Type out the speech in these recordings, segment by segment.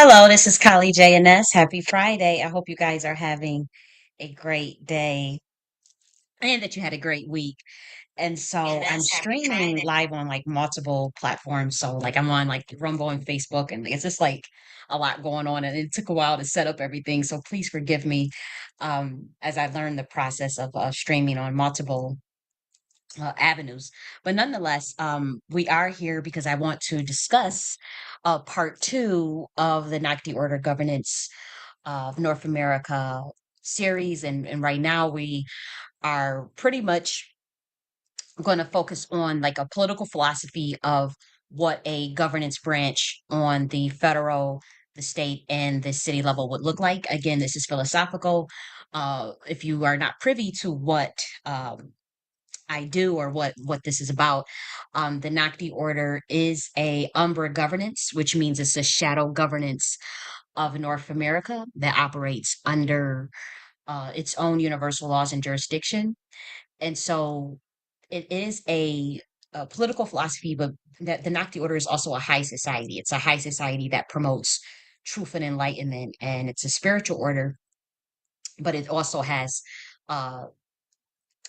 Hello, this is Kali J.N.S. Happy Friday. I hope you guys are having a great day and that you had a great week. And so I'm streaming live on like multiple platforms. So like I'm on like Rumble and Facebook, and it's just like a lot going on. And it took a while to set up everything. So please forgive me as I learn the process of streaming on multiple avenues. But nonetheless, we are here because I want to discuss part two of the Nagti Order Governance of North America series. And right now we are pretty much going to focus on like a political philosophy of what a governance branch on the federal, the state, and the city level would look like. Again, this is philosophical. If you are not privy to what I do or what this is about. The Nagti order is a umbra governance, which means it's a shadow governance of North America that operates under its own universal laws and jurisdiction. And so it is a political philosophy, but that the Nagti order is also a high society. It's a high society that promotes truth and enlightenment, and it's a spiritual order, but it also has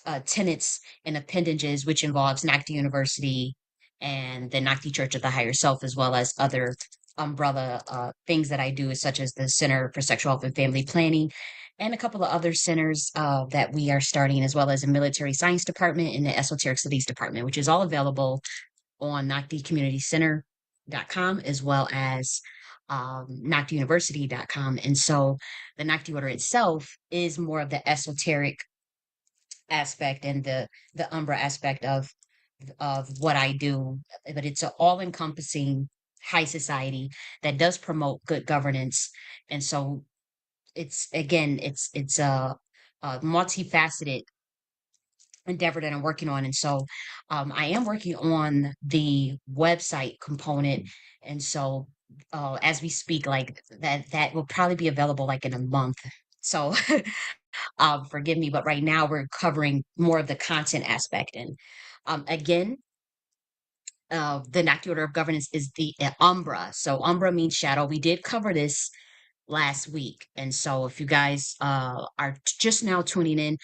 uh, tenets and appendages, which involves Nakti University and the Nakti Church of the Higher Self, as well as other umbrella things that I do, such as the Center for Sexual Health and Family Planning, and a couple of other centers that we are starting, as well as a military science department and the esoteric studies department, which is all available on nakticommunitycenter.com as well as naktiuniversity.com. And so the Nakti Order itself is more of the esoteric aspect and the umbra aspect of what I do, but it's an all-encompassing high society that does promote good governance. And so it's again, it's a multifaceted endeavor that I'm working on. And so I am working on the website component. And so as we speak, like that will probably be available like in a month. So forgive me, but right now we're covering more of the content aspect. And again, the Nacti Order of Governance is the Umbra. So Umbra means shadow. We did cover this last week. And so if you guys are just now tuning in,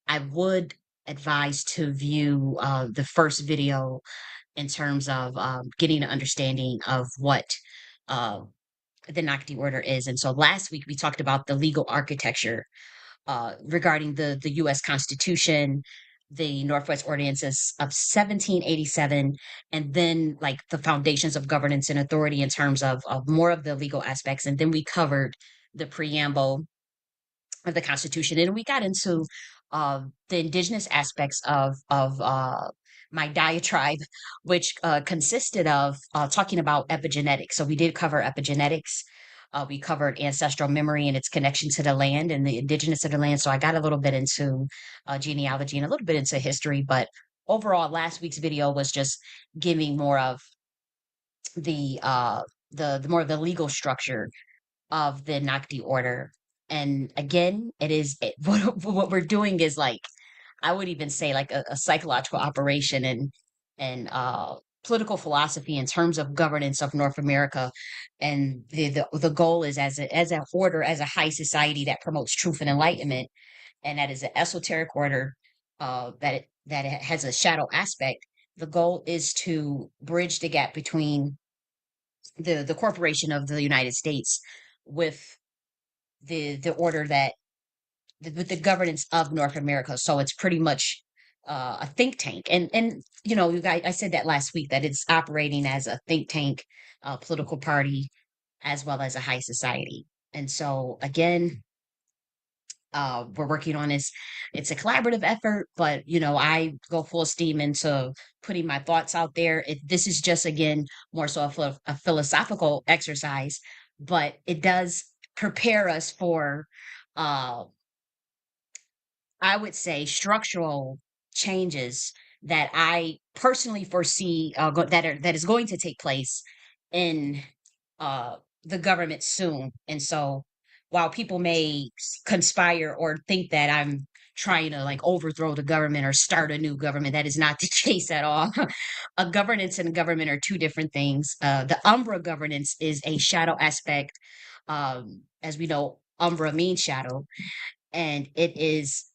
I would advise to view the first video in terms of getting an understanding of what uh, the Nacti Order is. And so last week we talked about the legal architecture regarding the U.S. Constitution, the Northwest Ordinances of 1787, and then like the foundations of governance and authority in terms of more of the legal aspects. And then we covered the preamble of the Constitution, and we got into the indigenous aspects of my diatribe, which consisted of talking about epigenetics. So we did cover epigenetics. We covered ancestral memory and its connection to the land and the indigenous of the land. So I got a little bit into genealogy and a little bit into history, but overall, last week's video was just giving more of the the more of the legal structure of the Nagti order. And again, what we're doing is like I would even say like a psychological operation and political philosophy in terms of governance of North America. And the goal is as an order, as a high society that promotes truth and enlightenment, and that is an esoteric order that it has a shadow aspect. The goal is to bridge the gap between the corporation of the United States with the order that with the governance of North America. So it's pretty much a think tank, and you know, you guys, I said that last week that it's operating as a think tank, political party, as well as a high society. And so again, we're working on this. It's a collaborative effort, but you know, I go full steam into putting my thoughts out there. This is just again more so a philosophical exercise, but it does prepare us for uh I would say structural changes that I personally foresee that is going to take place in uh, the government soon. And so, while people may conspire or think that I'm trying to like overthrow the government or start a new government. That is not the case at all. A governance and government are two different things. The Umbra governance is a shadow aspect. As we know, Umbra means shadow, and it is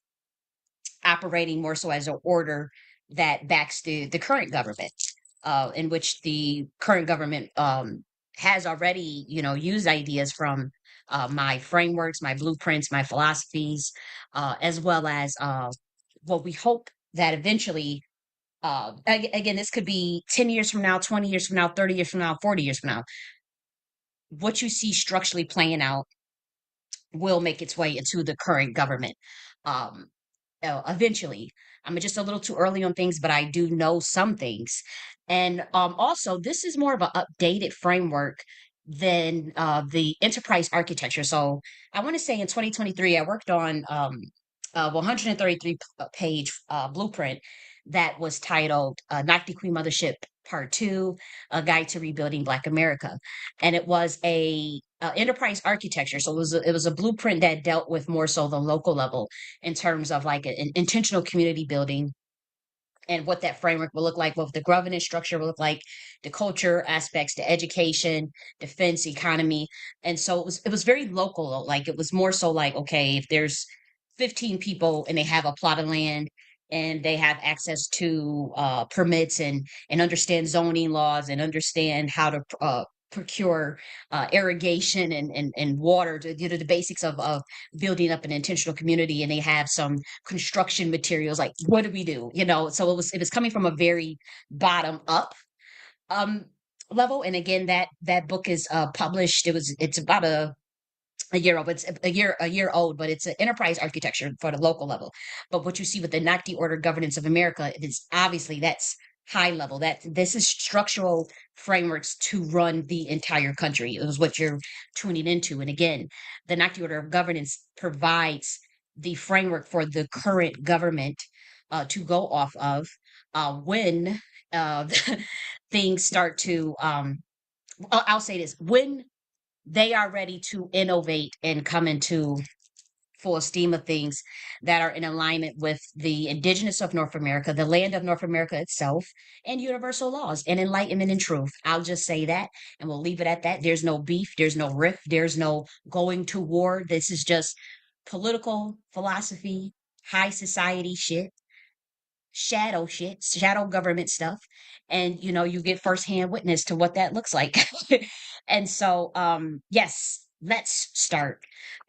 operating more so as an order that backs the current government, in which the current government has already, used ideas from my frameworks, my blueprints, my philosophies, as well as what we hope that eventually, again, this could be 10 years from now, 20 years from now, 30 years from now, 40 years from now. What you see structurally playing out will make its way into the current government. Um, eventually. I'm just a little too early on things, but I do know some things. And also, this is more of an updated framework than the enterprise architecture. So I want to say in 2023, I worked on a 133 page blueprint that was titled Knock the Queen Mothership Part 2, A Guide to Rebuilding Black America. And it was a enterprise architecture. So it was a blueprint that dealt with more so the local level in terms of like an intentional community building and what that framework will look like, what the governance structure will look like, the culture aspects, the education, defense, economy. And so it was very local. Like it was more so like, okay, if there's 15 people and they have a plot of land and they have access to permits and understand zoning laws and understand how to procure irrigation and water to the basics of building up an intentional community, and they have some construction materials, like what do we do, so it was coming from a very bottom up um level. And again, that book is published. It's about a year old. It's a year old, but it's an enterprise architecture for the local level. But what you see with the Nakti Order Governance of America is obviously that's high level. That this is structural frameworks to run the entire country. It was what you're tuning into. And again, the Nakti Order of Governance provides the framework for the current government to go off of when uh, things start to. I'll say this: when they are ready to innovate and come into full esteem of things that are in alignment with the indigenous of North America, the land of North America itself, and universal laws and enlightenment and truth. I'll just say that, and we'll leave it at that. There's no beef, there's no rift, there's no going to war. This is just political philosophy, high society shit, shadow government stuff. And you get firsthand witness to what that looks like. And so yes, let's start.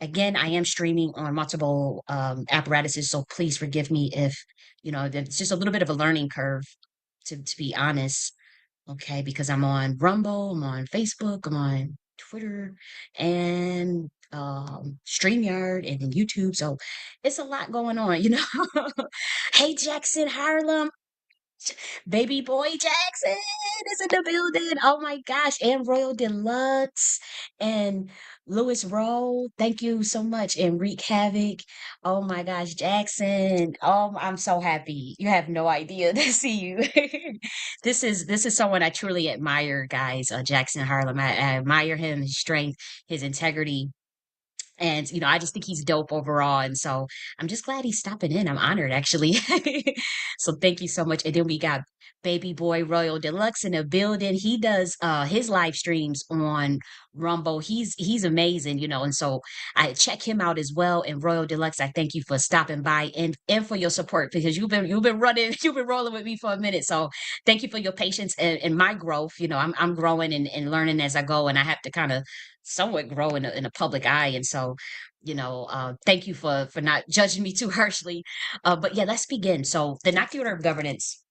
Again, I am streaming on multiple apparatuses, so please forgive me if it's just a little bit of a learning curve, to be honest. Okay, because I'm on Rumble, I'm on Facebook, I'm on Twitter, and StreamYard, and then YouTube. So it's a lot going on. Hey, Jackson Harlem, baby boy Jackson is in the building. Oh my gosh. And Royal Deluxe and Lewis Rowe. Thank you so much. And Wreak Havoc. Oh my gosh, Jackson. Oh, I'm so happy. You have no idea to see you. This is someone I truly admire, guys. Jackson Harlem. I admire him, his strength, his integrity, and, I just think he's dope overall. And so I'm just glad he's stopping in. I'm honored, actually. So thank you so much. And then we got Baby Boy Royal Deluxe in the building. He does his live streams on Rumble. He's amazing, and so I check him out as well. And Royal Deluxe, I thank you for stopping by and for your support, because you've been running, you've been rolling with me for a minute. So thank you for your patience and my growth. I'm growing and learning as I go, and I have to kind of somewhat grow in a public eye. And so, thank you for not judging me too harshly. But yeah, let's begin. So the Nazi Order of Governance,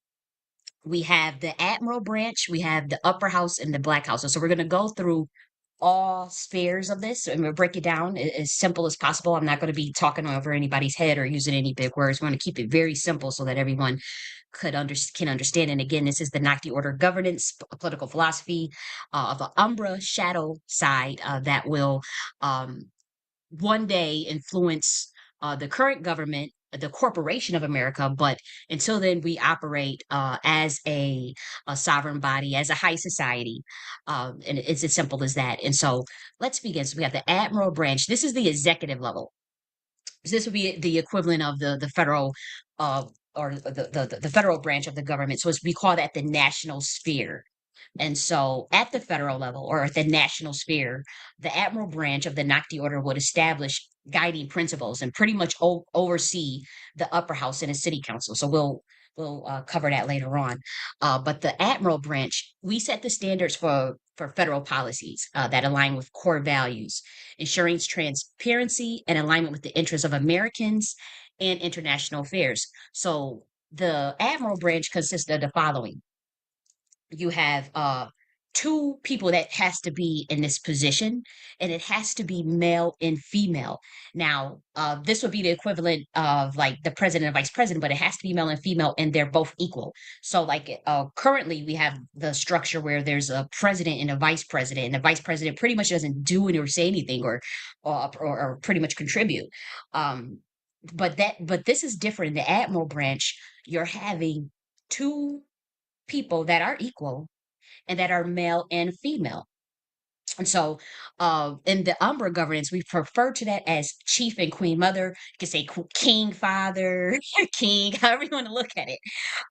we have the Admiral branch, we have the Upper House, and the Black House. So we're going to go through all spheres of this, and we'll break it down as simple as possible. I'm not going to be talking over anybody's head or using any big words. We're going to keep it very simple so that everyone can understand. And again, this is the Nazi Order governance, political philosophy of the Umbra shadow side that will one day influence the current government, the corporation of America. But until then, we operate as a sovereign body, as a high society. And it's as simple as that. And so let's begin. So we have the Admiral branch. This is the executive level. this would be the equivalent of the federal uh or the federal branch of the government. So we call that the national sphere. And so at the federal level or at the national sphere, the Admiral branch of the Nocti Order would establish guiding principles and pretty much oversee the upper house and the city council. So we'll cover that later on. But the Admiral branch, we set the standards for federal policies that align with core values, ensuring transparency and alignment with the interests of Americans and international affairs. So the Admiral branch consists of the following: you have two people that has to be in this position, and it has to be male and female. Now this would be the equivalent of like the president and vice president, but it has to be male and female, and they're both equal. So like currently we have the structure where there's a president and a vice president, and the vice president pretty much doesn't do it or say anything or pretty much contribute. um but this is different. In the Admiral branch, you're having two people that are equal and that are male and female. And so, in the Umbra governance, we refer to that as chief and queen mother. You can say king father, king, however you want to look at it.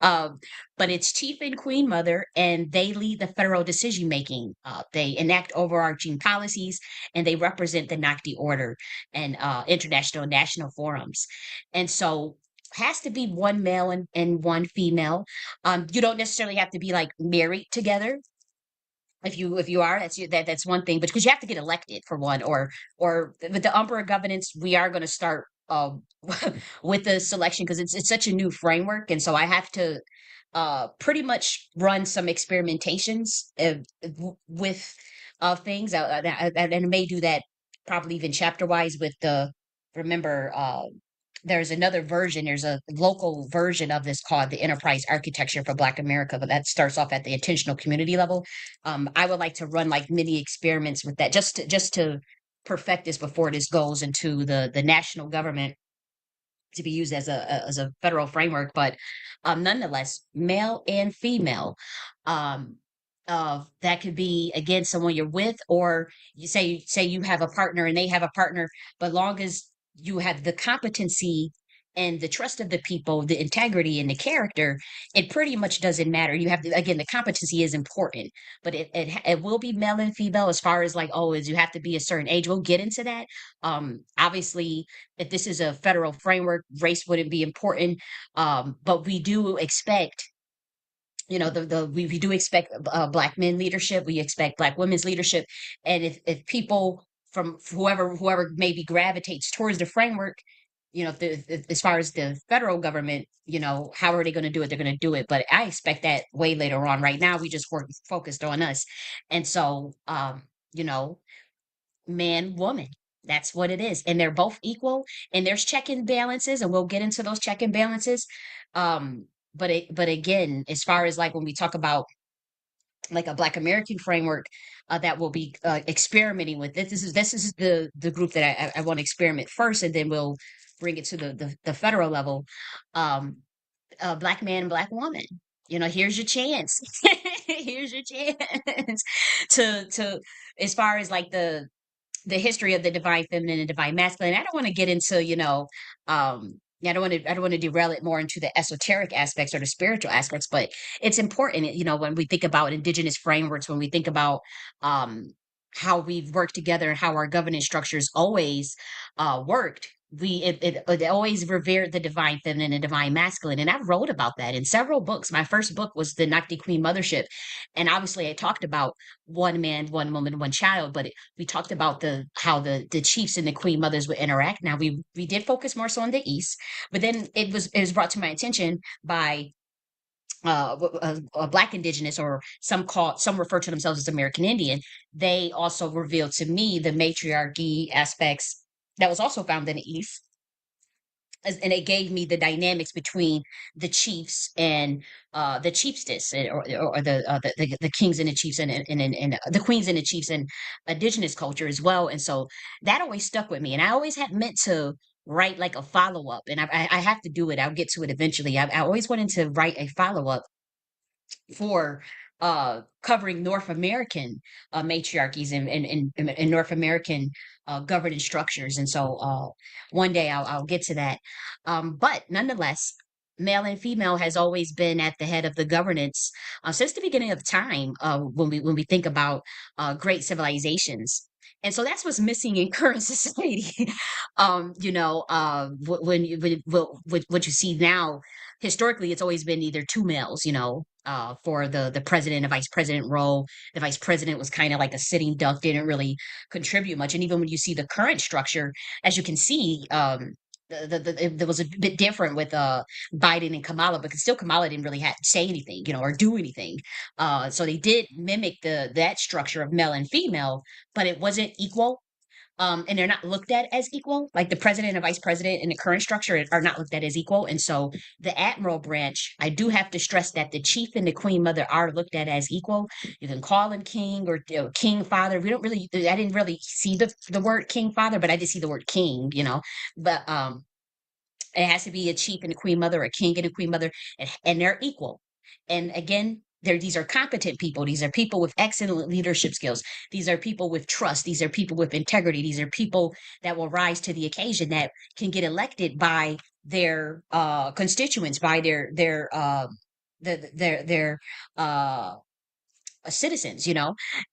Um, but it's chief and queen mother, and they lead the federal decision making. They enact overarching policies, and they represent the Nocti order and international and national forums. And so, has to be one male and one female. You don't necessarily have to be like married together. If you are, that's one thing, but because you have to get elected for one, or with the Umbra governance, we are going to start with the selection because it's such a new framework, and so I have to pretty much run some experimentations with things. And I may do that probably even chapter wise with the remember. There's another version. There's a local version of this called the Enterprise Architecture for Black America, but that starts off at the intentional community level. I would like to run like mini experiments with that, just to perfect this before this goes into the national government to be used as a federal framework. But nonetheless, male and female. Um, that could be again someone you're with, or you say you have a partner and they have a partner, but long as you have the competency and the trust of the people, the integrity and the character, it pretty much doesn't matter. You have to, again, the competency is important, but it will be male and female as far as like, oh, is you have to be a certain age. We'll get into that. Obviously, if this is a federal framework, race wouldn't be important. But we do expect, we do expect Black men leadership. We expect Black women's leadership. And if people from whoever maybe gravitates towards the framework, if as far as the federal government, how are they going to do it? They're going to do it. But I expect that way later on. Right now, we just work focused on us. And so, you know, man, woman. That's what it is. And they're both equal. And there's check and balances, and we'll get into those check and balances. But again, as far as like when we talk about like a Black American framework that we'll be experimenting with, this is the group that I want to experiment first, and then we'll bring it to the federal level. Um, Black man, Black woman. Here's your chance. Here's your chance to as far as like the history of the divine feminine and divine masculine. I don't want to get into, yeah, I don't want to derail it more into the esoteric aspects or the spiritual aspects, but it's important, when we think about indigenous frameworks, when we think about um how we've worked together and how our governance structures always worked. It always revered the divine feminine and divine masculine. And I wrote about that in several books. My first book was The Nocti Queen Mothership. And obviously I talked about one man, one woman, one child, but we talked about the how the chiefs and the queen mothers would interact. Now we did focus more so on the East, but then it was brought to my attention by Black indigenous, or some refer to themselves as American Indian. They also revealed to me the matriarchy aspects that was also found in the East, and it gave me the dynamics between the chiefs and the chiefstess, or the kings and the chiefs, and the queens and the chiefs, and indigenous culture as well. And so that always stuck with me, and I always had meant to write like a follow-up, and I have to do it. I'll get to it eventually. I always wanted to write a follow-up for covering North American matriarchies and North American governance structures. And so one day I'll get to that. But nonetheless, male and female has always been at the head of the governance since the beginning of time when we think about great civilizations. And so that's what's missing in current society. What you see now, historically, it's always been either two males, for the president and vice president role. The vice president was kind of like a sitting duck, didn't really contribute much. And even when you see the current structure, as you can see, there was a bit different with Biden and Kamala, because still Kamala didn't really have to say anything, or do anything. So they did mimic that structure of male and female, but it wasn't equal, and they're not looked at as equal. Like the president and vice president in the current structure are not looked at as equal. And so the admiral branch, I do have to stress that the chief and the queen mother are looked at as equal. You can call him king or king father. We don't really, I didn't really see the word king father, but I did see the word king, But it has to be a chief and a queen mother, a king and a queen mother, and they're equal. And again, these are competent people. These are people with excellent leadership skills. These are people with trust. These are people with integrity. These are people that will rise to the occasion, that can get elected by their constituents, by their citizens,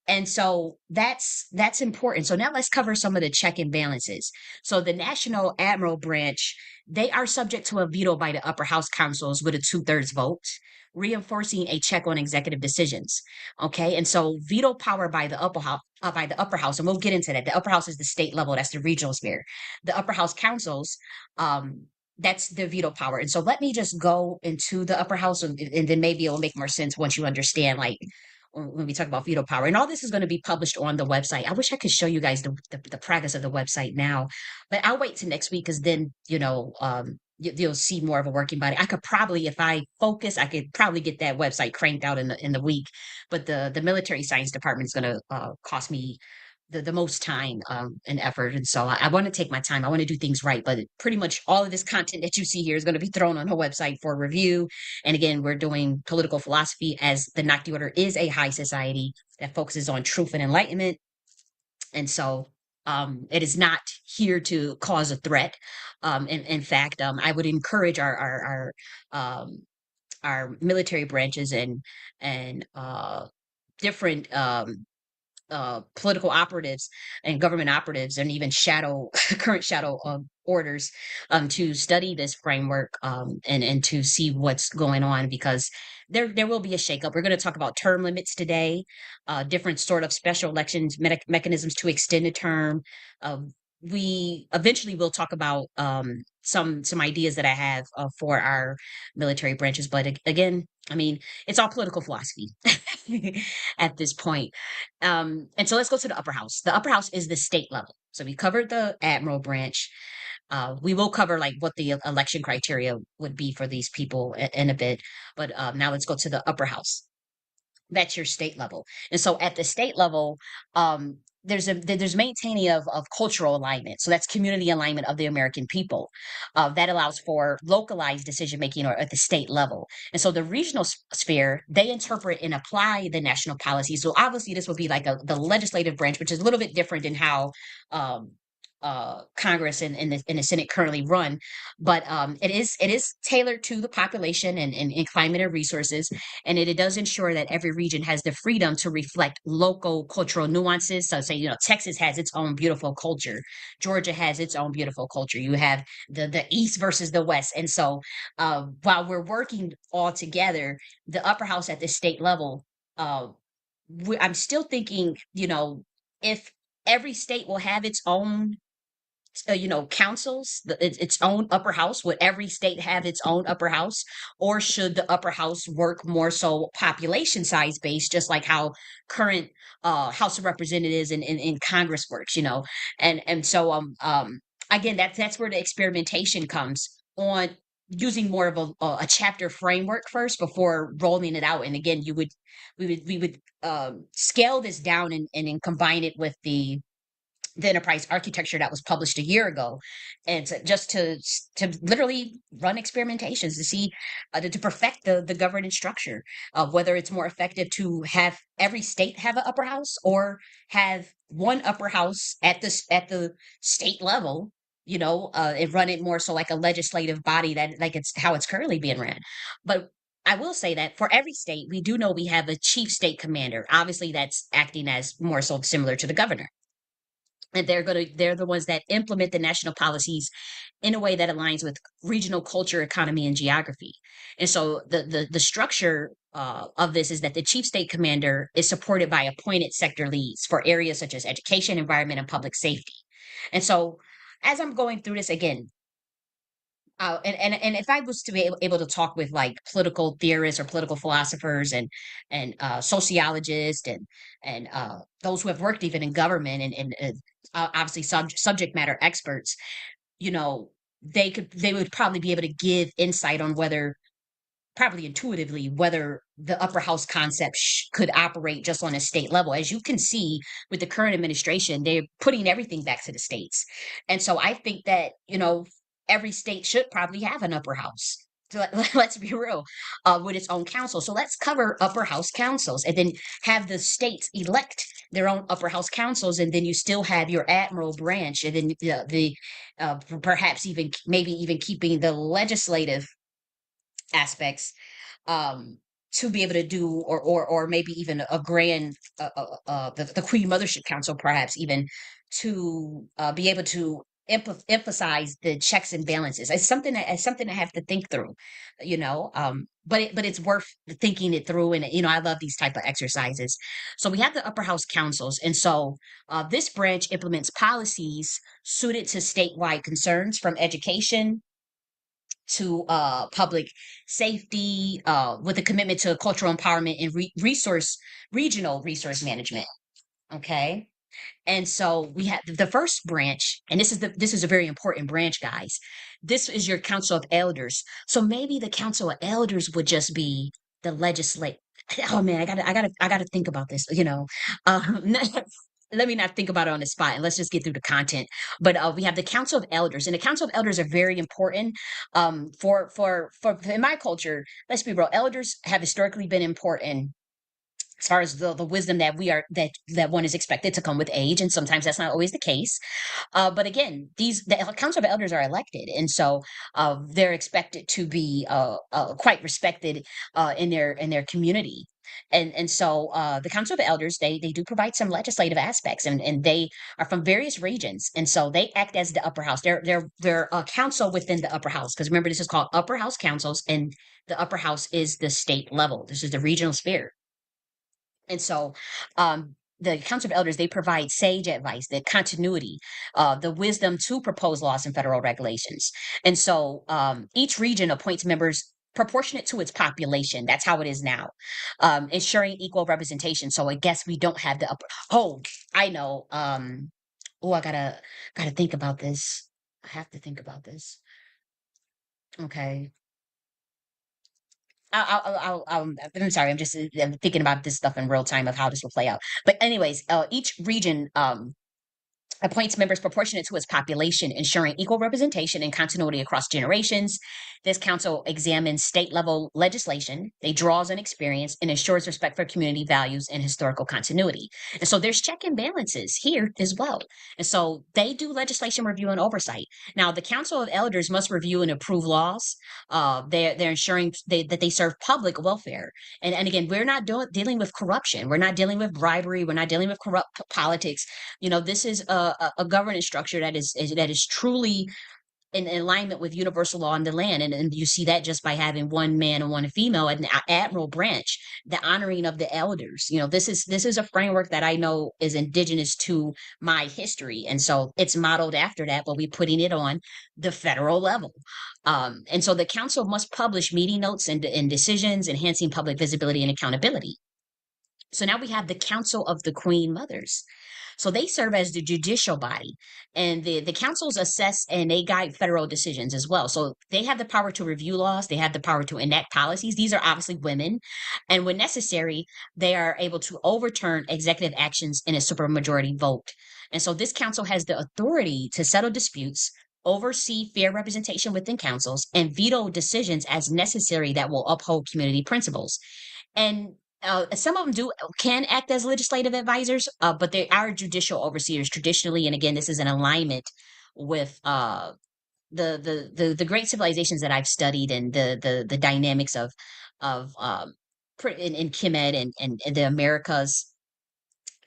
and so that's important. So now let's cover some of the check and balances. So the national admiral branch, they are subject to a veto by the upper house councils with a 2/3 vote, reinforcing a check on executive decisions. Okay, and so veto power by the upper house, and we'll get into that. The upper house is the state level, that's the regional sphere. The upper house councils, that's the veto power. And so let me just go into the upper house, and then maybe it will make more sense once you understand, like, when we talk about veto power. And all this is going to be published on the website. I wish I could show you guys the progress of the website now, but I'll wait till next week, because then, you'll see more of a working body. I could probably, if I focus, I could probably get that website cranked out in the week. But the military science department is going to cost me the most time and effort. And so I want to take my time. I want to do things right. But pretty much all of this content that you see here is going to be thrown on her website for review. And again, we're doing political philosophy, as the Nocti Order is a high society that focuses on truth and enlightenment. And so it is not here to cause a threat. In fact, I would encourage our military branches and different political operatives and government operatives, and even current shadow orders, to study this framework, and to see what's going on, because there will be a shakeup. We're going to talk about term limits today, different sort of special elections mechanisms to extend the term. We eventually will talk about some ideas that I have for our military branches, but again, I mean, it's all political philosophy at this point. And so let's go to the upper house. The upper house is the state level. So we covered the admiral branch. We will cover like what the election criteria would be for these people in a bit. But now let's go to the upper house. That's your state level. And so at the state level, there's maintaining of cultural alignment. So that's community alignment of the American people. That allows for localized decision making, or at the state level. And so the regional sphere, they interpret and apply the national policy. So obviously this would be like the legislative branch, which is a little bit different than how um, Congress and the Senate currently run, but it is tailored to the population and climate and resources, and it does ensure that every region has the freedom to reflect local cultural nuances. So, say, Texas has its own beautiful culture, Georgia has its own beautiful culture. You have the East versus the West, and so while we're working all together, the upper house at the state level, uh, I'm still thinking, if every state will have its own councils, its own upper house. Would every state have its own upper house, or should the upper house work more so population size based, just like how current House of Representatives in Congress works? And so again, that's where the experimentation comes on, using more of a chapter framework first before rolling it out. And again, we would scale this down and combine it with the the enterprise architecture that was published a year ago, and to literally run experimentations to see to perfect the governance structure, whether it's more effective to have every state have an upper house, or have one upper house at the state level, and run it more so like a legislative body, that like it's how it's currently being ran. But I will say that for every state, we do know we have a chief state commander. Obviously, that's acting as more so similar to the governor, and they're the ones that implement the national policies in a way that aligns with regional culture, economy, and geography. And so the structure of this is that the chief state commander is supported by appointed sector leads for areas such as education, environment, and public safety. And so as I'm going through this again, and if I was to be able to talk with like political theorists or political philosophers, and sociologists, and those who have worked even in government, and obviously subject matter experts, you know, they would probably be able to give insight on whether, probably intuitively, whether the upper house concept could operate just on a state level. As you can see with the current administration, they're putting everything back to the states. And so I think that, every state should probably have an upper house. So let's be real, with its own council. So let's cover upper house councils, and then have the states elect their own upper house councils, and then you still have your admiral branch, and then perhaps even maybe even keeping the legislative aspects, um to be able to do, or maybe even a grand, the Queen Mothership Council, perhaps even to be able to emphasize the checks and balances. It's something I have to think through, but it's worth thinking it through. And I love these type of exercises. So we have the upper house councils, and so this branch implements policies suited to statewide concerns, from education to public safety, with a commitment to cultural empowerment and regional resource management. Okay. And so we have the first branch, and this is a very important branch, guys. This is your council of elders. So maybe the council of elders would just be the legislate. Oh man, I gotta think about this. Let me not think about it on the spot, and let's just get through the content. But we have the council of elders, and the council of elders are very important. For in my culture, let's be real, elders have historically been important as far as the wisdom that one is expected to come with age, and sometimes that's not always the case. But again, the council of elders are elected, and so they're expected to be quite respected in their community. And so the council of elders, they do provide some legislative aspects, and they are from various regions, and so they act as the upper house. They're a council within the upper house, because remember, this is called upper house councils, and the upper house is the state level. This is the regional sphere. And so, the Council of Elders, they provide sage advice, the continuity, the wisdom to propose laws and federal regulations. And so, each region appoints members proportionate to its population. That's how it is now, ensuring equal representation. So I guess we don't have the upper. Oh, I know. Oh, I gotta think about this. I have to think about this. Okay. I'm sorry. I'm thinking about this stuff in real time of how this will play out. But anyways, each region appoints members proportionate to its population, ensuring equal representation and continuity across generations. This council examines state level legislation, they draws on experience, and ensures respect for community values and historical continuity. And so there's check and balances here as well. And so they do legislation review and oversight. Now, the Council of Elders must review and approve laws. They're ensuring that they serve public welfare. And again, we're not dealing with corruption. We're not dealing with bribery. We're not dealing with corrupt politics. This is a governance structure that is truly in alignment with universal law in the land. And you see that just by having one man and one female and the admiral branch, the honoring of the elders. This is a framework that I know is indigenous to my history. And so it's modeled after that, but we're putting it on the federal level. And so the council must publish meeting notes and decisions, enhancing public visibility and accountability. So now we have the Council of the Queen Mothers. So they serve as the judicial body, and the councils assess and they guide federal decisions as well. So they have the power to review laws, they have the power to enact policies. These are obviously women, and when necessary, they are able to overturn executive actions in a supermajority vote. And so this council has the authority to settle disputes, oversee fair representation within councils, and veto decisions as necessary that will uphold community principles. And some of them do can act as legislative advisors, but they are judicial overseers traditionally. And again, this is in alignment with the great civilizations that I've studied and the dynamics of in Kemet and the Americas.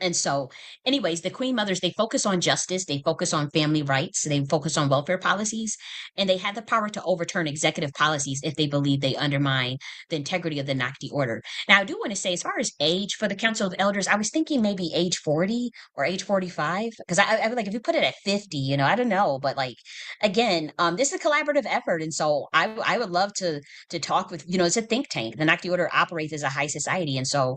And so, anyways, the Queen Mothers, they focus on justice, they focus on family rights, they focus on welfare policies, and they have the power to overturn executive policies if they believe they undermine the integrity of the Naqdi order. Now, I do want to say, as far as age for the Council of Elders, I was thinking maybe age 40 or age 45, because I would like, if you put it at 50, I don't know, but like, again, this is a collaborative effort. And so I would love to talk with, it's a think tank. The Naqdi order operates as a high society. And so,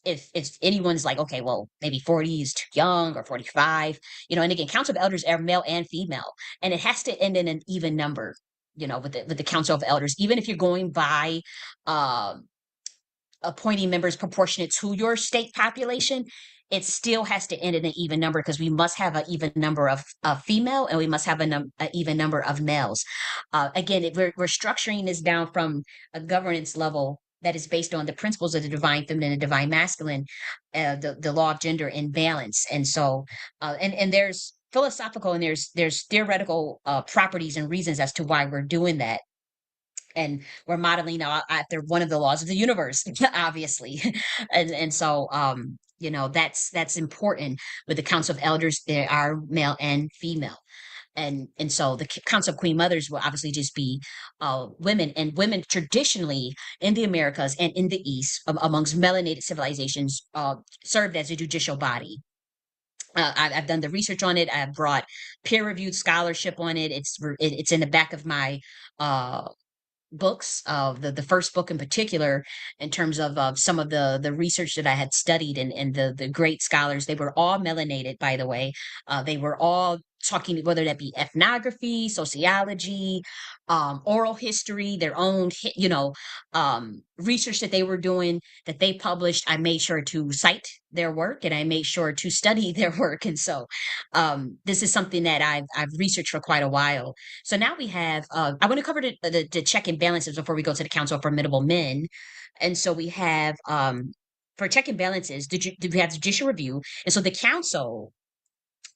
if anyone's like, okay, well, maybe 40 is too young or 45, and again, council of elders are male and female, and it has to end in an even number, with the council of elders, even if you're going by um appointing members proportionate to your state population, it still has to end in an even number because we must have an even number of female and we must have a even number of males. Again, we're structuring this down from a governance level that is based on the principles of the divine feminine and divine masculine, the law of gender imbalance. And so, and there's philosophical and there's theoretical properties and reasons as to why we're doing that, and we're modeling after one of the laws of the universe, obviously. And so that's important. With the council of elders, there are male and female, and so the council of queen mothers will obviously just be women, and women traditionally in the Americas and in the East, amongst melanated civilizations, served as a judicial body. I've done the research on it. I've brought peer-reviewed scholarship on it. It's in the back of my uh books, the first book in particular, in terms of some of the research that I had studied, and the great scholars. They were all melanated, by the way. They were all talking, whether that be ethnography, sociology, oral history, their own research that they were doing, that they published. I made sure to cite their work and I made sure to study their work. And so this is something that I've researched for quite a while. So now we have, I want to cover the check and balances before we go to the Council of Formidable Men. And so we have, for check and balances, we have judicial review. And so the council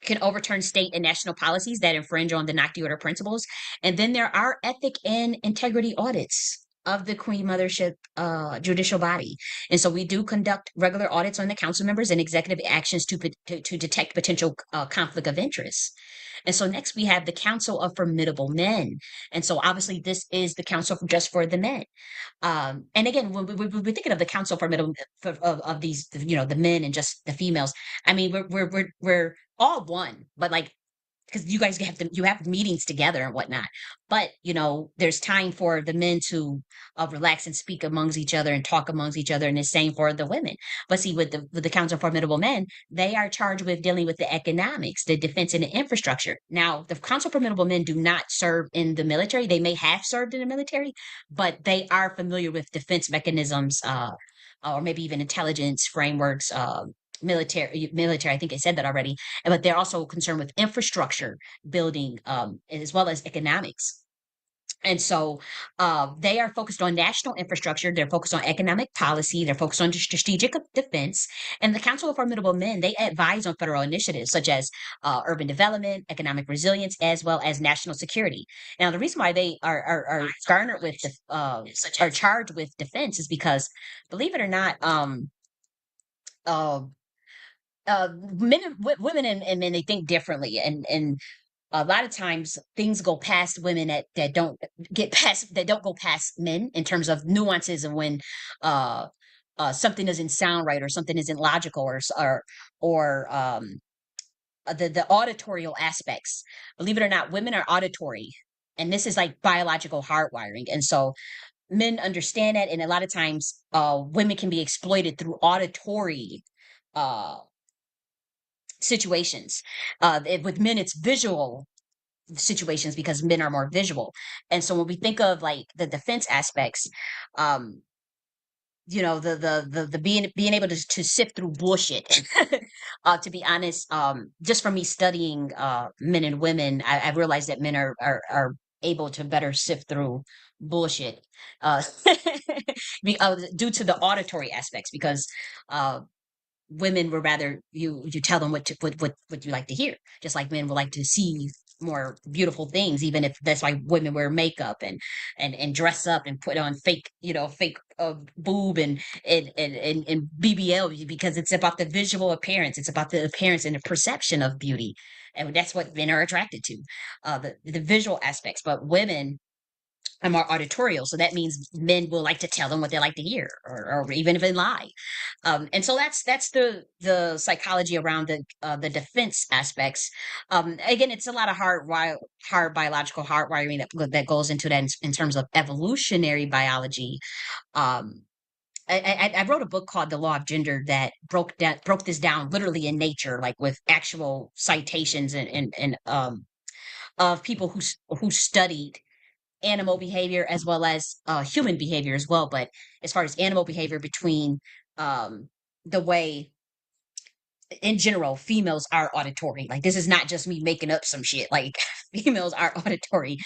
can overturn state and national policies that infringe on the Naqdi order principles. And then there are ethic and integrity audits of the Queen Mothership judicial body. And so we do conduct regular audits on the council members and executive actions to detect potential conflict of interest. And so next we have the Council of Formidable Men. And so obviously this is the council just for the men. And again, when we're thinking of the council for middle of these, the men and just the females, I mean, we're all one, but like, because you guys you have meetings together and whatnot, but there's time for the men to relax and speak amongst each other and talk amongst each other, and the same for the women. But see, with the council of formidable men, they are charged with dealing with the economics, the defense, and the infrastructure. Now, the council of formidable men do not serve in the military. They may have served in the military, but they are familiar with defense mechanisms, or maybe even intelligence frameworks, military. I think I said that already. But they're also concerned with infrastructure building, as well as economics. And so they are focused on national infrastructure. They're focused on economic policy. They're focused on strategic defense. And the Council of Formidable Men, they advise on federal initiatives such as urban development, economic resilience, as well as national security. Now, the reason why they are garnered with are charged with defense is because, believe it or not, uh, women and men, they think differently, and a lot of times things go past women that don't go past men in terms of nuances, and when uh something doesn't sound right or something isn't logical, or the auditorial aspects. Believe it or not, women are auditory, and this is like biological hardwiring. And so men understand that, and a lot of times women can be exploited through auditory uh situations. With men, it's visual situations because men are more visual. And so when we think of like the defense aspects, um, the being able to sift through bullshit. To be honest, just from me studying men and women, I realized that men are able to better sift through bullshit, uh, due to the auditory aspects, because uh, women would rather you tell them what you like to hear, just like men would like to see more beautiful things, even if that's why women wear makeup and dress up and put on fake boob and BBL, because it's about the visual appearance, it's about the appearance and the perception of beauty, and that's what men are attracted to, the visual aspects. But women are more auditorial, so that means men will like to tell them what they like to hear, or even if they lie. And so that's the psychology around the defense aspects. Again, it's a lot of hard biological hardwiring that goes into that in terms of evolutionary biology. Um, I wrote a book called The Law of Gender that broke this down literally in nature, like with actual citations and of people who studied animal behavior as well as human behavior as well. But as far as animal behavior, between um, the way in general females are auditory, like this is not just me making up some shit, like females are auditory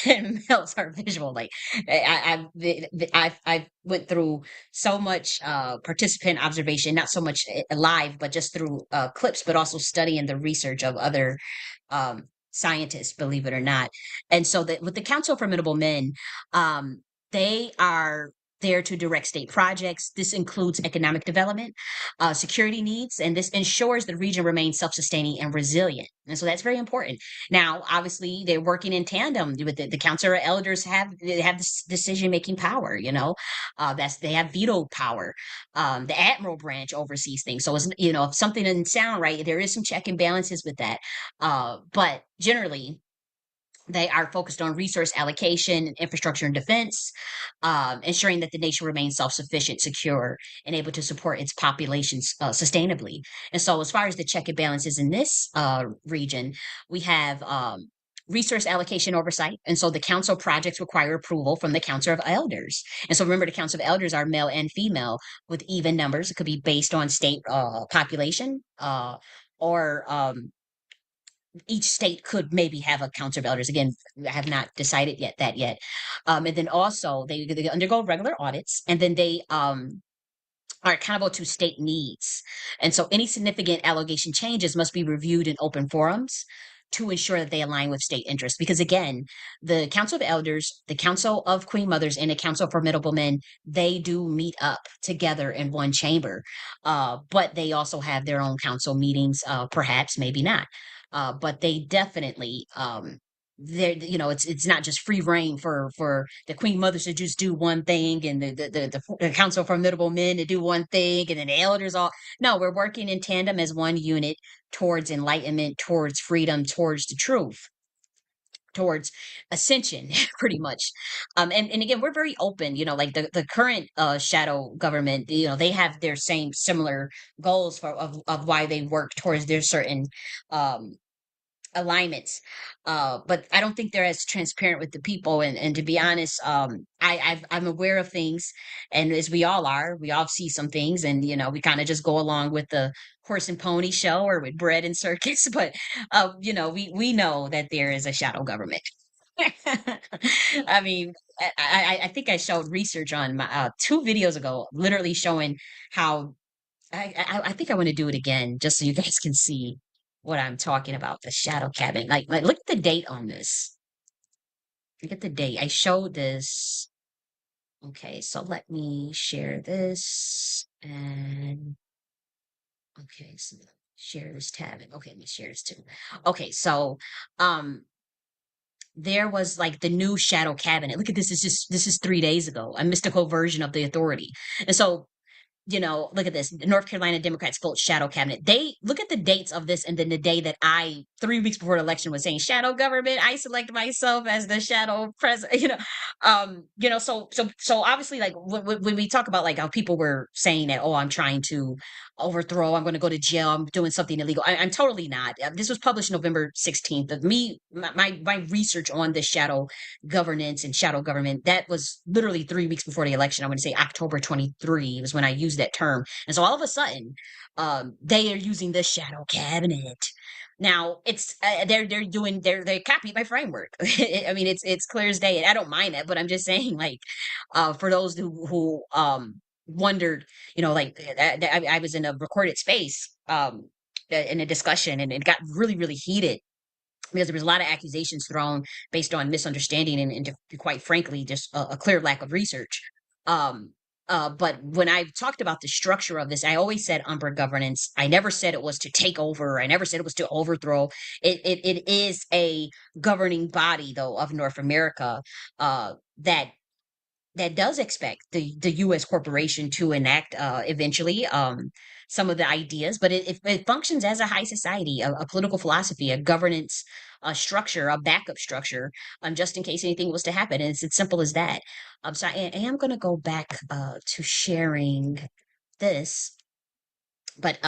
and males are visual. Like I went through so much participant observation, not so much live but just through clips, but also studying the research of other scientists, believe it or not. And so that with the Council of Formidable Men, they are there to direct state projects. This includes economic development, security needs, and this ensures the region remains self-sustaining and resilient. And so that's very important. Now, obviously, they're working in tandem with the Council of Elders. Have this decision-making power. That's they have veto power. The Admiral branch oversees things. So, if something doesn't sound right, there is some check and balances with that. But generally, they are focused on resource allocation, infrastructure, and defense, ensuring that the nation remains self sufficient, secure, and able to support its populations sustainably. And so, as far as the check and balances in this region, we have resource allocation oversight. And so, the council projects require approval from the Council of Elders. And so, remember, the Council of Elders are male and female with even numbers. It could be based on state population, or each state could maybe have a council of elders. Again, I have not decided yet. And then also they undergo regular audits, and then they are accountable to state needs. And so any significant allegation changes must be reviewed in open forums to ensure that they align with state interests. Because again, the Council of Elders, the Council of Queen Mothers, and the Council of Formidable Men, they do meet up together in one chamber. But they also have their own council meetings, perhaps, maybe not. But they definitely there, it's not just free reign for the queen mothers to just do one thing, and the council of formidable men to do one thing, and then the elders all. No, we're working in tandem as one unit towards enlightenment, towards freedom, towards the truth, towards ascension, pretty much. And again, we're very open, like the current shadow government, they have their same similar goals of why they work towards their certain um alignments. But I don't think they're as transparent with the people. And to be honest, I'm aware of things, and as we all are, we all see some things, and we kind of just go along with the horse and pony show, or with bread and circus. But we know that there is a shadow government. I mean, I think I showed research on my 2 videos ago, literally showing how I think I want to do it again, just so you guys can see what I'm talking about. The shadow cabinet. Like look at the date on this. Look at the date. I showed this. Okay, so let me share this. And okay, so share this tab. Okay, let me share this too. Okay, so um there was like the new shadow cabinet. Look at this. This is 3 days ago, a mystical version of the authority. And so look at this. North Carolina Democrats vote shadow cabinet. They look at the dates of this, and then the day that 3 weeks before the election, was saying shadow government. I select myself as the shadow president. So obviously, like when we talk about like how people were saying that, oh, I'm trying to overthrow. I'm going to go to jail. I'm doing something illegal. I'm totally not. This was published November 16th. Of me, my research on the shadow governance and shadow government, that was literally 3 weeks before the election. I want to say October 23 was when I used that term. And so all of a sudden, they are using the shadow cabinet. Now it's they're doing they copied my framework. I mean it's clear as day, and I don't mind that, but I'm just saying like for those who wondered, like I was in a recorded space in a discussion, and it got really, really heated because there was a lot of accusations thrown based on misunderstanding and quite frankly, just a clear lack of research. Um, but when I talked about the structure of this, I always said Umbra governance. I never said it was to take over. I never said it was to overthrow. It is a governing body, though, of North America that does expect the U.S. corporation to enact eventually some of the ideas, but it functions as a high society, a political philosophy, a governance structure, a backup structure, just in case anything was to happen. And it's as simple as that. So I am going to go back to sharing this. But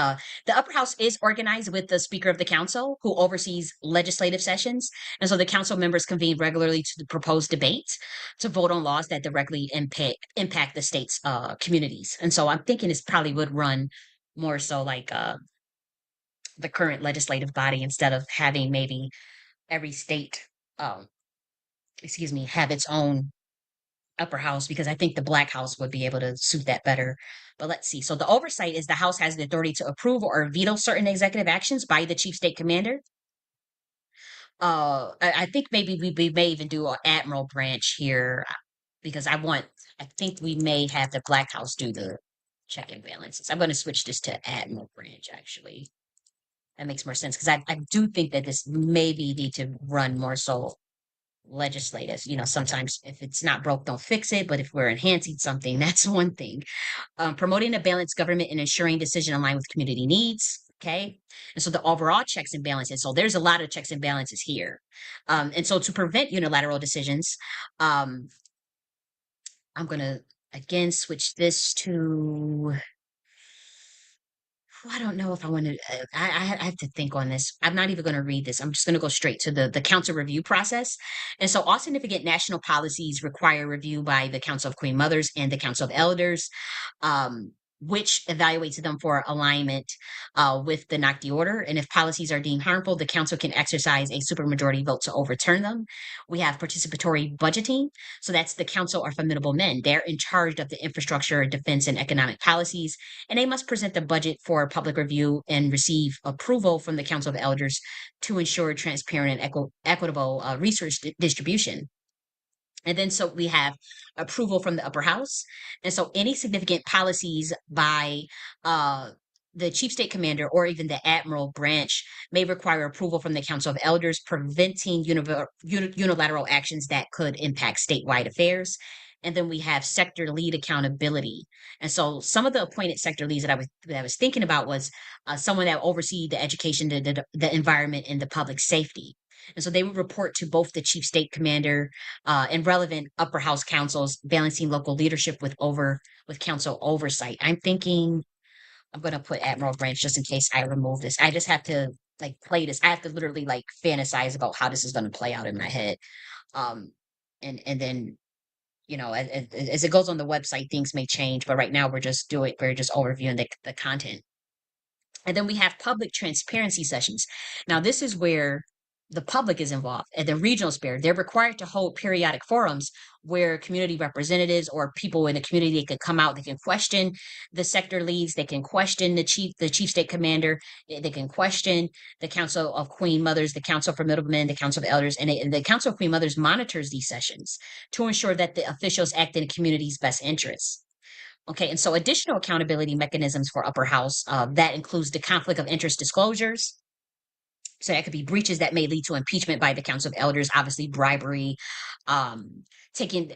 the upper house is organized with the Speaker of the Council, who oversees legislative sessions. And so the council members convene regularly to propose debates to vote on laws that directly impact the state's communities. And so I'm thinking this probably would run more so like the current legislative body, instead of having maybe every state, um, excuse me, have its own upper house, because I think the Black House would be able to suit that better. But let's see. So the oversight is the House has the authority to approve or veto certain executive actions by the chief state commander. I think maybe we may even do an Admiral branch here, because I think we may have the Black House do the check and balances. I'm going to switch this to Admiral branch, actually. That makes more sense, because I do think that this maybe need to run more so legislative. Sometimes if it's not broke, don't fix it. But if we're enhancing something, that's one thing. Promoting a balanced government and ensuring decision aligned with community needs. Okay. And so the overall checks and balances. So there's a lot of checks and balances here. And so to prevent unilateral decisions, um, I'm going to again switch this to, I don't know if I want to. I have to think on this. I'm not even going to read this. I'm just going to go straight to the council review process. And so, all significant national policies require review by the Council of Queen Mothers and the Council of Elders, um, which evaluates them for alignment with the NACD order. And if policies are deemed harmful, the council can exercise a supermajority vote to overturn them. We have participatory budgeting. So that's the Council of Formidable Men. They're in charge of the infrastructure, defense, and economic policies, and they must present the budget for public review and receive approval from the Council of Elders to ensure transparent and equitable resource distribution. And then so we have approval from the upper house. And so any significant policies by the chief state commander or even the admiral branch may require approval from the council of elders, preventing unilateral actions that could impact statewide affairs. And then we have sector lead accountability. And so some of the appointed sector leads that I was thinking about was someone that oversee the education, the environment, and the public safety. And so they would report to both the chief state commander and relevant upper house councils, balancing local leadership with council oversight. I'm thinking I'm going to put Admiral Branch just in case I remove this. I just have to like play this. I have to literally like fantasize about how this is going to play out in my head. Um, and then as it goes on the website, things may change. But right now we're just overviewing the content. And then we have public transparency sessions. Now, this is where the public is involved. At the regional sphere, they're required to hold periodic forums where community representatives or people in the community can come out. They can question the sector leads. They can question the chief state commander. They can question the Council of Queen Mothers, the Council for Middlemen, the Council of Elders, and the Council of Queen Mothers monitors these sessions to ensure that the officials act in the community's best interests. Okay, and so additional accountability mechanisms for upper house, that includes the conflict of interest disclosures. So that could be breaches that may lead to impeachment by the Council of Elders, obviously bribery, taking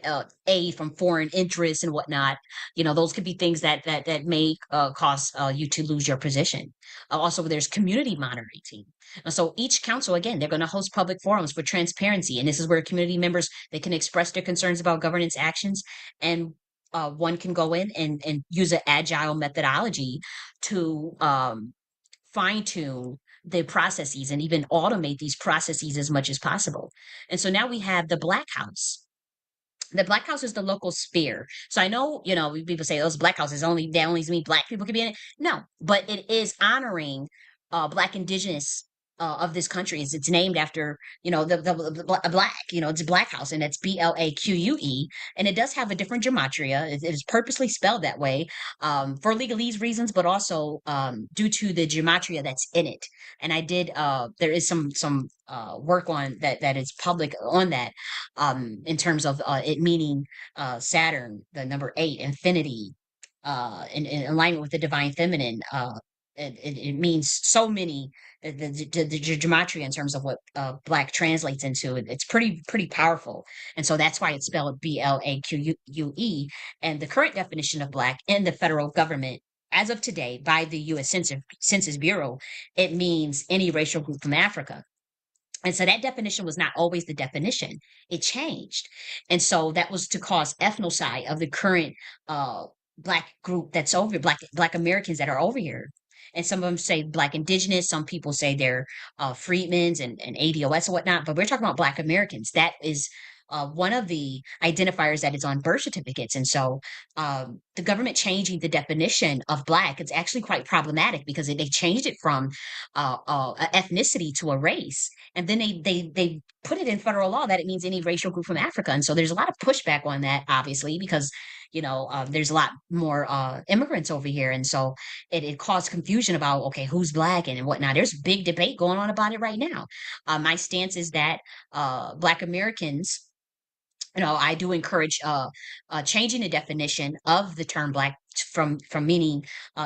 aid from foreign interests and whatnot. Those could be things that may cause you to lose your position. Also, there's community monitoring. So each council, again, they're going to host public forums for transparency, and this is where community members they can express their concerns about governance actions, and one can go in and use an agile methodology to fine tune the processes and even automate these processes as much as possible. And so now we have the Black House. The Black House is the local sphere. So I know, people say those Black houses only they only mean Black people can be in it. No, but it is honoring Black indigenous of this country. It's named after, the Black, it's a Black House, and it's Blaque. And it does have a different gematria. It is purposely spelled that way for legalese reasons, but also due to the gematria that's in it. And I did there is some work on that is public on that, in terms of it meaning Saturn, the number 8, infinity, in alignment with the divine feminine. It means so many, the gematria in terms of what Black translates into. It's pretty powerful, and so that's why it's spelled Blaque. And the current definition of Black in the federal government, as of today, by the U.S. Census Bureau, it means any racial group from Africa. And so that definition was not always the definition. It changed. And so that was to cause ethnocide of the current Black group that's over, Black Americans that are over here. And some of them say Black indigenous, some people say they're freedmen's and ADOS and whatnot, but we're talking about Black Americans. That is one of the identifiers that is on birth certificates. And so the government changing the definition of Black is actually quite problematic, because they changed it from ethnicity to a race, and then they put it in federal law that it means any racial group from Africa. And so there's a lot of pushback on that, obviously, because there's a lot more immigrants over here, and so it caused confusion about, okay, who's Black and whatnot. There's big debate going on about it right now. My stance is that Black Americans, I do encourage changing the definition of the term Black from meaning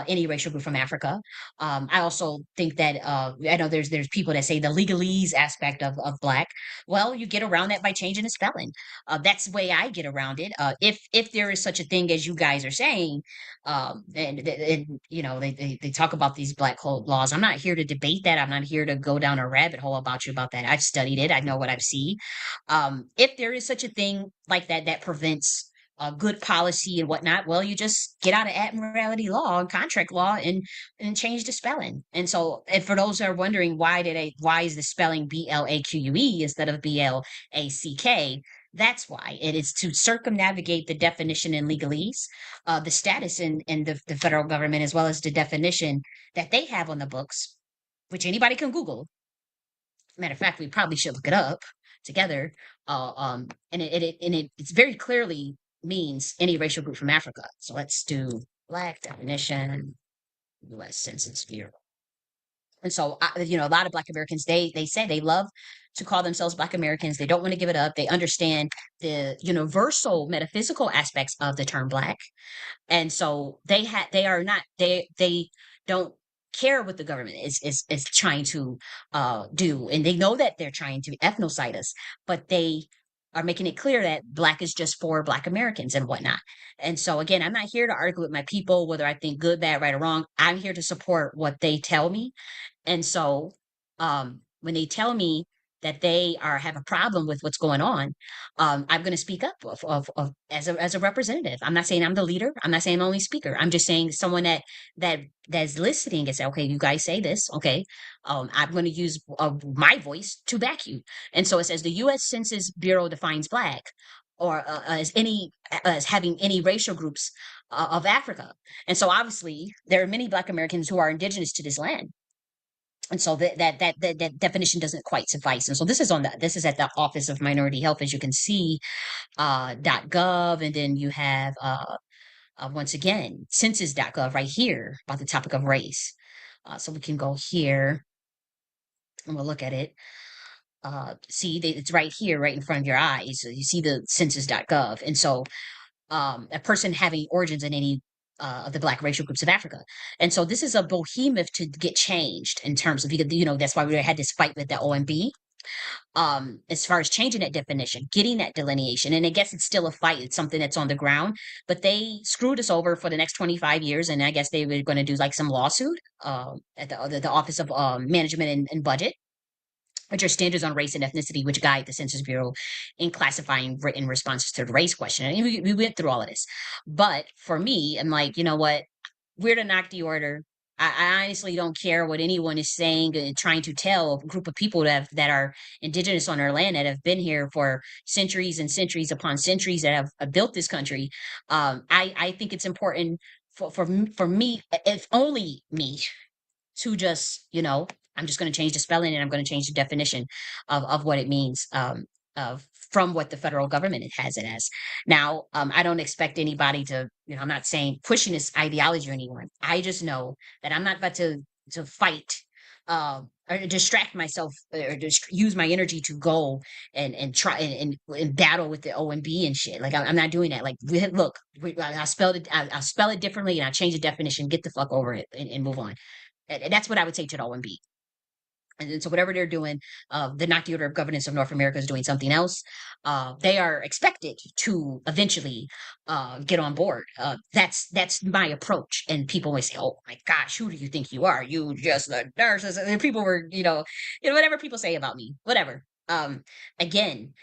any racial group from Africa. I also think that I know there's people that say the legalese aspect of Black. Well, you get around that by changing the spelling. That's the way I get around it. If there is such a thing as you guys are saying, and they talk about these Black code laws. I'm not here to debate that. I'm not here to go down a rabbit hole about that. I've studied it. I know what I've seen. If there is such a thing like that prevents good policy and whatnot, well, you just get out of admiralty law and contract law and change the spelling. And so, and for those who are wondering why is the spelling Blaque instead of Black? That's why. It is to circumnavigate the definition in legalese, the status in the federal government, as well as the definition that they have on the books, which anybody can Google. Matter of fact, we probably should look it up together. And it's very clearly means any racial group from Africa. So let's do Black definition, U.S. Census Bureau. And so, a lot of Black Americans, they say they love to call themselves Black Americans. They don't want to give it up. They understand the universal metaphysical aspects of the term Black. And so they don't care what the government is trying to do, and they know that they're trying to ethnocide us, but they are making it clear that Black is just for Black Americans and whatnot. And so again, I'm not here to argue with my people whether I think good, bad, right, or wrong. I'm here to support what they tell me. And so when they tell me that they have a problem with what's going on, I'm going to speak up as a representative. I'm not saying I'm the leader. I'm not saying I'm the only speaker. I'm just saying someone that's listening and say, okay, you guys say this, okay. I'm going to use my voice to back you. And so it says the U.S. Census Bureau defines Black or as having any racial groups of Africa. And so obviously there are many Black Americans who are indigenous to this land. And so that definition doesn't quite suffice. And so this is at the Office of Minority Health, as you can see, .gov, and then you have once again census.gov right here about the topic of race. So we can go here and we'll look at it. See, it's right here, right in front of your eyes. So you see the census.gov, and so a person having origins in any of the Black racial groups of Africa. And so this is a behemoth to get changed in terms of, that's why we had this fight with the OMB, as far as changing that definition, getting that delineation. And I guess it's still a fight. It's something that's on the ground, but they screwed us over for the next 25 years. And I guess they were going to do like some lawsuit at the Office of Management and Budget. which are standards on race and ethnicity, which guide the Census Bureau in classifying written responses to the race question. And we went through all of this. But for me, I'm like, you know what? We're to knock the order. I honestly don't care what anyone is saying and trying to tell a group of people that are indigenous on our land, that have been here for centuries and centuries upon centuries, that have built this country. I think it's important for me, if only me, to just, I'm just going to change the spelling and I'm going to change the definition of what it means, of from what the federal government has it as. Now, I don't expect anybody to, I'm not saying pushing this ideology on anyone. I just know that I'm not about to fight, or distract myself, or just use my energy to go and try and battle with the OMB and shit. Like I'm not doing that. Like look, I spelled it. I spell it differently and I change the definition. Get the fuck over it and move on. And that's what I would say to the OMB. And so whatever they're doing, the Knock the Order of Governance of North America is doing something else. They are expected to eventually get on board. That's my approach. And people may say, "Oh my gosh, who do you think you are? You just a nurse." And people were, whatever people say about me, whatever. Again,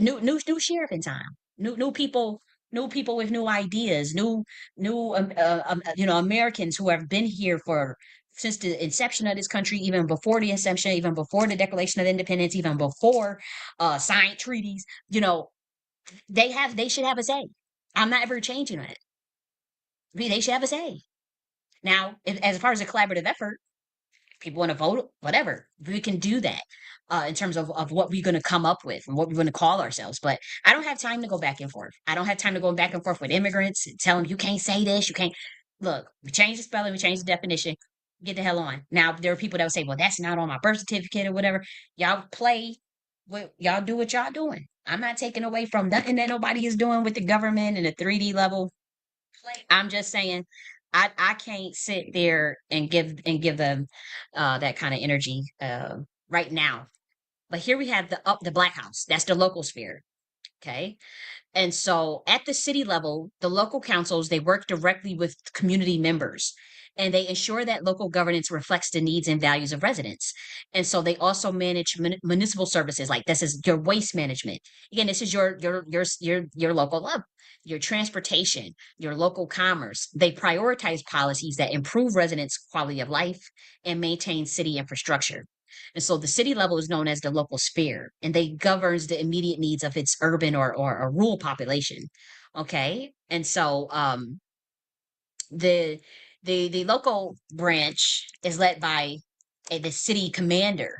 new sheriff in time, new people. New people with new ideas, new Americans who have been here for since the inception of this country, even before the inception, even before the Declaration of Independence, even before signed treaties, they should have a say. I'm not ever changing it. They should have a say. Now, as far as a collaborative effort, people want to vote, whatever, we can do that. In terms of what we're going to come up with and what we're going to call ourselves. But I don't have time to go back and forth. I don't have time to go back and forth with immigrants and tell them you can't say this, you can't. Look, we changed the spelling, we changed the definition. Get the hell on. Now there are people that will say, well, that's not on my birth certificate or whatever. Y'all play y'all do what y'all doing. I'm not taking away from nothing that nobody is doing with the government and the 3D level. I'm just saying I can't sit there and give them that kind of energy right now. But here we have the Black House. That's the local sphere. Okay. And so at the city level, the local councils, they work directly with community members and they ensure that local governance reflects the needs and values of residents. And so they also manage municipal services, like this is your waste management. Again, this is your local level, your transportation, your local commerce. They prioritize policies that improve residents' quality of life and maintain city infrastructure. And so the city level is known as the local sphere, and they governs the immediate needs of its urban or rural population. Okay. And so the the local branch is led by the city commander.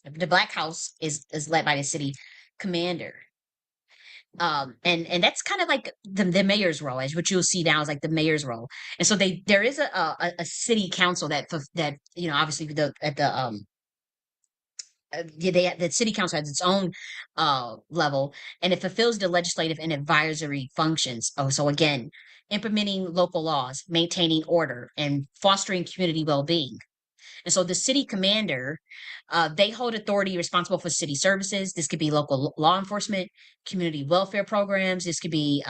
The Black House is led by the city commander. And that's kind of like the mayor's role, as what you'll see now is like the mayor's role. And so there is a city council that obviously the city council has its own level, and it fulfills the legislative and advisory functions. Oh, so again, implementing local laws, maintaining order, and fostering community well-being. And so the city commander, they hold authority responsible for city services. This could be local law enforcement, community welfare programs. This could be,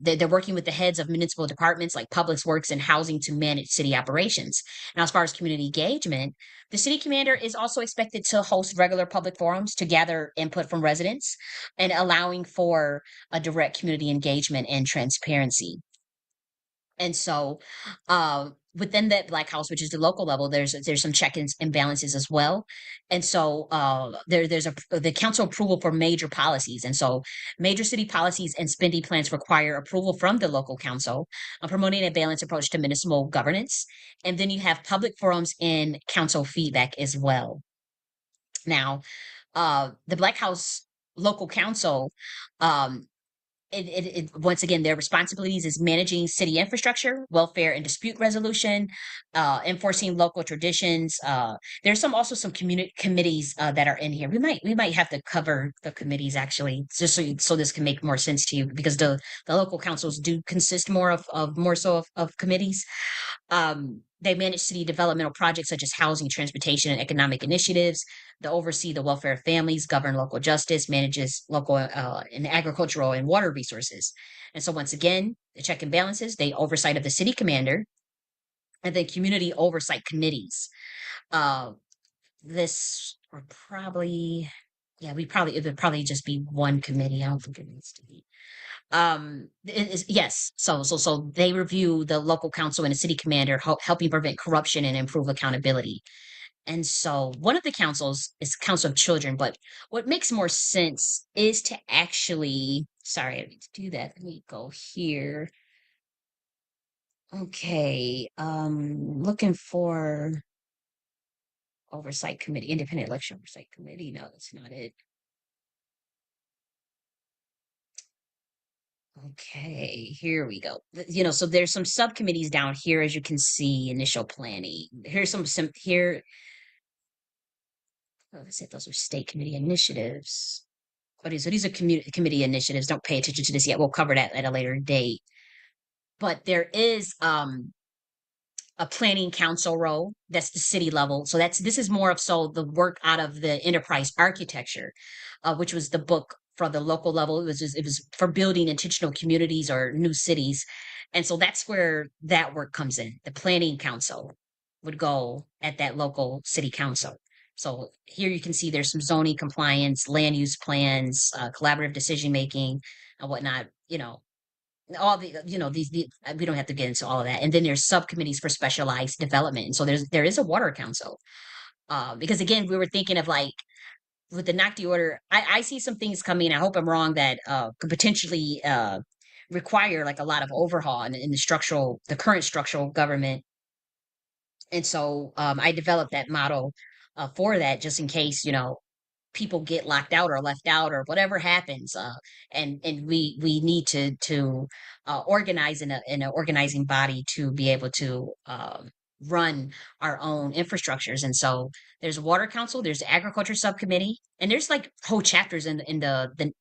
they're working with the heads of municipal departments like public works and housing to manage city operations. Now, as far as community engagement, the city commander is also expected to host regular public forums to gather input from residents and allowing for a direct community engagement and transparency. And so, within that Black House, which is the local level, there's some check-ins and balances as well. And so, there's the council approval for major policies. And so, major city policies and spending plans require approval from the local council, promoting a balanced approach to municipal governance. And then you have public forums and council feedback as well. Now, the Black House local council, um, once again, their responsibilities is managing city infrastructure, welfare and dispute resolution, enforcing local traditions. There's some community committees that are in here. We might have to cover the committees actually, just so this can make more sense to you, because the local councils do consist more of committees. They manage city developmental projects such as housing, transportation, and economic initiatives. They oversee the welfare of families, govern local justice, manages local and agricultural and water resources. And so, once again, the check and balances, they oversight of the city commander and then community oversight committees. Uh, this or probably, yeah, it would probably just be one committee. I don't think it needs to be. Yes. So they review the local council and the city commander, helping prevent corruption and improve accountability. And so one of the councils is Council of Children, but what makes more sense is to actually, sorry, I need to do that. Let me go here. Okay. Looking for oversight committee, independent election oversight committee. No, that's not it. Okay, here we go. So there's some subcommittees down here, as you can see, initial planning. Here's some here. Oh, I said those are state committee initiatives. So these are committee initiatives. Don't pay attention to this yet. We'll cover that at a later date. But there is a planning council role. That's the city level. So this is more of so the work out of the enterprise architecture, which was the book for the local level. It was for building intentional communities or new cities, and so that's where that work comes in. The planning council would go at that local city council. So here you can see there's some zoning compliance, land use plans, collaborative decision making, and whatnot. All we don't have to get into all of that. And then there's subcommittees for specialized development. And so there is a water council. Because again, we were thinking of like with the NACD order, I see some things coming. I hope I'm wrong that could potentially require like a lot of overhaul in the current structural government. And so I developed that model for that just in case, people get locked out or left out or whatever happens, and we need to organize in an organizing body to be able to run our own infrastructures. And so there's a water council, there's the agriculture subcommittee, and there's like whole chapters in the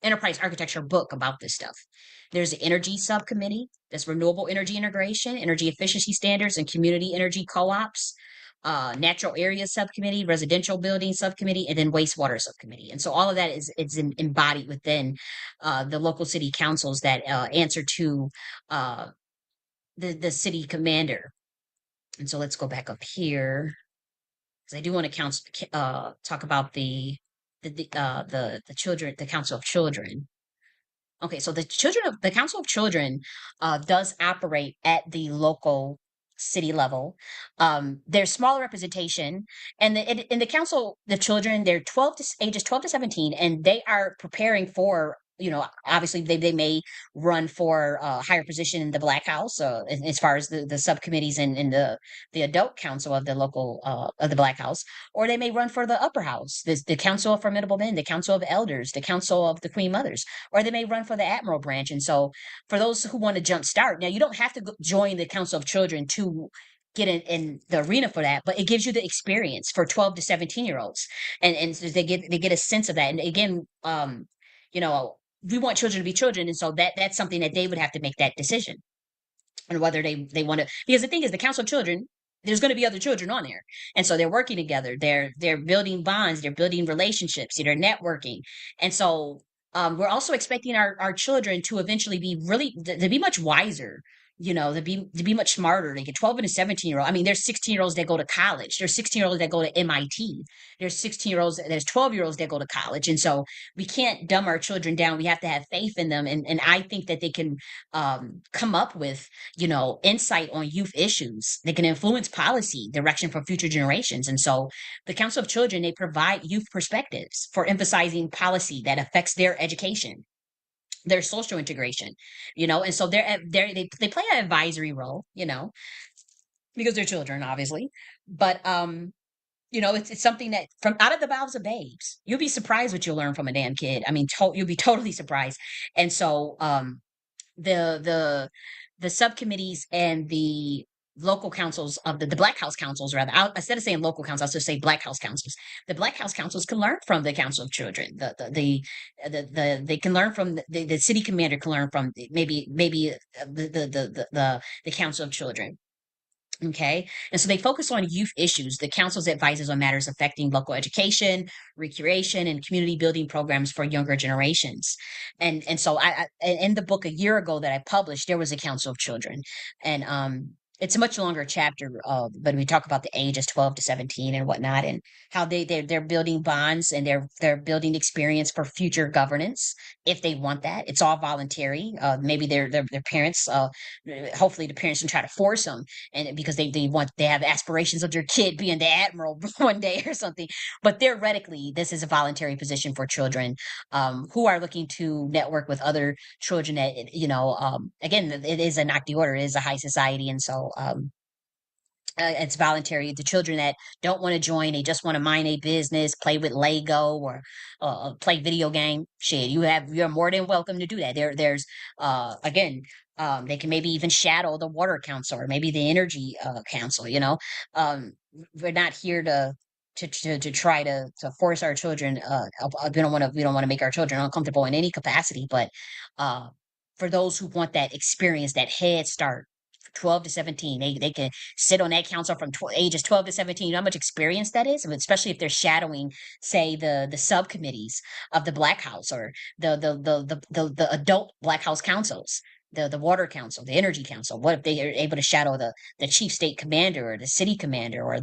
enterprise architecture book about this stuff. There's the energy subcommittee, that's renewable energy integration, energy efficiency standards, and community energy co-ops. Natural area subcommittee, residential building subcommittee, and then wastewater subcommittee. And so all of that is embodied within the local city councils that answer to the city commander. And so let's go back up here because I do want to talk about the children, the Council of Children. Okay, so the Council of Children does operate at the local city level. There's smaller representation, and in the Council, the children they're ages 12 to 17, and they are preparing for. Obviously they may run for a higher position in the Black House, as far as the subcommittees in the adult council of the local of the Black House, or they may run for the upper house, the Council of Formidable Men, the Council of Elders, the Council of the Queen Mothers, or they may run for the Admiral branch. And so, for those who want to jump start, now you don't have to join the Council of Children to get in the arena for that, but it gives you the experience for 12 to 17 year olds, and so they get a sense of that. And again, you know, we want children to be children, and so that's something that they would have to make that decision on whether they want to. Because the thing is, the Council of Children, there's going to be other children on there, and so they're working together. They're building bonds. They're building relationships. They're networking, and so we're also expecting our children to eventually be to be much wiser. To be much smarter. They get 12 and a 17-year-old. I mean, there's 16-year-olds that go to college. There's 16-year-olds that go to MIT. There's 16-year-olds. There's 12-year-olds that go to college, and so we can't dumb our children down. We have to have faith in them, and I think that they can come up with insight on youth issues. They can influence policy direction for future generations. And so the Council of Children, they provide youth perspectives for emphasizing policy that affects their education, their social integration, and so they play an advisory role, because they're children, obviously. But it's something that from out of the mouths of babes, you'll be surprised what you'll learn from a damn kid. I mean, you'll be totally surprised. And so the the subcommittees and the local councils of the Black House councils, rather, instead of saying local councils, I'll just say Black House councils. The Black House councils can learn from the Council of Children. They can learn from the city commander, can learn from maybe the Council of Children. Okay. And so they focus on youth issues. The council's advises on matters affecting local education, recreation, and community building programs for younger generations. And so in the book a year ago that I published, there was a Council of Children. And it's a much longer chapter, but we talk about the ages 12 to 17 and whatnot, and how they're building bonds, and they're building experience for future governance if they want that. It's all voluntary. Maybe their parents, hopefully the parents can try to force them, and because they have aspirations of their kid being the admiral one day or something. But theoretically, this is a voluntary position for children who are looking to network with other children that, again, it is a knock the order, it is a high society, and so it's voluntary. The children that don't want to join, they just want to mind a business, play with Lego, or play video game. Shit, you're more than welcome to do that. Again, they can maybe even shadow the water council or maybe the energy council. We're not here to try to force our children. We don't want to make our children uncomfortable in any capacity, but uh, for those who want that experience, that head start, 12 to 17, they can sit on that council from ages 12 to 17. You know how much experience that is? I mean, especially if they're shadowing, say, the subcommittees of the Black House, or the adult Black House councils, the water council, the energy council. What if they are able to shadow the chief state commander, or the city commander, or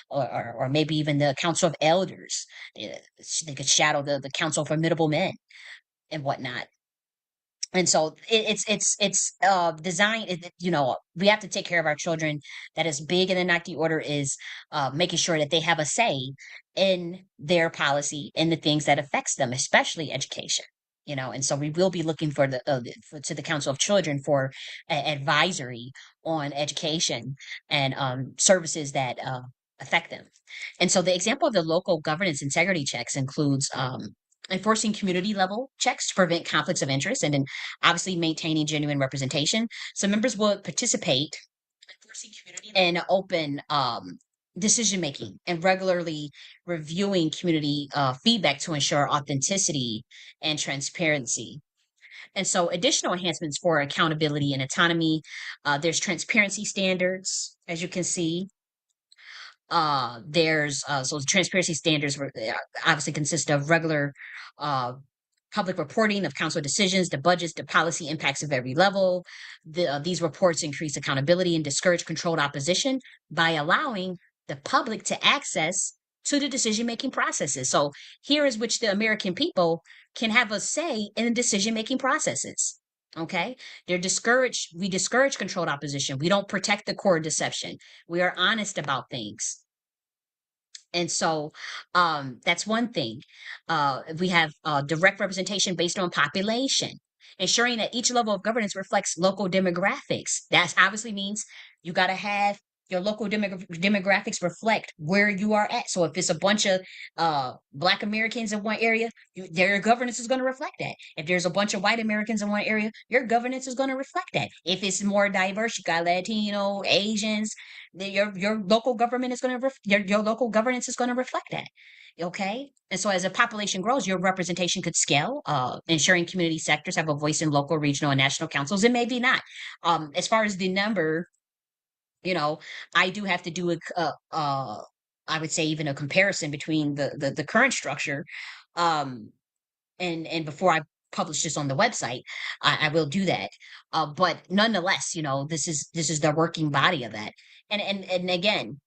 or maybe even the council of elders? They could shadow the council of formidable men and whatnot. And so it's designed, we have to take care of our children. That is big in the Nike order, is making sure that they have a say in their policy and the things that affects them, especially education. And so we will be looking to the Council of Children for advisory on education and services that affect them. And so the example of the local governance integrity checks includes enforcing community level checks to prevent conflicts of interest, and then obviously maintaining genuine representation. So members will participate in open decision making and regularly reviewing community feedback to ensure authenticity and transparency. And so additional enhancements for accountability and autonomy, there's transparency standards, as you can see. There's so the transparency standards obviously consist of regular uh, public reporting of council decisions, the budgets, the policy impacts of every level. These reports increase accountability and discourage controlled opposition by allowing the public to access to the decision-making processes. So here is which the American people can have a say in the decision-making processes. Okay, we discourage controlled opposition. We don't protect the core deception. We are honest about things. And so that's one thing. We have direct representation based on population, ensuring that each level of governance reflects local demographics. That obviously means you got to have your local demographics reflect where you are at. So if it's a bunch of Black Americans in one area, their governance is going to reflect that. If there's a bunch of white Americans in one area, your governance is going to reflect that. If it's more diverse, you got Latino, Asians, your local government is going to your local governance is going to reflect that. Okay, and so as a population grows, your representation could scale, ensuring community sectors have a voice in local, regional, and national councils, and maybe not. As far as the number, you know, I do have to do I would say even a comparison between the current structure, um, and before I publish this on the website, I will do that. But nonetheless, this is the working body of that. And again,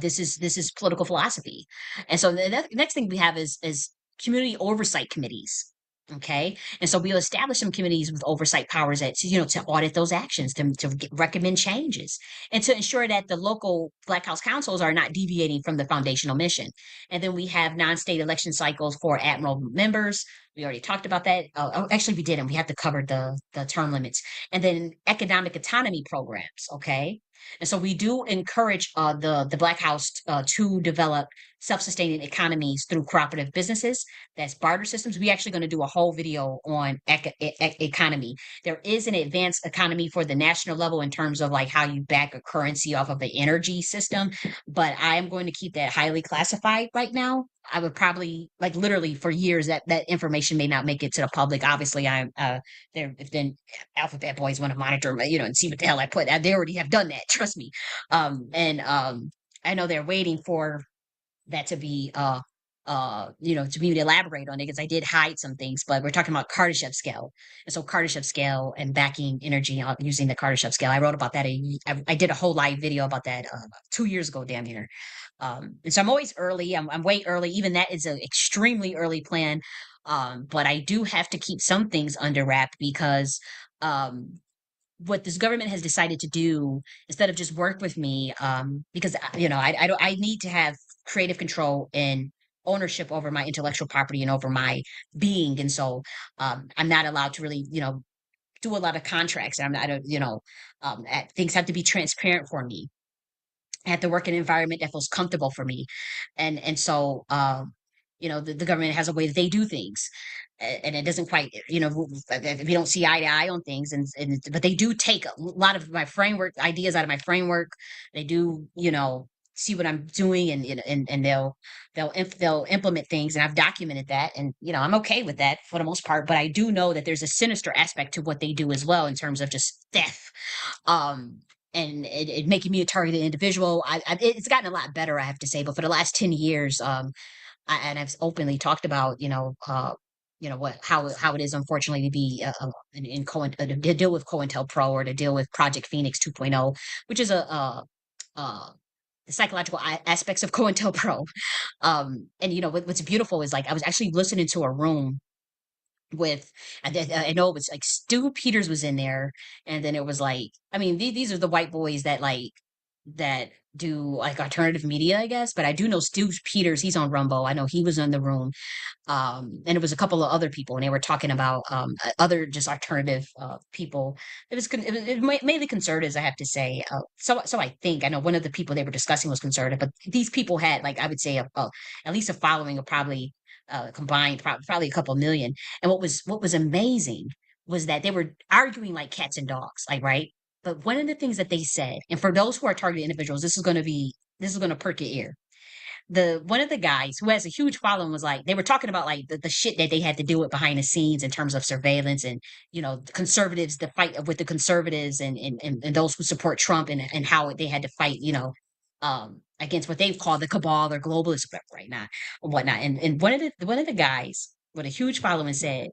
this is political philosophy. And so the next thing we have is community oversight committees. Okay, and so we'll establish some committees with oversight powers to audit those actions, to recommend changes, and to ensure that the local Black House councils are not deviating from the foundational mission. And then we have non-state election cycles for Admiral members. We already talked about that. Actually, we didn't. We have to cover the term limits, and then economic autonomy programs. Okay, and so we do encourage the Black House to develop self-sustaining economies through cooperative businesses. That's barter systems. We're actually going to do a whole video on economy. There is an advanced economy for the national level in terms of like how you back a currency off of the energy system, but I am going to keep that highly classified right now. I would probably, like, literally for years that information may not make it to the public. Obviously, I'm there. If then Alphabet Boys want to monitor, and see what the hell I put, they already have done that. Trust me. And I know they're waiting for that to be to be able to elaborate on it because I did hide some things, but we're talking about Kardashev scale. And so Kardashev scale and backing energy using the Kardashev scale. I wrote about that. I did a whole live video about that 2 years ago, damn near. And so I'm always early. I'm way early. Even that is an extremely early plan. But I do have to keep some things under wrap because um, what this government has decided to do instead of just work with me because I need to have creative control and ownership over my intellectual property and over my being, and so I'm not allowed to really do a lot of contracts. I'm not I don't things have to be transparent for me. I have to work in an environment that feels comfortable for me. And so the government has a way that they do things. And it doesn't quite, if you don't see eye to eye on things, but they do take a lot of my framework ideas out of my framework. They do, see what I'm doing, and they'll implement things, and I've documented that, and I'm okay with that for the most part. But I do know that there's a sinister aspect to what they do as well in terms of just theft, um, and it making me a targeted individual. It's gotten a lot better, I have to say, but for the last 10 years, and I've openly talked about, what how it is unfortunately to be to deal with COINTELPRO or to deal with Project Phoenix 2.0, which is uh, the psychological aspects of COINTELPRO. And what's beautiful is like I was actually listening to a room with I know it was like Stu Peters was in there, and then it was like I mean these are the white boys that do like alternative media, I guess. But I do know Stu Peters, he's on Rumble. I know he was in the room, and it was a couple of other people, and they were talking about other just alternative people. It was mainly conservatives, I have to say. So I think I know one of the people they were discussing was conservative, but these people had like I would say at least a following of probably combined probably a couple million. And what was amazing was that they were arguing like cats and dogs, like right. But one of the things that they said, and for those who are targeted individuals, this is going to perk your ear. The one of the guys who has a huge following was like they were talking about like the shit that they had to deal with behind the scenes in terms of surveillance, and the conservatives, the fight with the conservatives, and those who support Trump, and how they had to fight against what they've called the cabal or globalists right now and whatnot. And one of the guys with a huge following said,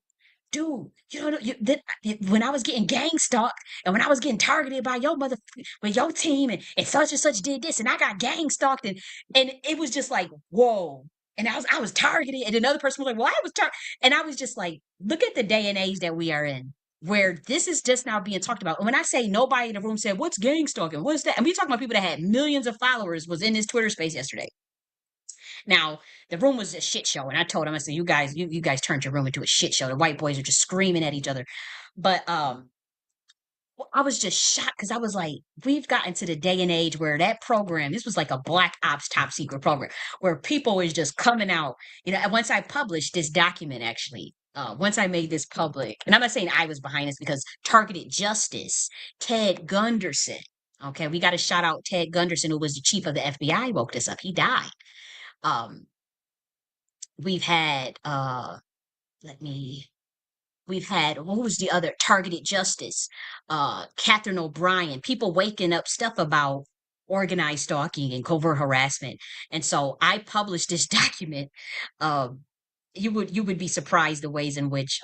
dude, when I was getting gang stalked and when I was getting targeted by your mother with your team, and such and such did this, and I got gang stalked, and it was just like, whoa. And I was targeted, and another person was like, well, I was targeted. And I was just like, look at the day and age that we are in, where this is just now being talked about. And when I say nobody in the room said, what's gang stalking? What's that? And we talking about people that had millions of followers was in this Twitter space yesterday. Now, the room was a shit show, and I told him, I said, you guys turned your room into a shit show. The white boys are just screaming at each other. But I was just shocked because I was like, we've gotten to the day and age where that program, this was like a black ops top secret program where people is just coming out. And once I published this document, actually, once I made this public, and I'm not saying I was behind this because Targeted Justice, Ted Gunderson. Okay, we got to shout out Ted Gunderson, who was the chief of the FBI, woke this up. He died. Um, we've had let me we've had what was the other Targeted Justice, Catherine O'Brien, people waking up stuff about organized stalking and covert harassment. And so I published this document. um you would be surprised the ways in which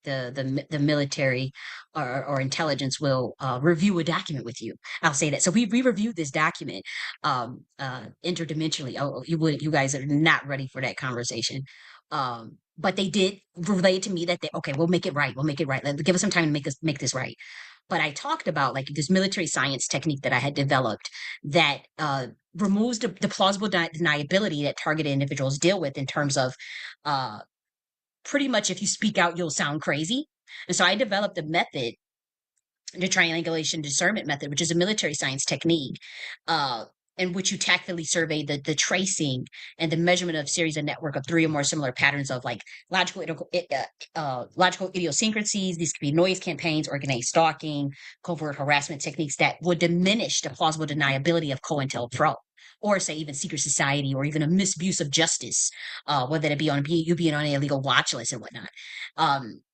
the military or intelligence will review a document with you. I'll say that. So we reviewed this document interdimensionally. Oh, you guys are not ready for that conversation. But they did relay to me that okay, we'll make it right. We'll make it right. Give us some time to make this right. But I talked about like this military science technique that I had developed that removes the plausible deniability that targeted individuals deal with in terms of uh, pretty much if you speak out, you'll sound crazy. And so I developed a method, the triangulation discernment method, which is a military science technique, uh, in which you tactfully survey the tracing and the measurement of series of network of three or more similar patterns of like logical idiosyncrasies. These could be noise campaigns, organized stalking, covert harassment techniques that would diminish the plausible deniability of COINTELPRO, or say even secret society, or even a misuse of justice, whether it be on you being on an illegal watch list and whatnot.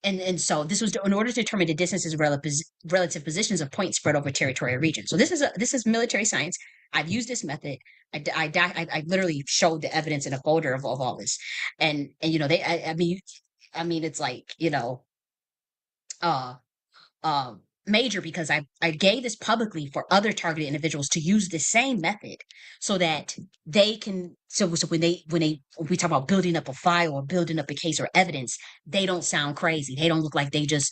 And so this was in order to determine the distances relative positions of points spread over territory or region. So this is military science. I've used this method. I literally showed the evidence in a folder of all this, and I mean, it's like uh major because I gave this publicly for other targeted individuals to use the same method so that they can so when we talk about building up a file or building up a case or evidence, they don't sound crazy. They don't look like they just,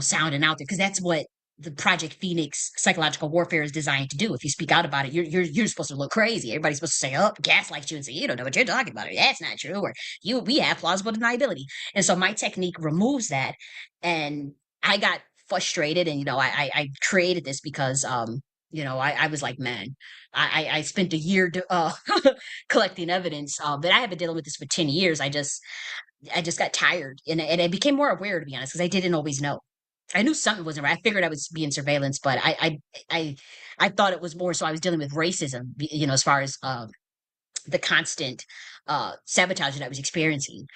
sounding out there because that's what the Project Phoenix psychological warfare is designed to do. If you speak out about it, you're supposed to look crazy. Everybody's supposed to say, "Oh, gaslight you," and say, "You don't know what you're talking about. Or, that's not true." Or we have plausible deniability. And so my technique removes that. And I got frustrated, and I created this because I was like, man, I spent a year collecting evidence, but I have been dealing with this for 10 years. I just got tired, and I became more aware, to be honest, because I didn't always know. I knew something wasn't right. I figured I was being surveillance, but I I thought it was more so I was dealing with racism, as far as the constant sabotage that I was experiencing.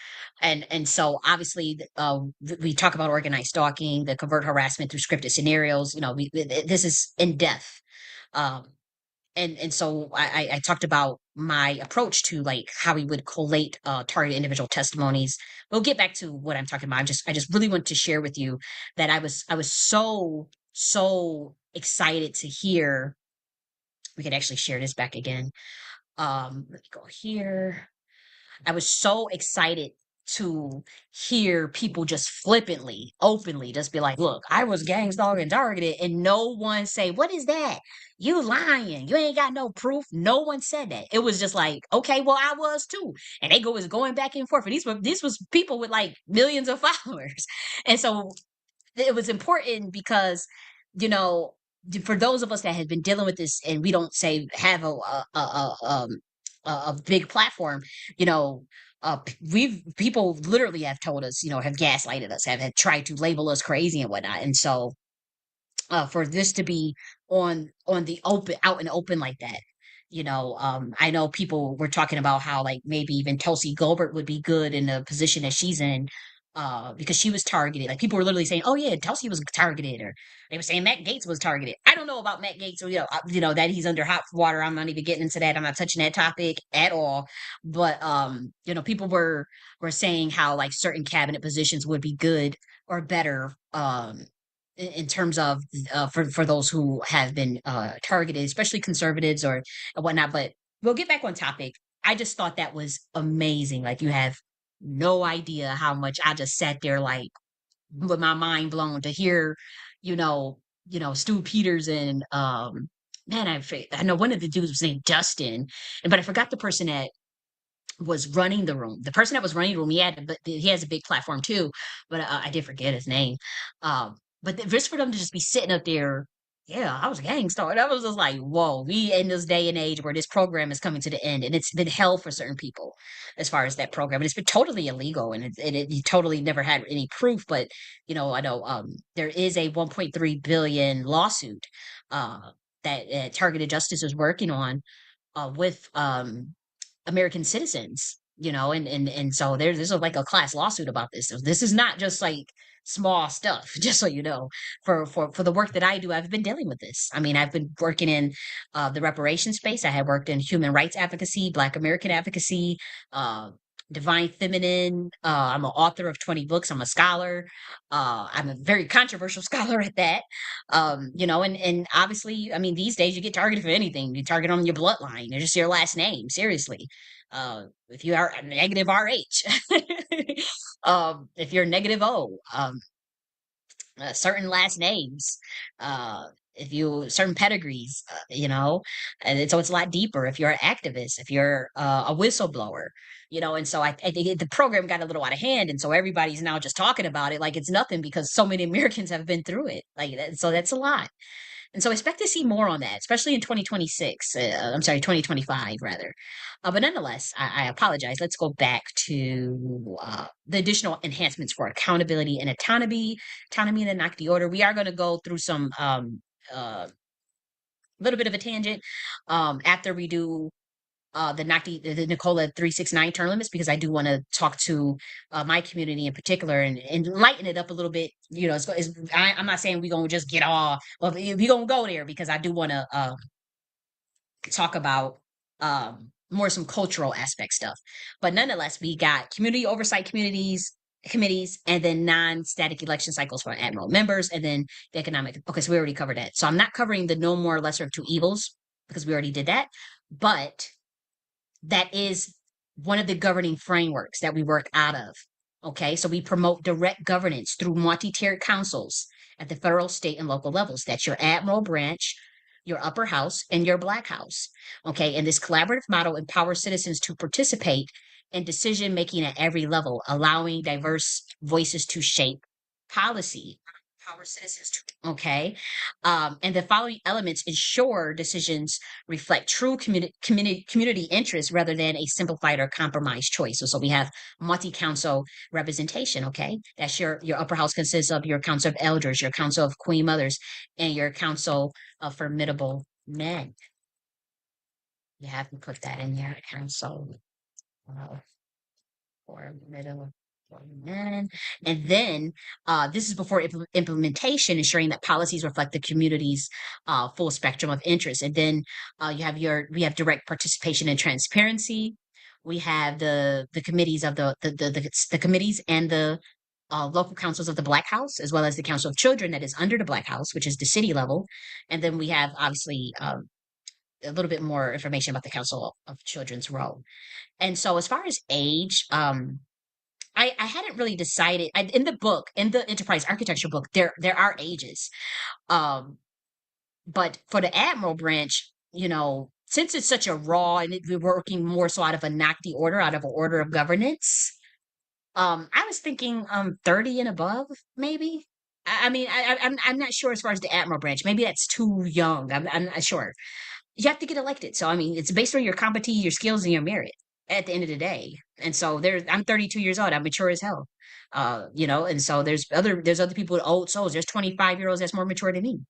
And so obviously we talk about organized stalking, the covert harassment through scripted scenarios. This is in depth. Um, and so I talked about my approach to like how we would collate target individual testimonies. We'll get back to what I'm talking about. I just really want to share with you that I was so excited to hear. We could actually share this back again. Let me go here. I was so excited to hear people just flippantly, openly, just be like, "Look, I was gang stalked and targeted," and no one say, "What is that? You lying? You ain't got no proof." No one said that. It was just like, "Okay, well, I was too," and they was going back and forth. And these was people with like millions of followers, and so it was important because you know for those of us that have been dealing with this and we don't say have a big platform, you know we've people literally have told us, have gaslighted us, have tried to label us crazy and whatnot. And so for this to be on the open, out and open like that, I know people were talking about how like maybe even Tulsi Gabbard would be good in the position that she's in, because she was targeted. Like people were literally saying, "Oh yeah, Tulsi was targeted," or they were saying Matt Gates was targeted. I don't know about Matt Gates, or that he's under hot water. I'm not even getting into that. I'm not touching that topic at all. But people were saying how like certain cabinet positions would be good or better, in terms of for those who have been targeted, especially conservatives or whatnot. But we'll get back on topic. I just thought that was amazing. Like you have no idea how much I just sat there like with my mind blown to hear, Stu Peters and man, I know one of the dudes was named Dustin, but I forgot the person that was running the room. The person that was running the room, but he has a big platform too, but I did forget his name. But just for them to just be sitting up there, yeah, I was a gang star. That was just like, whoa, we in this day and age where this program is coming to the end, and it's been hell for certain people as far as that program, and it's been totally illegal, and you totally never had any proof. But I know there is a 1.3 billion lawsuit that Targeted Justice is working on with American citizens, and so there's like a class lawsuit about this. So this is not just like small stuff, just so you know. For the work that I do, I've been dealing with this. I mean, I've been working in the reparations space. I have worked in human rights advocacy, Black American advocacy, uh, divine feminine. I'm an author of 20 books. I'm a scholar. I'm a very controversial scholar at that. And obviously, I mean, these days you get targeted for anything. You target on your bloodline, or just your last name. Seriously, if you are a negative RH, if you're negative O, certain last names, uh, if you certain pedigrees, and so it's a lot deeper. If you're an activist, if you're a whistleblower, and so I think the program got a little out of hand, and so everybody's now just talking about it like it's nothing because so many Americans have been through it. Like that, so that's a lot. And so I expect to see more on that, especially in 2026. I'm sorry, 2025 rather. But nonetheless, I apologize. Let's go back to the additional enhancements for accountability and autonomy in the NACD order. We are going to go through some little bit of a tangent after we do the Nikola 369 term limits, because I do want to talk to my community in particular and lighten it up a little bit. I'm not saying we're going to just get all, well, we're going to go there because I do want to talk about more some cultural aspect stuff. But nonetheless, we got community oversight committees, and then non-static election cycles for admiral members, and then the economic. Okay, so we already covered that. So I'm not covering the no more lesser of two evils because we already did that. But that is one of the governing frameworks that we work out of. Okay, so we promote direct governance through multi-tiered councils at the federal, state, and local levels. That's your admiral branch, your upper house, and your black house. Okay, and this collaborative model empowers citizens to participate in decision making at every level, allowing diverse voices to shape policy. Empower citizens to, okay, and the following elements ensure decisions reflect true community interests rather than a simplified or compromised choice. So we have multi-council representation. Okay, that's your upper house consists of your council of elders, your council of queen mothers, and your council of formidable men. You have to put that in your council of formidable men. And then this is before implementation, ensuring that policies reflect the community's full spectrum of interest. And then we have direct participation and transparency. We have the committees of the committees and the local councils of the Black House, as well as the Council of Children that is under the Black House, which is the city level. And then we have obviously a little bit more information about the Council of Children's role. And so as far as age, I hadn't really decided. In the book, in the enterprise architecture book, there are ages. Um, but for the admiral branch, since it's such a raw and we're working more so out of a Nocti order, out of an order of governance, I was thinking 30 and above, maybe. I mean, I'm not sure as far as the admiral branch. Maybe that's too young. I'm not sure. You have to get elected. So I mean, it's based on your competency, your skills, and your merit at the end of the day. And so I'm 32 years old. I'm mature as hell. And so there's other people with old souls. There's 25-year-olds that's more mature than me.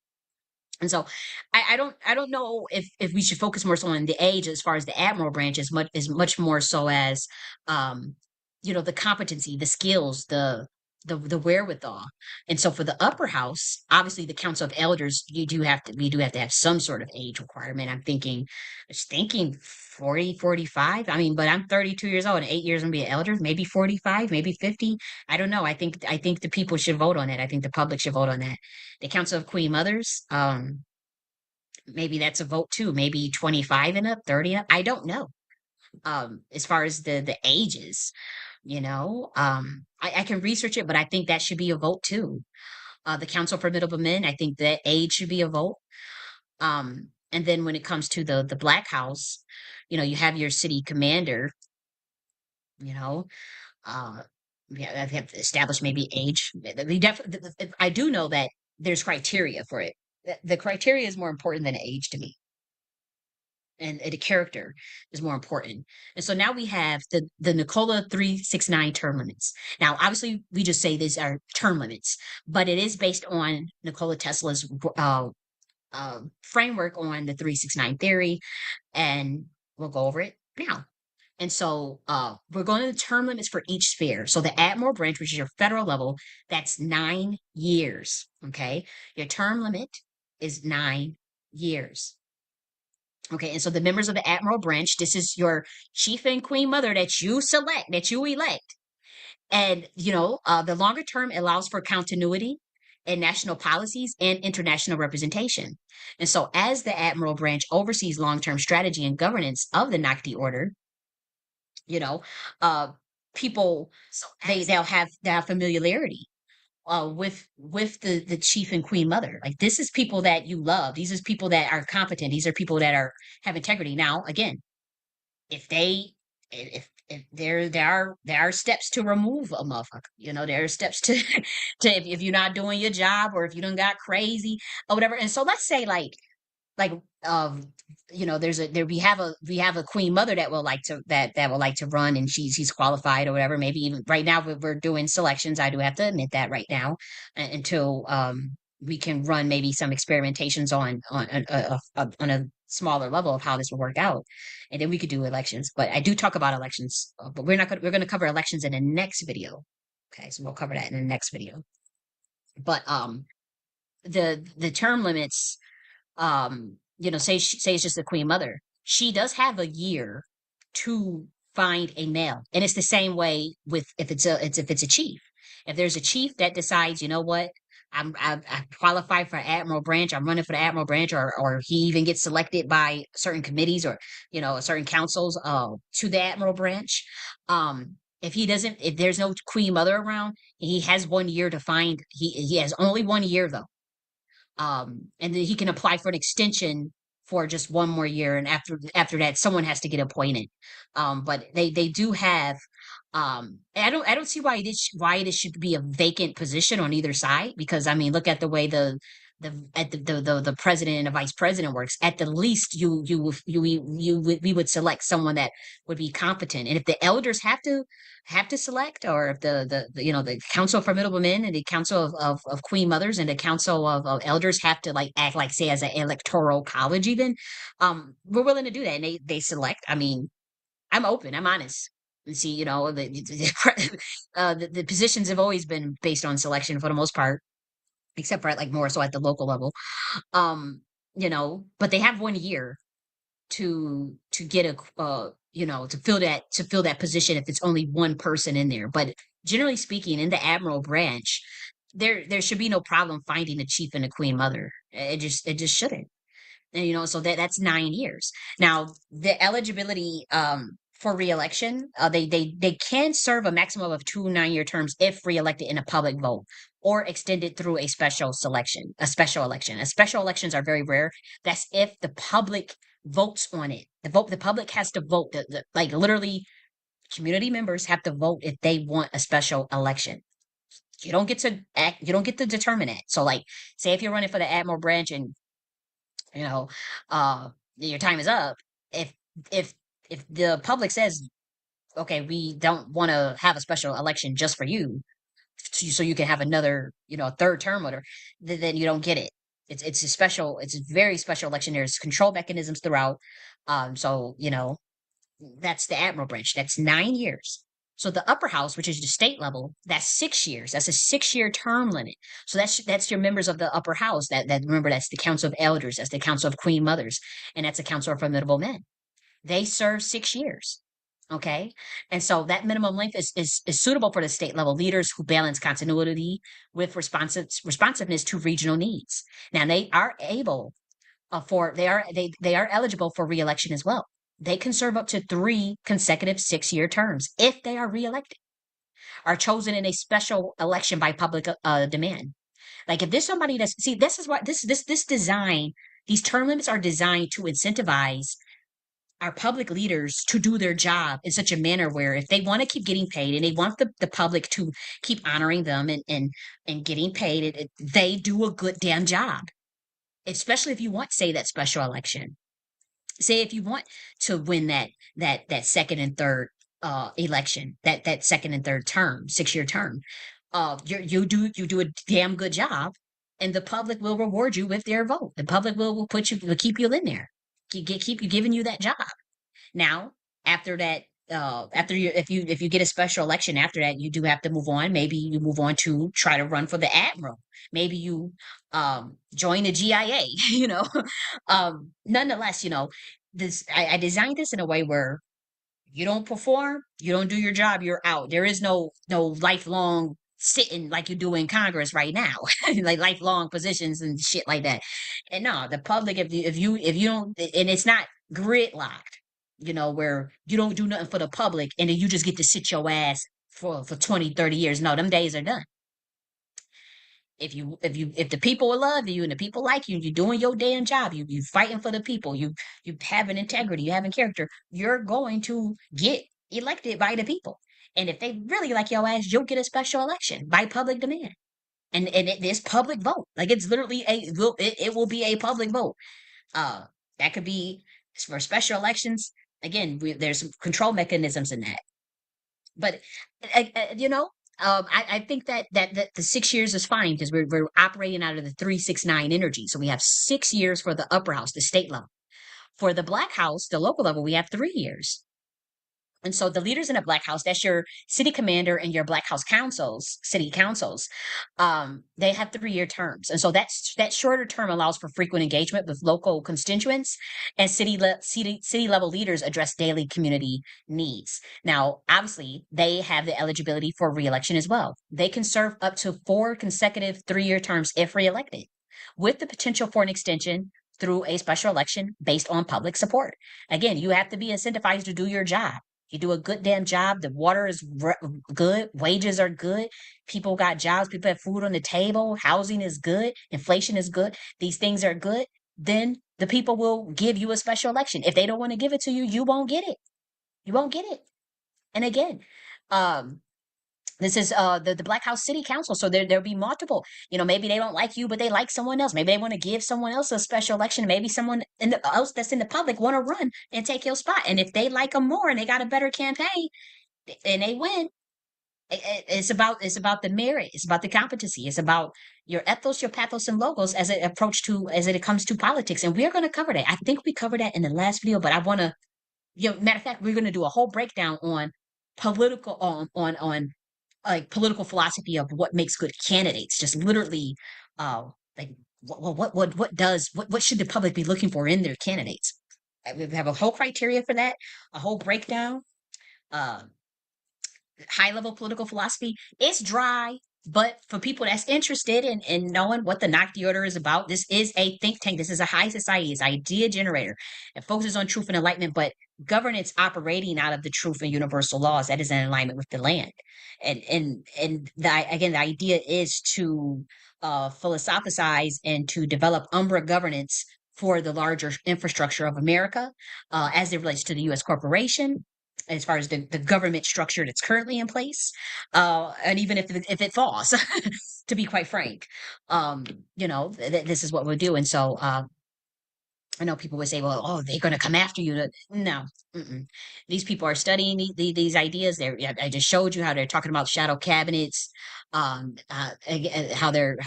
And so I don't know if we should focus more so on the age as far as the admiral branch is much more so as the competency, the skills, the wherewithal. And so for the upper house, obviously the council of elders, we do have to have some sort of age requirement. I was thinking 40, 45. I mean, but I'm 32 years old and 8 years gonna be an elder, maybe 45, maybe 50. I don't know. I think the people should vote on it. I think the public should vote on that. The council of queen mothers, maybe that's a vote too, maybe 25 and up, 30 up. I don't know. As far as the ages, I can research it, but I think that should be a vote too. The council for middle men, I think that age should be a vote. And then when it comes to the black house, you have your city commander, you know uh I have to establish maybe age. I do know that there's criteria for it. The criteria is more important than age to me, and the character is more important. And so now we have the Nikola 369 term limits. Now, obviously, we just say these are term limits, but it is based on Nikola Tesla's framework on the 369 theory, and we'll go over it now. And so we're going to the term limits for each sphere. So the admiral branch, which is your federal level, that's 9 years. Okay. Your term limit is 9 years. Okay. And so the members of the admiral branch, this is your chief and queen mother that you select, that you elect. And, the longer term allows for continuity in national policies and international representation. And so as the admiral branch oversees long-term strategy and governance of the Nocti order, you know uh people, they'll have familiarity with the chief and queen mother. Like, this is people that you love, these are people that are competent, these are people that have integrity. Now again, if they if there are steps to remove a motherfucker, there are steps to if you're not doing your job, or if you done got crazy or whatever. And so let's say, like um we have a queen mother that will like to run, and she's qualified or whatever. Maybe even right now we're doing selections. I do have to admit that right now, until we can run maybe some experimentations on a smaller level of how this will work out, and then we could do elections. But I do talk about elections, but we're going to cover elections in the next video. Okay, so we'll cover that in the next video. But the term limits, say it's just the queen mother, she does have a year to find a male. And it's the same way with if it's a chief. If there's a chief that decides, you know what, I qualify for Admiral branch, I'm running for the Admiral branch, or he even gets selected by certain committees or certain councils to the Admiral branch. If there's no queen mother around, he has 1 year to find. He has only 1 year though, and then he can apply for an extension for just one more year, and after that someone has to get appointed. But they do have, and I don't see why this should be a vacant position on either side, because I mean, look at the way the president and the vice president works. At the least, we would select someone that would be competent. And if the elders have to select, or if the council of formidable men and the council of queen mothers and the council of elders have to like act like, say, as an electoral college even, we're willing to do that, and they select. I mean, I'm open, I'm honest. And see, the positions have always been based on selection for the most part, except for like more so at the local level. But they have 1 year to get to fill that position if it's only one person in there. But generally speaking, in the Admiral branch, there should be no problem finding a chief and a queen mother. It just shouldn't. And so that's 9 years. Now, the eligibility for reelection, they can serve a maximum of 2 9-year terms if reelected in a public vote, or extended through a special election. Special elections are very rare. That's if the public votes on it. The public has to vote. Like literally, community members have to vote if they want a special election. You don't get to act. You don't get to determine it. So, like, say if you're running for the Admiral branch and you know, your time is up. If if if the public says, okay, we don't want to have a special election just for you, so you can have another, third term, or then you don't get it. It's a very special election. There's control mechanisms throughout. So that's the Admiral branch. That's 9 years. So the upper house, which is the state level, that's 6 years. That's a 6-year term limit. So that's your members of the upper house. That remember, that's the Council of Elders, that's the Council of Queen Mothers, and that's the Council of Formidable Men. They serve 6 years. Okay. And so that minimum length is suitable for the state level leaders who balance continuity with responsiveness to regional needs. Now they are able they are eligible for reelection as well. They can serve up to 3 consecutive 6-year terms if they are reelected, are chosen in a special election by public demand. Like if there's somebody this is what this design, these term limits are designed to incentivize our public leaders to do their job in such a manner where if they want to keep getting paid and they want the public to keep honoring them and getting paid, they do a good damn job. Especially if you want, say, that special election. Say if you want to win that second and third election, that second and third term, 6-year term, you do a damn good job, and the public will reward you with their vote. The public will keep you in there, keep you giving you that job. Now, after that, if you get a special election after that, you do have to move on. Maybe you move on to try to run for the Admiral. Maybe you join the GIA. Nonetheless, this I designed this in a way where you don't perform, you don't do your job, you're out. There is no lifelong sitting like you do in Congress right now, like lifelong positions and shit like that. And no, the public, if you don't, and it's not gridlocked, where you don't do nothing for the public and then you just get to sit your ass for 20, 30 years. No, them days are done. If the people love you and the people like you, you're doing your damn job, you fighting for the people, you having integrity, you having character, you're going to get elected by the people. And if they really like your ass, you'll get a special election by public demand. And it is public vote. Like it's literally it will be a public vote. Uh that could be for special elections. Again, there's some control mechanisms in that. But I think that the 6 years is fine because we're operating out of the 369 energy. So we have 6 years for the upper house, the state level. For the Black house, the local level, we have 3 years. And so the leaders in a Black House, that's your city commander and your Black House councils, city councils, they have 3-year terms. And so that shorter term allows for frequent engagement with local constituents, and city level leaders address daily community needs. Now, obviously, they have the eligibility for reelection as well. They can serve up to 4 consecutive 3-year terms if reelected, with the potential for an extension through a special election based on public support. Again, you have to be incentivized to do your job. You do a good damn job. The water is good. Wages are good. People got jobs. People have food on the table. Housing is good. Inflation is good. These things are good. Then the people will give you a special election. If they don't want to give it to you, you won't get it. You won't get it. And again, um, this is the Black House City Council. So there'll be multiple. Maybe they don't like you, but they like someone else. Maybe they want to give someone else a special election. Maybe someone else that's in the public want to run and take your spot. And if they like them more and they got a better campaign and they win, it's about the merit. It's about the competency. It's about your ethos, your pathos, and logos as it comes to politics. And we're going to cover that. I think we covered that in the last video, but I want to. Matter of fact, we're going to do a whole breakdown on political on like political philosophy of what makes good candidates. Just literally, like what should the public be looking for in their candidates? We have a whole criteria for that, a whole breakdown. Uh, High level political philosophy. It's dry, but for people that's interested in knowing what the Nocti Order is about, this is a think tank. This is a high society. It's idea generator. It focuses on truth and enlightenment, but governance operating out of the truth and universal laws that is in alignment with the land. The idea is to philosophize and to develop umbra governance for the larger infrastructure of America as it relates to the U.S. corporation, as far as the government structure that's currently in place, and even if it falls, to be quite frank, this is what we'll do. And so I know people would say, well, oh, they're going to come after you. No, mm-mm. These people are studying these ideas. I just showed you how they're talking about shadow cabinets, how they're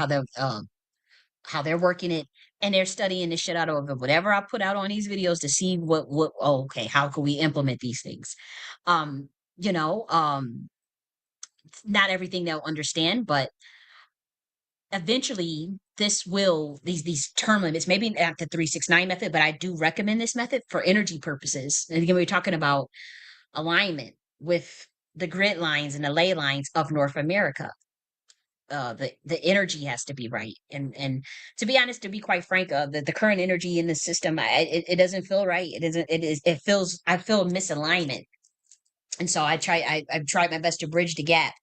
working it, and they're studying the shit out of whatever I put out on these videos to see okay, how can we implement these things? Um, you know, um, Not everything they'll understand, but eventually these term limits, maybe not the 369 method, but I do recommend this method for energy purposes. And again, we're talking about alignment with the grid lines and the ley lines of North America. The energy has to be right, and to be honest, to be quite frank, the current energy in the system, it doesn't feel right. I feel misalignment, and so I've tried my best to bridge the gap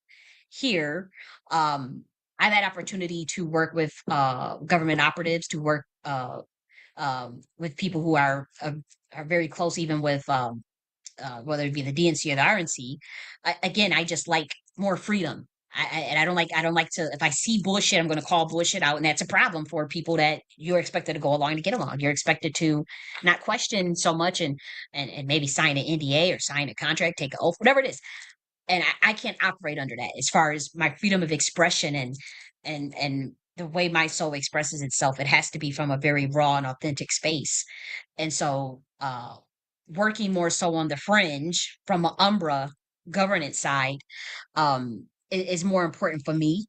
here. I've had opportunity to work with government operatives, to work with people who are very close, even with whether it be the DNC or the RNC. Again, I just like more freedom. And I don't like to, if I see bullshit, I'm going to call bullshit out. And that's a problem for people that you're expected to go along to get along. You're expected to not question so much and maybe sign an NDA or sign a contract, take an oath, whatever it is. And I can't operate under that as far as my freedom of expression and the way my soul expresses itself. It has to be from a very raw and authentic space. And so, working more so on the fringe from an Umbra governance side, is more important for me,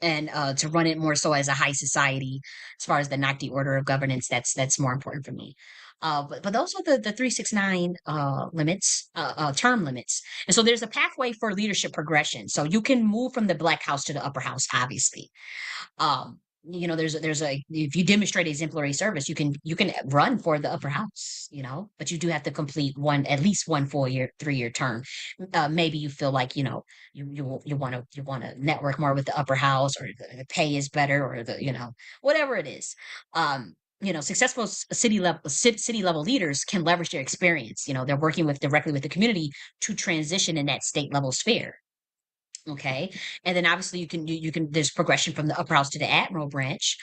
and to run it more so as a high society, as far as the Nocti order of governance, that's more important for me. But those are the 369 limits, term limits. And so there's a pathway for leadership progression. So you can move from the Black House to the Upper House, obviously. um there's a if you demonstrate exemplary service, you can run for the upper house, but you do have to complete at least one full year 3-year term. Maybe you feel like, you want to network more with the upper house, or the pay is better, or whatever it is. Successful city level leaders can leverage their experience. They're working directly with the community to transition in that state level sphere. Okay. And then obviously there's progression from the upper house to the Admiral branch.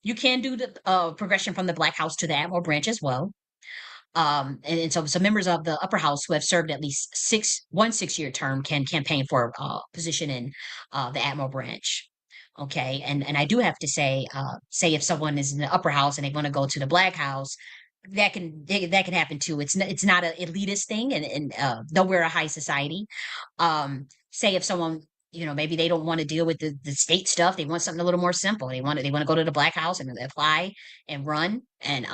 You can do the progression from the Black House to the Admiral branch as well. And so members of the upper house who have served at least 6-year term can campaign for position in the Admiral branch. Okay. And I do have to say if someone is in the upper house and they want to go to the Black House, that can happen too. It's not a elitist thing, and though we're a high society, say if someone, maybe they don't want to deal with the state stuff, they want something a little more simple. They want to go to the Black House and apply and run, and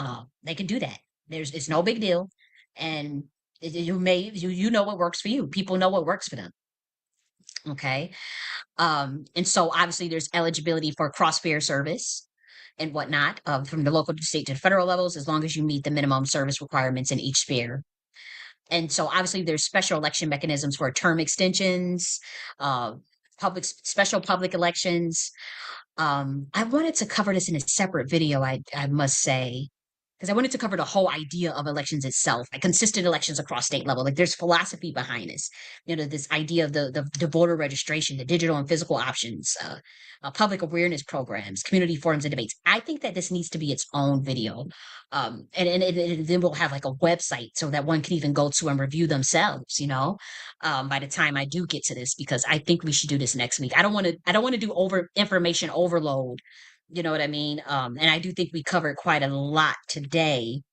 they can do that. It's no big deal, and you know what works for you. People know what works for them. Okay. And so obviously there's eligibility for cross-fair service and whatnot, from the local to state to the federal levels, as long as you meet the minimum service requirements in each sphere. And so obviously there's special election mechanisms for term extensions, uh, special public elections. I wanted to cover this in a separate video, I must say, because I wanted to cover the whole idea of elections itself, like consistent elections across state level. Like there's philosophy behind this, this idea of the voter registration, the digital and physical options, public awareness programs, community forums and debates. I think that this needs to be its own video. And then we'll have like a website so that one can even go to and review themselves, by the time I do get to this, because I think we should do this next week. I don't want to do over information overload. You know what I mean? And I do think we covered quite a lot today.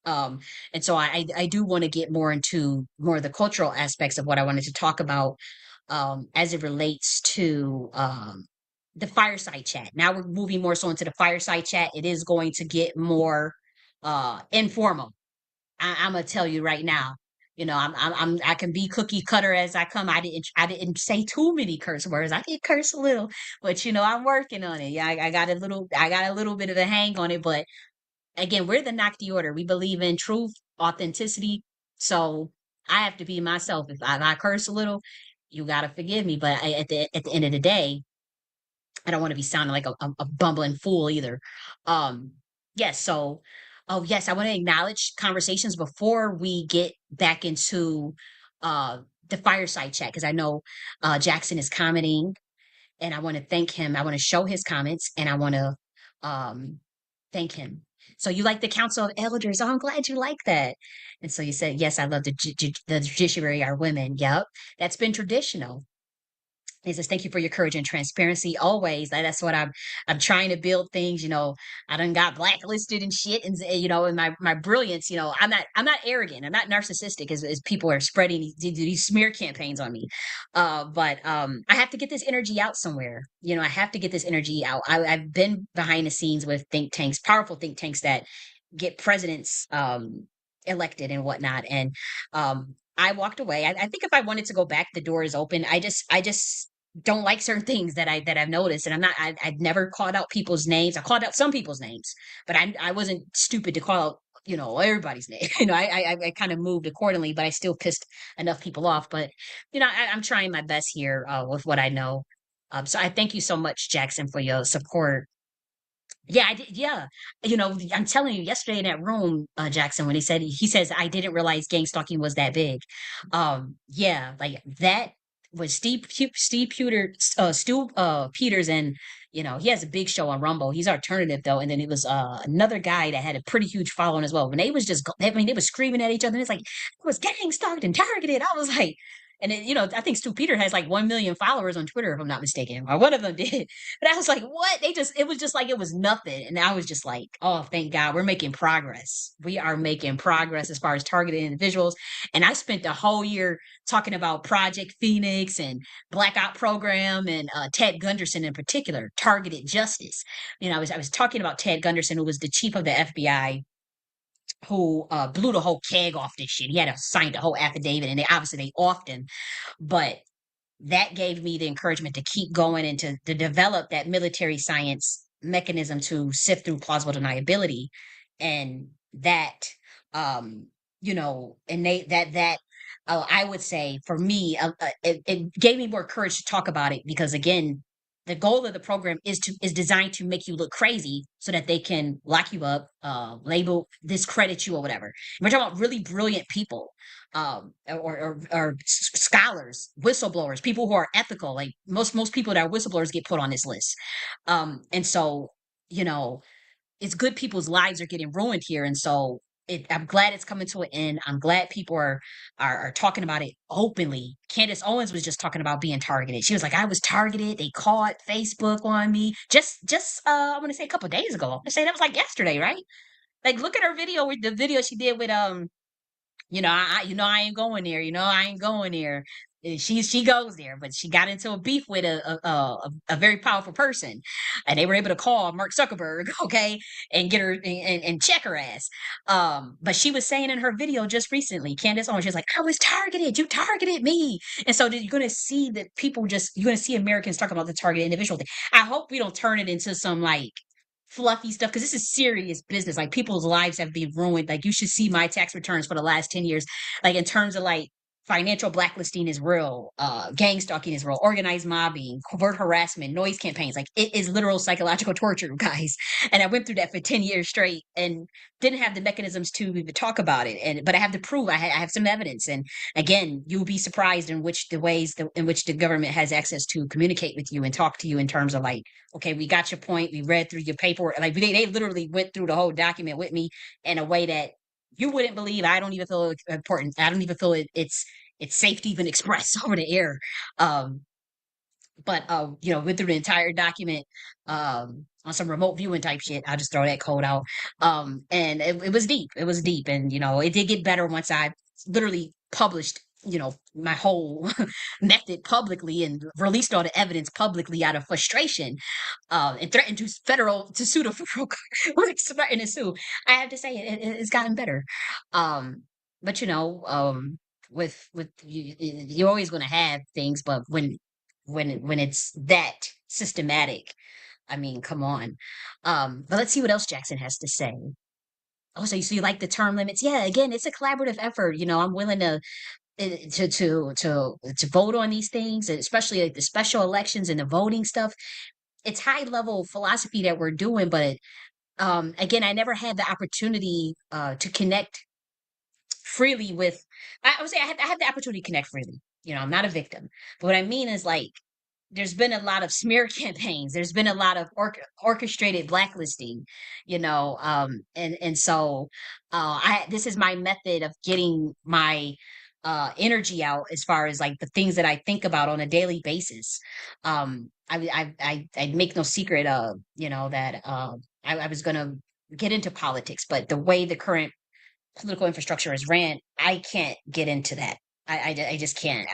Um, and so I do want to get more into more of the cultural aspects of what I wanted to talk about, as it relates to the fireside chat. Now we're moving more so into the fireside chat. It is going to get more informal. I'm gonna tell you right now. I can be cookie cutter as I come. I didn't say too many curse words. I did curse a little, but I'm working on it. Yeah, I got a little bit of a hang on it, but again, we're the knock the order. We believe in truth, authenticity. So I have to be myself. If I curse a little, you gotta forgive me. But at the end of the day, I don't want to be sounding like a bumbling fool either. Um, yes. So, oh yes, I want to acknowledge conversations before we get back into uh the fireside chat, because I know Jackson is commenting, and I want to thank him. I want to show his comments, and I want to um thank him. So you like the Council of Elders? Oh, I'm glad you like that. And so you said, yes, I love the judiciary are women. Yep, that's been traditional. He says, thank you for your courage and transparency always. That's what I'm trying to build things. I done got blacklisted and shit, and my brilliance. I'm not arrogant. I'm not narcissistic as people are spreading these smear campaigns on me. But I have to get this energy out somewhere. I have to get this energy out. I've been behind the scenes with think tanks, powerful think tanks that get presidents elected and whatnot. And I walked away. I think if I wanted to go back, the door is open. I just don't like certain things that I've noticed, and I've never called out people's names. I called out some people's names, but I wasn't stupid to call out everybody's name. I kind of moved accordingly, but I still pissed enough people off. But I'm trying my best here with what I know. So I thank you so much, Jackson, for your support. Yeah, I did. Yeah. I'm telling you, yesterday in that room, Jackson, when he says, I didn't realize gang stalking was that big. Yeah, like that was Steve Stu Peters, and he has a big show on Rumble. He's alternative though. And then it was another guy that had a pretty huge following as well. When they was they was screaming at each other, and it's like it was gang stalked and targeted. I was like, and then, I think Stu Peter has like 1 million followers on Twitter, if I'm not mistaken, or one of them did. But I was like, what? It was just like it was nothing. And I was just like, oh, thank God, we're making progress. We are making progress as far as targeting individuals. And I spent the whole year talking about Project Phoenix and Black Op Program, and Ted Gunderson in particular, targeted justice. I was talking about Ted Gunderson, who was the chief of the FBI, who blew the whole keg off this shit. He had to sign the whole affidavit, and they offed him. But that gave me the encouragement to keep going and to develop that military science mechanism to sift through plausible deniability. And that and that I would say, for me, it gave me more courage to talk about it, because again, the goal of the program is designed to make you look crazy so that they can lock you up, label, discredit you, or whatever. We're talking about really brilliant people, or scholars, whistleblowers, people who are ethical. Like most people that are whistleblowers get put on this list. And so, you know, it's good people's lives are getting ruined here. And so I'm glad it's coming to an end. I'm glad people are talking about it openly. Candace Owens was just talking about being targeted. She was like, I was targeted. They caught Facebook on me. Just I want to say a couple of days ago. I say that was like yesterday, right? Like, look at her video with the video she did with I ain't going there. I ain't going there. She goes there, but she got into a beef with a very powerful person, and they were able to call Mark Zuckerberg, okay, and get her and check her ass. But she was saying in her video just recently, Candace Owens, she was like, "I was targeted. You targeted me," and so you're gonna see that people you're gonna see Americans talking about the targeted individual thing. I hope we don't turn it into some like fluffy stuff because this is serious business. Like people's lives have been ruined. Like you should see my tax returns for the last 10 years. Like in terms of like financial blacklisting is real, gang stalking is real, organized mobbing, covert harassment, noise campaigns. Like it is literal psychological torture, guys. And I went through that for 10 years straight and didn't have the mechanisms to even talk about it. But I have to prove I have some evidence. And again, you'll be surprised in which the ways in which the government has access to communicate with you and talk to you in terms of like, okay, we got your point. We read through your paperwork. Like they literally went through the whole document with me in a way that you wouldn't believe. I don't even feel important. I don't even feel it's safe to even express over the air. Um, but went through the entire document on some remote viewing type shit. I'll just throw that code out. And it was deep. It was deep, and it did get better once I literally published my whole method publicly and released all the evidence publicly out of frustration and threatened to sue the threatened to sue. I have to say it's gotten better. Um, but with you're always going to have things, but when it's that systematic, I mean, come on. But let's see what else Jackson has to say. Oh, so you like the term limits? Yeah, again, it's a collaborative effort. I'm willing to vote on these things, and especially like the special elections and the voting stuff. It's high level philosophy that we're doing, but again, I never had the opportunity to connect freely with. I would say I had the opportunity to connect freely. I'm not a victim, but what I mean is like there's been a lot of smear campaigns. There's been a lot of orchestrated blacklisting, and so I this is my method of getting my energy out as far as like the things that I think about on a daily basis. I make no secret of that I was gonna get into politics, but the way the current political infrastructure is ran, I can't get into that. I just can't.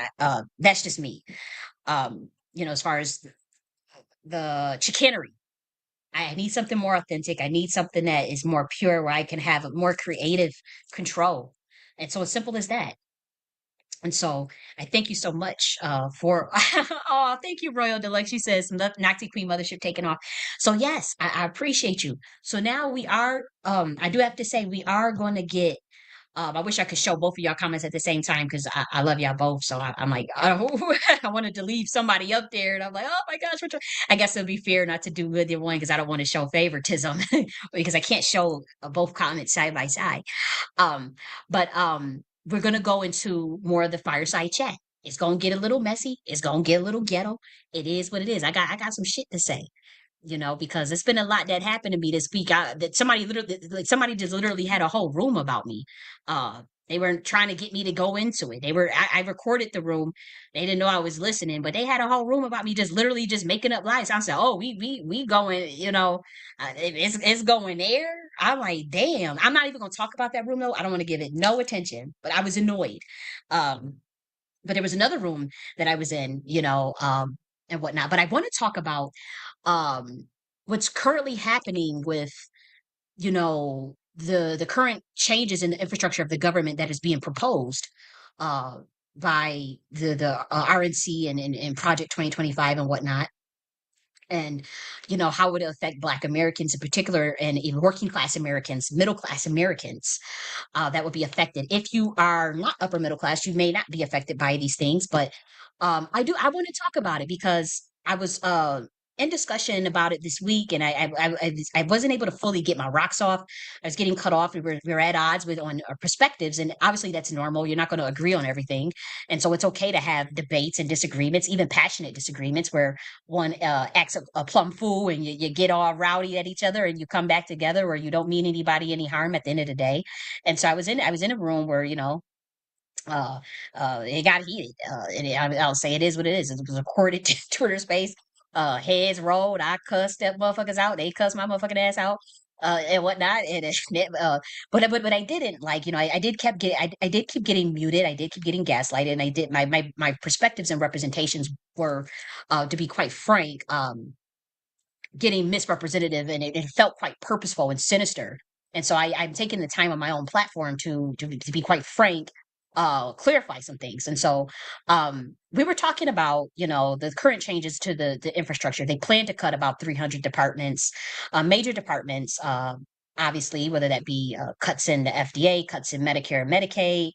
That's just me. As far as the chicanery, I need something more authentic. I need something that is more pure where I can have a more creative control. And so as simple as that. And so I thank you so much for oh, thank you, Royal Deluxe. She says Nazi Queen Mothership taken off. So yes, I appreciate you. So now we are I do have to say we are going to get I wish I could show both of y'all comments at the same time because I love y'all both. So I'm like, oh, I wanted to leave somebody up there, and I'm like, oh my gosh, I guess it'll be fair not to do either one because I don't want to show favoritism because I can't show both comments side by side. Um, but we're gonna go into more of the fireside chat. It's gonna get a little messy. It's gonna get a little ghetto. It is what it is. I got some shit to say, because it's been a lot that happened to me this week. That somebody literally, like somebody just literally had a whole room about me. Uh, they weren't trying to get me to go into it. I recorded the room. They didn't know I was listening, but they had a whole room about me just literally just making up lies. I said, oh, we going, it's going there. I'm like, damn. I'm not even gonna talk about that room though. I don't want to give it no attention, but I was annoyed. Um, but there was another room that I was in, and whatnot. But I want to talk about um what's currently happening with the current changes in the infrastructure of the government that is being proposed uh by the RNC and Project 2025 and whatnot, and how would it affect Black Americans in particular, and in working class Americans, middle class Americans that would be affected. If you are not upper middle class, you may not be affected by these things, but I want to talk about it because I was in discussion about it this week, and I wasn't able to fully get my rocks off. I was getting cut off. We were at odds with on our perspectives, and obviously that's normal. You're not going to agree on everything, and so it's okay to have debates and disagreements, even passionate disagreements, where one acts a plumb fool and you get all rowdy at each other, and you come back together, or you don't mean anybody any harm at the end of the day. And so I was in a room where uh it got heated, I'll say it is what it is. It was recorded Twitter space. Heads rolled. I cussed that motherfuckers out. They cussed my motherfucking ass out. and whatnot. But I didn't like, I did kept getting, I did keep getting muted. I did keep getting gaslighted, and I did my perspectives and representations were, to be quite frank, getting misrepresentative, and it felt quite purposeful and sinister. And so I'm taking the time on my own platform to be quite frank, clarify some things. And so we were talking about, the current changes to the infrastructure. They plan to cut about 300 departments, major departments. Obviously, whether that be cuts in the FDA, cuts in Medicare and Medicaid,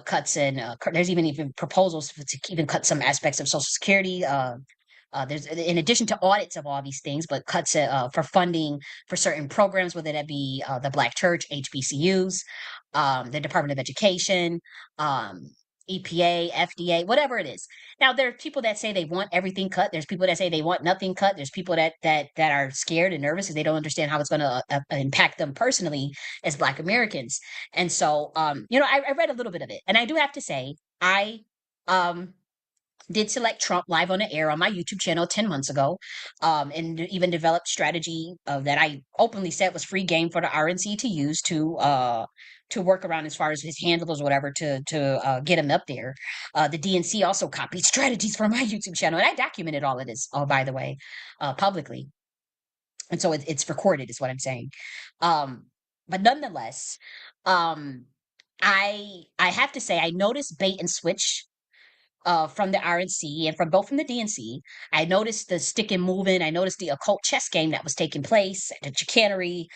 cuts in, there's even proposals to even cut some aspects of Social Security. There's, in addition to audits of all these things, but cuts for funding for certain programs, whether that be the Black Church, HBCUs, the Department of Education, um, EPA, FDA, whatever it is. Now, there are people that say they want everything cut. There's people that say they want nothing cut. There's people that are scared and nervous because they don't understand how it's going to impact them personally as Black Americans. And so, I read a little bit of it, and I do have to say, I um did select Trump live on the air on my YouTube channel 10 months ago, and even developed strategy that I openly said was free game for the RNC to use to work around as far as his handlers or whatever to get him up there. The DNC also copied strategies from my YouTube channel, and I documented all of this, by the way, publicly, and so it's recorded, is what I'm saying. But nonetheless, um, I have to say I noticed bait and switch from the RNC and from both from the DNC. I noticed the stick and moving. I noticed the occult chess game that was taking place, the chicanery,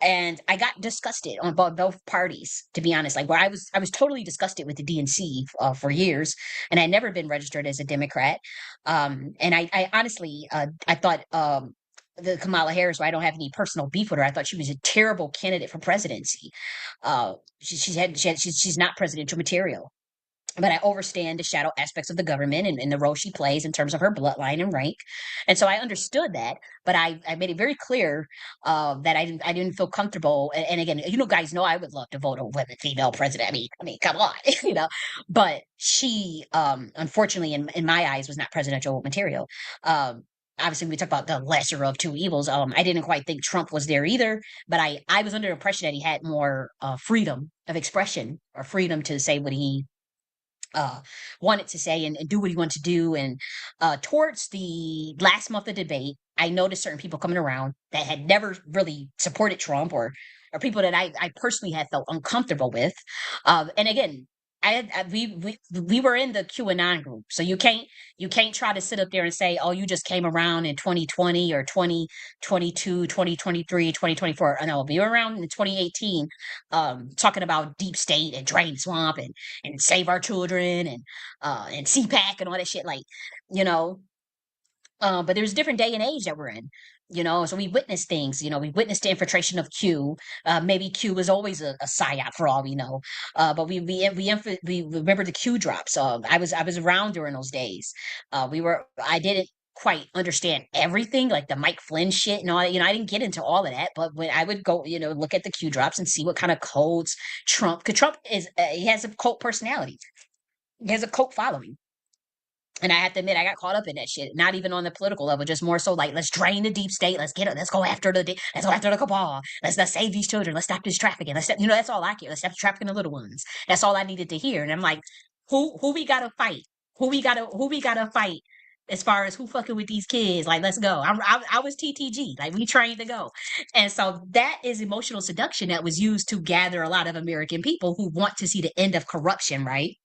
and I got disgusted on both parties. To be honest, like where I was totally disgusted with the DNC for years, and I never been registered as a Democrat. And I honestly, I thought. The Kamala Harris, where I don't have any personal beef with her. I thought she was a terrible candidate for presidency. She's not presidential material, but I understand the shadow aspects of the government and the role she plays in terms of her bloodline and rank. And so I understood that, but I made it very clear that I didn't feel comfortable. And again, guys know I would love to vote a women female president. I mean, come on, But she, unfortunately, in my eyes, was not presidential material. Um, Obviously, we talk about the lesser of two evils. I didn't quite think Trump was there either, but I was under the impression that he had more freedom of expression or freedom to say what he uh, wanted to say and do what he wanted to do. And towards the last month of debate, I noticed certain people coming around that had never really supported Trump or people that I personally had felt uncomfortable with. And again, we were in the QAnon group, so you can't try to sit up there and say, oh, you just came around in 2020 or 2022, 2023, 2024. No, we were around in 2018, talking about deep state and drain swamp and save our children and CPAC and all that shit. Like, you know, but there's a different day and age that we're in, so we witnessed things, we witnessed the infiltration of Q. Maybe Q was always a psyop for all we know. But we remember the Q drops. I was around during those days. I didn't quite understand everything, like the Mike Flynn shit and all that. I didn't get into all of that, but when I would go, look at the Q drops and see what kind of codes because Trump he has a cult personality. He has a cult following. And I have to admit, I got caught up in that shit. Not even on the political level, just more so like, let's drain the deep state. Let's get it. Let's go after the cabal. Let's save these children. Let's stop this trafficking. That's all I care. Let's stop trafficking the little ones. That's all I needed to hear. And I'm like, who we gotta fight? Who we gotta fight? As far as who fucking with these kids, like, let's go. I was TTG, like we trained to go. And so that is emotional seduction that was used to gather a lot of American people who want to see the end of corruption, right?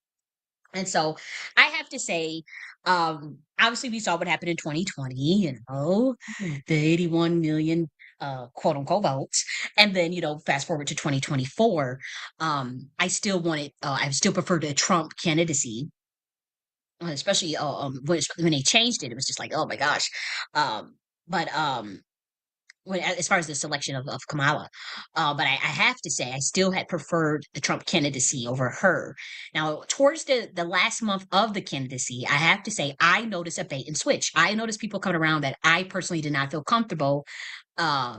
And so I have to say, obviously we saw what happened in 2020, the 81 million quote unquote votes. And then, fast forward to 2024, I still prefer the Trump candidacy, especially when they changed it. It was just like, oh my gosh. But as far as the selection of Kamala. But I have to say, I still had preferred the Trump candidacy over her. Now, towards the last month of the candidacy, I have to say, I noticed a bait and switch. I noticed people coming around that I personally did not feel comfortable.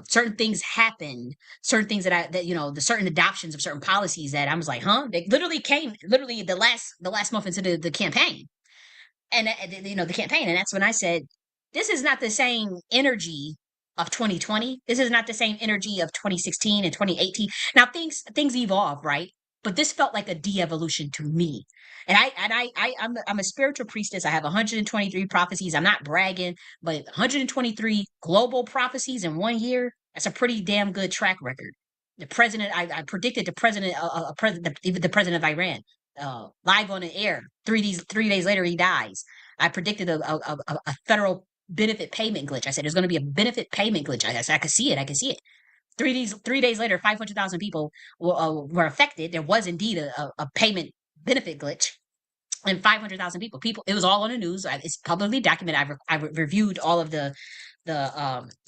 Certain things happened, certain things the certain adoptions of certain policies that I was like, huh? They literally came, literally the last month into the campaign. And, the campaign. And that's when I said, this is not the same energy of 2020. This is not the same energy of 2016 and 2018. Now things evolve, right? But this felt like a de-evolution to me. And I'm a spiritual priestess. I have 123 prophecies. I'm not bragging, but 123 global prophecies in 1 year. That's a pretty damn good track record. The president, I predicted the president, the president of Iran, live on the air. 3 days later, he dies. I predicted a federal benefit payment glitch. I said there's going to be a benefit payment glitch. I said I could see it. I could see it. 3 days later, 500,000 people were affected. There was indeed a payment benefit glitch, and 500,000 people. It was all on the news. It's publicly documented. I reviewed all of the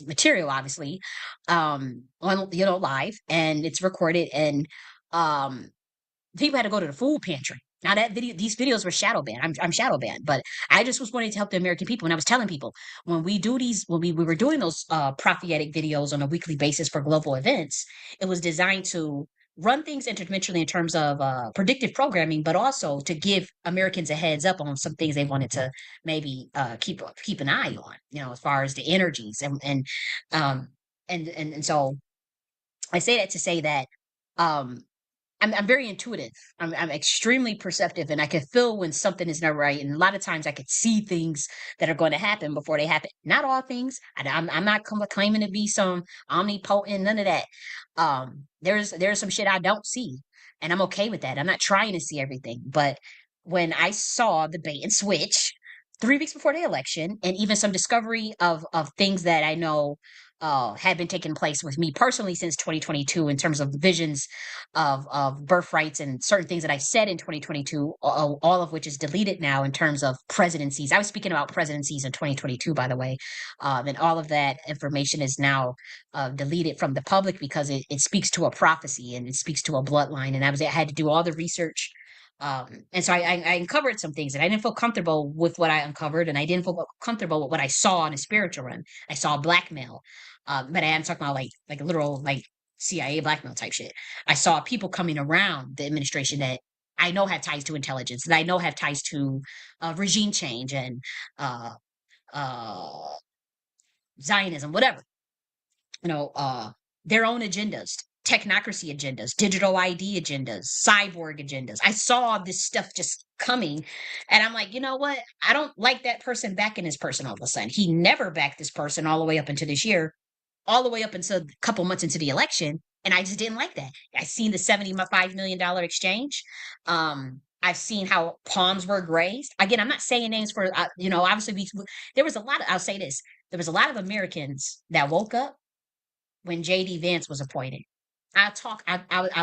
material, obviously, on live, and it's recorded. And um, people had to go to the food pantry. Now these videos were shadow banned. I'm shadow banned, but I just was wanting to help the American people. And I was telling people when we were doing those prophetic videos on a weekly basis for global events, it was designed to run things interdimensionally in terms of predictive programming, but also to give Americans a heads up on some things they wanted to maybe keep an eye on, as far as the energies um and so I say that to say that um I'm very intuitive. I'm extremely perceptive, and I can feel when something is not right. And a lot of times, I could see things that are going to happen before they happen. Not all things. I'm not claiming to be some omnipotent. None of that. There's some shit I don't see, and I'm okay with that. I'm not trying to see everything. But when I saw the bait and switch 3 weeks before the election, and even some discovery of things that I know had been taking place with me personally since 2022 in terms of visions of birthrights and certain things that I said in 2022, all of which is deleted now in terms of presidencies. I was speaking about presidencies in 2022, by the way, and all of that information is now deleted from the public because it speaks to a prophecy and it speaks to a bloodline. And I had to do all the research. And so I uncovered some things and I didn't feel comfortable with what I uncovered, and I didn't feel comfortable with what I saw in a spiritual realm. I saw blackmail, but I am talking about like literal like CIA blackmail type shit. I saw people coming around the administration that I know have ties to intelligence, that I know have ties to regime change and uh, uh, Zionism, whatever, their own agendas, technocracy agendas, digital ID agendas, cyborg agendas. I saw this stuff just coming, and I'm like, you know what? I don't like that person backing this person all of a sudden. He never backed this person all the way up into this year, all the way up until a couple months into the election. And I just didn't like that. I seen the $75 million exchange. I've seen how palms were grazed. Again, I'm not saying names for, obviously there was a lot of, I'll say this, there was a lot of Americans that woke up when J.D. Vance was appointed. I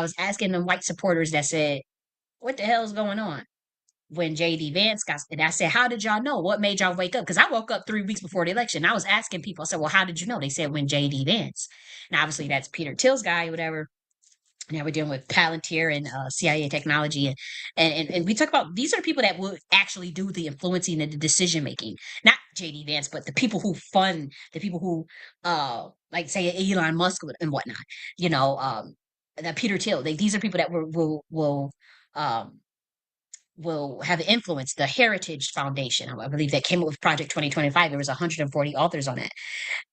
was asking the white supporters that said, what the hell is going on? When J.D. Vance got, and I said, how did y'all know? What made y'all wake up? Because I woke up 3 weeks before the election. I was asking people, I said, well, how did you know? They said, when J.D. Vance. Now, obviously, that's Peter Thiel's guy, whatever. Now we're dealing with Palantir and CIA technology, and we talk about these are the people that will actually do the influencing and the decision making, not JD Vance, but the people who fund, the people who like say Elon Musk and whatnot. That Peter Thiel. These are people that um, will have influenced the Heritage Foundation. I believe that came up with Project 2025. There was 140 authors on it,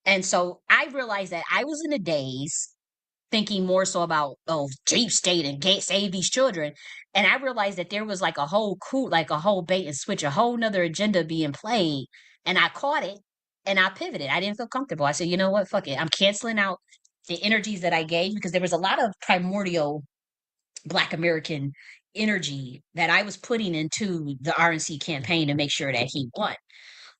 and so I realized that I was in the days thinking more so about deep state and save these children, and I realized that there was like a whole coup, like a whole bait and switch, a whole nother agenda being played, and I caught it and I pivoted. I didn't feel comfortable. I said, you know what, fuck it, I'm canceling out the energies that I gave, because there was a lot of primordial Black American energy that I was putting into the RNC campaign to make sure that he won.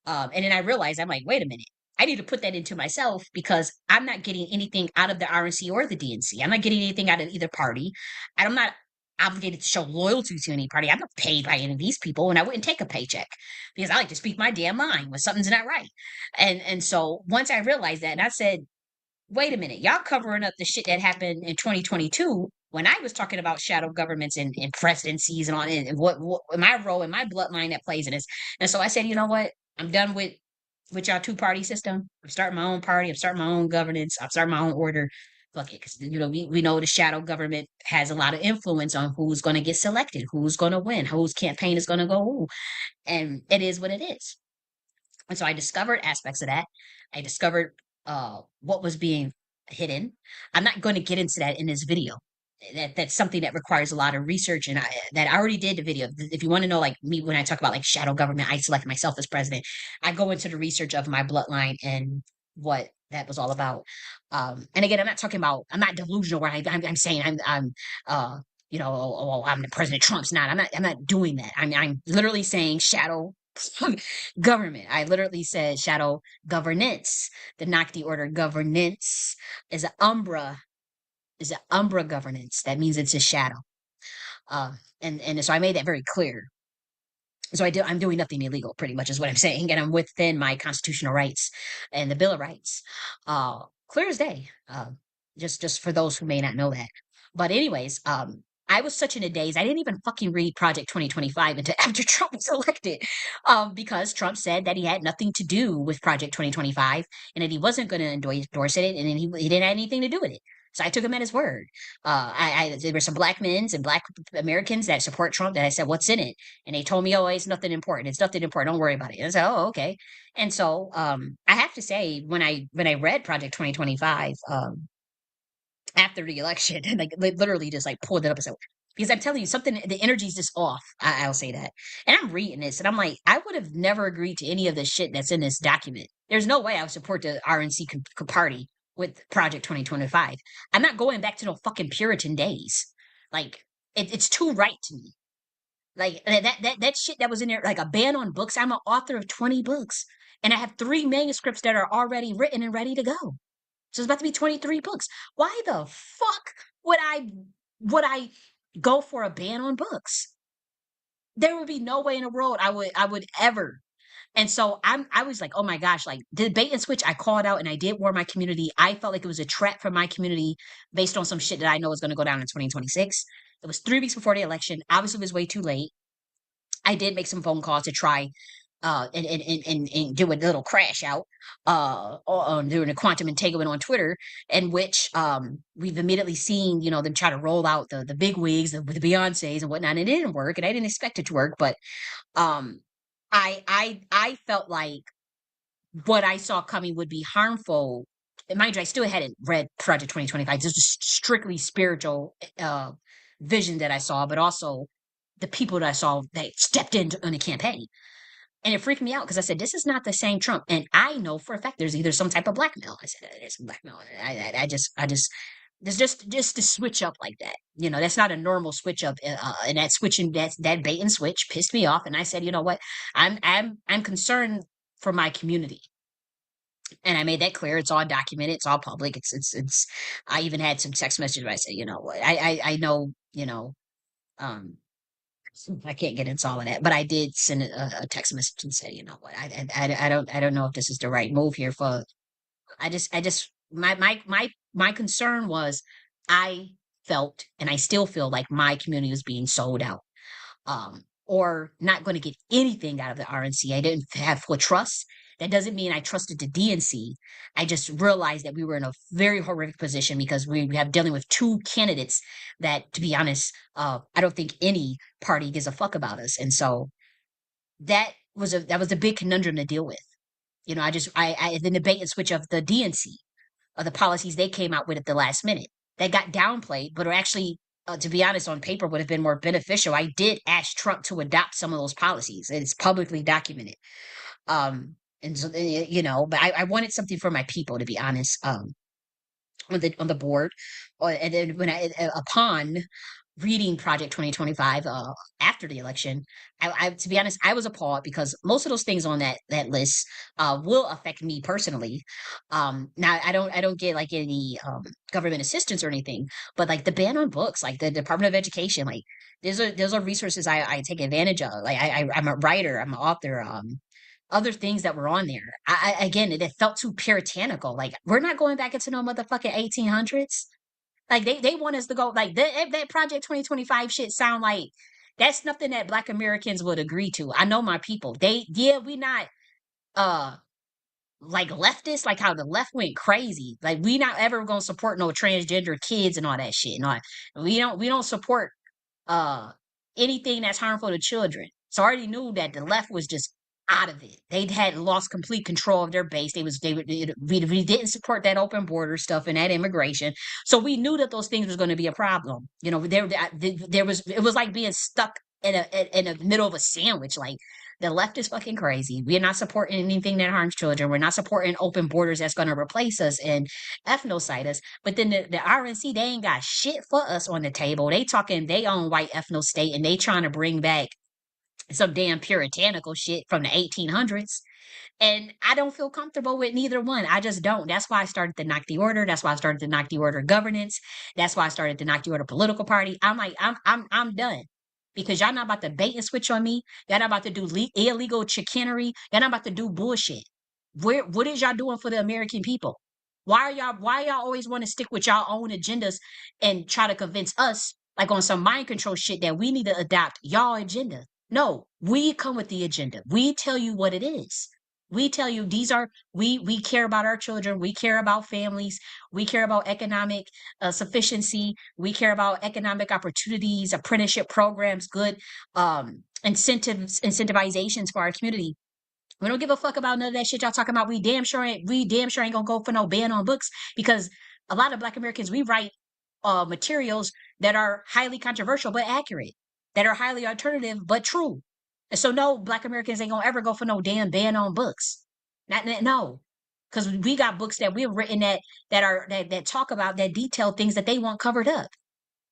And then I realized, I'm like, wait a minute. I need to put that into myself, because I'm not getting anything out of the RNC or the DNC. I'm not getting anything out of either party. I'm not obligated to show loyalty to any party. I'm not paid by any of these people, and I wouldn't take a paycheck, because I like to speak my damn mind when something's not right. And so once I realized that, and I said, wait a minute, y'all covering up the shit that happened in 2022 when I was talking about shadow governments and presidencies and all, and what my role and my bloodline that plays in this. And so I said, you know what? I'm done with y'all two-party system. I'm starting my own party. I'm starting my own governance. I'm starting my own order. Fuck it, because we know the shadow government has a lot of influence on who's going to get selected, who's going to win, whose campaign is going to go who, and it is what it is. And so I discovered aspects of that. I discovered what was being hidden. I'm not going to get into that in this video. That's something that requires a lot of research, and I already did the video. If you want to know, like me, when I talk about like shadow government, I select myself as president. I go into the research of my bloodline and what that was all about. And again, I'm not talking about. I'm not delusional. Where I'm saying uh, I'm the President Trump's not. I'm not doing that. I'm literally saying shadow government. I literally said shadow governance. The Nocti order governance is an umbra governance. That means it's a shadow. And so I made that very clear. So I'm doing nothing illegal, pretty much is what I'm saying, and I'm within my constitutional rights and the Bill of Rights, clear as day. Just for those who may not know that. But anyways, I was such in a daze. I didn't even fucking read Project 2025 until after Trump was elected, because Trump said that he had nothing to do with Project 2025 and that he wasn't going to endorse it, and then he didn't have anything to do with it. So I took him at his word. There were some black men and black Americans that support Trump that I said, "What's in it?" And they told me, "Oh, it's nothing important. It's nothing important. Don't worry about it." And I said, "Oh, okay." And so I have to say, when I read Project 2025 after the election, and like literally just like pulled it up and said, because I'm telling you something, the energy's just off. I'll say that. And I'm reading this, and I'm like, I would have never agreed to any of the shit that's in this document. There's no way I would support the RNC party with Project 2025. I'm not going back to the fucking Puritan days. Like it's too right to me. Like that shit that was in there, like a ban on books. I'm an author of 20 books, and I have 3 manuscripts that are already written and ready to go. So it's about to be 23 books. Why the fuck would I go for a ban on books? There would be no way in the world I would ever. And so I was like, oh my gosh, like the bait and switch, I called out and I did warn my community. I felt like it was a trap for my community based on some shit that I know is going to go down in 2026. It was 3 weeks before the election. Obviously, it was way too late. I did make some phone calls to try and do a little crash out during the quantum entanglement on Twitter, in which we've immediately seen, them try to roll out the big wigs, the Beyonces and whatnot, and it didn't work, and I didn't expect it to work, but um, I felt like what I saw coming would be harmful. And mind you, I still hadn't read Project 2025. This was strictly spiritual vision that I saw, but also the people that I saw that stepped into on the campaign. And it freaked me out because I said, this is not the same Trump. And I know for a fact there's either some type of blackmail. I said, there's some blackmail. I just, there's just to switch up like that. That's not a normal switch up. And that switching, that bait and switch pissed me off. And I said, you know what? I'm concerned for my community. And I made that clear. It's all documented. It's all public. I even had some text messages where I said, you know what? I know, um, I can't get into all of that, but I did send a text message and say, you know what, I don't know if this is the right move here for. I just my concern was I felt and I still feel like my community was being sold out, or not going to get anything out of the RNC. I didn't have full trust. That doesn't mean I trusted the DNC. I just realized that we were in a very horrific position because we have dealing with 2 candidates that, to be honest, I don't think any party gives a fuck about us. And so that was a big conundrum to deal with. I the debate and switch of the DNC, of the policies they came out with at the last minute that got downplayed, but are actually, to be honest, on paper would have been more beneficial. I did ask Trump to adopt some of those policies. It's publicly documented. And so, but I wanted something for my people, to be honest. On the board, and then when upon reading Project 2025 after the election, to be honest, I was appalled because most of those things on that list will affect me personally. Now I don't get like any government assistance or anything, but like the ban on books, like the Department of Education, like those are resources I take advantage of. Like I'm a writer, I'm an author. Other things that were on there. Again, it felt too puritanical. Like we're not going back into no motherfucking 1800s. Like they want us to go like that Project 2025 shit sound like that's nothing that Black Americans would agree to. I know my people. We not uh like leftists, like how the left went crazy. Like we not ever gonna support no transgender kids and all that shit. And all that. We don't support uh anything that's harmful to children. So I already knew that the left was just out of it. They had lost complete control of their base. We didn't support that open border stuff and that immigration. So we knew that those things was going to be a problem. You know, there was it was like being stuck in the middle of a sandwich. Like the left is fucking crazy. We're not supporting anything that harms children. We're not supporting open borders that's going to replace us and ethnocide us. But then the RNC, they ain't got shit for us on the table. They talking they own white ethno state and they trying to bring back some damn puritanical shit from the 1800s. And I don't feel comfortable with neither one. I just don't. That's why I started the Knock the Order. That's why I started the Knock the Order governance. That's why I started the Knock the Order political party. I'm like, I'm done. Because y'all not about to bait and switch on me. Y'all not about to do illegal chicanery. Y'all not about to do bullshit. What is y'all doing for the American people? Why y'all always want to stick with y'all own agendas and try to convince us, like on some mind control shit, that we need to adopt y'all agenda? No, we come with the agenda. We tell you what it is. We tell you these are we care about our children. We care about families. We care about economic sufficiency. We care about economic opportunities, apprenticeship programs, good incentivizations for our community. We don't give a fuck about none of that shit y'all talking about. We damn sure ain't gonna go for no ban on books, because a lot of Black Americans, we write materials that are highly controversial but accurate, that are highly alternative but true. And so no, Black Americans ain't gonna ever go for no damn ban on books. No. Because we got books that we've written that talk about, that detail things that they want covered up.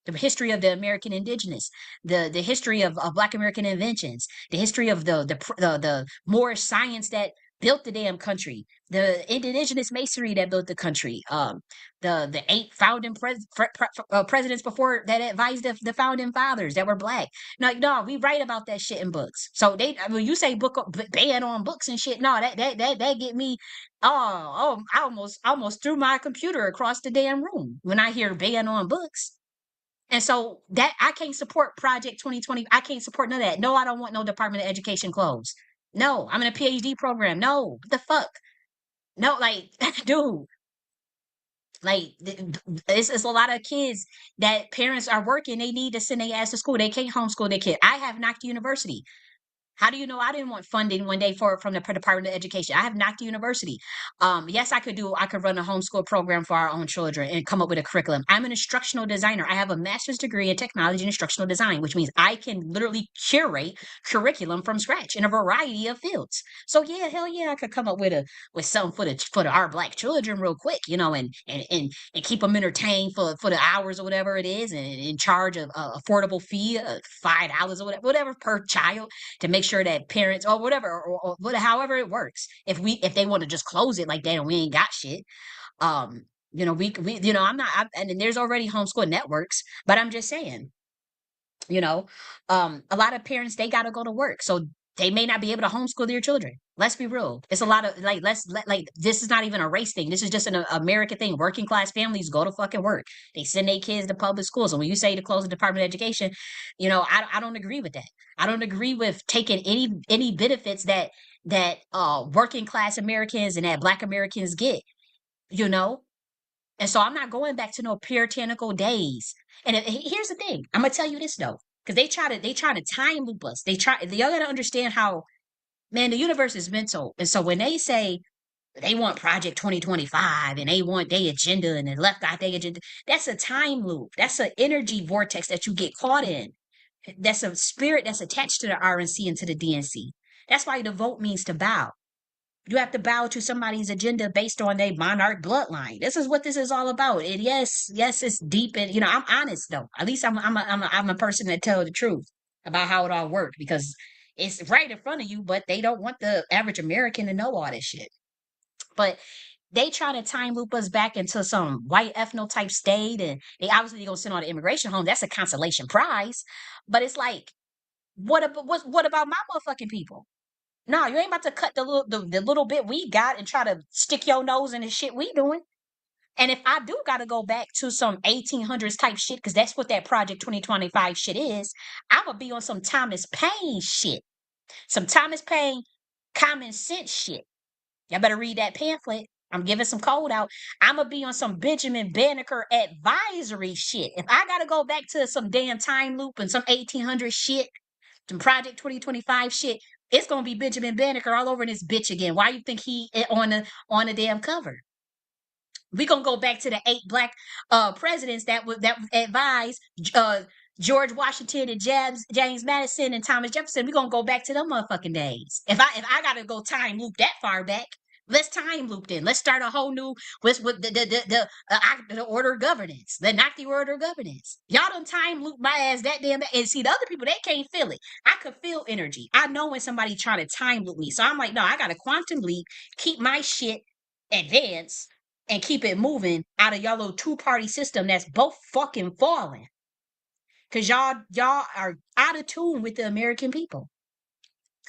The history of the American indigenous, the history of Black American inventions, the history of the Moorish science that built the damn country, the indigenous masonry that built the country, the eight founding presidents before that advised the founding fathers that were Black. No, we write about that shit in books. So when you say ban on books and shit, no, that get me. I almost threw my computer across the damn room when I hear ban on books. And so that I can't support Project 2020. I can't support none of that. No, I don't want no Department of Education closed. No, I'm in a PhD program. No, what the fuck? No, like, dude, like, it's a lot of kids that parents are working. They need to send their ass to school. They can't homeschool their kid. I have knocked university. How do you know I didn't want funding one day from the Department of Education? I have knocked the university. Yes, I could run a homeschool program for our own children and come up with a curriculum. I'm an instructional designer. I have a master's degree in technology and instructional design, which means I can literally curate curriculum from scratch in a variety of fields. So yeah, hell yeah, I could come up with something for our Black children real quick, and keep them entertained for the hours or whatever it is, and in charge of affordable fee, $5 or whatever per child, to make sure that parents or whatever, however it works. If they want to just close it like that and we ain't got shit, we and there's already homeschool networks, but I'm just saying, you know, a lot of parents, they got to go to work, so they may not be able to homeschool their children. Let's be real. It's a lot of this is not even a race thing. This is just an American thing. Working class families go to fucking work. They send their kids to public schools. And when you say to close the Department of Education, I don't agree with that. I don't agree with taking any benefits that working class Americans and that Black Americans get, you know? And so I'm not going back to no puritanical days. And here's the thing. I'm gonna tell you this though, because they try to time loop us. Y'all gotta understand how, man, the universe is mental. And so when they say they want Project 2025 and they want their agenda and the left got their agenda, that's a time loop. That's an energy vortex that you get caught in. That's a spirit that's attached to the RNC and to the DNC. That's why the vote means to bow. You have to bow to somebody's agenda based on their monarch bloodline. This is what this is all about. And yes, it's deep. And I'm honest though. At least I'm a person that tells the truth about how it all worked, because it's right in front of you. But they don't want the average American to know all this shit. But they try to time loop us back into some white ethno type state, and they obviously gonna send all the immigration home. That's a consolation prize. But it's like, what about my motherfucking people? No, you ain't about to cut the little bit we got and try to stick your nose in the shit we doing. And if I do gotta go back to some 1800s type shit, because that's what that Project 2025 shit is, I'm gonna be on some Thomas Paine shit. Some Thomas Paine common sense shit. Y'all better read that pamphlet. I'm giving some code out. I'm gonna be on some Benjamin Banneker advisory shit. If I gotta go back to some damn time loop and some 1800 shit, some Project 2025 shit, It's gonna be Benjamin Banneker all over this bitch again. Why you think he on the damn cover? We gonna go back to the 8 black presidents that advised uh George Washington and James Madison and Thomas Jefferson. We gonna go back to them motherfucking days. If I gotta go time loop that far back, let's time loop then. Let's start a whole new with the order of governance, the not the order of governance. Y'all done time loop my ass that damn and see the other people they can't feel it. I could feel energy. I know when somebody trying to time loop me, so I'm like, no, I got to quantum leap, keep my shit advance and keep it moving out of y'all little two-party system that's both fucking falling. Cause y'all are out of tune with the American people.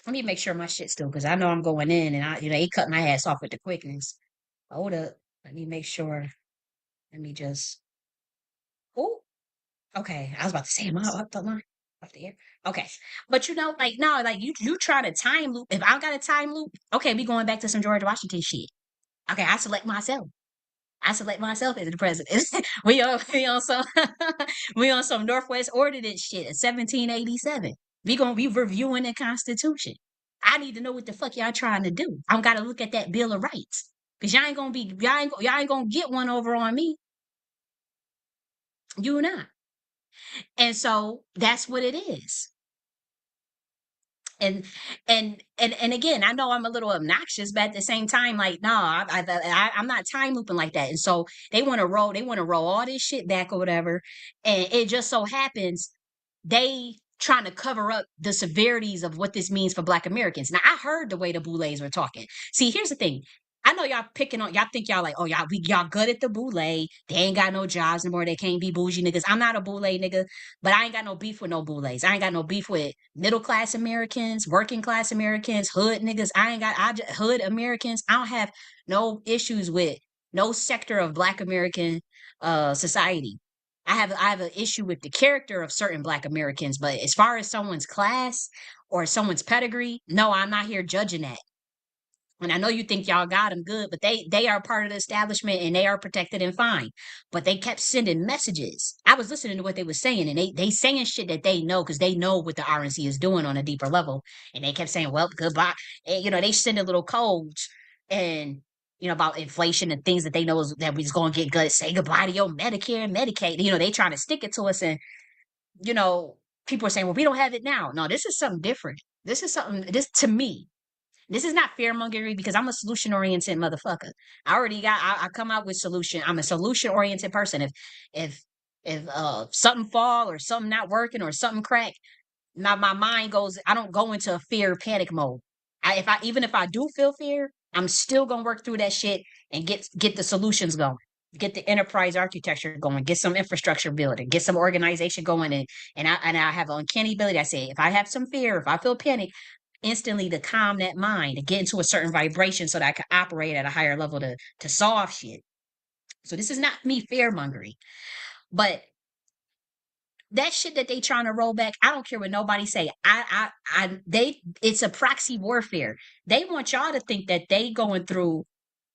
Let me make sure my shit's still, cause I know I'm going in and they cut my ass off with the quickness. Hold up. Let me make sure. Let me just oh, okay. I was about to say, am I up the line? Up the air? Okay. But like no, like you try to time loop. If I got a time loop, okay, we going back to some George Washington shit. Okay, I select myself. I select myself as the president. we on some we on some Northwest Ordinance shit. 1787. We gonna be reviewing the Constitution. I need to know what the fuck y'all trying to do. I'm gotta look at that Bill of Rights because y'all ain't gonna get one over on me. You not. And so that's what it is. and and again, I know I'm a little obnoxious, but at the same time, like, no, I'm not time looping like that. And so they want to roll all this shit back or whatever, and it just so happens they trying to cover up the severities of what this means for Black Americans. Now, I heard the way the Boulets were talking. See, here's the thing. I know y'all picking on y'all think y'all like, oh y'all good at the boule. They ain't got no jobs anymore. They can't be bougie niggas. I'm not a boule nigga, but I ain't got no beef with no boulets. I ain't got no beef with middle class Americans, working class Americans, hood niggas. Hood Americans. I don't have no issues with no sector of Black American society. I have an issue with the character of certain Black Americans, but as far as someone's class or someone's pedigree, no, I'm not here judging that. And I know you think y'all got them good, but they are part of the establishment and they are protected and fine. But they kept sending messages. I was listening to what they were saying, and they saying shit that they know because they know what the RNC is doing on a deeper level. And they kept saying, "Well, goodbye." And, they sending little codes and about inflation and things that they know that we's going to get good. Say goodbye to your Medicare and Medicaid. They trying to stick it to us, and you know people are saying, "Well, we don't have it now." No, this is something different. This is something. This to me. This is not fear mongering because I'm a solution oriented motherfucker. I come out with solution. I'm a solution oriented person. If something fall or something not working or something crack, my mind goes, I don't go into a fear panic mode. Even if I do feel fear, I'm still gonna work through that shit and get the solutions going. Get the enterprise architecture going, get some infrastructure building, get some organization going, and I have an uncanny ability. I say if I have some fear, if I feel panic, instantly to calm that mind, to get into a certain vibration so that I can operate at a higher level to solve shit. So this is not me fear mongering, but that shit that they trying to roll back, I don't care what nobody say. It's a proxy warfare. They want y'all to think that they going through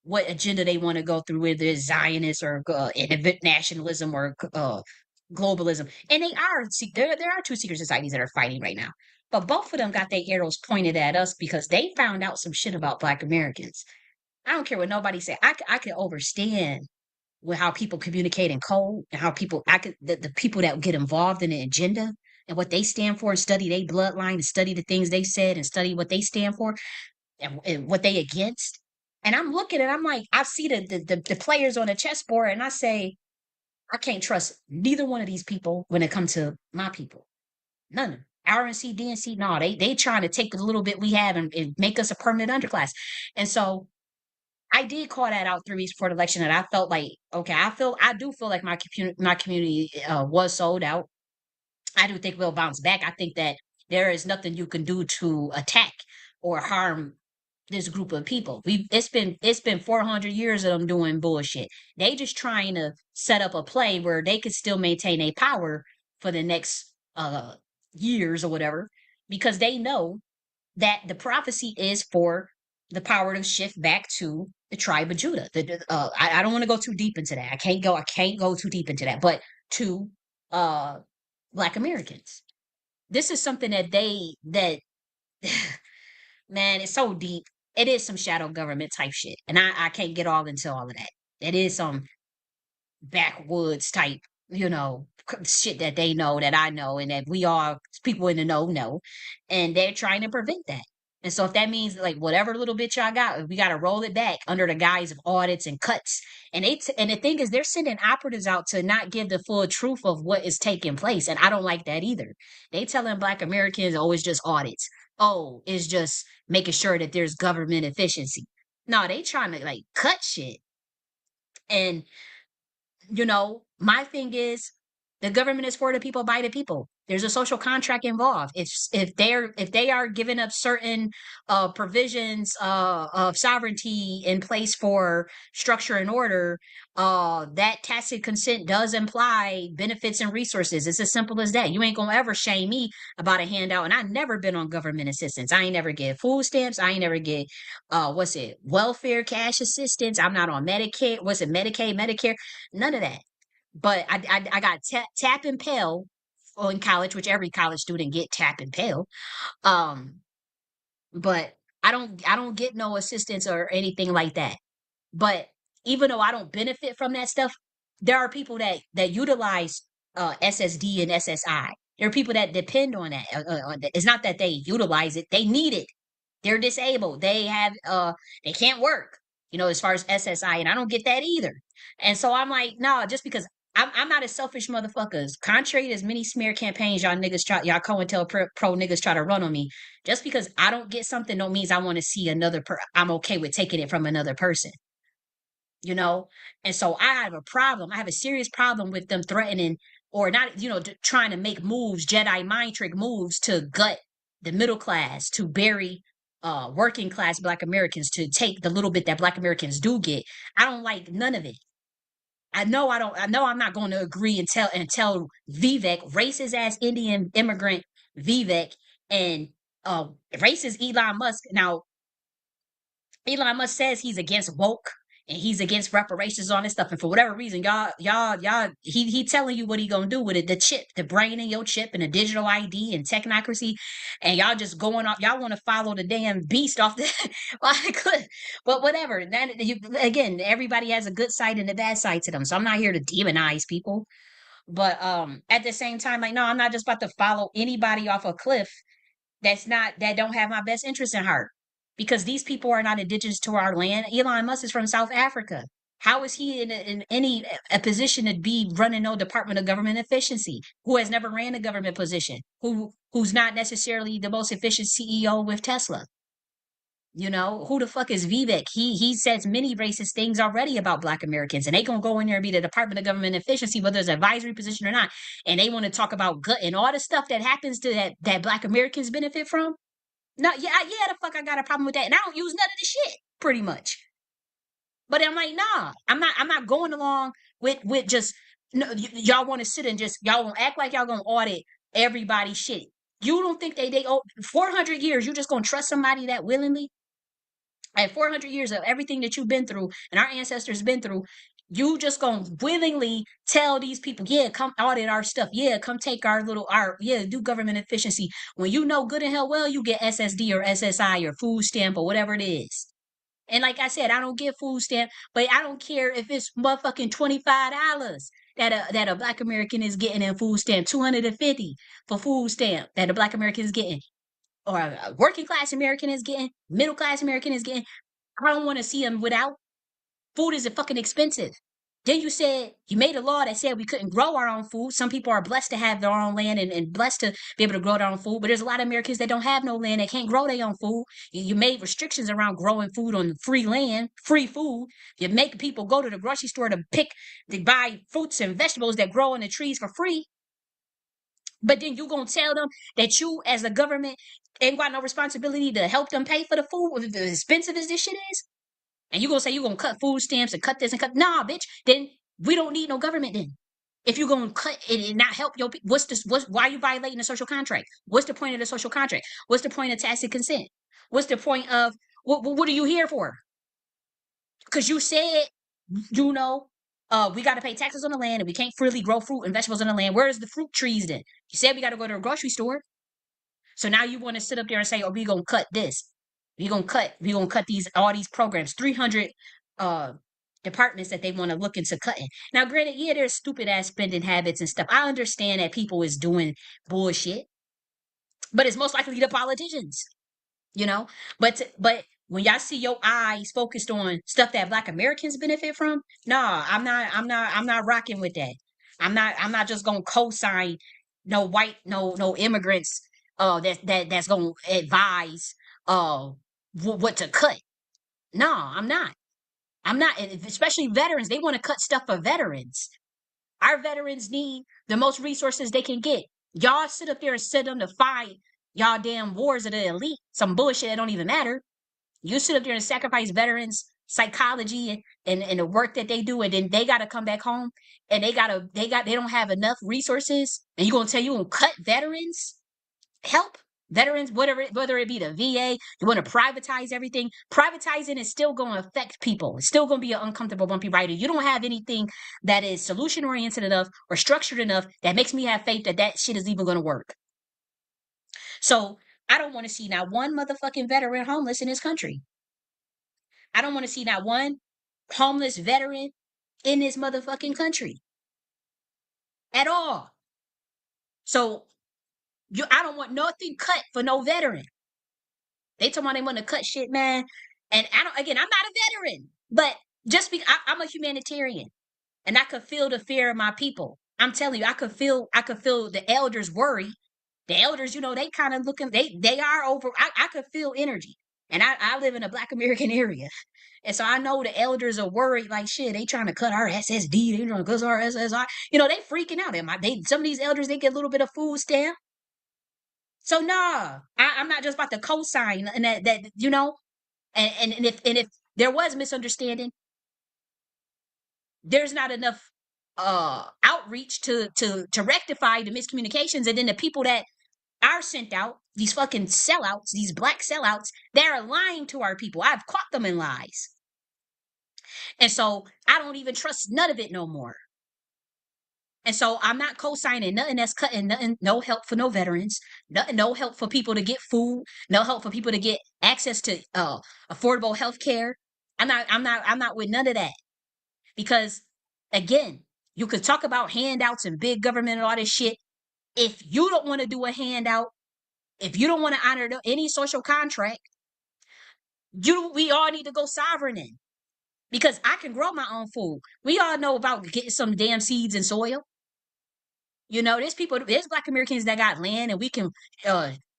what agenda they want to go through, whether it's Zionist or nationalism or globalism. And they are. See, there are two secret societies that are fighting right now. But both of them got their arrows pointed at us because they found out some shit about Black Americans. I don't care what nobody say. I can understand with how people communicate in code and how the people that get involved in the agenda and what they stand for and study their bloodline and study the things they said and study what they stand for and what they against. And I'm looking and I'm like, I see the players on the chessboard and I say, I can't trust neither one of these people when it comes to my people. None of them. RNC, DNC, no, they trying to take the little bit we have and make us a permanent underclass. And so I did call that out 3 weeks before the election, and I felt like, okay, I do feel like my community was sold out. I do think we'll bounce back. I think that there is nothing you can do to attack or harm this group of people. It's been 400 years of them doing bullshit. They just trying to set up a play where they could still maintain a power for the next years or whatever, because they know that the prophecy is for the power to shift back to the tribe of Judah. I don't want to go too deep into that. I can't go too deep into that. But to uh, Black Americans, this is something that Man, it's so deep. It is some shadow government type shit. And I can't get all into all of that. It is some backwoods type, shit that they know that I know and that we all people in the know. And they're trying to prevent that. And so if that means like whatever little bit y'all got, we got to roll it back under the guise of audits and cuts. And the thing is, they're sending operatives out to not give the full truth of what is taking place, and I don't like that either. They telling Black Americans, oh, it's just audits. Oh, it's just making sure that there's government efficiency. No, they trying to like cut shit. And my thing is the government is for the people by the people. There's a social contract involved. If they are giving up certain provisions of sovereignty in place for structure and order, that tacit consent does imply benefits and resources. It's as simple as that. You ain't gonna ever shame me about a handout, and I never been on government assistance. I ain't never get food stamps. I ain't never get welfare cash assistance. I'm not on Medicaid. What's it, Medicaid, Medicare? None of that. But I got tap and Pell in college, which every college student get tap and Pell. Um, but I don't get no assistance or anything like that. But even though I don't benefit from that stuff, there are people that utilize SSD and SSI. There are people that depend on that. It's not that they utilize it; they need it. They're disabled. They can't work. As far as SSI, and I don't get that either. And so I'm like, no, just because I'm not a selfish motherfuckers. Contrary to as many smear campaigns y'all COINTELPRO niggas try to run on me. Just because I don't get something don't means I want to see I'm okay with taking it from another person you know and so I have a problem. I have a serious problem with them threatening or not, trying to make moves, Jedi mind trick moves, to gut the middle class, to bury working class Black Americans, to take the little bit that Black Americans do get. I don't like none of it. I know I'm not going to agree and tell Vivek, racist ass Indian immigrant Vivek, and uh racist Elon Musk. Now Elon Musk says he's against woke and he's against reparations on this stuff. And for whatever reason, y'all, he telling you what he gonna do with it. The chip, the brain in your chip and the digital ID and technocracy. And y'all just going off, y'all want to follow the damn beast off the like, but whatever. Again, everybody has a good side and a bad side to them. So I'm not here to demonize people. But at the same time, like, no, I'm not just about to follow anybody off a cliff that don't have my best interest in heart, because these people are not indigenous to our land. Elon Musk is from South Africa. How is he in any a position to be running no Department of Government Efficiency? Who has never ran a government position? Who's not necessarily the most efficient CEO with Tesla? Who the fuck is Vivek? He says many racist things already about Black Americans, and they gonna go in there and be the Department of Government Efficiency, whether it's an advisory position or not, and they want to talk about gut and all the stuff that happens to that Black Americans benefit from. No, yeah, the fuck I got a problem with that, and I don't use none of the shit, pretty much. But I'm like, nah, I'm not going along with just no. Y'all want to sit and just y'all gonna act like y'all gonna audit everybody's shit. You don't think they 400 years? You just gonna trust somebody that willingly? And 400 years of everything that you've been through and our ancestors been through, you just gonna willingly tell these people, yeah, come audit our stuff, yeah, come take yeah, do government efficiency, when you know good and hell well you get SSD or SSI or food stamp or whatever it is. And like I said, I don't get food stamp, but I don't care if it's motherfucking $25 that a Black American is getting in food stamp, 250 for food stamp that a Black American is getting, or a working class American is getting, middle class American is getting. I don't want to see them without. Food is fucking expensive. Then you made a law that said we couldn't grow our own food. Some people are blessed to have their own land and blessed to be able to grow their own food. But there's a lot of Americans that don't have no land. They can't grow their own food. You made restrictions around growing food on free land, free food. You make people go to the grocery store to buy fruits and vegetables that grow on the trees for free. But then you gonna tell them that you, as a government, ain't got no responsibility to help them pay for the food, as expensive as this shit is? And you gonna say you gonna cut food stamps and cut this and cut? Nah, bitch. Then we don't need no government. Then, if you're gonna cut it and not help your people, why are you violating the social contract? What's the point of the social contract? What's the point of tacit consent? What's the point of what are you here for? Because you said, you know, we got to pay taxes on the land and we can't freely grow fruit and vegetables on the land. Where's the fruit trees then? You said we got to go to a grocery store. So now you want to sit up there and say, oh, we gonna cut this. We gonna cut these all these programs, 300 uh departments that they want to look into cutting. Now, granted, yeah, there's stupid ass spending habits and stuff. I understand that people is doing bullshit, but it's most likely the politicians, you know. But when y'all see your eyes focused on stuff that Black Americans benefit from, nah, I'm not rocking with that. I'm not just gonna co-sign no white, no immigrants that's gonna advise uh what to cut. No, I'm not. I'm not. And especially veterans, they want to cut stuff for veterans. Our veterans need the most resources they can get. Y'all sit up there and sit them to fight y'all damn wars of the elite, some bullshit that don't even matter. You sit up there and sacrifice veterans psychology and the work that they do, and then they gotta come back home and they don't have enough resources, and you gonna tell you gonna cut veterans help, veterans, whether it be the VA, you want to privatize everything. Privatizing is still going to affect people. It's still going to be an uncomfortable, bumpy ride. You don't have anything that is solution oriented enough or structured enough that makes me have faith that that shit is even going to work. So I don't want to see not one motherfucking veteran homeless in this country. I don't want to see not one homeless veteran in this motherfucking country at all. So I don't want nothing cut for no veteran. They told me they want to cut shit, man. And I'm not a veteran, but I'm a humanitarian, and I could feel the fear of my people. I'm telling you, I could feel the elders worry. The elders, they kind of looking, they are over. I could feel energy, and I live in a Black American area, and so I know the elders are worried. Like shit, they trying to cut our SSD, they trying to cut our SSI. They freaking out. Some of these elders, they get a little bit of food stamp. So nah, I'm not just about to co-sign and and if there was misunderstanding, there's not enough outreach to rectify the miscommunications, and then the people that are sent out, these fucking sellouts, these Black sellouts, they're lying to our people. I've caught them in lies. And so I don't even trust none of it no more. And so I'm not co-signing nothing that's cutting nothing, no help for no veterans, no help for people to get food, no help for people to get access to affordable health care. I'm not with none of that. Because again, you could talk about handouts and big government and all this shit. If you don't want to do a handout, if you don't want to honor any social contract, we all need to go sovereign in. Because I can grow my own food. We all know about getting some damn seeds and soil. There's Black Americans that got land, and we can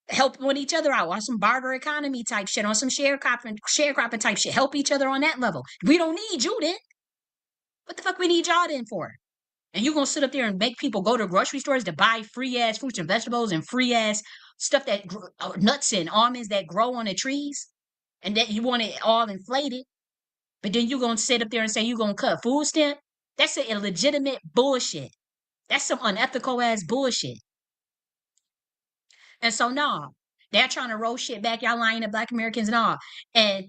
help one each other out on some barter economy type shit, on some sharecropping type shit. Help each other on that level. We don't need you then. What the fuck we need y'all then for? And you gonna sit up there and make people go to grocery stores to buy free ass fruits and vegetables and free ass stuff that nuts and almonds that grow on the trees, and that you want it all inflated, but then you gonna sit up there and say you gonna cut food stamp? That's a illegitimate bullshit. That's some unethical ass bullshit. And so no, they're trying to roll shit back. Y'all lying to Black Americans and all. And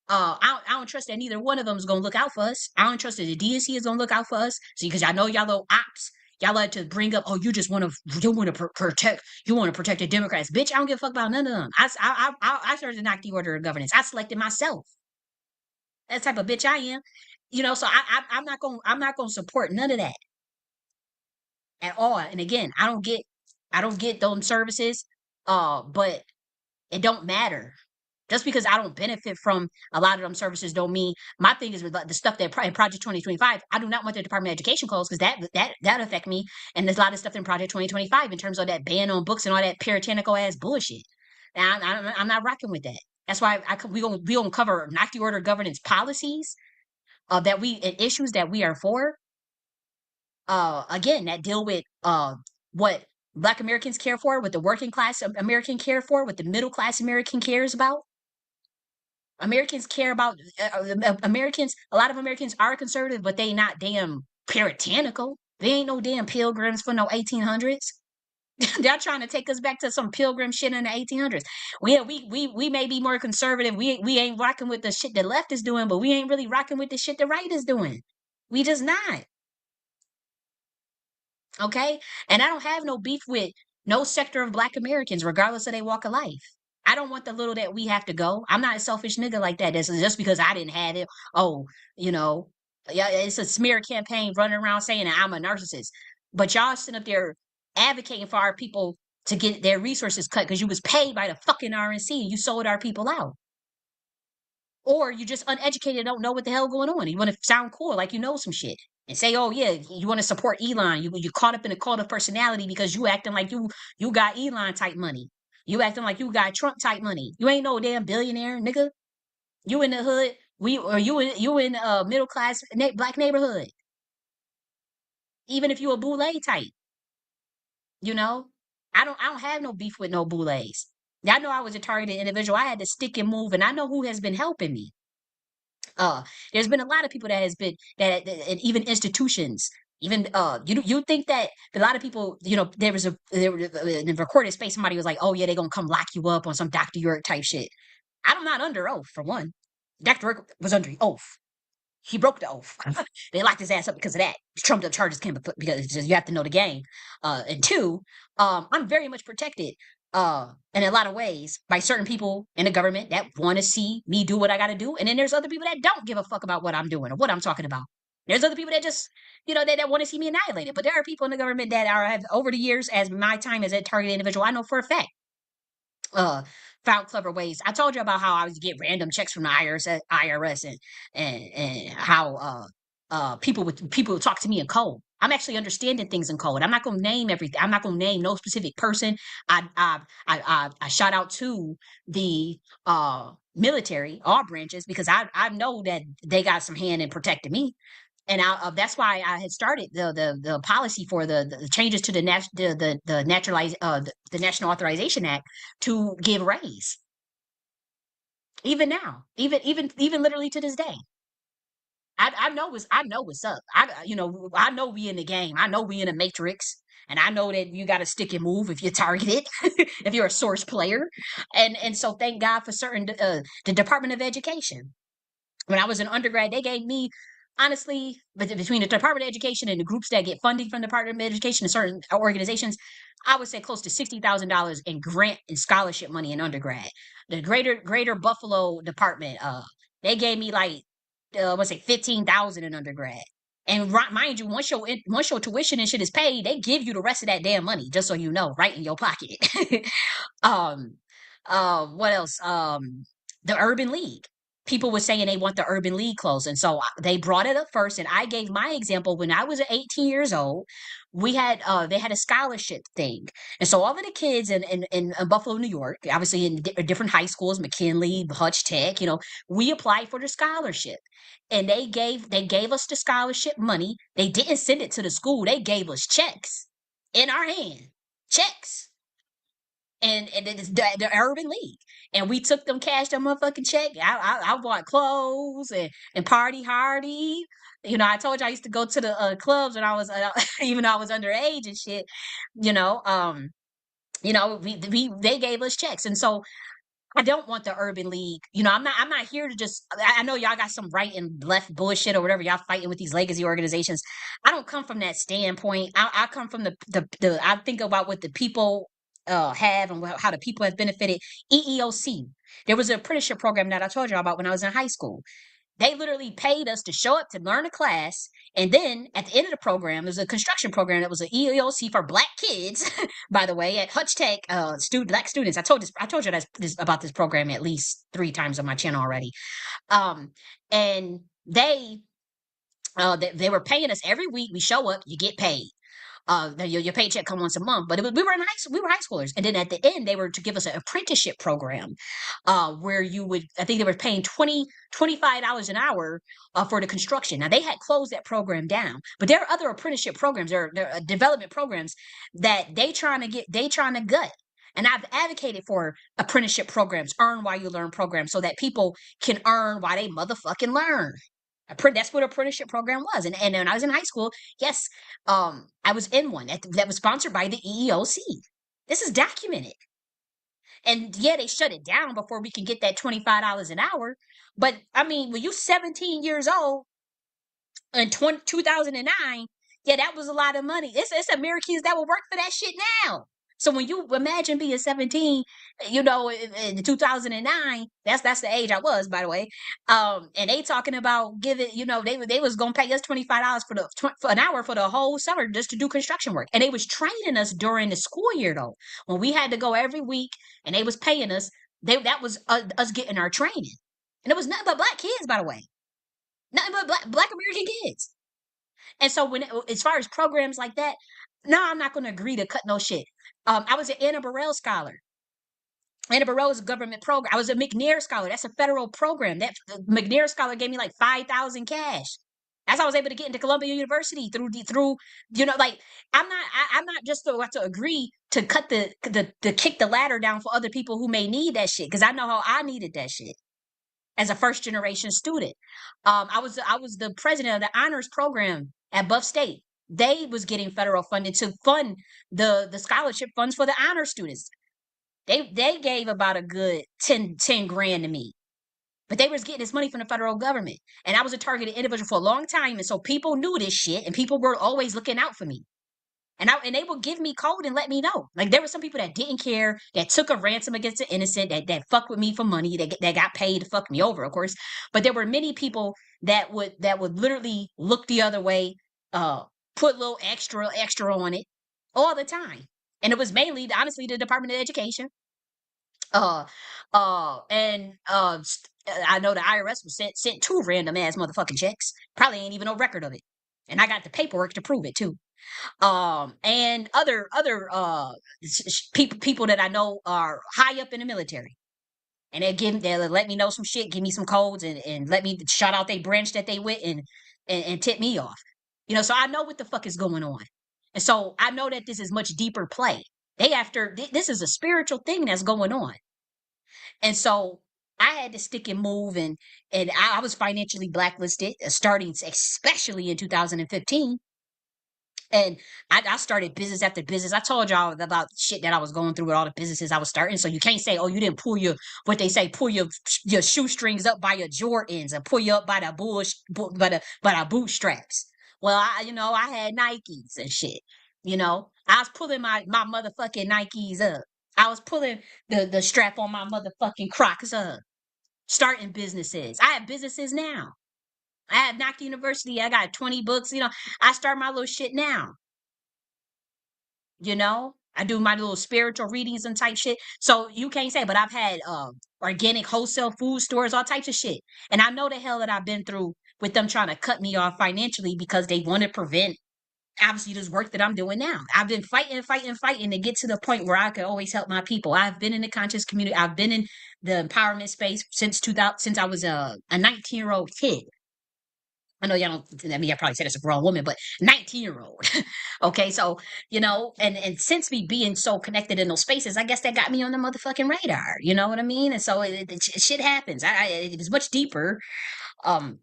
I don't trust that neither one of them is gonna look out for us. I don't trust that the DNC is gonna look out for us. See, because I know y'all little ops. Y'all like to bring up, oh, you want to protect the Democrats, bitch. I don't give a fuck about none of them. I started to knock the order of governance. I selected myself. That type of bitch I am. So I'm not gonna support none of that at all. And again, I don't get those services. But it don't matter. Just because I don't benefit from a lot of them services don't mean my thing is with the stuff that in Project 2025. I do not want the Department of Education closed because that affect me. And there's a lot of stuff in Project 2025 in terms of that ban on books and all that puritanical ass bullshit. And I'm not rocking with that. That's why we gonna cover knock the order governance policies and issues that we are for. Again, that deal with what Black Americans care for, what the working class American care for, what the middle class American cares about. Americans care about Americans. A lot of Americans are conservative, but they not damn puritanical. They ain't no damn pilgrims for no 1800s. They're trying to take us back to some pilgrim shit in the 1800s. We may be more conservative. We ain't rocking with the shit the left is doing, but we ain't really rocking with the shit the right is doing. We just not. Okay? And I don't have no beef with no sector of Black Americans, regardless of their walk of life. I don't want the little that we have to go. I'm not a selfish nigga like that. That's just because I didn't have it. Oh, you know, yeah, it's a smear campaign running around saying that I'm a narcissist. But y'all sitting up there advocating for our people to get their resources cut because you was paid by the fucking RNC and you sold our people out. Or you just uneducated, don't know what the hell going on. You want to sound cool, like you know some shit, and say, "Oh yeah, you want to support Elon." You caught up in a cult of personality because you acting like you got Elon type money. You acting like you got Trump type money. You ain't no damn billionaire, nigga. You in the hood. You in middle class black neighborhood. Even if you a boule type, you know. I don't have no beef with no boules. Y'all know I was a targeted individual. I had to stick and move, and I know who has been helping me. Uh, there's been a lot of people that has been and even institutions. Even you think that a lot of people, there was in the recorded space, somebody was like, "Oh yeah, they're gonna come lock you up on some Dr. York type shit." I'm not under oath for one. Dr. York was under oath. He broke the oath. They locked his ass up because of that. Trumped up charges came because you have to know the game. And two, I'm very much protected in a lot of ways by certain people in the government that want to see me do what I got to do, and then there's other people that don't give a fuck about what I'm doing or what I'm talking about. There's other people that just, that want to see me annihilated. But there are people in the government that have over the years, as my time as a targeted individual, I know for a fact uh found clever ways. I told you about how I was get random checks from the IRS and how people would talk to me in code. I'm actually understanding things in code. I'm not gonna name everything. I'm not gonna name no specific person. I shout out to the military, all branches, because I know that they got some hand in protecting me, and that's why I had started the policy for the changes to the naturalize the National Authorization Act to give raise. Even now, even literally to this day, I know what's up. I know we in the game. I know we in a matrix, and I know that you got to stick and move if you're targeted, if you're a source player, and so thank God for certain the Department of Education. When I was an undergrad, they gave me, honestly, between the Department of Education and the groups that get funding from the Department of Education and certain organizations, I would say close to $60,000 in grant and scholarship money in undergrad. The Greater Buffalo Department, they gave me like, let's say 15,000 in undergrad. And mind you, once your tuition and shit is paid, they give you the rest of that damn money, just so you know, right in your pocket. um, what else? The Urban League. People were saying they want the Urban League closed. And so they brought it up first. And I gave my example when I was 18 years old. They had a scholarship thing. And so all of the kids in Buffalo, New York, obviously in different high schools, McKinley, Hutch Tech, we applied for the scholarship. And they gave us the scholarship money. They didn't send it to the school. They gave us checks in our hand. Checks and it's the Urban League. And we took them cash that motherfucking check. I bought clothes and party hardy. I told you I used to go to the clubs when I was even though I was underage and shit. You know, um, they gave us checks, and so I don't want the Urban League. I'm not here to just. I know y'all got some right and left bullshit or whatever y'all fighting with these legacy organizations. I don't come from that standpoint. I come from the. I think about what the people have and how the people have benefited. EEOC. There was an apprenticeship program that I told y'all about when I was in high school. They literally paid us to show up to learn a class. And then at the end of the program, there's a construction program that was an EEOC for black kids, by the way, at Hutch Tech, black students. I told you about this program at least 3 times on my channel already. And they were paying us every week. We show up, you get paid. Your paycheck come once a month, but we were high schoolers, and then at the end they were to give us an apprenticeship program, where I think they were paying $25 an hour for the construction. Now they had closed that program down, but there are other apprenticeship programs, there are development programs that they trying to gut. And I've advocated for apprenticeship programs, earn while you learn programs, so that people can earn while they motherfucking learn. That's what apprenticeship program was. And when I was in high school, yes, I was in one that was sponsored by the EEOC. This is documented. And yeah, they shut it down before we can get that $25 an hour. But I mean, when you 17 years old in 2009, yeah, that was a lot of money. It's Americans that will work for that shit now. So when you imagine being 17, in 2009, that's the age I was, by the way. And they talking about giving, they was gonna pay us $25 for an hour for the whole summer just to do construction work. And they was training us during the school year though. When we had to go every week and they was paying us, that was us getting our training. And it was nothing but black kids, by the way. Nothing but black American kids. And so as far as programs like that, no, I'm not going to agree to cut no shit. I was an Anna Burrell scholar. Anna Burrell is a government program. I was a McNair scholar. That's a federal program. That McNair scholar gave me like 5,000 cash. As I was able to get into Columbia University through, like I'm not just to agree to cut to kick the ladder down for other people who may need that shit because I know how I needed that shit as a first generation student. I was the president of the honors program at Buff State. They was getting federal funding to fund the scholarship funds for the honor students. They gave about a good 10 grand to me. But they was getting this money from the federal government. And I was a targeted individual for a long time. And so people knew this shit and people were always looking out for me. And they would give me code and let me know. Like there were some people that didn't care, that took a ransom against the innocent, that fucked with me for money, that got paid to fuck me over, of course. But there were many people that would literally look the other way, put a little extra on it all the time. And it was mainly, honestly, the Department of Education. Uh, I know the IRS was sent two random ass motherfucking checks. Probably ain't even no record of it, and I got the paperwork to prove it too. And other people that I know are high up in the military, and they'll let me know some shit, give me some codes, and let me shout out they branch that they with, and tip me off. So I know what the fuck is going on, and so I know that this is much deeper play. This is a spiritual thing that's going on. And so I had to stick and move, and I was financially blacklisted, starting especially in 2015. And I started business after business. I told y'all about shit that I was going through with all the businesses I was starting. So you can't say, oh, you didn't pull what they say, pull your shoestrings up by your Jordans and pull you up by the bootstraps. Well, I had Nikes and shit. I was pulling my motherfucking Nikes up. I was pulling the strap on my motherfucking Crocs up. Starting businesses. I have businesses now. I have Nike University. I got 20 books. I start my little shit now. I do my little spiritual readings and type shit. So you can't say, but I've had organic wholesale food stores, all types of shit. And I know the hell that I've been through with them trying to cut me off financially because they want to prevent obviously this work that I'm doing now. I've been fighting to get to the point where I could always help my people. I've been in the conscious community. I've been in the empowerment space since 2000, since I was a 19-year-old kid. I know y'all don't, I mean, I probably said it's a grown woman, but 19-year-old. Okay. So, and since me being so connected in those spaces, I guess that got me on the motherfucking radar. You know what I mean? And so shit happens. It was much deeper. Um,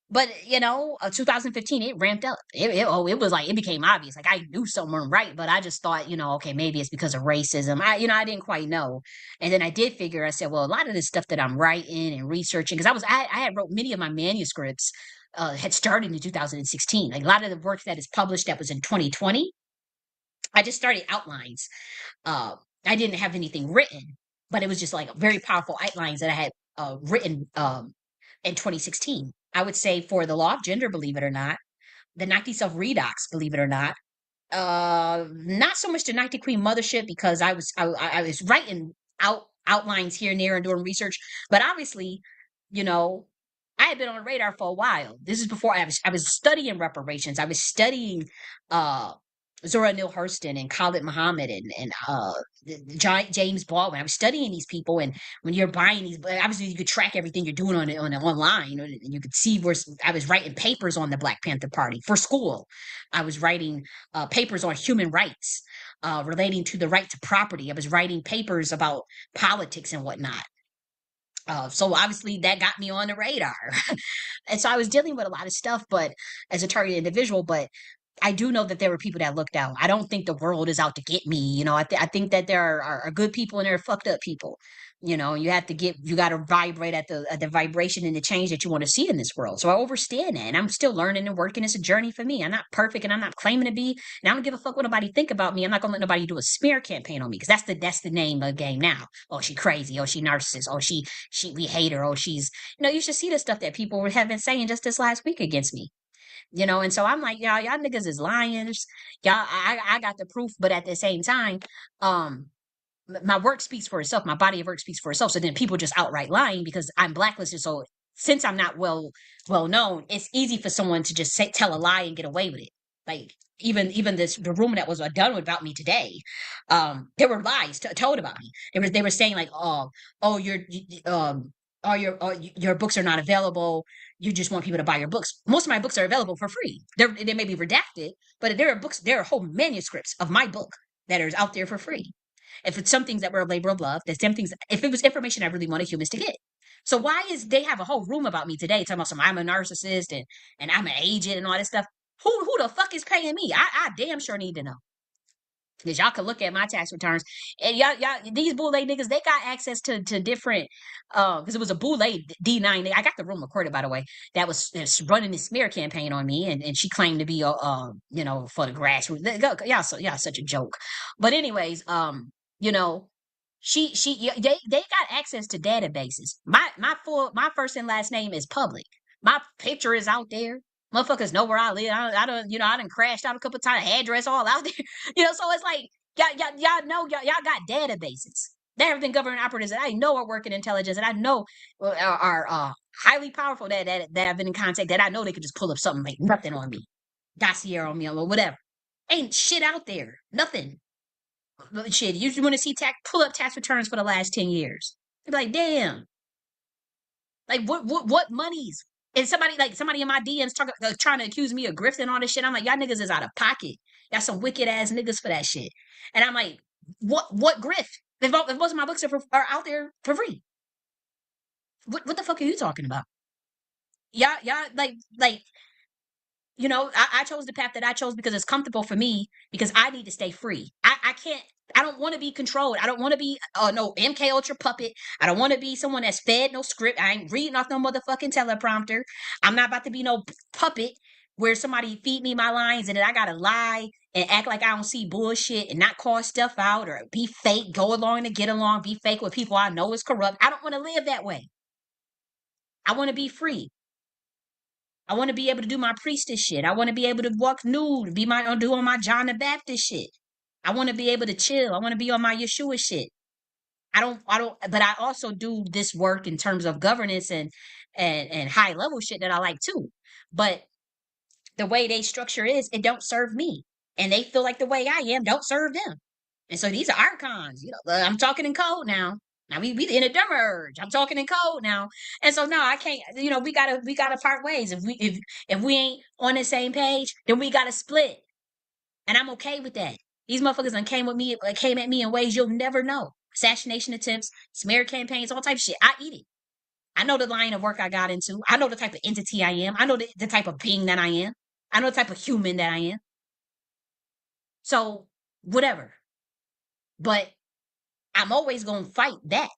but 2015, it ramped up. It was like it became obvious. Like I knew something wasn't right, but I just thought, okay, maybe it's because of racism. I didn't quite know, and then I did figure. I said, well, a lot of this stuff that I'm writing and researching, because I had wrote many of my manuscripts had started in 2016. Like a lot of the work that is published that was in 2020, I just started outlines. I didn't have anything written, but it was just like very powerful outlines that I had written in 2016. I would say for the law of gender, believe it or not, the 90 self redox, believe it or not. Not so much the 90 Queen Mothership because I was writing outlines here and there and doing research, but obviously, you know, I had been on the radar for a while. This is before I was studying reparations. I was studying uh Zora Neale Hurston and Khalid Muhammad and James Baldwin. I was studying these people, and when you're buying these, obviously you could track everything you're doing on online, and you could see where I was writing papers on the Black Panther Party for school. I was writing papers on human rights relating to the right to property. I was writing papers about politics and whatnot. So obviously that got me on the radar. And so I was dealing with a lot of stuff, but as a targeted individual, but I do know that there were people that looked out. I don't think the world is out to get me. I think that there are good people and there are fucked up people. You have to you got to vibrate at the vibration and the change that you want to see in this world. So I understand that, and I'm still learning and working. It's a journey for me. I'm not perfect, and I'm not claiming to be. And I don't give a fuck what nobody think about me. I'm not gonna let nobody do a smear campaign on me, because that's the name of the game now. Oh, she crazy. Oh, she narcissist. Oh, we hate her. Oh, she's you should see the stuff that people have been saying just this last week against me. And so I'm like, y'all niggas is liars. I got the proof, but at the same time, um my work speaks for itself. My body of work speaks for itself. So then people just outright lying because I'm blacklisted. So since I'm not well known, it's easy for someone to just tell a lie and get away with it. Like even the rumor that was done about me today, there were lies told about me. They were saying like, oh, your books are not available. You just want people to buy your books. Most of my books are available for free. They may be redacted, but there are books, there are whole manuscripts of my book that are out there for free. If it's some things that were a labor of love, there's some things, if it was information I really wanted humans to get. So why is they have a whole room about me today talking about some I'm a narcissist and I'm an agent and all this stuff? Who the fuck is paying me? I damn sure need to know. Because y'all can look at my tax returns, and y'all these boule niggas, they got access to different because it was a boule D9. I got the room recorded, by the way, that was running this smear campaign on me, and she claimed to be for the grassroots. Y'all such a joke. But anyways, you know, they got access to databases. My first and last name is public. My picture is out there. Motherfuckers know where I live. I don't, I done crashed out a couple times. Address all out there. So it's like y'all know y'all got databases. There have been government operatives that I know are working intelligence, and I know are highly powerful that have been in contact, that I know they could just pull up something like nothing on me, dossier on me, or whatever. Ain't shit out there. Nothing. Shit. You want to see pull up tax returns for the last 10 years. You're like, damn. Like what monies? And somebody in my DMs trying to accuse me of grift and all this shit. I'm like, y'all niggas is out of pocket. Y'all some wicked ass niggas for that shit. And I'm like, what grift? If most of my books are out there for free. What the fuck are you talking about? Y'all like I chose the path that I chose because it's comfortable for me, because I need to stay free. I can't, I don't want to be controlled. I don't want to be no MK Ultra puppet. I don't want to be someone that's fed no script. I ain't reading off no motherfucking teleprompter. I'm not about to be no puppet where somebody feed me my lines and then I gotta lie and act like I don't see bullshit and not call stuff out or be fake, go along to get along, be fake with people I know is corrupt. I don't want to live that way. I want to be free. I want to be able to do my priestess shit. I want to be able to walk nude, do on my John the Baptist shit. I want to be able to chill. I want to be on my Yeshua shit. But I also do this work in terms of governance and high level shit that I like too. But the way they structure is, it don't serve me. And they feel like the way I am don't serve them. And so these are archons. I'm talking in code now. Now we in a merge. I'm talking in code now. And so no, I can't, we gotta part ways. If we ain't on the same page, then we gotta split. And I'm okay with that. These motherfuckers done came at me in ways you'll never know. Assassination attempts, smear campaigns, all type of shit. I eat it. I know the line of work I got into. I know the type of entity I am. I know the type of being that I am. I know the type of human that I am. So whatever. But I'm always gonna fight back.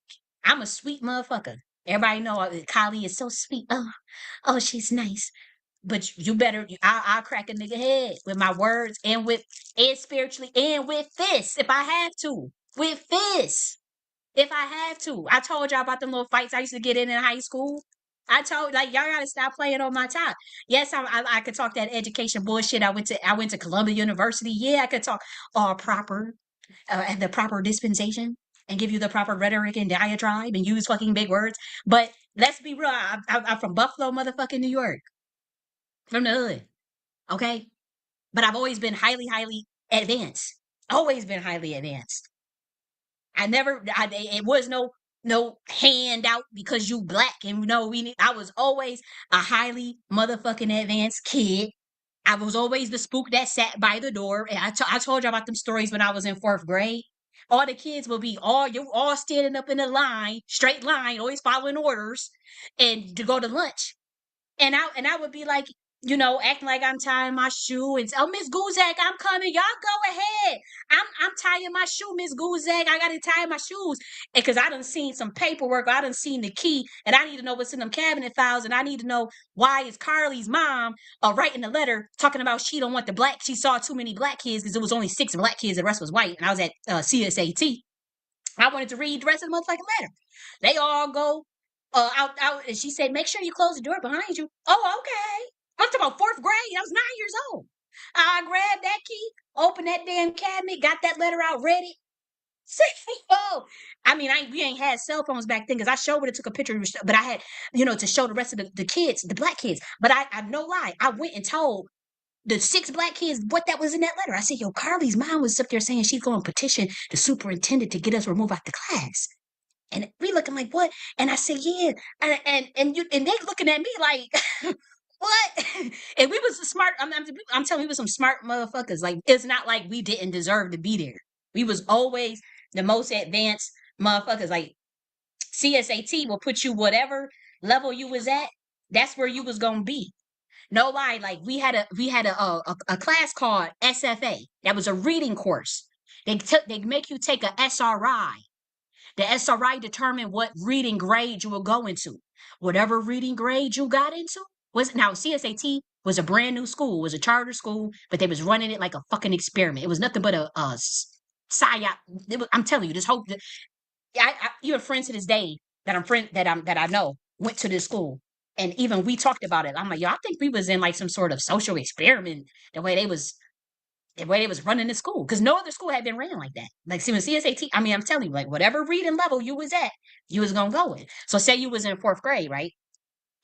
I'm a sweet motherfucker. Everybody know Kylie is so sweet. Oh, she's nice. But you better, I'll crack a nigga head with my words and spiritually and with this if I have to. With this, if I have to. I told y'all about them little fights I used to get in high school. I told y'all gotta stop playing on my top. Yes, I could talk that education bullshit. I went to Columbia University. Yeah, I could talk all proper and the proper dispensation and give you the proper rhetoric and diatribe and use fucking big words. But let's be real. I'm from Buffalo, motherfucking New York, from the hood. Okay, but I've always been highly, highly advanced. Always been highly advanced. It was no handout because you black and I was always a highly motherfucking advanced kid. I was always the spook that sat by the door. And I told you about them stories when I was in fourth grade. All the kids will be you all standing up in a line, straight line, always following orders, and to go to lunch. And I would be like, acting like I'm tying my shoe and oh, Miss Guzak, I'm coming. Y'all go ahead. I'm tying my shoe, Miss Guzak. I gotta tie my shoes. And because I done seen some paperwork, I done seen the key, and I need to know what's in them cabinet files, and I need to know why is Carly's mom writing a letter talking about she don't want the black. She saw too many black kids because there was only 6 black kids, the rest was white, and I was at CSAT. I wanted to read the rest of the motherfucking letter. They all go out, and she said, "Make sure you close the door behind you." Oh, okay. I'm talking about fourth grade. I was 9 years old. I grabbed that key, opened that damn cabinet, got that letter out, read it. Oh, I mean, we ain't had cell phones back then because I showed it, took a picture, but I had, to show the rest of the kids, the black kids. But I no lie, I went and told the 6 black kids what that was in that letter. I said, "Yo, Carly's mom was up there saying she's going to petition the superintendent to get us removed out the class." And we looking like, "What?" And I said, "Yeah." And they looking at me like, "What?" And we was smart. I'm telling you, we was some smart motherfuckers. Like, it's not like we didn't deserve to be there. We was always the most advanced motherfuckers. Like, CSAT will put you whatever level you was at. That's where you was gonna be. No lie. Like, we had a class called SFA. That was a reading course. They make you take a SRI. The SRI determined what reading grade you will go into. Whatever reading grade you got into was now CSAT was a brand new school, was a charter school, but they was running it like a fucking experiment. It was nothing but a psyop. I'm telling you, this whole you have friends to this day that I know went to this school, and even we talked about it. I'm like, yo, I think we was in like some sort of social experiment. The way they was running the school, because no other school had been ran like that. Like, see, when CSAT, I mean, I'm telling you, like, whatever reading level you was at, you was gonna go in. So say you was in fourth grade, right?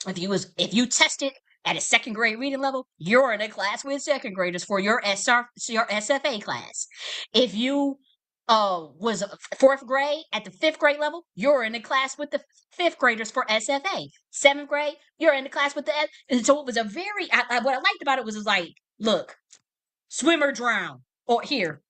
If you tested at a second grade reading level, you're in a class with second graders for your SFA class. If you was fourth grade at the fifth grade level, you're in a class with the fifth graders for SFA. Seventh grade, you're in the class with the and so it was a very what I liked about it was like, look, swim or drown, or here,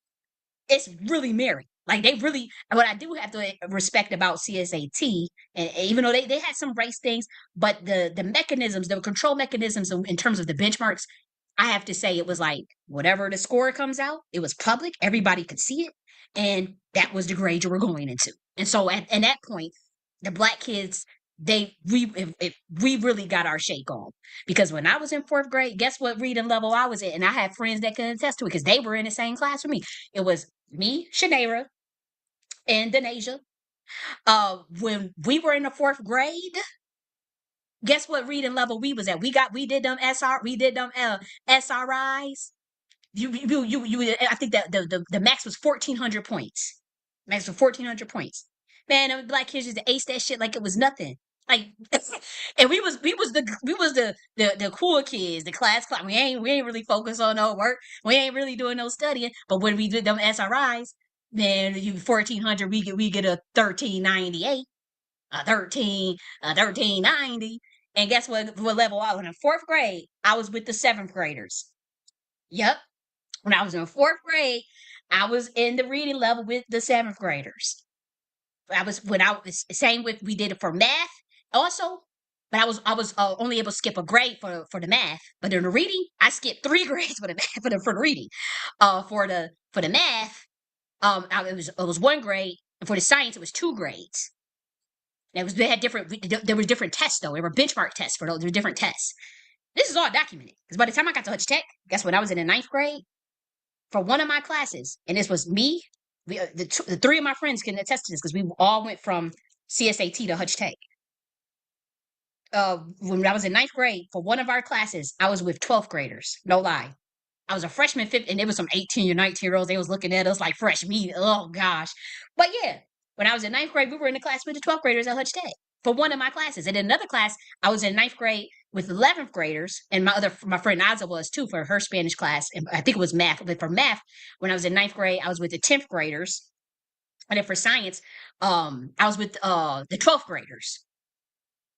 it's really merry. Like, they really, what I do have to respect about CSAT, and even though they had some race things, but the mechanisms, the control mechanisms in terms of the benchmarks, I have to say it was like whatever the score comes out, it was public, everybody could see it, and that was the grade you were going into. And so at that point, the black kids, we really got our shake on, because when I was in fourth grade, guess what reading level I was at, and I had friends that could attest to it because they were in the same class with me. It was me, Shanera, and Denasia. When we were in the fourth grade, guess what reading level we was at? We did them SRIs. I think that the max was 1,400 points. Max was 1,400 points. Man, them black kids just aced that shit like it was nothing. Like, and we was the cool kids, the class. We ain't really focused on no work. We ain't really doing no studying. But when we did them SRIs, man, you 1,400, we get a 1,398, a 1390. And guess what level I was in fourth grade? I was with the seventh graders. Yep. When I was in fourth grade, I was in the reading level with the seventh graders. I was same with, we did it for math also, but I was only able to skip a grade for the math. But in the reading, I skipped 3 grades for the math for the reading. For the math, it was 1 grade, and for the science it was 2 grades. There were different tests though. There were benchmark tests for those. There were different tests. This is all documented because by the time I got to Hutch Tech, guess what? I was in the ninth grade for one of my classes, and this was me. The 3 of my friends can attest to this because we all went from CSAT to Hutch Tech. When I was in ninth grade, for one of our classes, I was with 12th graders. No lie. I was a freshman, fifth, and there was some 18 or 19-year-olds. They was looking at us like fresh meat. Oh gosh. But yeah, when I was in ninth grade, we were in the class with the 12th graders at Hutch Tech for one of my classes. And in another class, I was in ninth grade with 11th graders, and my friend Naza was too for her Spanish class. And I think it was math. But for math, when I was in ninth grade, I was with the 10th graders. And then for science, I was with the 12th graders.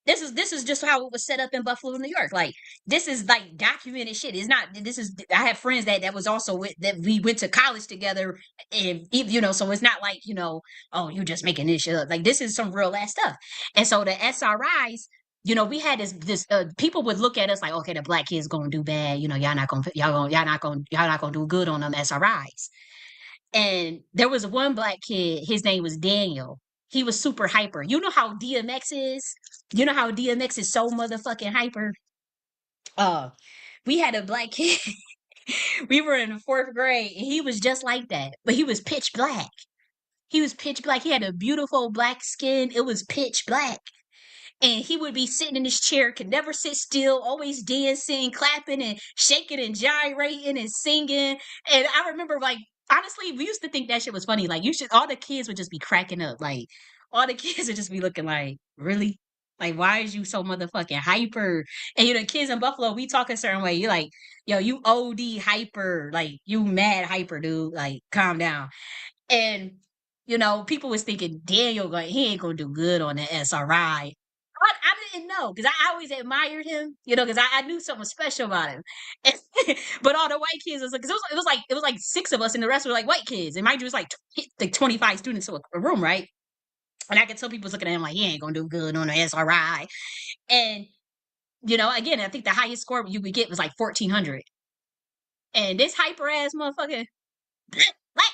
This is just how it was set up in Buffalo, New York. Like, this is like documented shit. It's not. This is. I have friends that was also that we went to college together, and so it's not like oh, you just making this shit up. Like, this is some real ass stuff. And so the SRIs. we had this people would look at us like, okay, the black kids gonna do bad. Y'all not gonna do good on them SRIs. And there was one black kid, his name was Daniel. He was super hyper. You know how DMX is? You know how DMX is so motherfucking hyper? Uh, we had a black kid. We were in the fourth grade, and he was just like that, but he was pitch black. He was pitch black. He had a beautiful black skin. It was pitch black. And he would be sitting in his chair, could never sit still, always dancing, clapping and shaking and gyrating and singing. And I remember, like, honestly, we used to think that shit was funny. Like, all the kids would just be cracking up. Like, all the kids would just be looking like, really? Like, why is you so motherfucking hyper? And kids in Buffalo, we talk a certain way. You're like, yo, you OD hyper, like you mad hyper, dude. Like, calm down. And people was thinking Daniel, like, he ain't gonna do good on the SRI. I didn't know because I always admired him, because I knew something was special about him. And, but all the white kids was like, 'cause it was like six of us, and the rest were like white kids. And mind you, it was like 25 students to a room, right? And I could tell people was looking at him like he ain't gonna do good on the SRI. And again, I think the highest score you could get was like 1,400. And this hyper ass motherfucker, black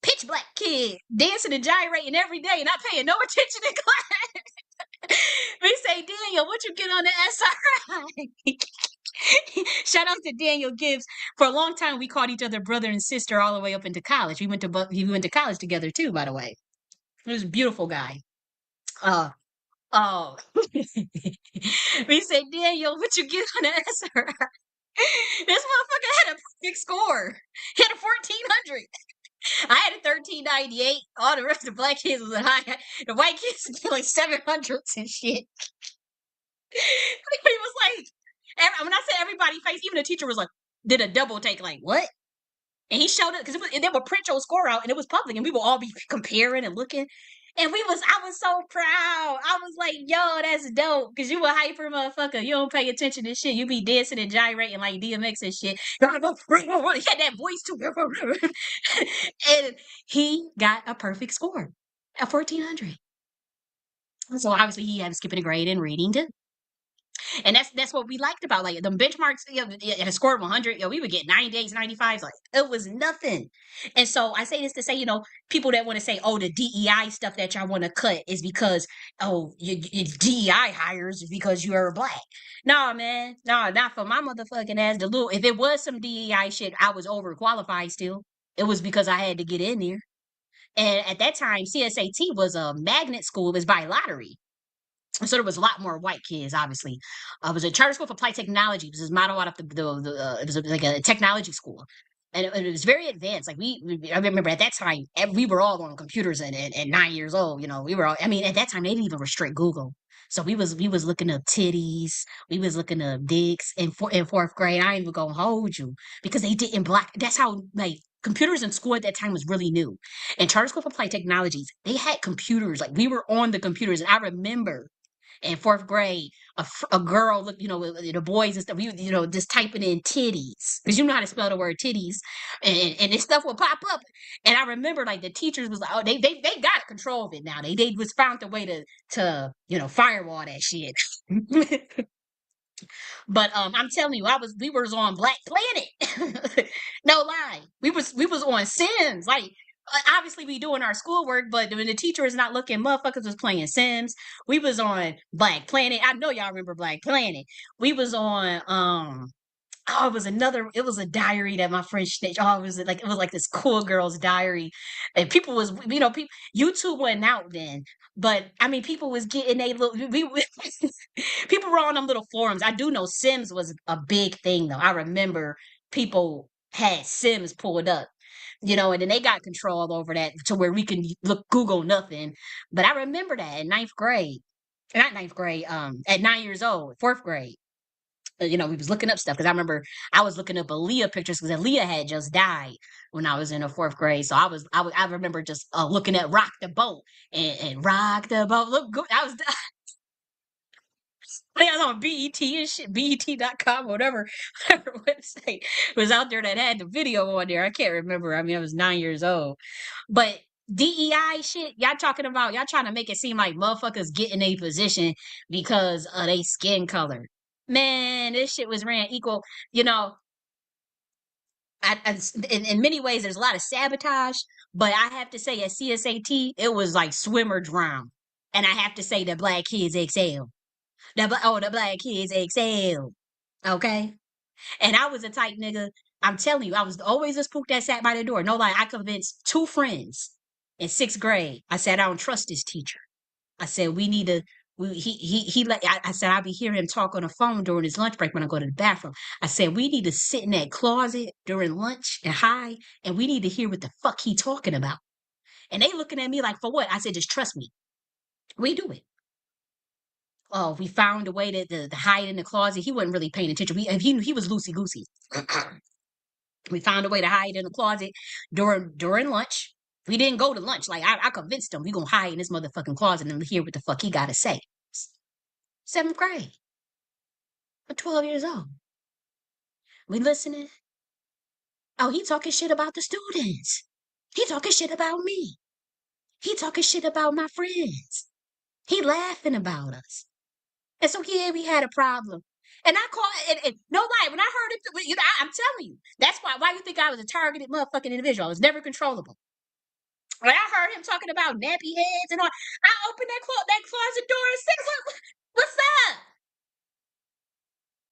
pitch black kid dancing and gyrating every day, not paying no attention in class. We say, Daniel, what you get on the SRI? Shout out to Daniel Gibbs. For a long time, we called each other brother and sister all the way up into college. We went to college together too, by the way. He was a beautiful guy. Uh oh. We said, Daniel, what you get on the SRI? This motherfucker had a perfect score. He had a 1,400. I had a 1398. All the rest of the black kids was a high. The white kids was like 700s and shit. He was like, when I said everybody faced, even the teacher was like, did a double take, like, what? And he showed it because they would print your score out and it was public and we would all be comparing and looking. And I was so proud. I was like, yo, that's dope. Cause you a hyper motherfucker. You don't pay attention to shit. You be dancing and gyrating like DMX and shit. He had that voice too. And he got a perfect score, a 1,400. So obviously he had to skip a grade in reading too. And that's what we liked about like the benchmarks. At a score of 100, we would get 98s, 95s. Like it was nothing. And so I say this to say, people that want to say, oh, the DEI stuff that y'all want to cut is because it's DEI hires because you are black. No, man, no, not for my motherfucking ass. If it was some DEI shit, I was overqualified still. It was because I had to get in there. And at that time, CSAT was a magnet school. It was by lottery. So there was a lot more white kids, obviously. It was a charter school for applied technology. It was modeled out of it was like a technology school. And it was very advanced. Like I remember at that time, we were all on computers at 9 years old. We were all, I mean, at that time, they didn't even restrict Google. So we was looking up titties. We was looking up dicks in fourth grade. I ain't even gonna hold you because they didn't block. That's how like computers in school at that time was really new. And charter school for applied technologies, they had computers. Like we were on the computers. And I remember in fourth grade, a girl, look, with the boys and stuff, we, just typing in titties because you know how to spell the word titties, and this stuff will pop up. And I remember like the teachers was like, oh, they got control of it now. They was found a way to firewall that shit. But I'm telling you, we was on Black Planet. No lie, we was on Sims. Like obviously we doing our schoolwork, but when the teacher is not looking, motherfuckers was playing Sims. We was on Black Planet. I know y'all remember Black Planet. We was on oh, it was a diary that my friend staged. Oh, it was like this cool girl's diary. And people was, people, YouTube wasn't out then. But I mean, people was getting a little, people were on them little forums. I do know Sims was a big thing though. I remember people had Sims pulled up, and then they got control over that to where we can look Google nothing. But I remember that in ninth grade, not ninth grade, at 9 years old, fourth grade. We was looking up stuff because I remember I was looking up Aaliyah pictures because Aaliyah had just died when I was in the fourth grade. So I remember just looking at Rock the Boat and Rock the Boat. Look good. I was on BET and shit, BET.com, whatever website was out there that had the video on there. I can't remember. I mean, I was 9 years old. But DEI shit, y'all talking about, y'all trying to make it seem like motherfuckers get in a position because of their skin color. Man, this shit was ran equal. You know, in many ways, there's a lot of sabotage, but I have to say at CSAT, it was like swim or drown. And I have to say the black kids excel. The black kids excel. Okay? And I was a type nigga. I'm telling you, I was always a spook that sat by the door. No lie, I convinced two friends in sixth grade. I said, I don't trust this teacher. I said, we need to. He like I said, I'll be hearing him talk on the phone during his lunch break when I go to the bathroom. I said, we need to sit in that closet during lunch and hide, and we need to hear what the fuck he talking about. And they looking at me like, for what? I said, just trust me. We do it. Oh, we found a way to hide in the closet. He wasn't really paying attention. He was loosey goosey. We found a way to hide in the closet during lunch. We didn't go to lunch. Like I convinced him we gonna hide in this motherfucking closet and hear what the fuck he gotta say. Seventh grade. I'm 12 years old. We listening. Oh, he talking shit about the students. He talking shit about me. He talking shit about my friends. He laughing about us. And so yeah, we had a problem. And I called and no lie, when I heard it, you know, I'm telling you, that's why you think I was a targeted motherfucking individual. I was never controllable. When I heard him talking about nappy heads and all, I opened that closet door and said, what's up?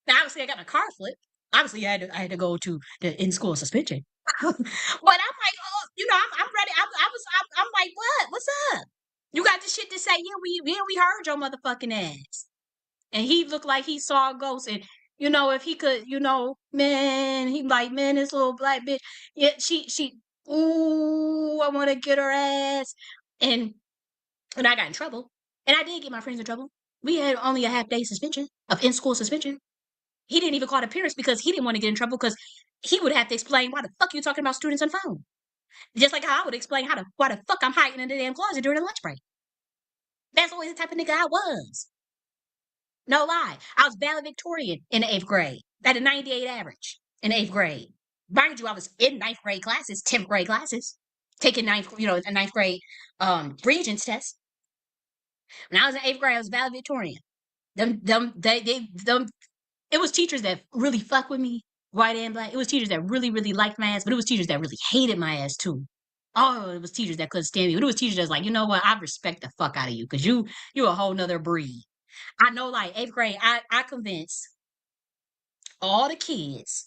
Now obviously I got my car flipped. Obviously I had to go to the in school suspension. But I'm like, oh, you know, I'm ready. I'm like, what? What's up? You got the shit to say? We heard your motherfucking ass. And he looked like he saw a ghost. And you know, if he could, you know, man, he like, man, this little black bitch. Yeah, she. Ooh, I want to get her ass. And and I got in trouble. And I did get my friends in trouble. We had only a half day suspension of in school suspension. He didn't even call the parents because he didn't want to get in trouble because he would have to explain why the fuck you talking about students on phone. Just like how I would explain why the fuck I'm hiding in the damn closet during the lunch break. That's always the type of nigga I was. No lie. I was valedictorian in the eighth grade. At a 98 average in the eighth grade. Mind you, I was in ninth grade classes, 10th grade classes, taking a ninth grade Regents test. When I was in eighth grade, I was valedictorian. Them, it was teachers that really fuck with me, white and black. It was teachers that really, really liked my ass, but it was teachers that really hated my ass too. Oh, it was teachers that couldn't stand me. But it was teachers that's like, you know what? I respect the fuck out of you because you a whole nother breed. I know, like eighth grade, I convinced all the kids.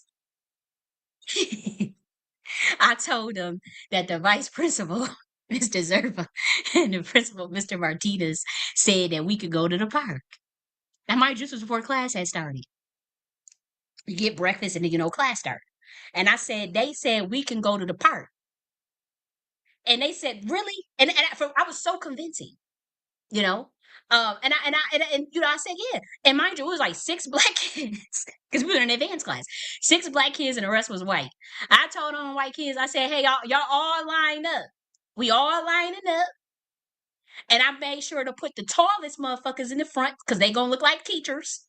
I told them that the vice principal, Mr. Zerba, and the principal, Mr. Martinez, said that we could go to the park. Now, mind you, this was before class had started. You get breakfast and then, class start. And they said we can go to the park. And they said, really? I was so convincing, you know? I said, yeah. And mind you, it was like six black kids because we were in an advanced class. Six black kids and the rest was white. I told them white kids, I said, hey, y'all all line up. We all lining up. And I made sure to put the tallest motherfuckers in the front because they gonna look like teachers.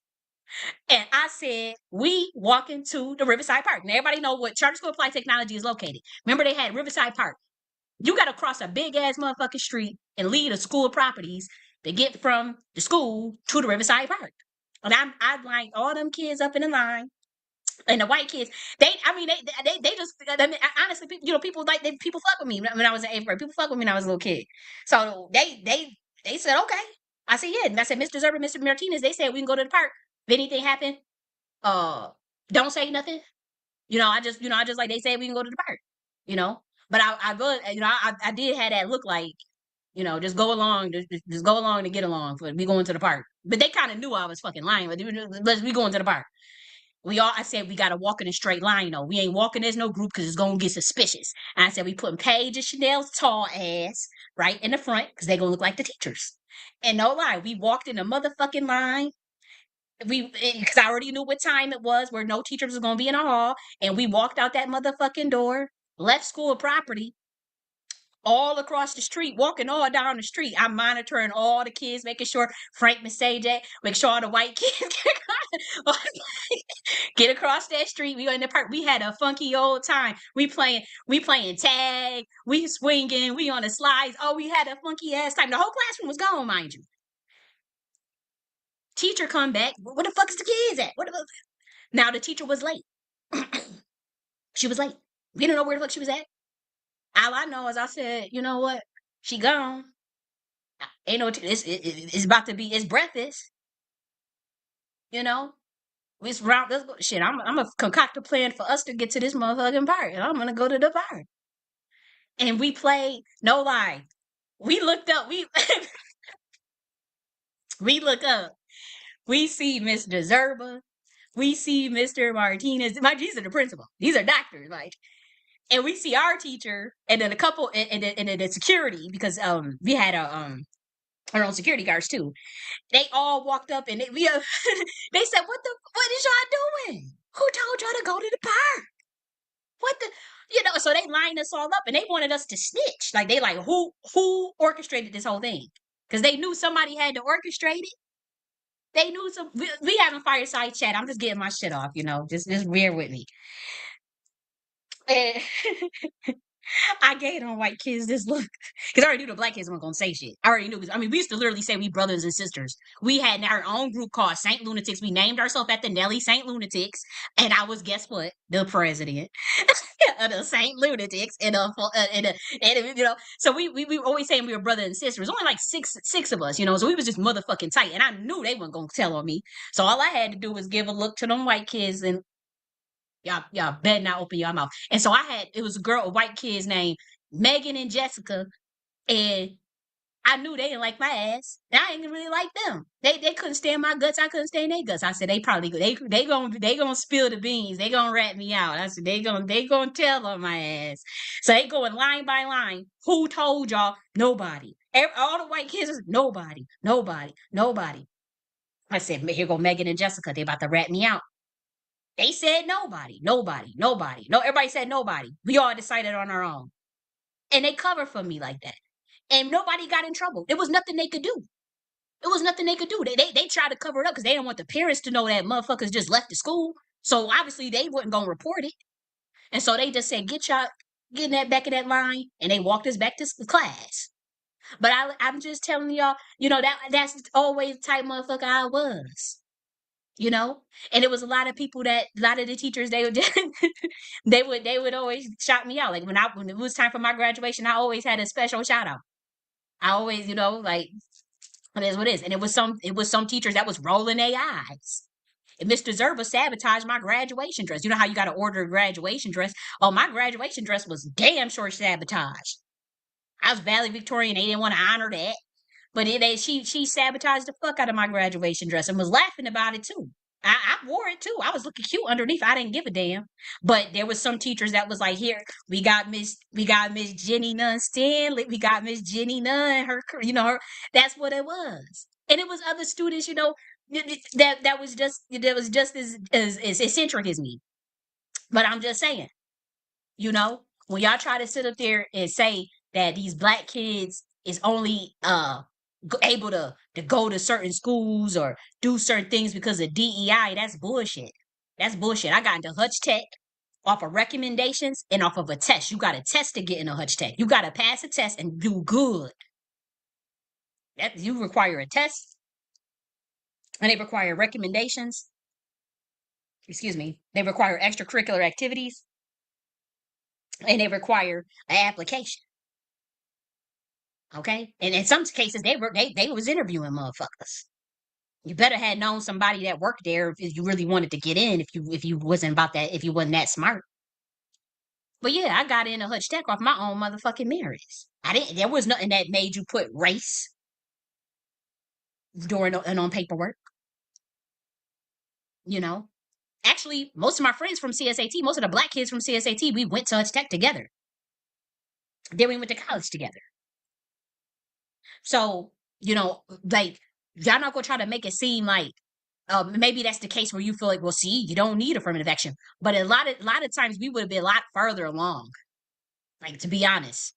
And I said, we walking to the Riverside Park. And everybody know what Charter School Applied Technology is located. Remember they had Riverside Park. You got to cross a big ass motherfucking street and leave a school of properties to get from the school to the Riverside Park. And I lined all them kids up in the line. And the white kids, they just, honestly, people fuck with me when I was in eighth grade. People fuck with me when I was a little kid. So they said, okay. I said, yeah. And I said, Mr. Zerber, Mr. Martinez, they said we can go to the park. If anything happened, don't say nothing. I just like they said we can go to the park, you know. But I go, I did have that look like, just go along, just go along to get along. For we going to the park. But they kind of knew I was fucking lying. But we going to the park. I said we gotta walk in a straight line though. We ain't walking as no group because it's gonna get suspicious. And I said we putting Paige and Chanel's tall ass right in the front because they gonna look like the teachers. And no lie, we walked in a motherfucking line. Because I already knew what time it was, where no teachers was gonna be in the hall, and we walked out that motherfucking door, left school property, all across the street, walking all down the street. I'm monitoring all the kids, making sure Frank Mercedes, make sure all the white kids Get across that street. We in the park. We had a funky old time. We playing tag. We swinging. We on the slides. Oh, we had a funky ass time. The whole classroom was gone, mind you. Teacher come back. Where the fuck is the kids at? What the fuck? Now the teacher was late. She was late. We didn't know where the fuck she was at. All I know is I said, you know what? She gone. Ain't no. It's about to be. It's breakfast. You know. It's round. Let's go. Shit. I'm a concoct a plan for us to get to this motherfucking park, and I'm gonna go to the park. And we played. No lie. We looked up. We look up. We see Mr. Zerba. We see Mr. Martinez. These are the principal. These are doctors. Like, and we see our teacher, and then a couple, and then the security because we had our own security guards too. They all walked up and they said, what is y'all doing? Who told y'all to go to the park? What the, so they lined us all up and they wanted us to snitch. Like they like, who orchestrated this whole thing? Because they knew somebody had to orchestrate it. They knew we having fireside chat. I'm just getting my shit off, just bear with me. And I gave them white kids this look because I already knew the black kids weren't gonna say shit. I already knew because we used to literally say we brothers and sisters. We had our own group called Saint Lunatics. We named ourselves after Nelly Saint Lunatics, and I was guess what, the president of the Saint Lunatics, So we were always saying we were brother and sister. It was only like six of us, so we was just motherfucking tight, and I knew they weren't gonna tell on me. So all I had to do was give a look to them white kids and y'all better not open your mouth. And so it was white kids named Megan and Jessica, and I knew they didn't like my ass. And I didn't really like them. They couldn't stand my guts. I couldn't stand their guts. I said they gonna spill the beans. They gonna rat me out. I said they gonna tell on my ass. So they going line by line. Who told y'all? Nobody. All the white kids was nobody, nobody, nobody. I said, here go Megan and Jessica. They about to rat me out. They said nobody, nobody, nobody. No, everybody said nobody. We all decided on our own. And they covered for me like that. And nobody got in trouble. There was nothing they could do. It was nothing they could do. They tried to cover it up because they didn't want the parents to know that motherfuckers just left the school. So obviously they wasn't gonna report it. And so they just said, get in that back of that line, and they walked us back to class. But I'm just telling y'all, that's always the type motherfucker I was. And it was a lot of people a lot of the teachers they would they would always shout me out. Like when it was time for my graduation, I always had a special shout out. I always, like it is what it is. And it was some teachers that was rolling their eyes. And Mr. Zerba sabotaged my graduation dress. You know how you got to order a graduation dress? Oh, my graduation dress was damn sure sabotaged. I was valedictorian. They didn't want to honor that. But she sabotaged the fuck out of my graduation dress and was laughing about it too. I wore it too. I was looking cute underneath. I didn't give a damn. But there was some teachers that was like, here, we got Miss Jenny Nunn Stanley. We got Miss Jenny Nunn. That's what it was. And it was other students, that was just as eccentric as me. But I'm just saying, when y'all try to sit up there and say that these black kids is only able to go to certain schools or do certain things because of DEI, that's bullshit. That's bullshit. I got into Hutch Tech off of recommendations and off of a test. You got a test to get into Hutch Tech. You got to pass a test and do good. That you require a test, and they require recommendations. Excuse me. They require extracurricular activities, and they require an application. Okay, and in some cases they was interviewing motherfuckers. You better had known somebody that worked there if you really wanted to get in. If you wasn't about that, if you wasn't that smart. But yeah, I got into Hutch Tech off my own motherfucking merits. I didn't. There was nothing that made you put race during and on paperwork. Actually, most of my friends from CSAT, most of the black kids from CSAT, we went to Hutch Tech together. Then we went to college together. So like y'all not gonna try to make it seem like maybe that's the case where you feel like, well, see, you don't need affirmative action. But a lot of times we would have been a lot further along, like to be honest,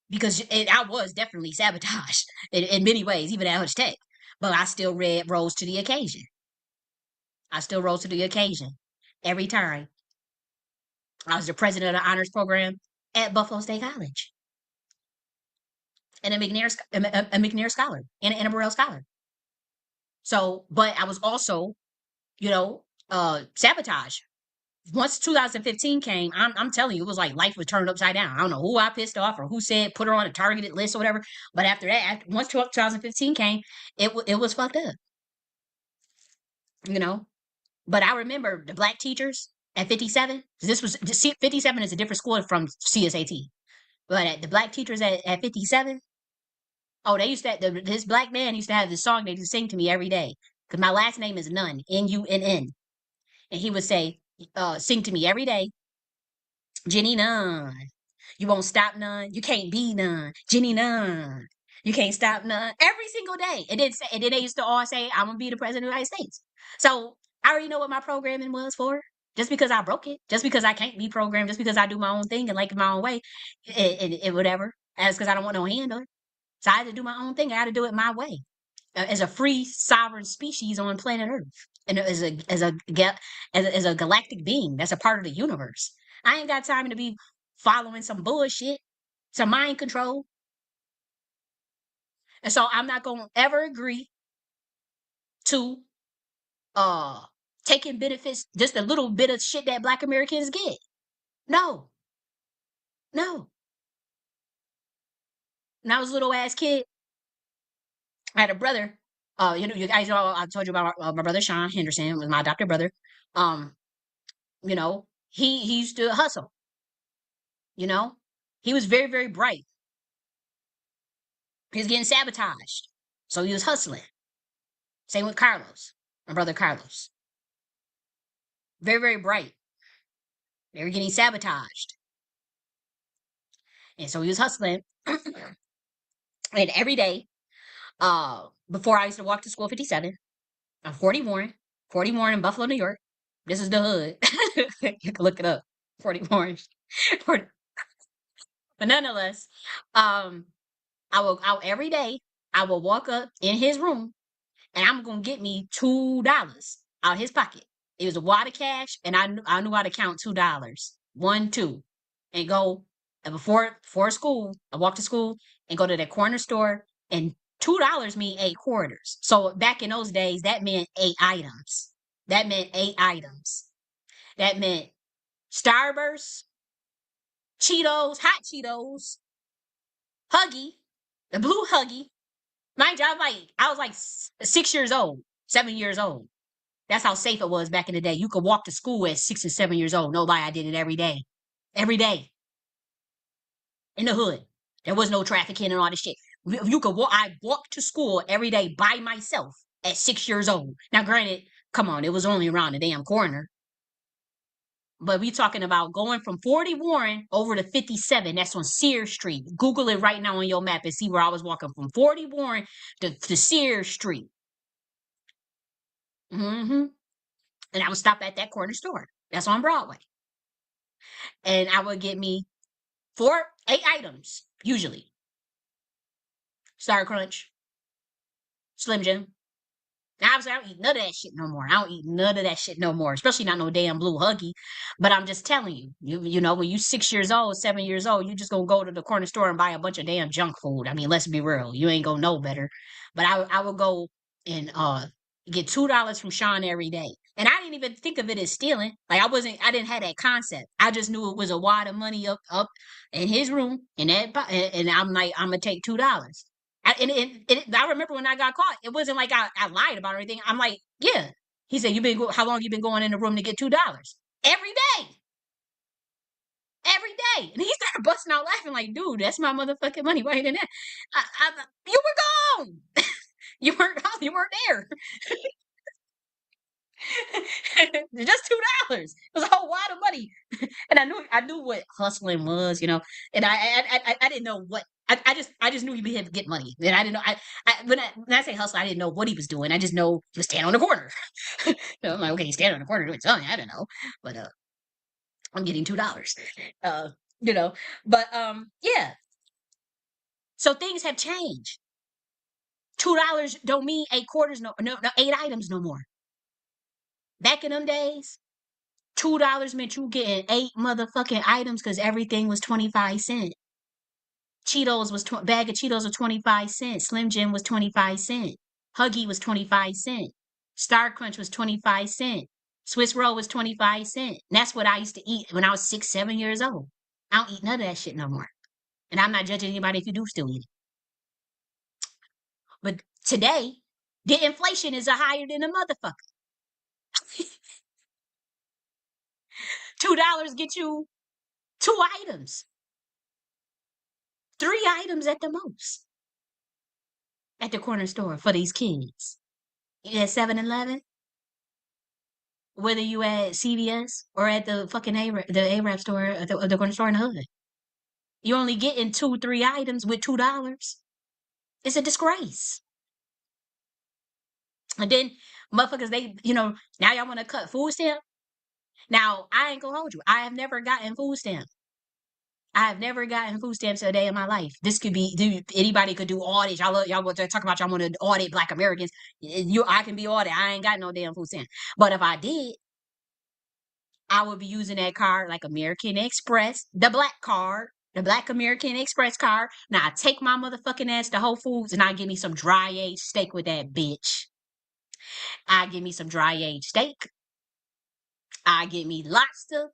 because I was definitely sabotaged in many ways, even at Hutch Tech. But I still rose to the occasion. I still rose to the occasion. every time. I was the president of the honors program at Buffalo State College and a McNair scholar and an Admiral scholar. So, but I was also, you know, sabotage. Once 2015 came, I'm telling you, it was like life was turned upside down. I don't know who I pissed off or who said put her on a targeted list or whatever. But after that, once 2015 came, it was fucked up, you know. But I remember the black teachers at 57. This was 57 is a different school from CSAT. But at the black teachers at 57, oh, they used to this black man used to have this song they used to sing to me every day because my last name is Nunn, Nunn, and he would say, sing to me every day, Jenny Nunn. You won't stop none. You can't be none. Jenny none. You can't stop none. Every single day. And then they used to all say, I'm gonna be the president of the United States. So I already know what my programming was for. Just because I broke it, just because I can't be programmed, just because I do my own thing and like it my own way, whatever. That's because I don't want no handle. So I had to do my own thing. I had to do it my way as a free sovereign species on planet Earth, and as a galactic being that's a part of the universe. I ain't got time to be following some bullshit, some mind control, and so I'm not gonna ever agree to uh taking benefits, just a little bit of shit that Black Americans get. No, no. When I was a little ass kid, I had a brother. You guys know I told you about my brother Sean Henderson was my adopted brother. Um, he used to hustle. You know, he was very, very bright. He was getting sabotaged. So he was hustling. Same with Carlos, my brother Carlos. Very, very bright. They were getting sabotaged. And so he was hustling. And every day, before I used to walk to school 57, I'm 40 Warren, 40 Warren in Buffalo, New York. This is the hood. You can look it up. 40 Warren. 40. But nonetheless, um, I will out every day, I will walk up in his room and I'm gonna get me $2 out his pocket. It was a wad of cash, and I knew how to count $2. 1, 2, and go. And before school, I walk to school and go to the corner store, and $2 mean 8 quarters. So back in those days, that meant 8 items. That meant 8 items. That meant Starburst, Cheetos, hot Cheetos, Huggy, the blue Huggy. Mind you, I was like 6 years old, 7 years old. That's how safe it was back in the day. You could walk to school at 6 and 7 years old. Nobody, I did it every day. Every day. In the hood. There was no trafficking and all this shit. You could walk. I walked to school every day by myself at 6 years old. Now, granted, come on, it was only around the damn corner. But we talking about going from 40 Warren over to 57. That's on Sears Street. Google it right now on your map and see where I was walking from 40 Warren to Sears Street. Mm-hmm. And I would stop at that corner store. That's on Broadway. And I would get me 8 items, usually. Sour Crunch, Slim Jim. Now, obviously, I don't eat none of that shit no more. I don't eat none of that shit no more, especially not no damn blue Huggy. But I'm just telling you, you know, when you 6 years old, 7 years old, you just gonna go to the corner store and buy a bunch of damn junk food. I mean, let's be real, you ain't gonna know better. But I would go and get $2 from Sean every day. And I didn't even think of it as stealing. Like I didn't have that concept. I just knew it was a wad of money up in his room, and I'm like, I'm gonna take $2. I remember when I got caught, it wasn't like I lied about anything. I'm like, yeah. He said, how long you been going in the room to get $2? Every day. Every day. And he started busting out laughing like, dude, that's my motherfucking money. Why ain't in that? You were gone. You weren't there. Just $2. It was a whole wad of money. And I knew what hustling was, you know. And I didn't know what I just knew he had to get money. And I didn't know when I say hustle, I didn't know what he was doing. I just know he was standing on the corner. I'm like, okay, he's standing on the corner doing something. I don't know. But I'm getting $2. Uh, you know. But yeah. So things have changed. $2 don't mean 8 quarters, no 8 items no more. Back in them days, $2 meant you getting 8 motherfucking items because everything was 25 cents. Cheetos was bag of Cheetos was 25 cents. Slim Jim was 25 cents. Huggy was 25 cents. Star Crunch was 25 cents. Swiss roll was 25 cents. And that's what I used to eat when I was 6, 7 years old. I don't eat none of that shit no more. And I'm not judging anybody if you do still eat it. But today, the inflation is higher than a motherfucker. $2 get you 2 items, 3 items at the most at the corner store for these kids. You at 7-Eleven, whether you at CVS or at the fucking the Arab store, at the corner store in the hood. You're only getting 2, 3 items with $2. It's a disgrace. And then motherfuckers, now y'all want to cut food stamp. Now, I ain't gonna hold you. I have never gotten food stamp. I have never gotten food stamps a day in my life. This could be, anybody could do audits. Y'all want to talk about y'all want to audit Black Americans. I can be audited. I ain't got no damn food stamp. But if I did, I would be using that card like American Express, the black card, the Black American Express card. Now I take my motherfucking ass to Whole Foods and I give me some dry aged steak with that bitch. I give me some dry aged steak. I get me lobster.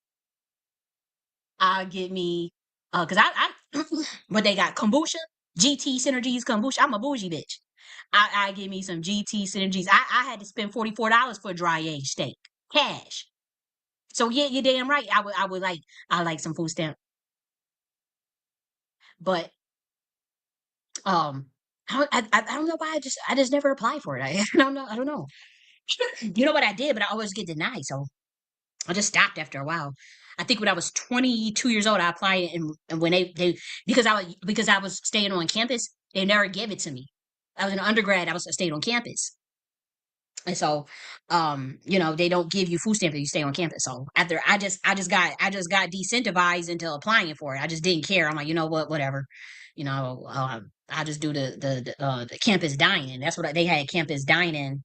I get me, cause what they got, kombucha, GT Synergies kombucha. I'm a bougie bitch. I give me some GT Synergies. I had to spend $44 for a dry aged steak, cash. So yeah, you're damn right. I like some food stamp, but um, I don't know why I just never applied for it. I don't know. You know what I did, but I always get denied. So I just stopped after a while. I think when I was 22 years old, I applied, and when they because I was staying on campus, they never gave it to me. I was an undergrad. I stayed on campus, and so they don't give you food stamps if you stay on campus. So after I just got decentivized into applying for it. I just didn't care. I'm like, you know what, whatever. I just do the campus dining. That's what they had, campus dining.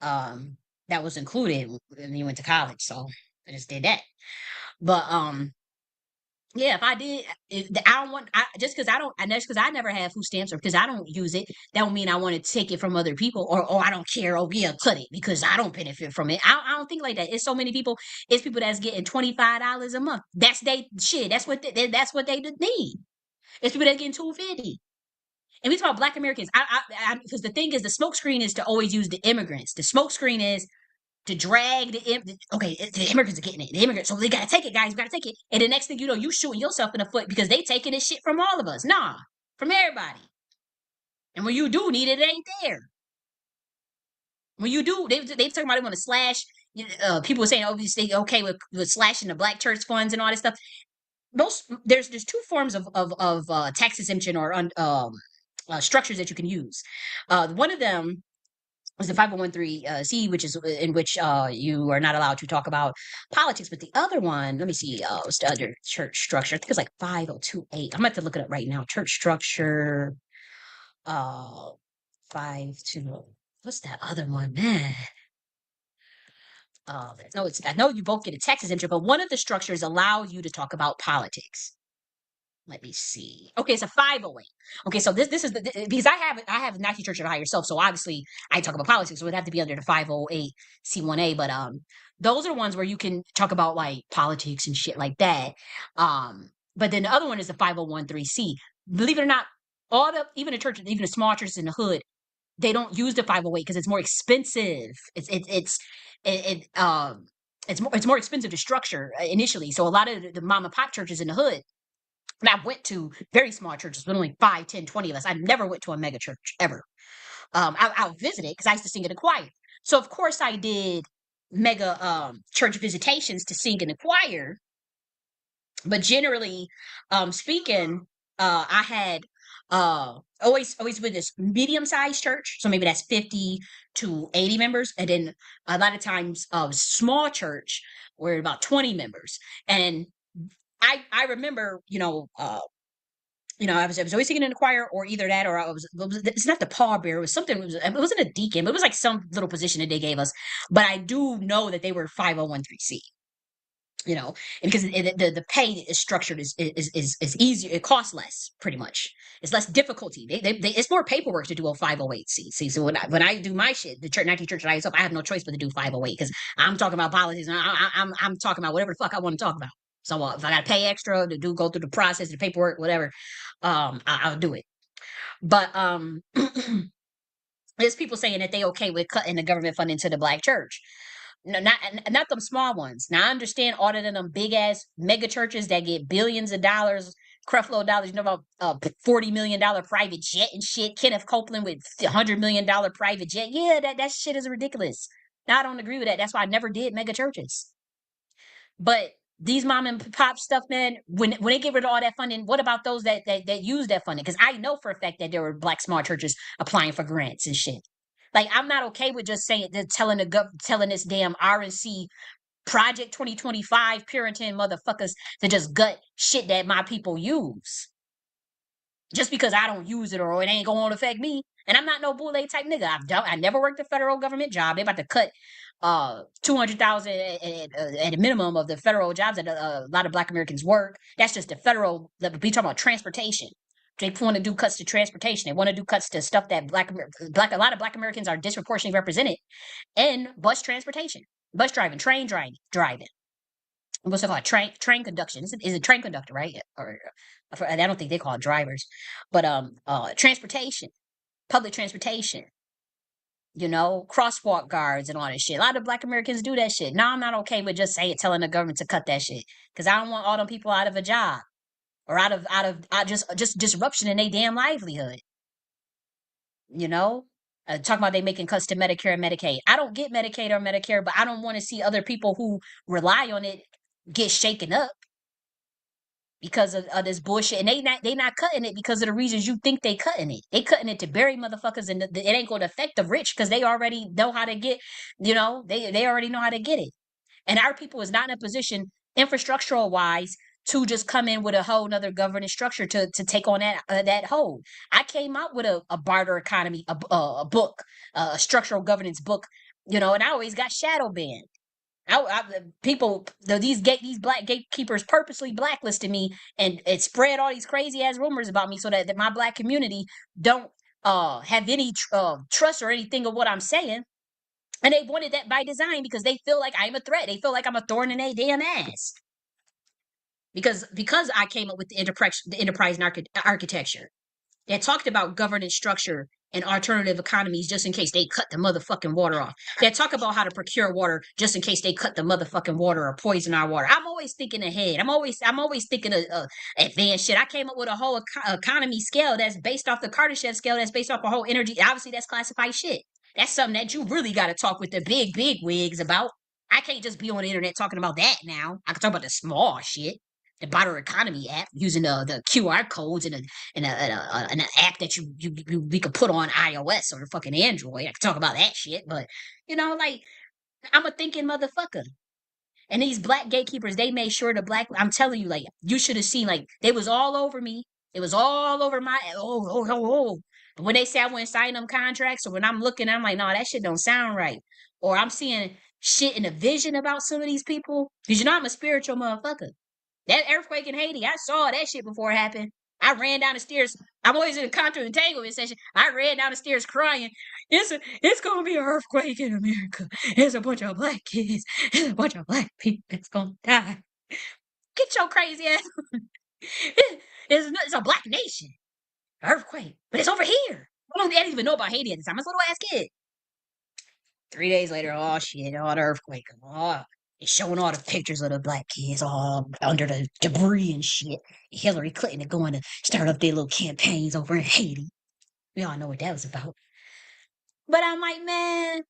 That was included when you went to college. So I just did that. But yeah, if I did, I don't want, just because I don't, and that's because I never had food stamps or because I don't use it, that don't mean I want to take it from other people, or I don't care. Oh yeah, cut it because I don't benefit from it. I don't think like that. It's so many people. It's people that's getting $25 a month. That's they shit. That's what they need. It's people that's getting $250. And we talk about Black Americans. Because the thing is, the smoke screen is to always use the immigrants. The smoke screen is to drag the immigrants are getting it. The immigrants, so they gotta take it, guys. We gotta take it. And the next thing you know, you shooting yourself in the foot because they taking this shit from all of us. Nah, from everybody. And when you do need it, it ain't there. When you do, they talking about they want to slash. People were saying, oh, they okay with slashing the Black church funds and all this stuff. There's 2 forms of tax exemption or structures that you can use. One of them was the 501(c), which is in which you are not allowed to talk about politics. But the other one, let me see, what's the other church structure? I think it's like 5028. I'm going to have to look it up right now. Church structure, 520. What's that other one, man? No, I know you both get a tax exemption, but one of the structures allows you to talk about politics. Let me see. Okay, it's a 508. Okay, so this is because I have Nike Church at Higher Self, so obviously I talk about politics, so it would have to be under the 508 C1A. But those are ones where you can talk about like politics and shit like that. But then the other one is the 501(c). Believe it or not, even the churches, even the small churches in the hood, they don't use the 508 because it's more expensive. It's more expensive to structure initially. So a lot of the mom and pop churches in the hood. And I went to very small churches, but only 5, 10, 20 of us. I never went to a mega church ever. I visited because I used to sing in the choir. So of course I did mega church visitations to sing in the choir. But generally speaking, I had always with this medium sized church. So maybe that's 50 to 80 members. And then a lot of times small church where about 20 members. And I remember, I was always singing in the choir, or either that, or it's not the pallbearer. It was something. It wasn't a deacon, but it was like some little position that they gave us. But I do know that they were 501(c). you know, because the pay is structured is easier. It costs less, pretty much. It's less difficulty. It's more paperwork to do a 508c. See, so when I do my shit, the church, 19 church that I use up, I have no choice but to do 508 because I'm talking about politics. And I'm talking about whatever the fuck I want to talk about. So if I got to pay extra to go through the process, the paperwork, whatever, I'll do it. But there's people saying that they okay with cutting the government funding to the black church. No, not them small ones. Now I understand all of them big ass mega churches that get billions of dollars, creflo dollars. You know about $40 million private jet and shit. Kenneth Copeland with $100 million private jet. Yeah, that shit is ridiculous. Now I don't agree with that. That's why I never did mega churches. But these mom and pop stuff, man, when they get rid of all that funding, what about those that use that funding? Because I know for a fact that there were black small churches applying for grants and shit. Like I'm not okay with just saying telling this damn RNC Project 2025 Puritan motherfuckers to just gut shit that my people use. Just because I don't use it or it ain't gonna affect me. And I'm not no boule type nigga. I never worked a federal government job. They about to cut 200,000 at a minimum of the federal jobs that a lot of black Americans work. That's just the federal. We talking about transportation. They want to do cuts to transportation. They want to do cuts to stuff that a lot of black Americans are disproportionately represented in bus transportation, bus driving, train driving. What's it called? Train conduction. Is it train conductor, right? Or I don't think they call it drivers, but transportation, public transportation. You know, crosswalk guards and all that shit. A lot of black Americans do that shit. No, I'm not okay with just telling the government to cut that shit because I don't want all them people out of a job or out just disruption in their damn livelihood. You know, talking about they making cuts to Medicare and Medicaid. I don't get Medicaid or Medicare, but I don't want to see other people who rely on it get shaken up because of this bullshit. And they not cutting it because of the reasons you think they cutting it. They cutting it to bury motherfuckers, and it ain't going to affect the rich because they already know how to get. You know, they already know how to get it. And our people is not in a position, infrastructural wise, to just come in with a whole nother governance structure to take on that whole. I came out with a barter economy, a book, a structural governance book, you know, and I always got shadow banned. People, these black gatekeepers purposely blacklisted me, and it spread all these crazy ass rumors about me so that my black community don't have any trust or anything of what I'm saying. And they wanted that by design because they feel like I'm a threat. They feel like I'm a thorn in their damn ass. Because I came up with the enterprise architecture. They talked about governance structure and alternative economies just in case they cut the motherfucking water off. They talk about how to procure water just in case they cut the motherfucking water or poison our water. I'm always thinking ahead. I'm always thinking of advanced shit. I came up with a whole economy scale that's based off the Kardashev scale. That's based off a whole energy. Obviously, that's classified shit. That's something that you really got to talk with the big wigs about. I can't just be on the internet talking about that now. I can talk about the small shit, the Barter Economy app using the QR codes and an app that we could put on iOS or fucking Android. I could talk about that shit, but you know, like I'm a thinking motherfucker. And these black gatekeepers, they made sure the black. I'm telling you, like you should have seen, like they was all over me. It was all over my oh. But when they say I wouldn't sign them contracts, or when I'm looking, I'm like, no, that shit don't sound right. Or I'm seeing shit in a vision about some of these people. Because you know I'm a spiritual motherfucker. That earthquake in Haiti, I saw that shit before it happened. I ran down the stairs. I'm always in a contra entanglement session. I ran down the stairs crying. It's gonna be an earthquake in America. There's a bunch of black kids. There's a bunch of black people that's gonna die. Get your crazy ass. It's a black nation. Earthquake. But it's over here. I didn't even know about Haiti at the time. I was a little ass kid. 3 days later, oh shit, oh the earthquake. Oh, it's showing all the pictures of the black kids all under the debris and shit. Hillary Clinton going to start up their little campaigns over in Haiti. We all know what that was about. But I'm like, man,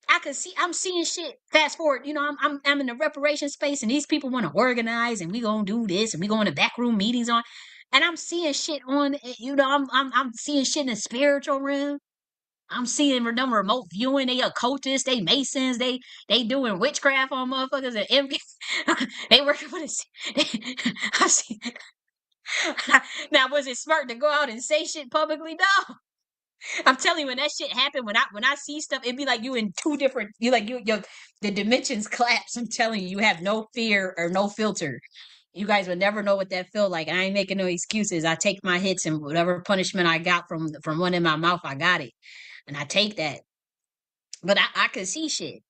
I'm seeing shit. Fast forward, you know, I'm in the reparation space, and these people want to organize, and we gonna do this, and we going to backroom meetings on, and I'm seeing shit on, you know, I'm seeing shit in the spiritual realm. I'm seeing them remote viewing. They occultists, they masons, they doing witchcraft on motherfuckers and they working with us. I see. Now, was it smart to go out and say shit publicly? No. I'm telling you, when that shit happened, when I see stuff, it'd be like you in two different, you like you the dimensions collapse. I'm telling you, you have no fear or no filter. You guys would never know what that feel like. I ain't making no excuses. I take my hits, and whatever punishment I got from one in my mouth, I got it, and I take that. But I could see shit.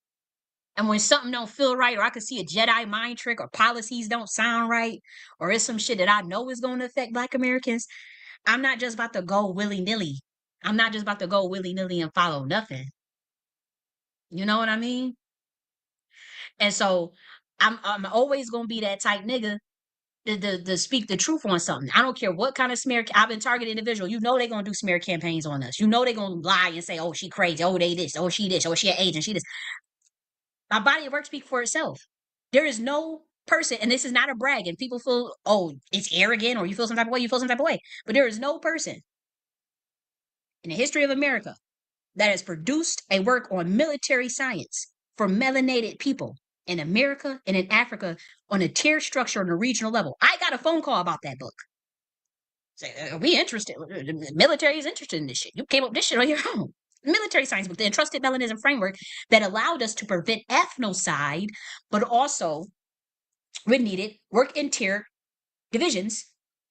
And when something don't feel right, or I could see a Jedi mind trick, or policies don't sound right, or it's some shit that I know is going to affect Black Americans, I'm not just about to go willy nilly. I'm not just about to go willy nilly and follow nothing. You know what I mean? And so I'm always gonna be that type nigga to speak the truth on something. I don't care what kind of smear. I've been targeted individual. You know they gonna do smear campaigns on us. You know they gonna lie and say, "Oh, she crazy. Oh, they this. Oh, she an agent. She this." My body of work speak for itself. There is no person, and this is not a brag. And people feel, oh, it's arrogant, or you feel some type of way. You feel some type of way. But there is no person in the history of America that has produced a work on military science for melanated people in America and in Africa on a tier structure on a regional level. I got a phone call about that book. Say, are we interested? The military is interested in this shit. You came up with this shit on your own. Military science book, the entrusted melanism framework that allowed us to prevent ethnocide, but also, when needed, work in tier divisions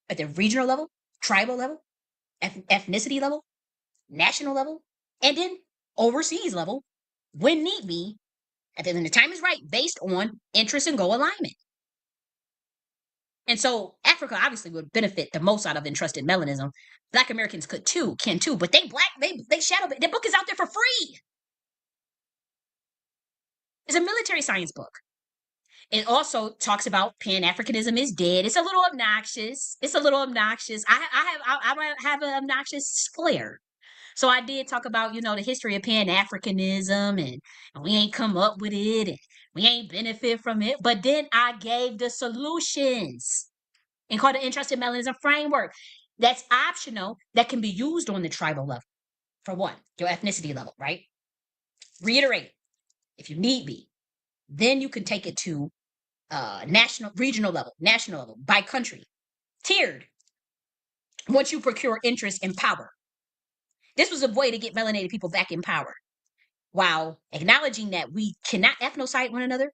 at the regional level, tribal level, ethnicity level, national level, and then overseas level when need be, and then when the time is right, based on interest and goal alignment. And so Africa obviously would benefit the most out of entrusted melanism. Black Americans can too, but they shadow their book is out there for free. It's a military science book. It also talks about Pan-Africanism is dead. It's a little obnoxious. It's a little obnoxious. I have an obnoxious flair. So I did talk about, the history of Pan-Africanism, and we ain't come up with it, and we ain't benefit from it. But then I gave the solutions and called the entrusted melanism framework. That's optional, that can be used on the tribal level. For one, your ethnicity level, right? Reiterate, if you need be, then you can take it to national, regional level, national level, by country, tiered. Once you procure interest and power, this was a way to get melanated people back in power, while acknowledging that we cannot ethnocide one another,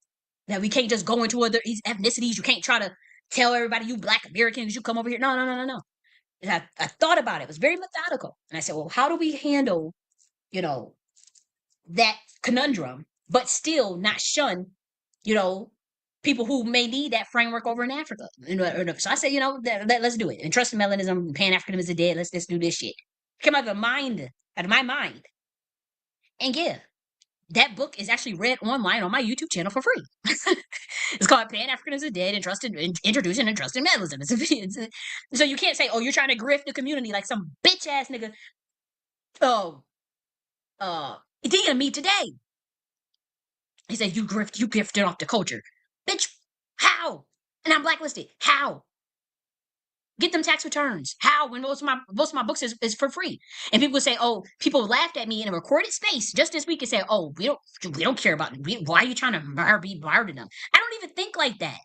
that we can't just go into other ethnicities. You can't try to tell everybody you Black Americans, you come over here. No, no, no, no, no. And I thought about it. It was very methodical. And I said, well, how do we handle, you know, that conundrum, but still not shun, you know, people who may need that framework over in Africa. So I said, let's do it. And trust melanism, Pan-Africanism is dead. Let's do this shit. Come out of my mind. And yeah, that book is actually read online on my YouTube channel for free. It's called Pan-Africanism is Dead, Introducing and Trusted Melanism. So you can't say, oh, you're trying to grift the community like some bitch ass nigga. Oh, he DM'd me today. He said, you grifted off the culture. Bitch, how? And I'm blacklisted. How? Get them tax returns. How? When most of my books is for free. And people say, oh, people laughed at me in a recorded space just this week and said, oh, we don't care about it. Why are you trying to be martyrdom? I don't even think like that.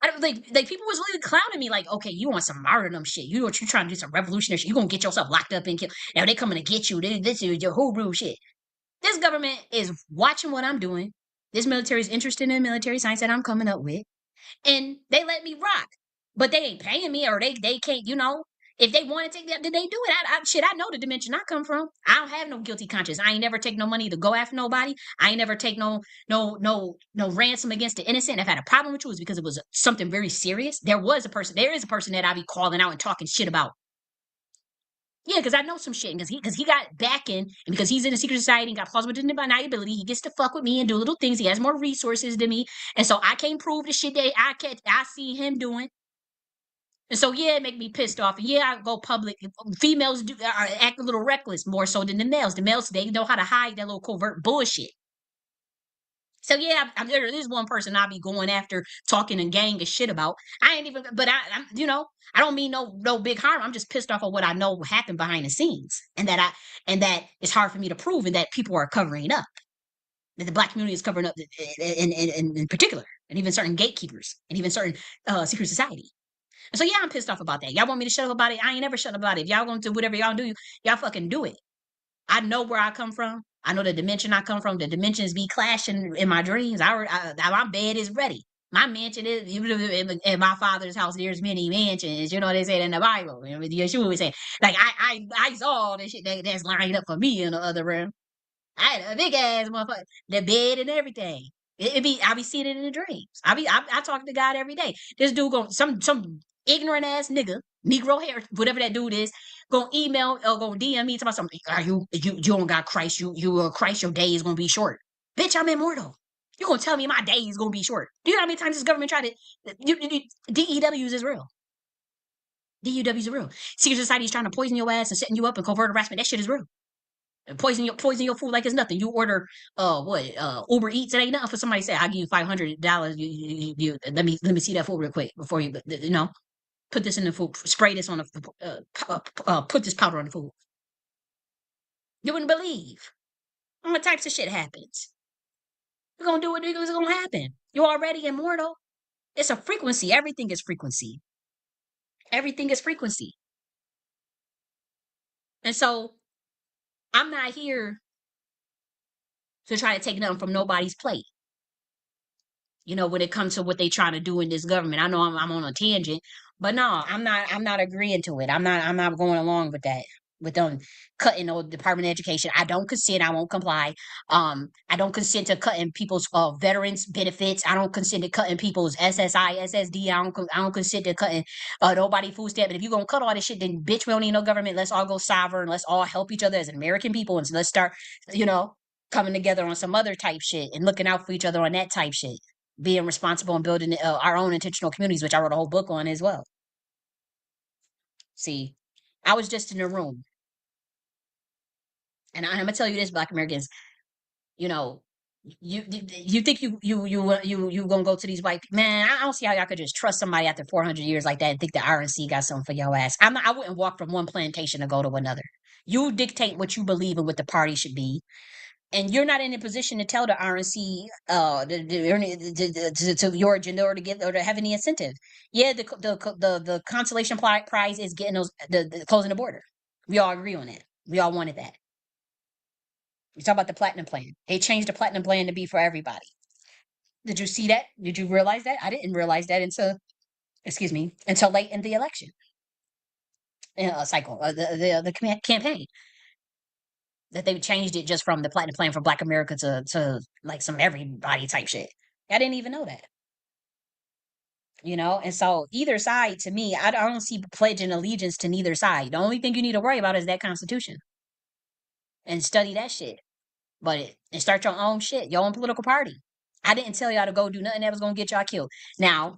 I don't like people was really clowning me like, okay, you want some martyrdom shit. You know what you're trying to do, some revolutionary shit. You're gonna get yourself locked up and killed. Now they coming to get you. This is your hooroo shit. This government is watching what I'm doing. This military is interested in military science that I'm coming up with. And they let me rock. But they ain't paying me, or they can't, if they want to take that, did they do it? I know the dimension I come from. I don't have no guilty conscience. I ain't never take no money to go after nobody. I ain't never take no ransom against the innocent. If I had a problem with you, it was because it was something very serious. There is a person that I be calling out and talking shit about. Yeah, because I know some shit. Because he got backing, and because he's in a secret society and got plausible deniability, he gets to fuck with me and do little things. He has more resources than me, and so I can't prove the shit that I see him doing. And so yeah, it make me pissed off. And yeah, I go public. Females act a little reckless more so than the males. The males, they know how to hide that little covert bullshit. So yeah, there is one person I be going after, talking and gang of shit about. I ain't even, but I'm, I don't mean no big harm. I'm just pissed off of what I know happened behind the scenes, and that it's hard for me to prove, and that people are covering up. That the Black community is covering up in particular, and even certain gatekeepers, and even certain secret society. And so yeah, I'm pissed off about that. Y'all want me to shut up about it? I ain't never shut up about it. If y'all gonna do whatever y'all do, y'all fucking do it. I know where I come from. I know the dimension I come from. The dimensions be clashing in my dreams. My bed is ready. My mansion is in my father's house. There's many mansions. You know they say it in the Bible. You know, Yeshua would say, like I saw all this shit that's lined up for me in the other room. I had a big ass motherfucker, the bed and everything. I be seeing it in the dreams. I talk to God every day. This dude going some ignorant ass nigga, Negro hair, whatever that dude is, gonna email or gonna DM me about something. Are you don't got Christ? You Christ? Your day is gonna be short. Bitch, I'm immortal. You gonna tell me my day is gonna be short? Do you know how many times this government tried to? DEWs is real. DUWs are real. Secret society is trying to poison your ass and setting you up and covert harassment. That shit is real. Poison your food like it's nothing. You order Uber Eats, it ain't nothing for somebody to say, I'll give you $500. Let me see that food real quick before you put this in the food, spray this on the put this powder on the food. You wouldn't believe what types of shit happens. You're gonna do what is gonna happen. You're already immortal. It's a frequency. Everything is frequency. Everything is frequency. And so I'm not here to try to take nothing from nobody's plate. When it comes to what they trying to do in this government. I know I'm on a tangent, but no, I'm not agreeing to it. I'm not going along with that. With them cutting the Department of Education. I don't consent. I won't comply. I don't consent to cutting people's veterans benefits. I don't consent to cutting people's SSI, SSD. I don't consent to cutting nobody food stamp. And if you're gonna cut all this shit, then bitch, we don't need no government. Let's all go sovereign. Let's all help each other as American people, and let's start, coming together on some other type shit and looking out for each other on that type shit, being responsible and building our own intentional communities, which I wrote a whole book on as well. See, I was just in a room, and I'm gonna tell you this, Black Americans, you know, you think you gonna go to these white people? Man, I don't see how y'all could just trust somebody after 400 years like that and think the RNC got something for your ass. I wouldn't walk from one plantation to go to another. You dictate what you believe and what the party should be, and you're not in a position to tell the RNC to your agenda or to get or to have any incentive. Yeah, the consolation prize is getting the closing the border. We all agree on that. We all wanted that. We talk about the platinum plan. They changed the platinum plan to be for everybody. Did you see that? Did you realize that? I didn't realize that until late in the election cycle, the campaign, that they changed it just from the platinum plan for Black America to like some everybody type shit. I didn't even know that. And so either side, to me, I don't see pledging allegiance to neither side. The only thing you need to worry about is that Constitution and study that shit. And start your own shit, your own political party. I didn't tell y'all to go do nothing that was gonna get y'all killed. Now,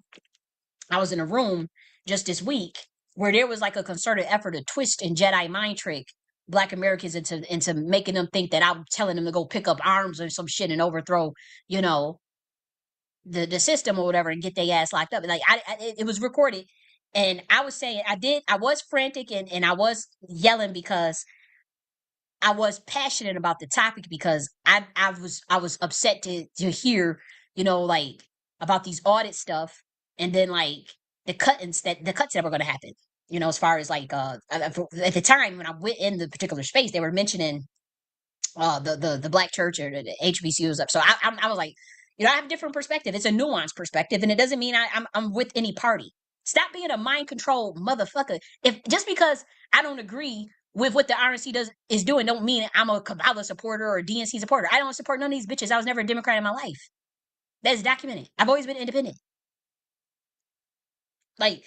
I was in a room just this week where there was like a concerted effort to twist and Jedi mind trick Black Americans into making them think that I'm telling them to go pick up arms or some shit and overthrow, you know, the system or whatever and get their ass locked up. Like it was recorded, and I was saying I was frantic and I was yelling because I was passionate about the topic because I was upset to hear, like about these audit stuff, and then like the cuts that were going to happen. As far as like at the time when I went in the particular space, they were mentioning the Black church or the HBCUs up. So I was like, I have a different perspective. It's a nuanced perspective, and it doesn't mean I'm with any party. Stop being a mind control motherfucker. If just because I don't agree with what the RNC is doing, don't mean I'm a Kabbalah supporter or a DNC supporter. I don't support none of these bitches. I was never a Democrat in my life. That is documented. I've always been independent. Like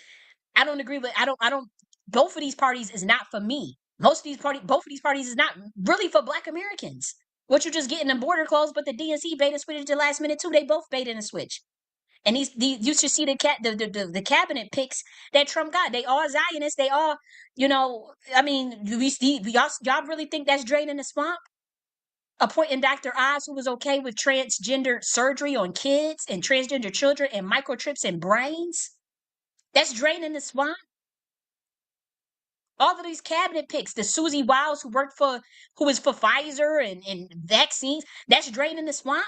I don't agree with I don't both of these parties is not for me. Both of these parties is not really for Black Americans. What you're just getting the border closed, but the DNC bait and switch at the last minute too. They both baited and switch. And these you should see the cabinet picks that Trump got. They all Zionists. They all, I mean, y'all really think that's draining the swamp? Appointing Dr. Oz, who was okay with transgender surgery on kids and transgender children and microchips in brains? That's draining the swamp. All of these cabinet picks, the Susie Wiles who is for Pfizer and vaccines, that's draining the swamp.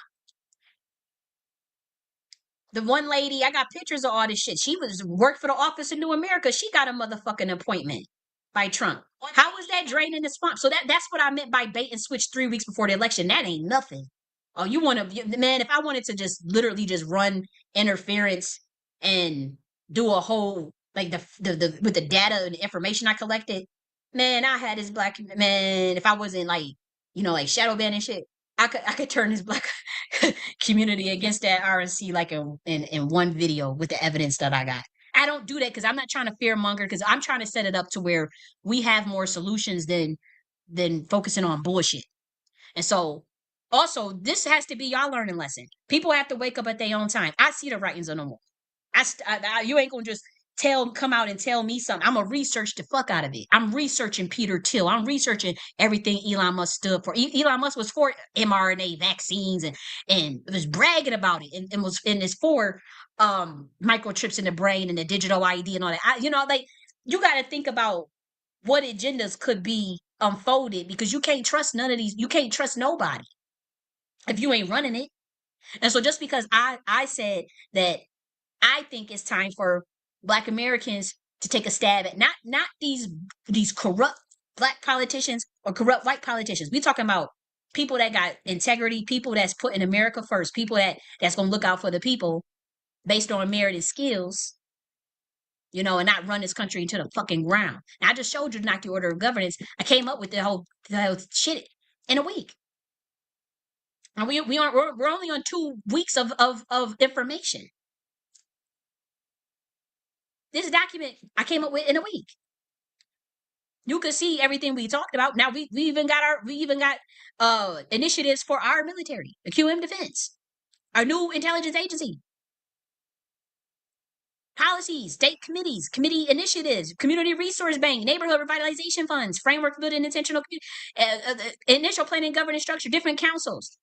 The one lady, I got pictures of all this shit. She was worked for the Office of New America. She got a motherfucking appointment by Trump. How was that draining the swamp? So that's what I meant by bait and switch 3 weeks before the election. That ain't nothing. Oh, you want to, man, if I wanted to just literally just run interference and do a whole, like with the data and information I collected, man, I had this black man, if I wasn't like, like shadow banning shit, I could turn this black community against that RNC like in one video with the evidence that I got. I don't do that because I'm not trying to fear monger, because I'm trying to set it up to where we have more solutions than focusing on bullshit. And so also this has to be y'all learning lesson. People have to wake up at their own time. I see the writings on the wall. You ain't gonna just come out and tell me something. I'm gonna research the fuck out of it. I'm researching Peter Thiel. I'm researching everything Elon Musk stood for. Elon Musk was for mRNA vaccines and was bragging about it and is for microchips in the brain and the digital ID and all that. Like you got to think about what agendas could be unfolded, because you can't trust none of these. You can't trust nobody if you ain't running it. And so just because I said that I think it's time for Black Americans to take a stab at not these corrupt Black politicians or corrupt white politicians. We're talking about people that got integrity, people that's putting America first, people that's gonna look out for the people based on merit and skills, and not run this country into the fucking ground. Now, I just showed you the order of governance. I came up with the whole shit in a week. And we're only on 2 weeks of information. This document I came up with in a week. You could see everything we talked about. Now we even got initiatives for our military, the QM Defense, our new intelligence agency, policies, state committees, committee initiatives, community resource bank, neighborhood revitalization funds, framework building intentional initial planning governance structure, different councils.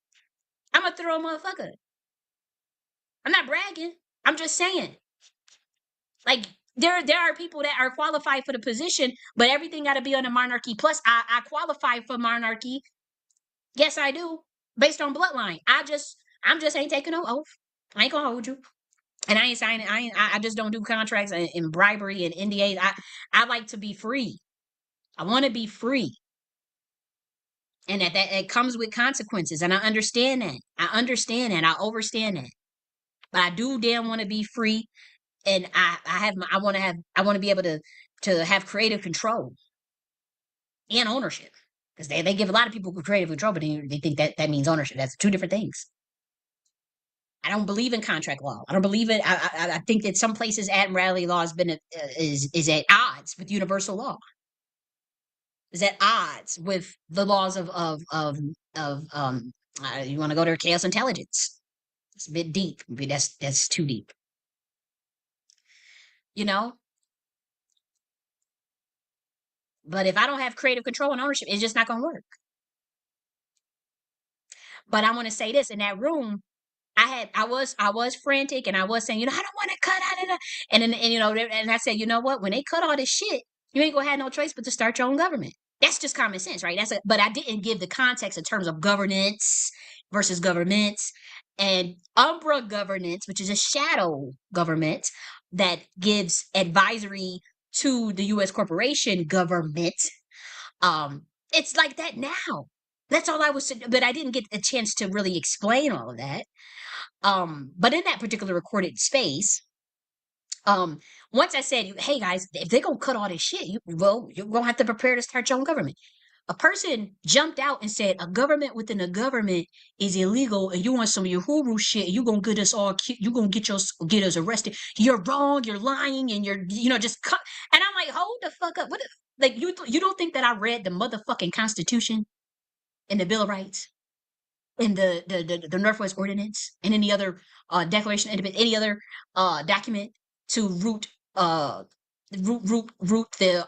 I'm a thorough motherfucker. I'm not bragging. I'm just saying. Like there are people that are qualified for the position, but everything got to be on the monarchy. Plus, I qualify for monarchy. Yes, I do, based on bloodline. I'm just ain't taking no oath. I ain't gonna hold you, and I ain't signing. I just don't do contracts and bribery and NDAs. I like to be free. I want to be free, and that it comes with consequences, and I understand that. I understand that. I overstand that, but I do damn want to be free, and I want to be able to have creative control and ownership, because they give a lot of people creative control, but they think that means ownership. That's two different things. I don't believe in contract law. I don't believe it. I think that some places Admiral law has been is at odds with universal law. Is at odds with the laws of you want to go to chaos intelligence. It's a bit deep. That's too deep. You know. But if I don't have creative control and ownership, it's just not going to work. But I want to say this: in that room, I was frantic, and I was saying, I don't want to cut out of it. And I said, you know what? When they cut all this shit, you ain't gonna have no choice but to start your own government. That's just common sense, right? But I didn't give the context in terms of governance versus governments and umbra governance, which is a shadow government that gives advisory to the U.S. corporation government. It's like that now. That's all I was, but I didn't get a chance to really explain all of that. But in that particular recorded space, once I said, hey guys, if they're gonna cut all this shit, you're gonna have to prepare to start your own government. A person jumped out and said, a government within a government is illegal, and you want some Uhuru shit, you gonna get us all, you gonna get us arrested. You're wrong, you're lying, and you're, just cut. And I'm like, hold the fuck up. What if, like, you don't think that I read the motherfucking Constitution and the Bill of Rights? In the Northwest Ordinance and any other Declaration of Independence, any other document to root the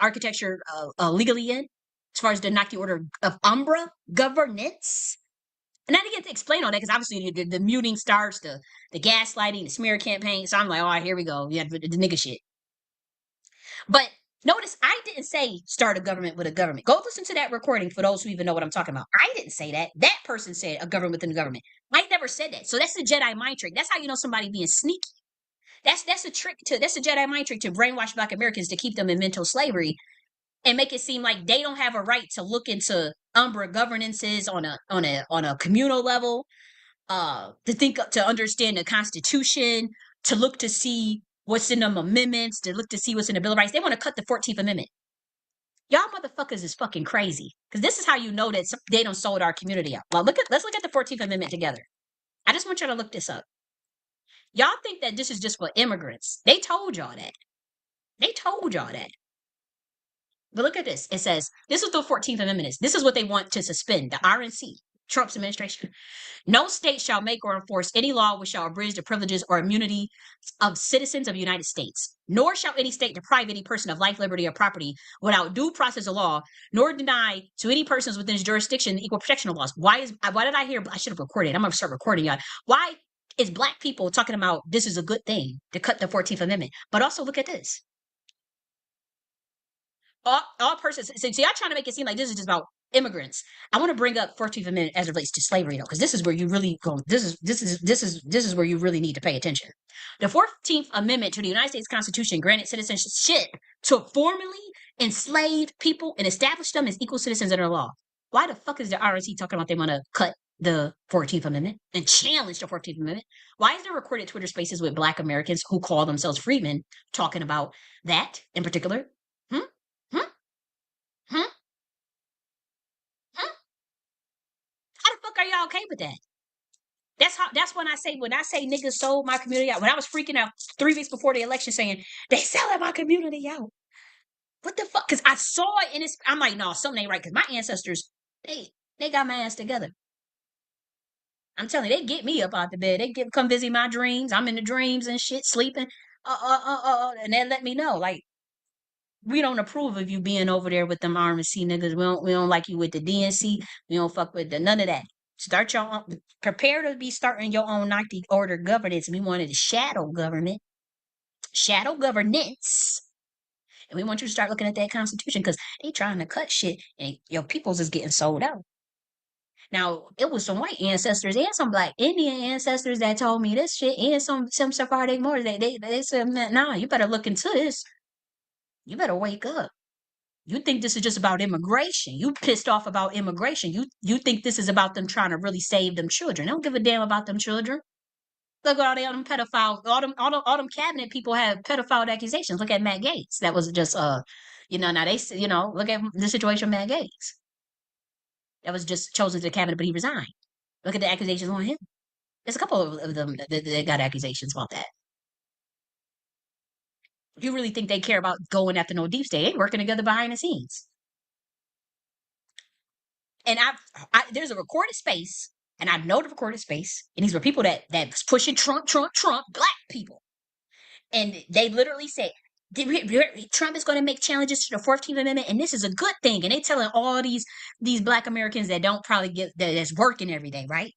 architecture legally in, as far as the Naki order of Umbra governance. And I didn't get to explain all that, because obviously the muting starts, the gaslighting, the smear campaign. So I'm like, oh, here we go. Yeah, the nigga shit. But notice I didn't say start a government with a government. Go listen to that recording for those who even know what I'm talking about. I didn't say that. That person said a government within a government. I never never said that. So that's the Jedi mind trick. That's how you know somebody being sneaky. That's a trick to that's a Jedi mind trick to brainwash Black Americans to keep them in mental slavery and make it seem like they don't have a right to look into Umbra governances on a communal level, to think to understand the Constitution, to look to see what's in them amendments, to look to see what's in the Bill of Rights. They want to cut the 14th Amendment. Y'all motherfuckers is fucking crazy. Because this is how you know that they don't sold our community out. Well, let's look at the 14th Amendment together. I just want y'all to look this up. Y'all think that this is just for immigrants. They told y'all that. They told y'all that. But look at this. It says, this is the 14th Amendment. This is what they want to suspend, the RNC, Trump's administration. No state shall make or enforce any law which shall abridge the privileges or immunity of citizens of the United States, nor shall any state deprive any person of life, liberty, or property without due process of law, nor deny to any persons within its jurisdiction the equal protection of laws. Why did I hear? I should have recorded. I'm gonna start recording, y'all. Why is Black people talking about this is a good thing to cut the 14th Amendment? But also look at this. All persons. So y'all trying to make it seem like this is just about immigrants. I want to bring up 14th Amendment as it relates to slavery, though, because this is where you really go. This is where you really need to pay attention. The 14th Amendment to the United States Constitution granted citizenship to formerly enslaved people and established them as equal citizens under law. Why the fuck is the RNC talking about they want to cut the 14th Amendment and challenge the 14th Amendment? Why is there recorded Twitter spaces with Black Americans who call themselves freedmen talking about that in particular? Hmm? Hmm? Hmm? Hmm? How the fuck are y'all okay with that? That's when I say niggas sold my community out. When I was freaking out 3 weeks before the election saying they selling my community out. What the fuck? Because I saw it and I'm like, no, something ain't right. Because my ancestors, they got my ass together. I'm telling you, they get me up out the bed. They come visit my dreams. I'm in the dreams and shit, sleeping. And they let me know, like, we don't approve of you being over there with them RNC niggas. We don't like you with the DNC. We don't fuck with none of that. Start your own, prepare to be starting your own 90 order governance. We wanted a shadow government, shadow governance. And we want you to start looking at that constitution because they trying to cut shit and your peoples is getting sold out. Now, it was some white ancestors and some Black Indian ancestors that told me this shit and some Sephardic more. They said, man, nah, you better look into this. You better wake up. You think this is just about immigration. You pissed off about immigration. You think this is about them trying to really save them children. They don't give a damn about them children. Look at all them pedophile, all them cabinet people have pedophile accusations. Look at Matt Gaetz. That was just now look at the situation with Matt Gaetz. That was just chosen to the cabinet, but he resigned. Look at the accusations on him. There's a couple of them that got accusations about that. You really think they care about going after no deep state? They working together behind the scenes. And there's a recorded space, and I know the recorded space, and these were people that's pushing Trump, Black people, and they literally say Trump is going to make challenges to the 14th Amendment, and this is a good thing. And they telling all these Black Americans that don't probably get that's working every day, right?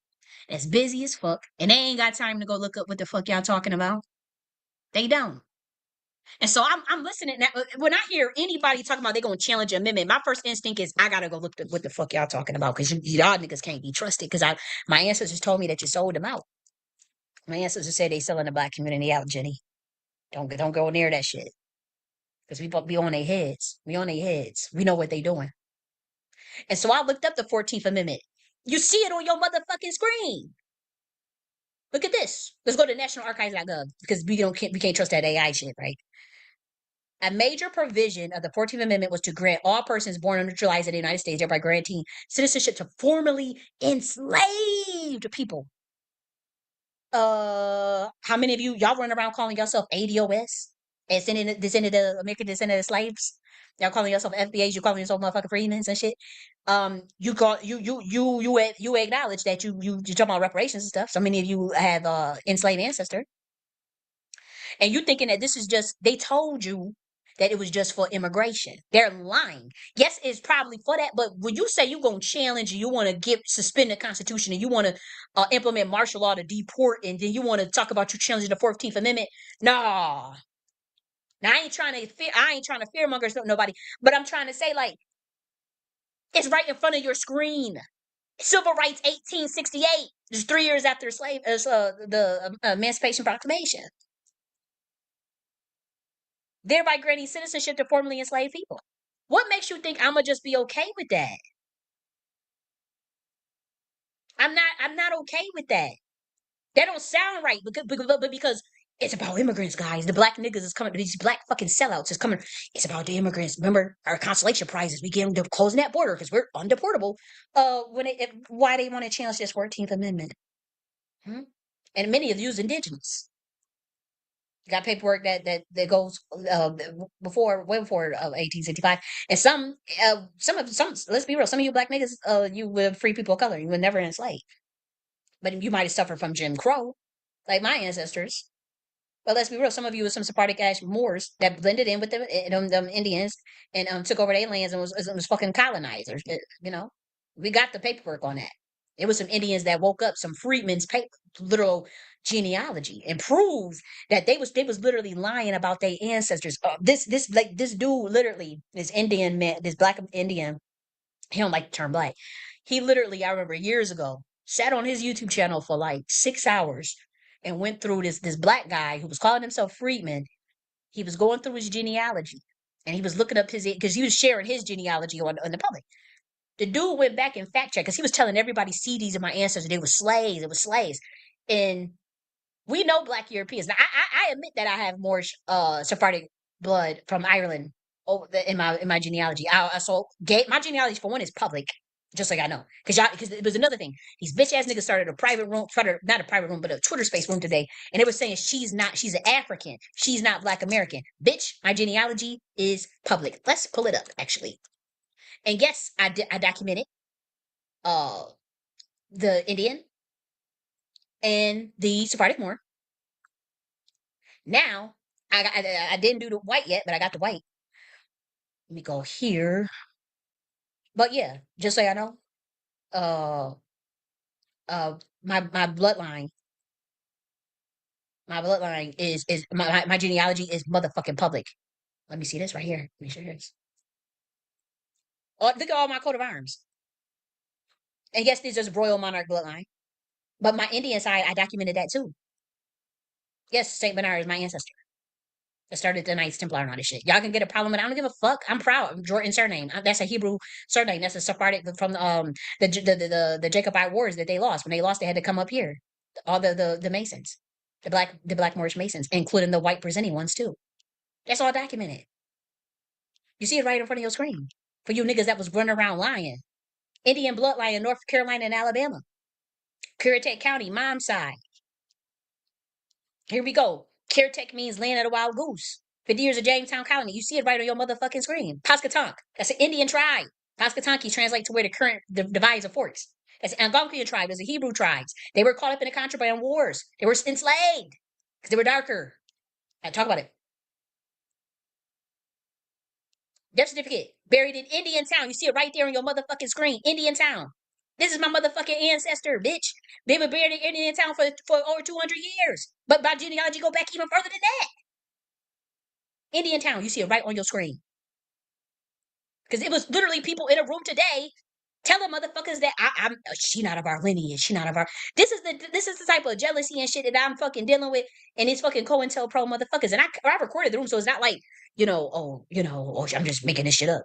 That's busy as fuck, and they ain't got time to go look up what the fuck y'all talking about. They don't. And so I'm listening. Now, when I hear anybody talking about they going to challenge an amendment, my first instinct is I gotta go look at what the fuck y'all talking about because y'all niggas can't be trusted. Because my ancestors told me that you sold them out. My ancestors said they selling the Black community out, Jenny. Don't go near that shit because we be on their heads. We on their heads. We know what they doing. And so I looked up the 14th Amendment. You see it on your motherfucking screen. Look at this. Let's go to nationalarchives.gov because we can't trust that AI shit, right? A major provision of the 14th Amendment was to grant all persons born or naturalized in the United States, thereby granting citizenship to formerly enslaved people. How many of y'all run around calling yourself ADOS? Descended of American descendant of slaves? Y'all calling yourself FBAs? You calling yourself motherfucking freedmen and shit? You acknowledge that you talking about reparations and stuff. So many of you have enslaved ancestor. And you thinking that this is just, they told you that it was just for immigration. They're lying. Yes, it's probably for that, but when you say you're going to challenge, you want to suspend the Constitution, and you want to implement martial law to deport, and then you want to talk about you challenging the 14th Amendment, nah. Now, I ain't trying to fearmonger nobody, but I'm trying to say, like, it's right in front of your screen. Civil rights 1868, just 3 years after the Emancipation Proclamation, thereby granting citizenship to formerly enslaved people. What makes you think I'm gonna just be okay with that? I'm not okay with that. That don't sound right because it's about immigrants, guys. The black niggas is coming. These black fucking sellouts is coming. It's about the immigrants. Remember our consolation prizes? We give them to closing that border because we're undeportable. Why they want to challenge this 14th Amendment? Hmm? And many of you's indigenous. Got paperwork that goes way before 1865, and some. Let's be real. Some of you black niggas, you were free people of color. You were never enslaved, but you might have suffered from Jim Crow, like my ancestors. But let's be real, some of you were some Sephardic ass Moors that blended in with them Indians and took over their lands and was fucking colonizers. You know, we got the paperwork on that. It was some Indians that woke up, some freedmen's literal genealogy, and proved that they was literally lying about their ancestors. This dude literally, this Indian man, this black Indian, he don't like the term black. He literally, I remember years ago, sat on his YouTube channel for like 6 hours and went through this black guy who was calling himself Freedman. He was going through his genealogy and he was looking up his because he was sharing his genealogy on the public. The dude went back and fact checked because he was telling everybody CDs of my ancestors they were slaves. It was slaves, and we know black Europeans. Now, I admit that I have more Sephardic blood from Ireland in my genealogy. So gay, my genealogy for one is public, just like I know, because it was another thing. These bitch ass niggas started a private room, not a private room, but a Twitter space room today, and they were saying she's an African, she's not Black American. Bitch, my genealogy is public. Let's pull it up actually, and yes, I documented uh the Indian and the Sephardic Moor. Now, I didn't do the white yet, but I got the white. Let me go here. But yeah, just so y'all know, uh, my bloodline, is my genealogy is motherfucking public. Let me see this right here. Let me show you this. Oh, look at all my coat of arms. And yes, this is royal monarch bloodline. But my Indian side, I documented that too. Yes, Saint Bernard is my ancestor. That started the Knights Templar and all this shit. Y'all can get a problem with it. I don't give a fuck. I'm proud. I'm Jordan surname. That's a Hebrew surname. That's a Sephardic from the Jacobite wars that they lost. When they lost, they had to come up here. All the Masons, the black Moorish Masons, including the white presenting ones too. That's all documented. You see it right in front of your screen. For you niggas that was running around lying. Indian bloodline in North Carolina and Alabama. Currituck County, mom's side. Here we go. Currituck means land of the wild goose. 50 years of Jamestown Colony. You see it right on your motherfucking screen. Pascatonk. That's an Indian tribe. Pascatonki translates to where the current divides of forks. That's an Algonquian tribe. That's a Hebrew tribes. They were caught up in the contraband wars. They were enslaved because they were darker. I talk about it. Death certificate buried in Indian Town. You see it right there on your motherfucking screen. Indian Town. This is my motherfucking ancestor, bitch. They were buried in Indian Town for over 200 years. But my genealogy go back even further than that. Indian Town. You see it right on your screen. Because it was literally people in a room today telling motherfuckers that I'm she not of our lineage, she not of our. This is the type of jealousy and shit that I'm fucking dealing with, and it's fucking COINTELPRO motherfuckers. And I recorded the room, so it's not like I'm just making this shit up.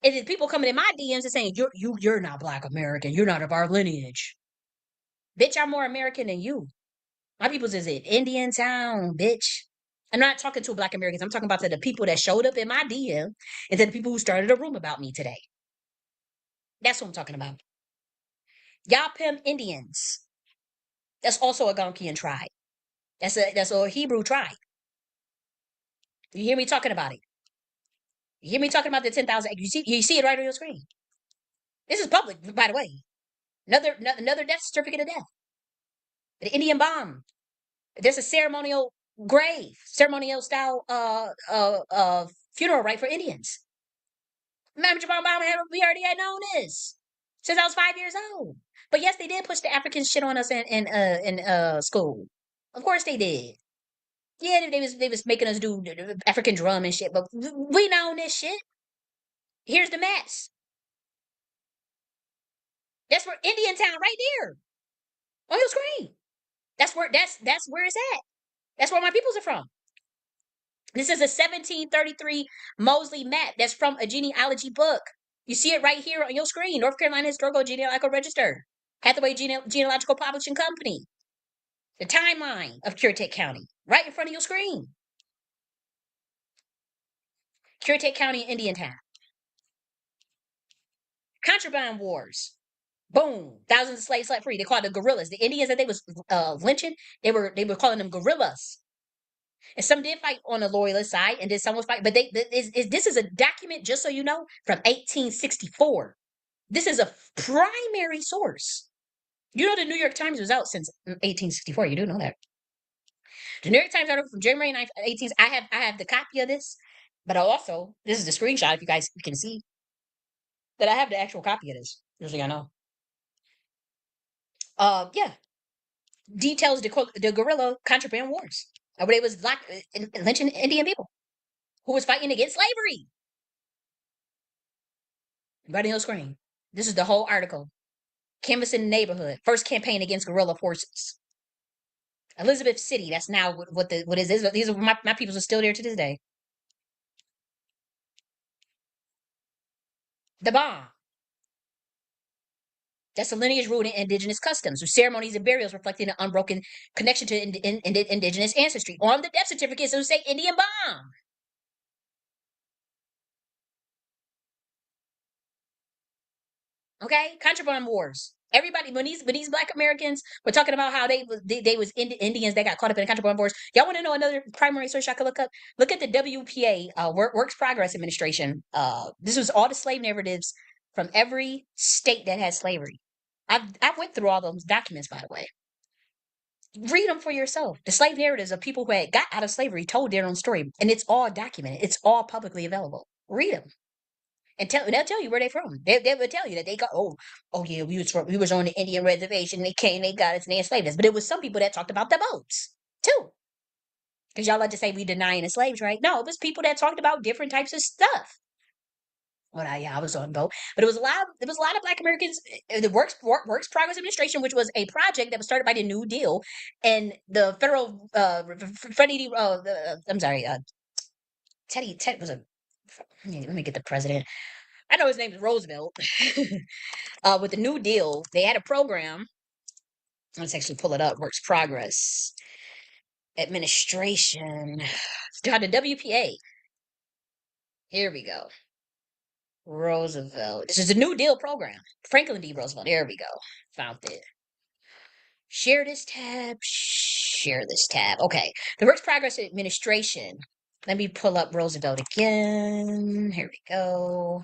And then people coming in my DMs and saying you're not Black American, you're not of our lineage, bitch. I'm more American than you. My people's is it Indian Town, bitch. I'm not talking to Black Americans. I'm talking about to the people that showed up in my DM and to the people who started a room about me today. That's what I'm talking about. Yapim Indians. That's also a Gonkian tribe. That's a Hebrew tribe. You hear me talking about it? You hear me talking about the 10,000? You see it right on your screen. This is public, by the way. Another death certificate of death. The Indian bomb. There's a ceremonial grave, ceremonial style funeral right for Indians. Remember, we already had known this since I was 5 years old. But yes, they did push the African shit on us in school. Of course they did. Yeah, they was making us do African drum and shit, but we know this shit. Here's the mess. That's where Indian Town, right there on your screen. That's where it's at. That's where my peoples are from. This is a 1733 Mosley map that's from a genealogy book. You see it right here on your screen. North Carolina Historical Genealogical Register. Hathaway Genealogical Publishing Company. The timeline of Currituck County. Right in front of your screen. Currituck County, Indiantown. Contraband wars. Boom. Thousands of slaves set free. They called the guerrillas. The Indians that they was lynching, they were calling them guerrillas. And some did fight on the loyalist side, and then some was fight. But this is a document, just so you know, from 1864. This is a primary source. You know, the New York Times was out since 1864. You do know that. The New York Times article from January 9th, 18. I have the copy of this, but I also this is the screenshot. If you guys can see that I have the actual copy of this. Usually I know. Yeah, details the guerrilla contraband wars. Where they was black lynching Indian people who was fighting against slavery. Right on your screen. This is the whole article. Canvassing the neighborhood. First campaign against guerrilla forces. Elizabeth City. That's now what is this? These are my peoples are still there to this day. The bomb. That's a lineage rooted in indigenous customs, with ceremonies and burials reflecting an unbroken connection to indigenous ancestry. On the death certificates, it will say Indian bomb. Okay, contraband wars. Everybody, when these Black Americans were talking about how they was Indians that got caught up in the contraband wars. Y'all want to know another primary source I could look up? Look at the WPA, Works Progress Administration. This was all the slave narratives from every state that had slavery. I went through all those documents, by the way. Read them for yourself. The slave narratives of people who had got out of slavery told their own story, and it's all documented. It's all publicly available. Read them and they'll tell you where they're from. They will tell you that they got oh yeah, we was on the Indian reservation. They came, they got us, and they enslaved us. But it was some people that talked about the boats too, because y'all like to say we denying the slaves, right? No, it was people that talked about different types of stuff. Well, I was on boat, but it was a lot. There was a lot of Black Americans. The Works Progress Administration, which was a project that was started by the New Deal, and the federal Freddie. I'm sorry, Ted was a. Let me get the president. I know his name is Roosevelt. With the New Deal, they had a program. Let's actually pull it up. Works Progress Administration. The WPA. Here we go. Roosevelt. This is a New Deal program. Franklin D. Roosevelt. There we go. Found it. Share this tab. Share this tab. Okay. The Works Progress Administration. Let me pull up Roosevelt again. Here we go.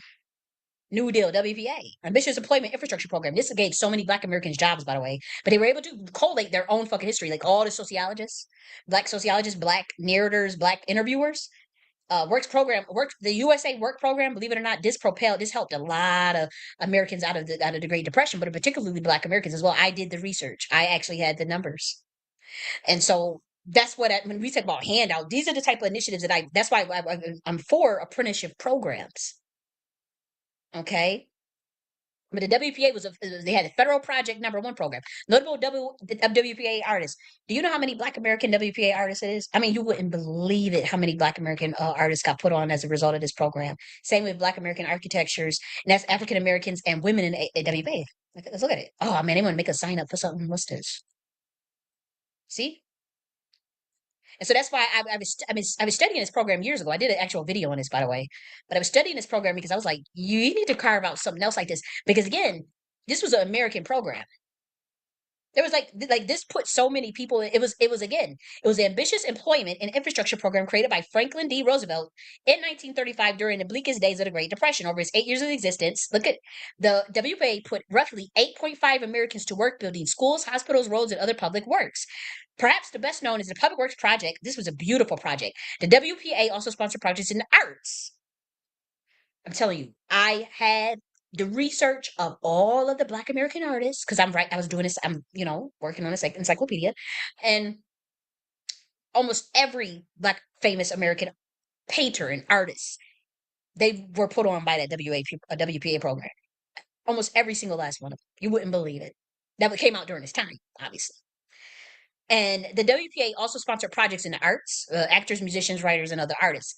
New Deal, WPA, Ambitious Employment Infrastructure Program. This gave so many Black Americans jobs, by the way, but they were able to collate their own fucking history. Like all the sociologists, Black narrators, Black interviewers. The USA Work Program. Believe it or not, this helped a lot of Americans out of the Great Depression, but particularly Black Americans as well. I did the research. I actually had the numbers, and so that's when we talk about handout. These are the type of initiatives that That's why I'm for apprenticeship programs. Okay, but the WPA they had the Federal Project #1 program. Notable WPA artists. Do you know how many Black American WPA artists it is? I mean, you wouldn't believe it how many Black American artists got put on as a result of this program. Same with Black American architectures, and that's African Americans and women in WPA. Let's look at it. Oh man, they want to make a sign up for something. What's this? See? And so that's why I was studying this program years ago. I did an actual video on this, by the way. But I was studying this program because I was like, you need to carve out something else like this. Because again, this was an American program. There was like this put so many people. It was the ambitious employment and infrastructure program created by Franklin D. Roosevelt in 1935 during the bleakest days of the Great Depression. Over its 8 years of existence, look at the WPA put roughly 8.5 Americans to work building schools, hospitals, roads, and other public works. Perhaps the best known is the Public Works Project. This was a beautiful project. The WPA also sponsored projects in the arts. I'm telling you, I had the research of all of the Black American artists because I was doing this. I'm working on this encyclopedia, and almost every Black famous American painter and artist they were put on by that WPA program. Almost every single last one of them. You wouldn't believe it. That came out during this time, obviously. And the WPA also sponsored projects in the arts, actors, musicians, writers, and other artists.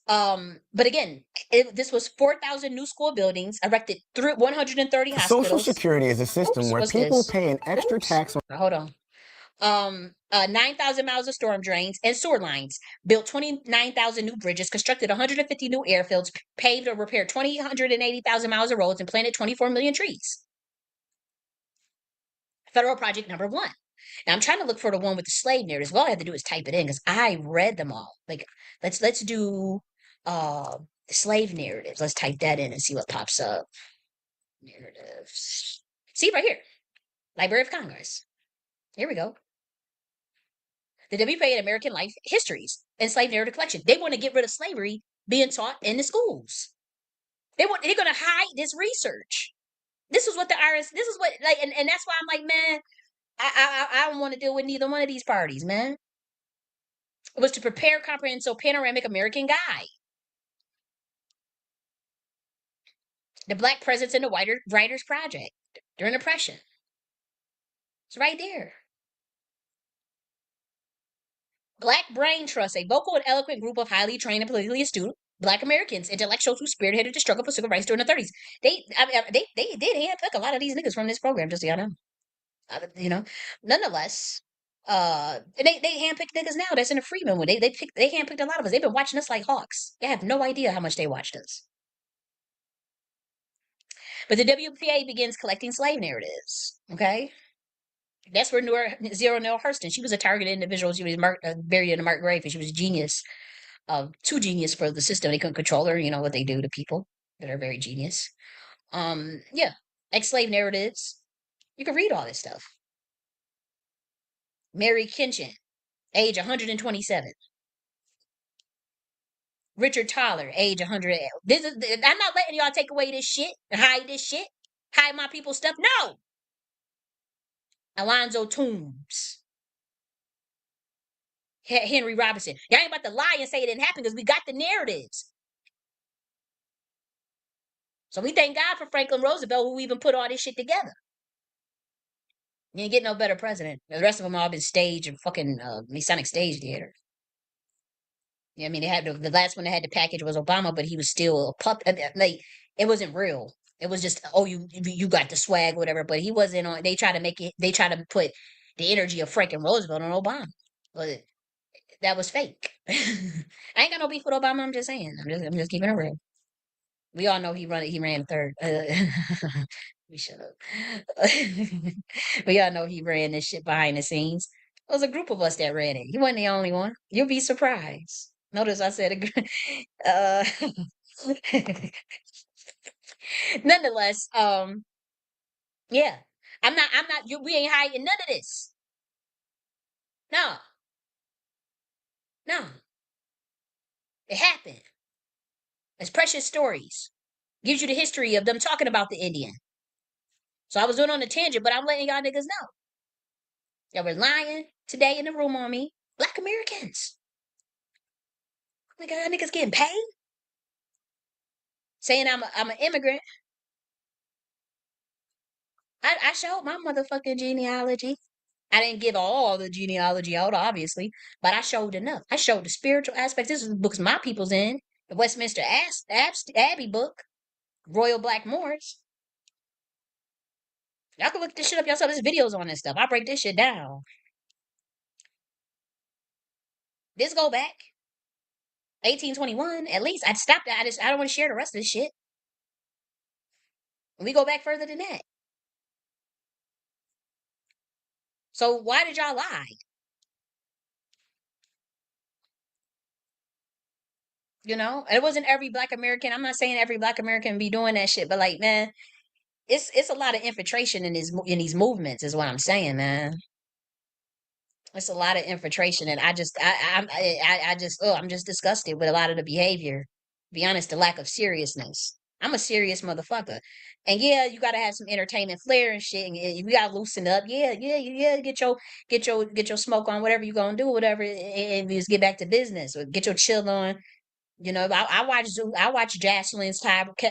But again, this was 4,000 new school buildings, erected 130 Social hospitals. Security is a system Oops, where what's people this? pay an extra Oops, tax on. hold on. 9,000 miles of storm drains and sewer lines, built 29,000 new bridges, constructed 150 new airfields, paved or repaired 280,000 miles of roads, and planted 24 million trees. Federal project number one. Now I'm trying to look for the one with the slave narratives. All I have to do is type it in because I read them all. Like let's do uh slave narratives. Let's type that in and see what pops up. Narratives. See right here. Library of Congress. Here we go. The WPA and American Life Histories and Slave Narrative Collection. They want to get rid of slavery being taught in the schools. They're gonna hide this research. This is what the IRS, this is what like and that's why I'm like, man, I don't want to deal with neither one of these parties, man. It was to prepare comprehensive panoramic American guide. The Black Presence in the Writers Project during oppression. It's right there. Black Brain Trust, a vocal and eloquent group of highly trained and politically astute Black Americans, intellectuals who spearheaded the struggle for civil rights during the 30s. They did handpick a lot of these niggas from this program, just so y'all know. Nonetheless, they handpicked niggas now that's in the Freeman one. They handpicked a lot of us. They've been watching us like hawks. They have no idea how much they watched us. But the WPA begins collecting slave narratives. Okay, that's where Zero Neale Hurston. She was a targeted individual. She was buried in a marked grave, and she was a genius. Too genius for the system. They couldn't control her. You know what they do to people that are very genius. Yeah, ex-slave narratives. You can read all this stuff. Mary Kinchin, age 127. Richard Tyler, age 100. I'm not letting y'all take away this shit and hide this shit. Hide my people's stuff. No. Alonzo Toombs. Henry Robinson. Y'all ain't about to lie and say it didn't happen because we got the narratives. So we thank God for Franklin Roosevelt who even put all this shit together. You ain't get no better president. The rest of them all been staged and fucking Masonic stage theater. Yeah, I mean, they had the last one that had the package was Obama, but he was still a pup. Like it wasn't real. It was just, oh, you got the swag, whatever. But he wasn't on. They try to make it. They try to put the energy of Franklin Roosevelt on Obama, but that was fake. I ain't got no beef with Obama. I'm just saying. I'm just keeping it real. We all know he ran third. We shut up. We all know he ran this shit behind the scenes. It was a group of us that ran it. He wasn't the only one. You'll be surprised. Notice I said a nonetheless, yeah. I'm not we ain't hiding none of this. No, no. It happened. It's precious stories. Gives you the history of them talking about the Indian. So I was doing on a tangent, but I'm letting y'all niggas know. Y'all were lying today in the room on me. Black Americans. Nigga, niggas getting paid. Saying I'm an immigrant. I showed my motherfucking genealogy. I didn't give all the genealogy out, obviously, but I showed enough. I showed the spiritual aspects. This is the books my people's in. The Westminster Abbey book, Royal Black Moors. Y'all can look this shit up yourself. There's videos on this stuff. I break this shit down. This go back 1821 at least. I stopped that. I don't want to share the rest of this shit. We go back further than that. So why did y'all lie? You know, it wasn't every Black American. I'm not saying every Black American be doing that shit, but like, man, it's a lot of infiltration in these movements, is what I'm saying, man. It's a lot of infiltration, and I'm just disgusted with a lot of the behavior. Be honest, the lack of seriousness. I'm a serious motherfucker, and yeah, you gotta have some entertainment flair and shit. And you gotta loosen up. Yeah. Get your smoke on, whatever you gonna do, whatever, and just get back to business or get your chill on. You know, I watch I watch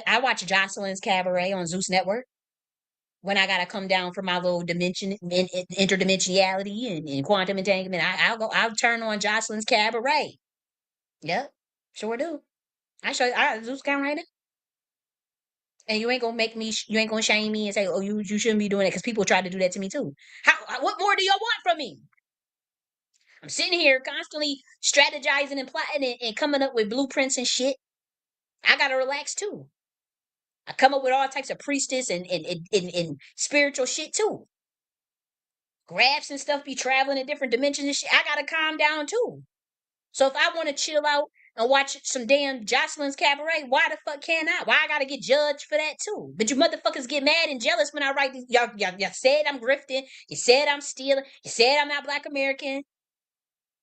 I watch Jocelyn's Cabaret on Zeus Network when I gotta come down from my little interdimensionality and quantum entanglement. I'll turn on Jocelyn's Cabaret. Yep, sure do. I show you, I Zeus count right now. And you ain't gonna make me, you ain't gonna shame me and say, oh, you shouldn't be doing it because people try to do that to me too. What more do y'all want from me? I'm sitting here constantly strategizing and plotting and coming up with blueprints and shit. I gotta relax too. I come up with all types of priestess and spiritual shit too. Graphs and stuff be traveling in different dimensions and shit. I gotta calm down too. So if I want to chill out and watch some damn Jocelyn's Cabaret, why the fuck can't I? Why I gotta get judged for that too? But you motherfuckers get mad and jealous when I write these. Y'all said I'm grifting. You said I'm stealing. You said I'm not Black American.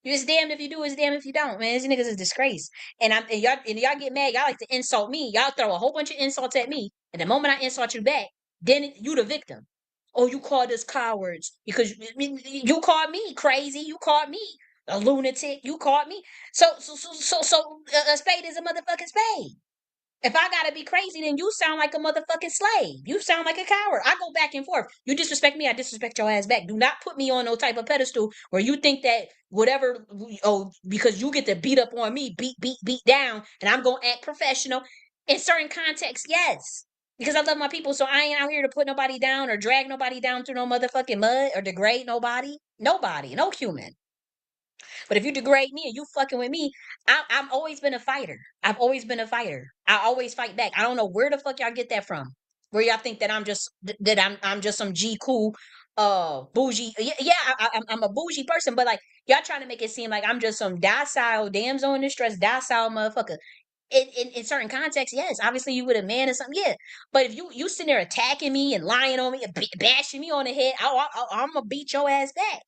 It's damned if you do, it's damned if you don't, man. These niggas is disgrace. And y'all get mad. Y'all like to insult me. Y'all throw a whole bunch of insults at me. And the moment I insult you back, then you the victim. Oh, you called us cowards because you called me crazy. You called me a lunatic. You called me. So a spade is a motherfucking spade. If I gotta be crazy, then you sound like a motherfucking slave. You sound like a coward. I go back and forth. You disrespect me, I disrespect your ass back. Do not put me on no type of pedestal where you think that whatever, oh, because you get to beat up on me, beat down, and I'm gonna act professional. In certain contexts, yes. Because I love my people, so I ain't out here to put nobody down or drag nobody down through no motherfucking mud or degrade nobody. Nobody, no human. But if you degrade me and you fucking with me, I've always been a fighter. I've always been a fighter. I always fight back. I don't know where the fuck y'all get that from. Where y'all think that I'm just some G cool bougie. Yeah, I'm a bougie person, but like y'all trying to make it seem like I'm just some docile damsel in distress, docile motherfucker. In certain contexts, yes, obviously you with a man or something, yeah. But if you sitting there attacking me and lying on me and bashing me on the head, I'm gonna beat your ass back.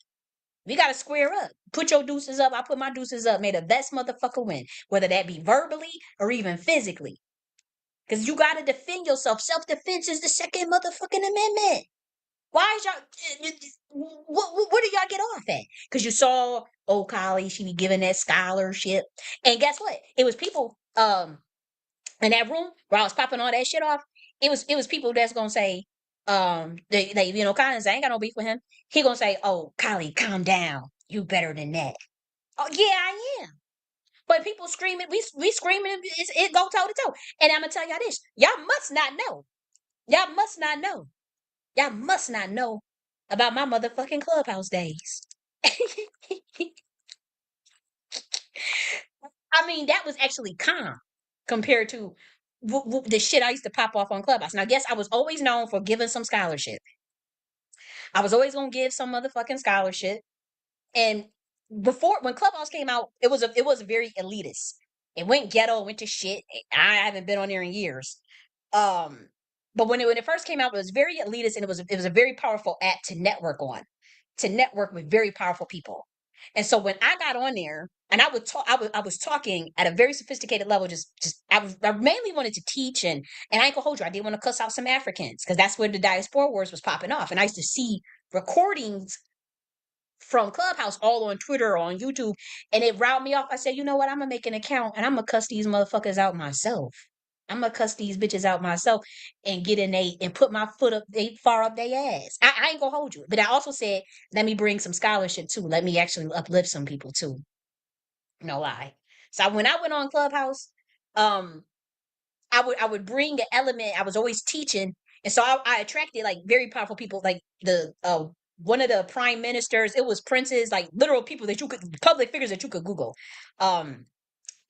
We gotta square up. Put your deuces up. I put my deuces up. May the best motherfucker win, whether that be verbally or even physically. Because you gotta defend yourself. Self defense is the second motherfucking amendment. Why is y'all? What do y'all get off at? Because you saw old Collie, she be giving that scholarship, and guess what? It was people in that room where I was popping all that shit off. It was people that's gonna say they Collins, I ain't got no beef with him. He gonna say, oh, Kylie, calm down, you better than that. Oh yeah, I am. But people screaming, we screaming, it go toe to toe. And I'm gonna tell y'all this, y'all must not know, y'all must not know, y'all must not know about my motherfucking clubhouse days. I mean, that was actually calm compared to the shit I used to pop off on Clubhouse. Now, I guess I was always known for giving some scholarship. I was always gonna give some motherfucking scholarship. And before, when Clubhouse came out, it was very elitist. It went ghetto, went to shit. I haven't been on there in years. Um, but when it first came out, it was very elitist, and it was a very powerful app to network on, to network with very powerful people. And so when I got on there, and I would talk, I was talking at a very sophisticated level. I mainly wanted to teach, and I ain't gonna hold you. I did want to cuss out some Africans because that's where the diaspora wars was popping off, and I used to see recordings from Clubhouse all on Twitter or on YouTube, and it riled me off. I said, you know what? I'm gonna make an account and I'm gonna cuss these motherfuckers out myself. I'm gonna cuss these bitches out myself and get in they and put my foot up they far up their ass. I ain't gonna hold you. But I also said, let me bring some scholarship too. Let me actually uplift some people too. No lie. So when I went on Clubhouse, um, I would bring an element. I was always teaching, and so I attracted like very powerful people, like the one of the prime ministers. It was princes, like literal people that you could public figures that you could Google. Um,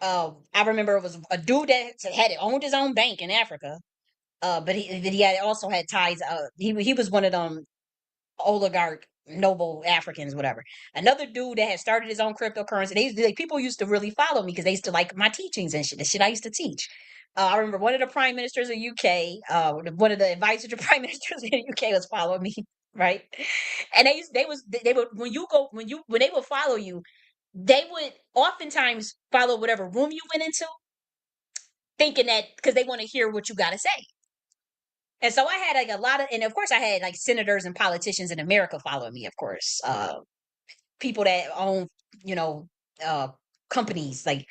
I remember it was a dude that had owned his own bank in Africa. But he had also had ties. He was one of them oligarch noble Africans, whatever. Another dude that had started his own cryptocurrency. Like, people used to really follow me because they used to like my teachings and shit. The shit I used to teach. I remember one of the prime ministers of UK, one of the advisors to prime ministers in the UK was following me, right? And they would when they would follow you, they would oftentimes follow whatever room you went into, thinking that because they want to hear what you got to say. And so I had like a lot of, and of course I had like senators and politicians in America following me, of course. People that own, you know, uh, companies like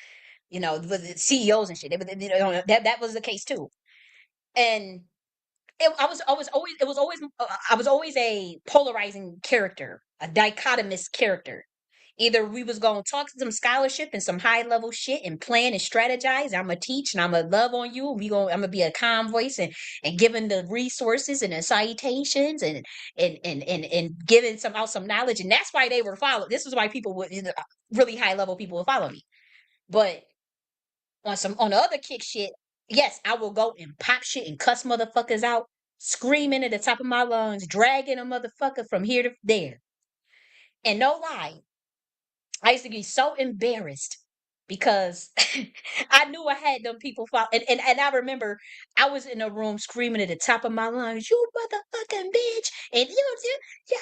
with the CEOs and shit. That was the case too. And I was always a polarizing character, a dichotomous character. Either we was gonna talk some scholarship and some high level shit and plan and strategize. I'm gonna teach and I'm gonna love on you. I'm gonna be a calm voice and giving the resources and the citations and giving some knowledge. And that's why they were followed. This is why people would really high level people would follow me. But on the other kick shit, yes, I will go and pop shit and cuss motherfuckers out, screaming at the top of my lungs, dragging a motherfucker from here to there. And no lie, I used to be so embarrassed because I knew I had them people follow. And I remember I was in a room screaming at the top of my lungs, "You motherfucking bitch!" And yeah,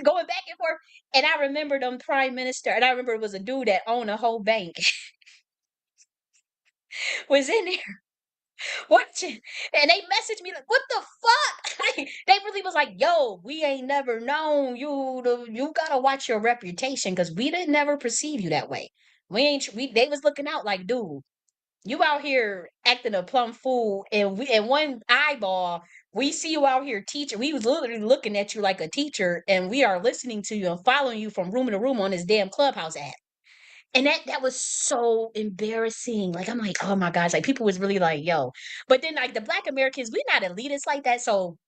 going back and forth. And I remember them prime minister, and I remember it was a dude that owned a whole bank was in there watching, and they messaged me like, "What the fuck?" Like, they really was like, "Yo, we ain't never known you. You gotta watch your reputation because we didn't never perceive you that way. We ain't. They was looking out like, dude, you out here acting a plumb fool, and one eyeball." We see you out here teaching. We was literally looking at you like a teacher, and we are listening to you and following you from room to room on this damn Clubhouse app. And that was so embarrassing. Like, I'm like, oh my gosh, like people was really like, yo. But then like the Black Americans, we not elitists like that. So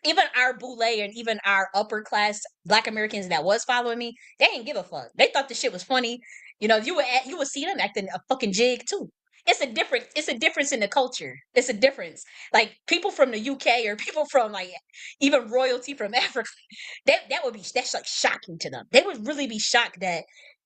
even our boule and even our upper class Black Americans that was following me, they didn't give a fuck. They thought the shit was funny. You would see them acting a fucking jig too. It's a difference in the culture. It's a difference. Like people from the UK or people from like even royalty from Africa, that's like shocking to them. They would really be shocked that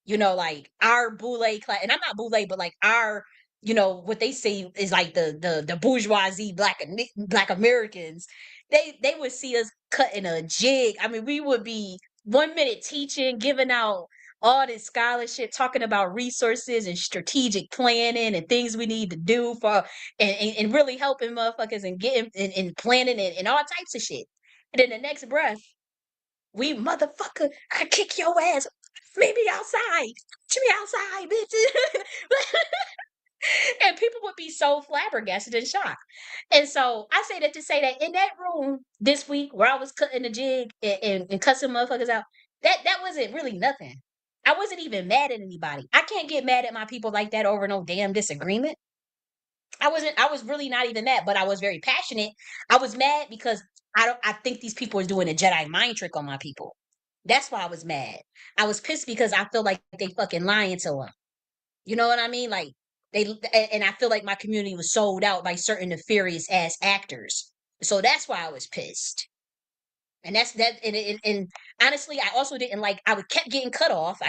like our boule class, and I'm not boule, but like our what they say is like the bourgeoisie black Americans. They would see us cutting a jig. I mean, we would be 1 minute teaching, giving out all this scholarship, talking about resources and strategic planning and things we need to do for and really helping motherfuckers and getting and planning and all types of shit. And then the next breath, we motherfucker, I kick your ass. Meet me outside. Meet me outside, bitch. And people would be so flabbergasted and shocked. And so I say that to say that in that room this week where I was cutting the jig and cussing motherfuckers out, that wasn't really nothing. I wasn't even mad at anybody. I can't get mad at my people like that over no damn disagreement. I was really not even mad, but I was very passionate. I was mad because I think these people are doing a Jedi mind trick on my people. That's why I was mad. I was pissed because I feel like they fucking lying to them. You know what I mean? Like and I feel like my community was sold out by certain nefarious ass actors. So that's why I was pissed. And that's that. And honestly, I also didn't like. I would kept getting cut off.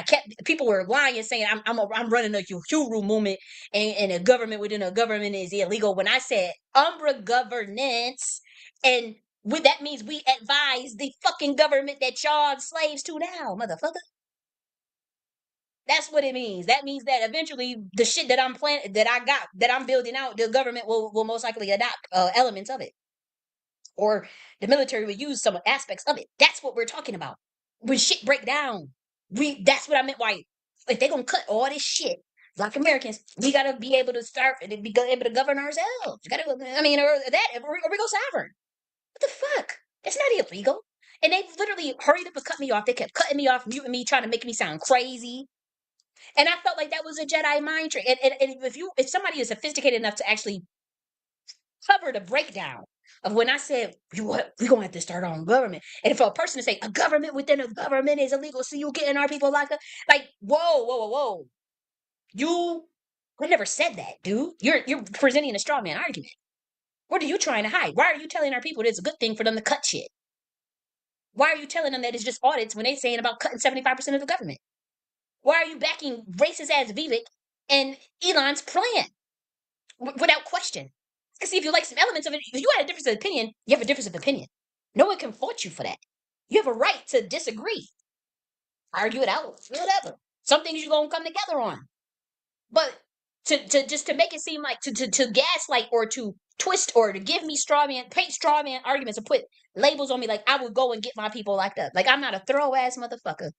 People were lying and saying I'm running a Huru movement and a government within a government is illegal. When I said Umbra governance, and that means we advise the fucking government that y'all slaves to now, motherfucker. That's what it means. That means that eventually the shit that I'm planning, that I'm building out, the government will most likely adopt elements of it, or the military will use some aspects of it. That's what we're talking about. When shit break down, that's what I meant. Why, if they're gonna cut all this shit, Black Americans, we gotta be able to start and be able to govern ourselves. You gotta, I mean, or that, or we go sovereign. What the fuck? It's not illegal. And they literally hurried up and cut me off. They kept cutting me off, muting me, trying to make me sound crazy. And I felt like that was a Jedi mind trick. And if somebody is sophisticated enough to actually cover the breakdown of when I said we're gonna have to start our own government, and for a person to say a government within a government is illegal, so you getting our people locked up, like whoa, you we never said that, dude. You're presenting a straw man argument. What are you trying to hide? Why are you telling our people that it's a good thing for them to cut shit? Why are you telling them that it's just audits when they're saying about cutting 75% of the government? Why are you backing racist ass Vivek and Elon's plan without question? Because see, if you like some elements of it, if you had a difference of opinion, you have a difference of opinion. No one can fault you for that. You have a right to disagree, argue it out, whatever. Some things you're gonna come together on. But to just to make it seem like to gaslight or to twist or to give me paint straw man arguments and put labels on me like I would go and get my people locked up. Like I'm not a throw ass motherfucker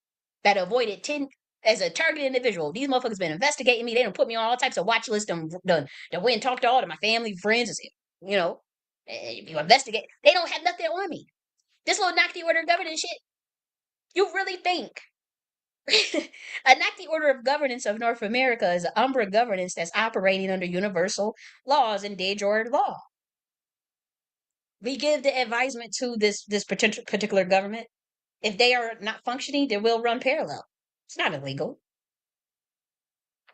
that avoided 10 as a targeted individual. These motherfuckers been investigating me. They done put me on all types of watch lists. Done went and talked to all of my family, friends, and said, you know, you investigate. They don't have nothing on me. This little knock the order of governance shit. You really think enact the order of governance of North America is an umbrella governance that's operating under universal laws and de jure law. We give the advisement to this particular government. If they are not functioning, they will run parallel. It's not illegal.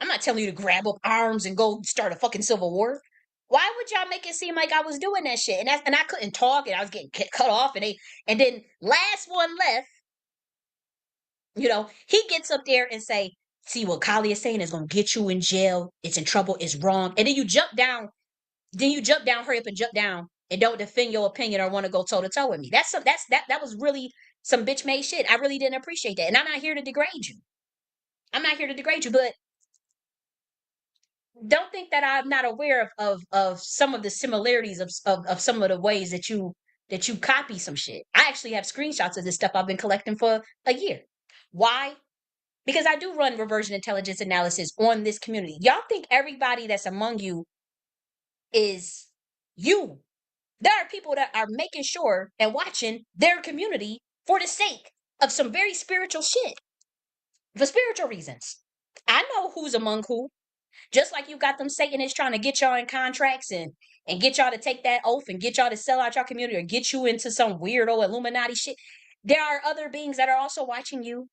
I'm not telling you to grab up arms and go start a fucking civil war. Why would y'all make it seem like I was doing that shit? And I couldn't talk and I was getting cut off and then last one left, he gets up there and say, see what Kali is saying is gonna get you in jail. It's in trouble, it's wrong. And then you jump down, hurry up and jump down and don't defend your opinion or want to go toe to toe with me. That was really some bitch made shit. I really didn't appreciate that. And I'm not here to degrade you. I'm not here to degrade you, but don't think that I'm not aware of some of the similarities of some of the ways that you copy some shit. I actually have screenshots of this stuff I've been collecting for a year. Why? Because I do run reversion intelligence analysis on this community. Y'all think everybody that's among you is you. There are people that are making sure and watching their community for the sake of some very spiritual shit, for spiritual reasons. I know who's among who. Just like you got them Satanists trying to get y'all in contracts and get y'all to take that oath and get y'all to sell out your community or get you into some weirdo Illuminati shit. There are other beings that are also watching you,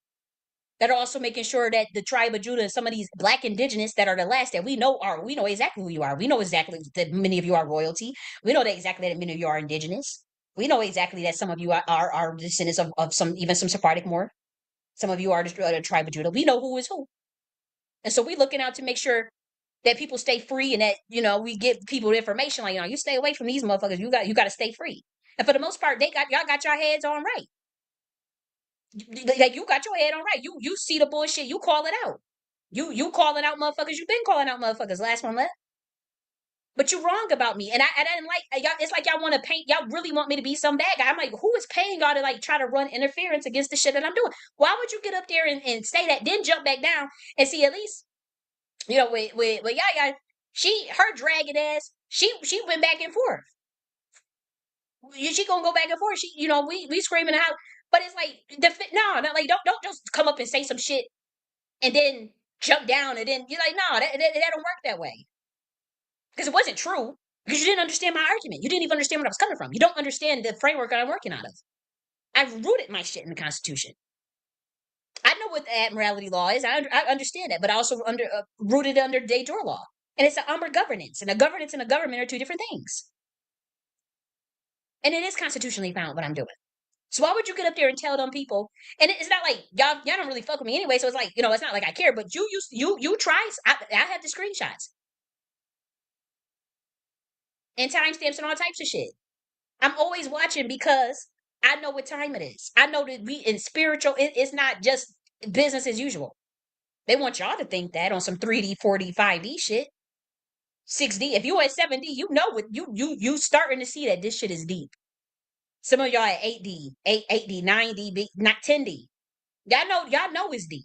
that are also making sure that the tribe of Judah and some of these Black indigenous that are the last that we know exactly who you are. We know exactly that many of you are royalty. We know that exactly that many of you are indigenous. We know exactly that some of you are descendants of some Sephardic more. Some of you are the tribe of Judah. We know who is who. And so we're looking out to make sure that people stay free and that, we give people information like, you stay away from these motherfuckers. You got to stay free. And for the most part, y'all got your heads on right. Like you got your head on right. You see the bullshit, you call it out. You calling out motherfuckers. You've been calling out motherfuckers. Last one left. But you're wrong about me. And I didn't like y'all. It's like y'all want to paint, y'all really want me to be some bad guy. I'm like, who is paying y'all to like try to run interference against the shit that I'm doing? Why would you get up there and say that, then jump back down and see at least, with Yaya, her dragging ass, she went back and forth. She gonna go back and forth. We screaming out, but it's like no, not like don't just come up and say some shit and then jump down and then you're like, no, that don't work that way because it wasn't true because you didn't understand my argument. You didn't even understand where I was coming from. You don't understand the framework that I'm working out of. I've rooted my shit in the Constitution. I know what the admiralty law is. I understand that, but I also rooted under de jure law. And it's an umber governance, and a governance and a government are two different things. And it is constitutionally found what I'm doing. So why would you get up there and tell them people? And it's not like y'all don't really fuck with me anyway. So it's like, it's not like I care. But you try. I have the screenshots and timestamps and all types of shit. I'm always watching because I know what time it is. I know that we in spiritual. It's not just business as usual. They want y'all to think that on some 3D, 4D, 5D shit. 6D. If you at 7D, you know what you starting to see that this shit is deep. Some of y'all at 8D, 8D, 9D, not 10D. Y'all know it's deep.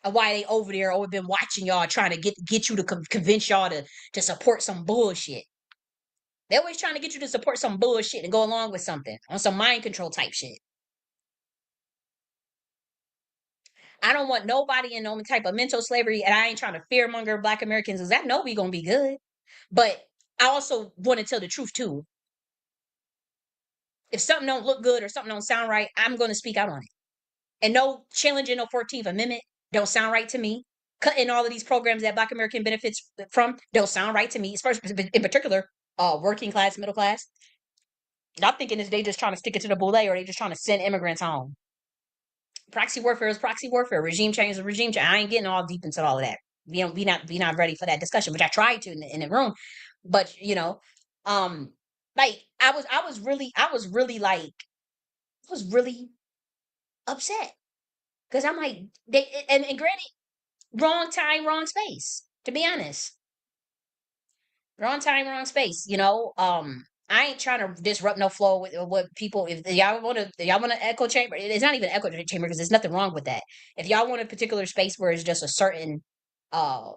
And why they over there or been watching y'all trying to get you to convince y'all to support some bullshit. They always trying to get you to support some bullshit and go along with something on some mind control type shit. I don't want nobody in no type of mental slavery, and I ain't trying to fearmonger Black Americans because I know we gonna be good. But I also want to tell the truth too. If something don't look good or something don't sound right, I'm going to speak out on it. And no challenging no 14th Amendment don't sound right to me. Cutting all of these programs that Black American benefits from don't sound right to me, especially in particular, working class, middle class. I'm thinking is they just trying to stick it to the boule or they just trying to send immigrants home. Proxy warfare is proxy warfare. Regime change is regime change. I ain't getting all deep into all of that. We not ready for that discussion, which I tried to in the room. But like I was really upset because I'm like and granted, wrong time, wrong space. To be honest, wrong time, wrong space. I ain't trying to disrupt no flow with what people. If y'all want an echo chamber, it's not even an echo chamber because there's nothing wrong with that. If y'all want a particular space where it's just a certain uh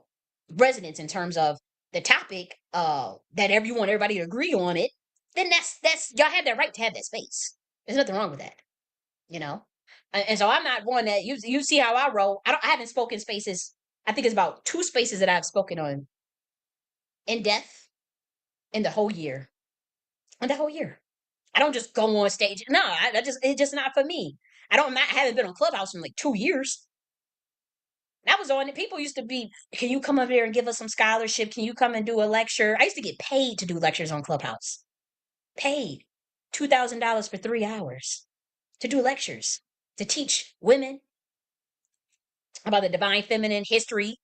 resonance in terms of the topic, that everybody to agree on it, then that's y'all have that right to have that space. There's nothing wrong with that, you know. And so I'm not one that you see how I roll. I haven't spoken spaces. I think it's about two spaces that I've spoken on in depth in the whole year. In the whole year. I don't just go on stage. No, I just it's just not for me. I haven't been on Clubhouse in like 2 years. That was on it. People used to be, can you come up here and give us some scholarship? Can you come and do a lecture? I used to get paid to do lectures on Clubhouse. Paid $2,000 for 3 hours to do lectures, to teach women about the divine feminine history,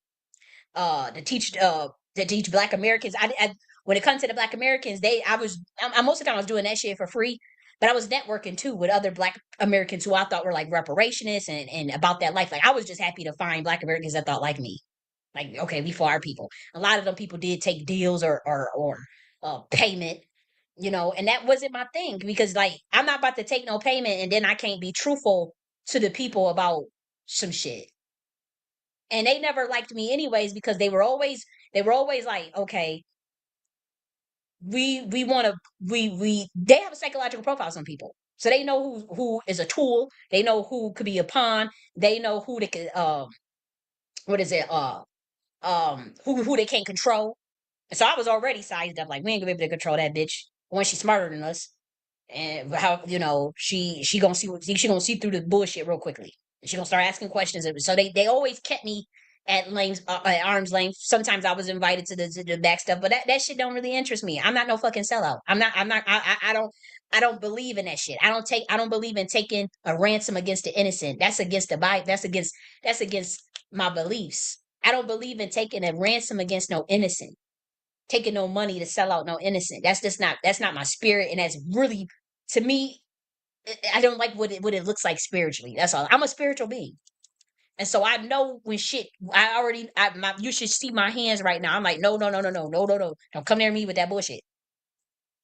to teach Black Americans. When it comes to the Black Americans, I most of the time I was doing that shit for free, but I was networking too with other Black Americans who I thought were like reparationists and about that life. Like I was just happy to find Black Americans that thought like me. Like, okay, we for our people. A lot of them people did take deals or payment, and that wasn't my thing because like I'm not about to take no payment and then I can't be truthful to the people about some shit. And they never liked me anyways because they were always like, okay, we want to we they have a psychological profile some people, so they know who is a tool, they know who could be a pawn, they know who they could what is it who they can't control. And so I was already sized up like we ain't gonna be able to control that bitch when she's smarter than us. And how she gonna she gonna see through the bullshit real quickly. She gonna start asking questions. So they always kept me at arm's length. Sometimes I was invited to the back stuff, but that shit don't really interest me. I'm not no fucking sellout. I'm not. I don't believe in that shit. I don't believe in taking a ransom against the innocent. That's against the Bible. That's against my beliefs. I don't believe in taking a ransom against no innocent, taking no money to sell out no innocent. That's not my spirit, and that's really, to me, I don't like what it looks like spiritually. That's all. I'm a spiritual being, and so I know when shit. You should see my hands right now. I'm like, no, no, no, no, no, no, no, no. Don't come near me with that bullshit.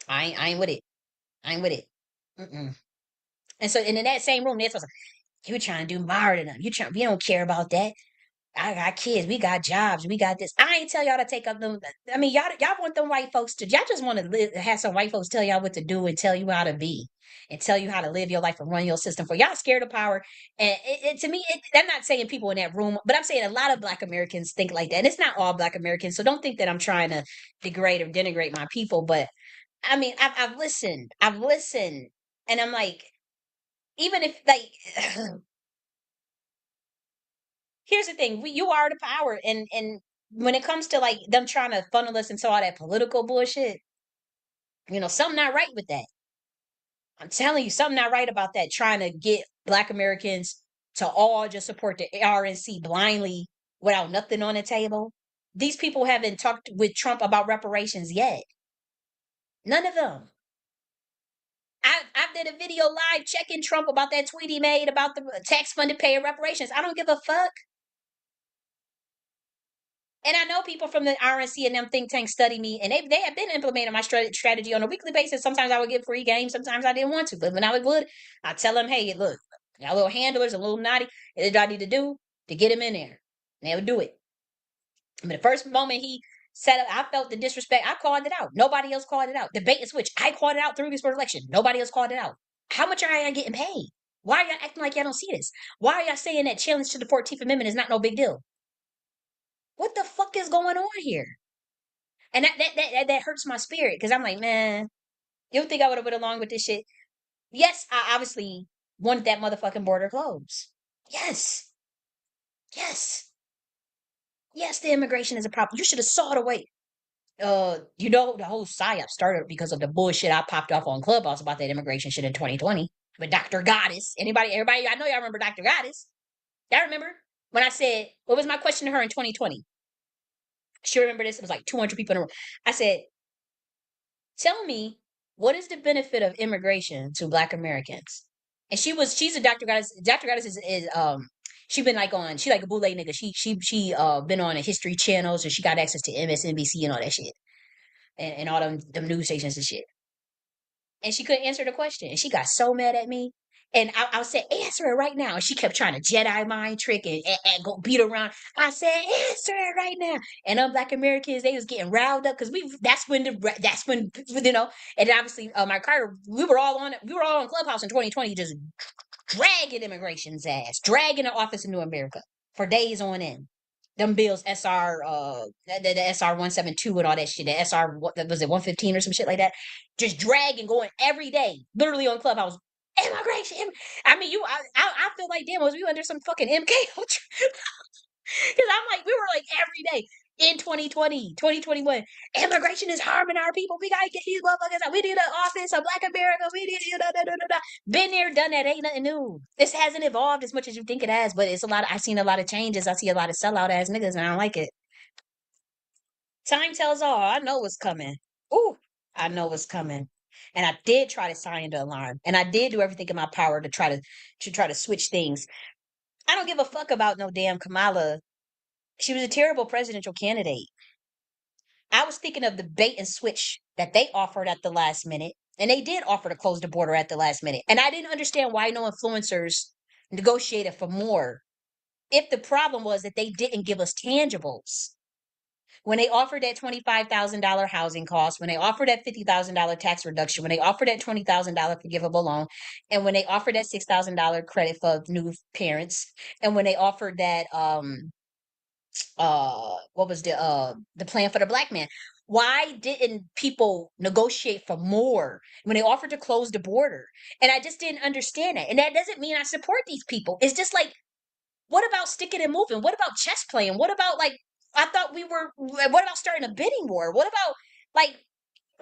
I ain't with it. I ain't with it. Mm-mm. And so, and in that same room, that's was like, you trying to do more than them. We don't care about that. I got kids. We got jobs. We got this. I ain't tell y'all to take up them. I mean, y'all want them white folks to. Y'all just want to have some white folks tell y'all what to do and tell you how to be and tell you how to live your life and run your system. For y'all scared of power, and to me, I'm not saying people in that room, but I'm saying a lot of Black Americans think like that. And it's not all Black Americans, so don't think that I'm trying to degrade or denigrate my people. But I mean, I've listened, and I'm like, even if like. Here's the thing, you are the power, and when it comes to like them trying to funnel us into all that political bullshit, something not right with that. I'm telling you, something not right about that. Trying to get Black Americans to all just support the RNC blindly without nothing on the table. These people haven't talked with Trump about reparations yet. None of them. I did a video live checking Trump about that tweet he made about the tax funded pay reparations. I don't give a fuck. And I know people from the RNC and them think tanks study me, and they have been implementing my strategy on a weekly basis. Sometimes I would get free games, sometimes I didn't want to. But when I would, I tell them, hey, look, got little handlers, a little naughty. What do I need to do to get him in there? And they would do it. But the first moment he set up, I felt the disrespect. I called it out. Nobody else called it out. Debate and switch. I called it out 3 weeks before the election. Nobody else called it out. How much are y'all getting paid? Why are y'all acting like y'all don't see this? Why are y'all saying that challenge to the 14th Amendment is not no big deal? What the fuck is going on here? And that hurts my spirit because I'm like, man, you don't think I would have went along with this shit? Yes, I obviously wanted that motherfucking border closed. Yes, yes, yes. The immigration is a problem. You should have saw the way. The whole psyop started because of the bullshit I popped off on Clubhouse about that immigration shit in 2020 with Dr. Goddess. Everybody, I know y'all remember Dr. Goddess. Y'all remember when I said, what was my question to her in 2020? She remember this. It was like 200 people in a room. I said, tell me, what is the benefit of immigration to Black Americans? And she's a Dr. Goddess. Dr. Goddess is she been like she like a bootleg nigga. She been on a History channels and she got access to MSNBC and all that shit. And all them news stations and shit. and she couldn't answer the question. And she got so mad at me. And I said, answer it right now. And she kept trying to Jedi mind trick and go beat around. I said, answer it right now. And Black Americans, they was getting riled up because that's when and obviously my Carter, we were all on Clubhouse in 2020, just dragging immigration's ass, dragging the office in New America for days on end. Them bills, SR, the SR 172 and all that shit, the SR, what was it, 115 or some shit like that, just dragging, going every day, literally on Clubhouse. Immigration. I mean, I feel like, damn, was we under some fucking MK? Because I'm like, we were like every day in 2020, 2021. Immigration is harming our people. We gotta get these motherfuckers out. We need an office, a Black America. We need Been there, done that. Ain't nothing new. This hasn't evolved as much as you think it has, but it's a lot. I've seen a lot of changes. I see a lot of sellout ass niggas, and I don't like it. Time tells all. I know what's coming. Ooh, I know what's coming. And I did try to sign the alarm, and I did do everything in my power to try to switch things. I don't give a fuck about no damn Kamala. She was a terrible presidential candidate. I was thinking of the bait and switch that they offered at the last minute. And they did offer to close the border at the last minute. And I didn't understand why no influencers negotiated for more. If the problem was that they didn't give us tangibles. When they offered that $25,000 housing cost, when they offered that $50,000 tax reduction, when they offered that $20,000 forgivable loan, and when they offered that $6,000 credit for new parents, and when they offered that what was the plan for the black man, why didn't people negotiate for more when they offered to close the border? And I just didn't understand that. And that doesn't mean I support these people. It's just like, what about sticking and moving? What about chess playing? What about, like, I thought we were, what about starting a bidding war? What about, like,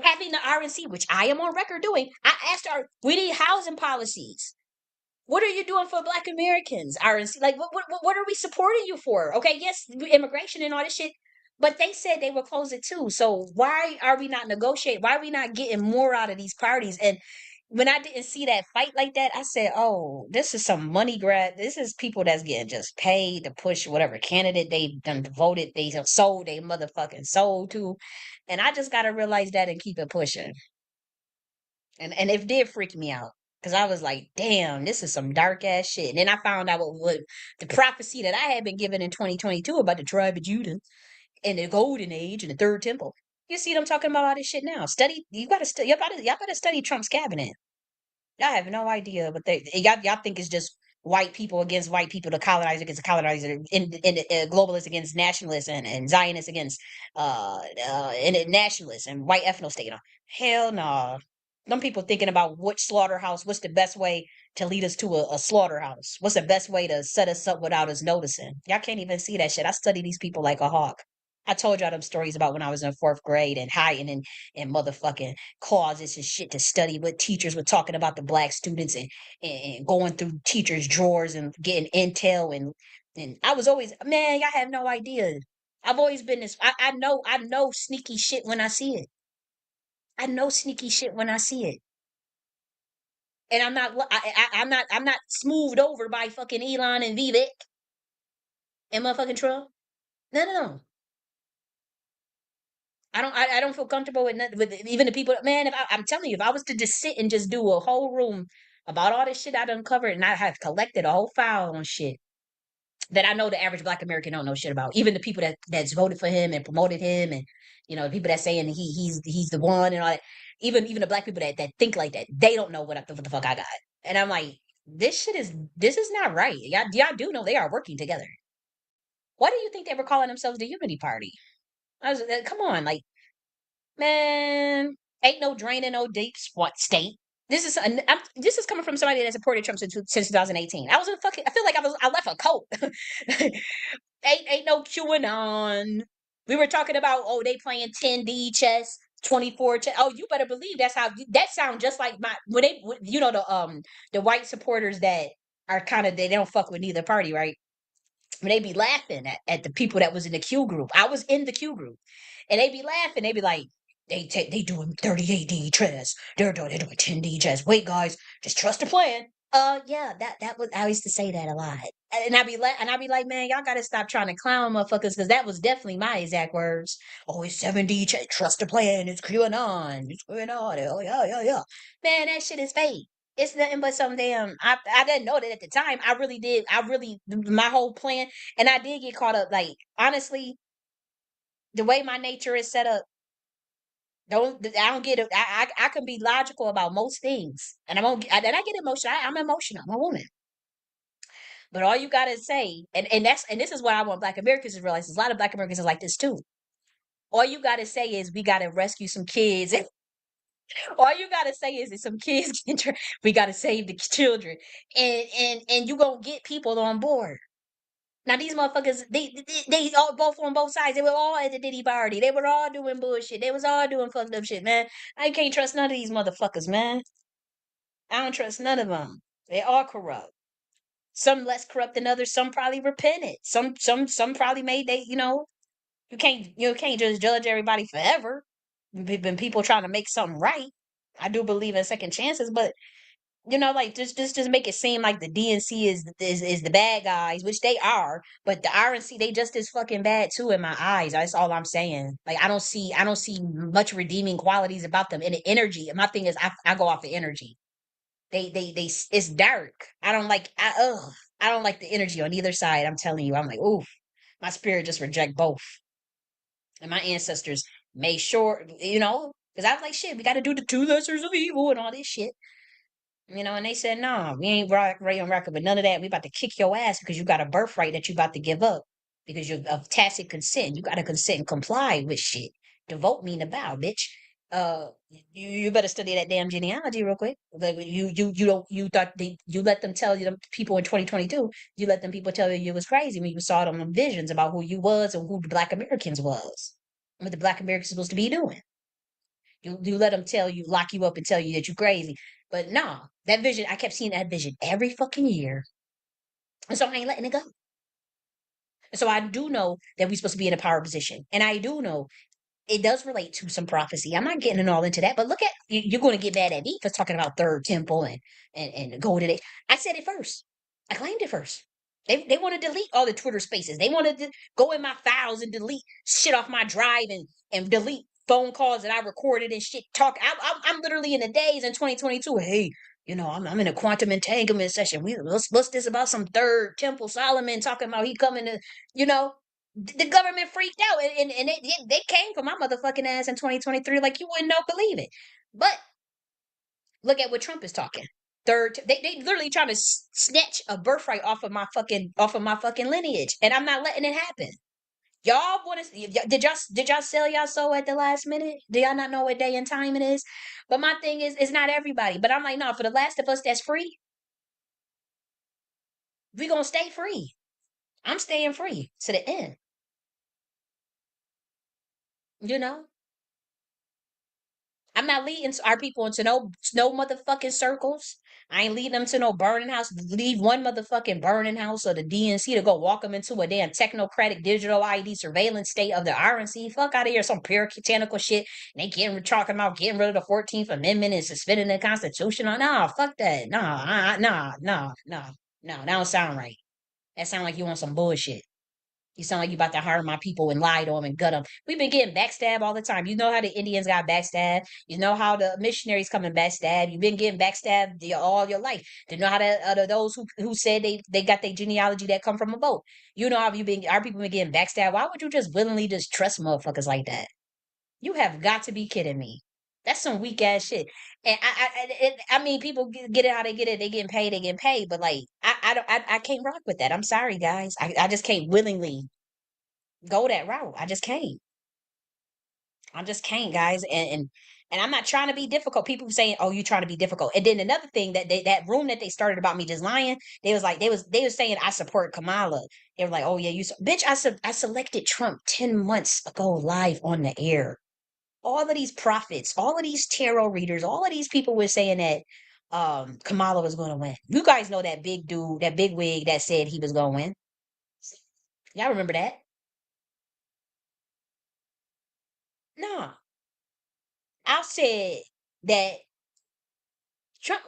having the RNC, which I am on record doing? I asked we need housing policies. What are you doing for Black Americans, RNC? Like, what are we supporting you for? Okay, yes, immigration and all this shit, but they said they would close it too. So why are we not negotiating? Why are we not getting more out of these parties? And when I didn't see that fight like that, I said, "Oh, this is some money grab. This is people that's getting just paid to push whatever candidate they done voted, they have sold, they motherfucking sold to." And I just gotta realize that and keep it pushing. And it did freak me out because I was like, damn, this is some dark ass shit. And then I found out what the prophecy that I had been given in 2022 about the tribe of Judah and the golden age and the third temple. You see them talking about all this shit now. Study, you gotta study, y'all better study Trump's cabinet. Y'all have no idea what y'all think is just white people against white people, the colonizer against the colonizer, in globalists against nationalists, and Zionists against and nationalists and white ethno state. Hell no. Them people thinking about which slaughterhouse, what's the best way to lead us to a slaughterhouse? What's the best way to set us up without us noticing? Y'all can't even see that shit. I study these people like a hawk. I told y'all them stories about when I was in fourth grade and hiding in motherfucking closets and shit to study what teachers were talking about the black students, and going through teachers' drawers and getting intel, and I was always, man, y'all have no idea. I've always been this. I know sneaky shit when I see it. I know sneaky shit when I see it. And I'm not smoothed over by fucking Elon and Vivek and motherfucking Trump. No, no, no. I don't feel comfortable with nothing, with even the people. Man, if I'm telling you, if I was to just sit and just do a whole room about all this shit I done covered, and I have collected a whole file on shit that I know the average Black American don't know shit about. Even the people that's voted for him and promoted him, and the people that saying he's the one and all that. Even the Black people that think like that, they don't know what the fuck I got. And I'm like, this is not right. Y'all do know they are working together. Why do you think they were calling themselves the Unity Party? Come on, like, man, ain't no draining no deep state. This is coming from somebody that supported Trump since 2018. I was in fucking. I feel like I left a cult. Ain't no QAnon. We were talking about, oh, they playing 10D chess, 24 chess. Oh, you better believe that's how that sound just like my when they the white supporters that are kind of, they don't fuck with neither party, right? When they be laughing at the people that was in the Q group. I was in the Q group, and they be laughing. They be like, they doing 38D chess. They're doing 10D chess. Wait, guys, just trust the plan. Yeah, that was I used to say that a lot. And I'd be like, man, y'all gotta stop trying to clown motherfuckers because that was definitely my exact words. Oh, it's 7D, trust the plan, it's QAnon, it's QAnon. Oh, yeah, yeah, yeah. Man, that shit is fake. It's nothing but some damn. I didn't know that at the time. I really did. I really my whole plan, and I did get caught up. Like honestly, the way my nature is set up, I don't get it. I can be logical about most things, and I won't. And I get emotional. I'm emotional. I'm a woman. But all you gotta say, and this is what I want Black Americans to realize. There's a lot of Black Americans are like this too. All you gotta say is we gotta rescue some kids. All you gotta say is that some kids we gotta save the children, and you gonna get people on board. Now these motherfuckers, they all both on both sides. They were all at the Diddy party. They were all doing bullshit. They was all doing fucked up shit, man. I can't trust none of these motherfuckers, man. I don't trust none of them. They all corrupt. Some less corrupt than others. Some probably repented. Some probably made they. You can't just judge everybody forever. Been people trying to make something right. I do believe in second chances, but like just make it seem like the DNC is the bad guys, which they are, but the RNC they just as fucking bad too in my eyes. That's all I'm saying. Like I don't see much redeeming qualities about them. And the energy. My thing is I go off the energy. They it's dark. I don't like the energy on either side. I'm telling you. I'm like, ooh, my spirit just reject both. And my ancestors made sure, because I was like, shit, we got to do the two lessers of evil and all this shit. And they said, no, we ain't right on record with none of that. We about to kick your ass because you got a birthright that you about to give up because you're of tacit consent. You got to consent and comply with shit. To vote mean to bow, bitch. You better study that damn genealogy real quick. Like you don't you thought you let them tell you, the people in 2022, you let them people tell you was crazy when you saw them visions about who you was and who the Black Americans was, what the Black Americans supposed to be doing. You let them tell you, lock you up and tell you that you're crazy. But nah, that vision, I kept seeing that vision every fucking year. And so I ain't letting it go. And so I do know that we're supposed to be in a power position. And I do know it does relate to some prophecy. I'm not getting it all into that, but look at you're going to get mad at me for talking about third temple and the golden age. I said it first. I claimed it first. They want to delete all the Twitter spaces. They want to go in my files and delete shit off my drive and delete phone calls that I recorded and shit. I'm literally in the days in 2022. Hey, I'm in a quantum entanglement session. What's this about some third temple Solomon talking about he coming to you know the government freaked out and they came for my motherfucking ass in 2023 like you wouldn't know believe it. But look at what Trump is talking. They literally trying to snatch a birthright off of my fucking lineage, and I'm not letting it happen. Y'all want to? Did y'all sell y'all soul at the last minute? Do y'all not know what day and time it is? But my thing is, it's not everybody. But I'm like, no, for the last of us that's free, we gonna stay free. I'm staying free to the end. You know. I'm not leading our people into no motherfucking circles. I ain't leading them to no burning house. Leave one motherfucking burning house or the DNC to go walk them into a damn technocratic digital ID surveillance state of the RNC. Fuck out of here, some puritanical shit. And they talking about getting rid of the 14th Amendment and suspending the Constitution. Nah, fuck that. Nah, no, that don't sound right. That sound like you want some bullshit. You sound like you about to harm my people and lie to them and gut them. We've been getting backstabbed all the time. You know how the Indians got backstabbed. You know how the missionaries come and backstab. You've been getting backstabbed all your life. You know how those who said they got their genealogy that come from a boat. You know how our people been getting backstabbed. Why would you just willingly just trust motherfuckers like that? You have got to be kidding me. That's some weak ass shit. And I mean, people get it how they get it. They getting paid. They getting paid. But like, I can't rock with that. I'm sorry, guys. I just can't willingly go that route. I just can't. I just can't, guys. And I'm not trying to be difficult. People saying, "Oh, you trying to be difficult." And then another thing that room that they started about me just lying, they was saying I support Kamala. They were like, "Oh yeah, bitch." I selected Trump 10 months ago live on the air. All of these prophets, all of these tarot readers, all of these people were saying that Kamala was going to win. You guys know that big dude, that big wig that said he was going to win. Y'all remember that? No, I said that Trump.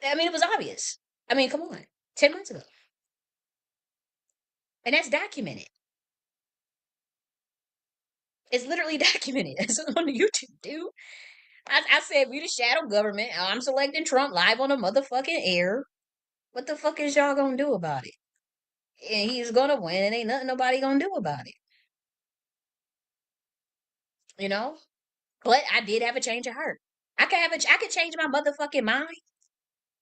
I mean, it was obvious. I mean, come on, 10 months ago, and that's documented. It's literally documented. It's on YouTube, dude. I said we the shadow government. I'm selecting Trump live on the motherfucking air. What the fuck is y'all gonna do about it? And he's gonna win, and ain't nothing nobody gonna do about it. You know. But I did have a change of heart. I could change my motherfucking mind.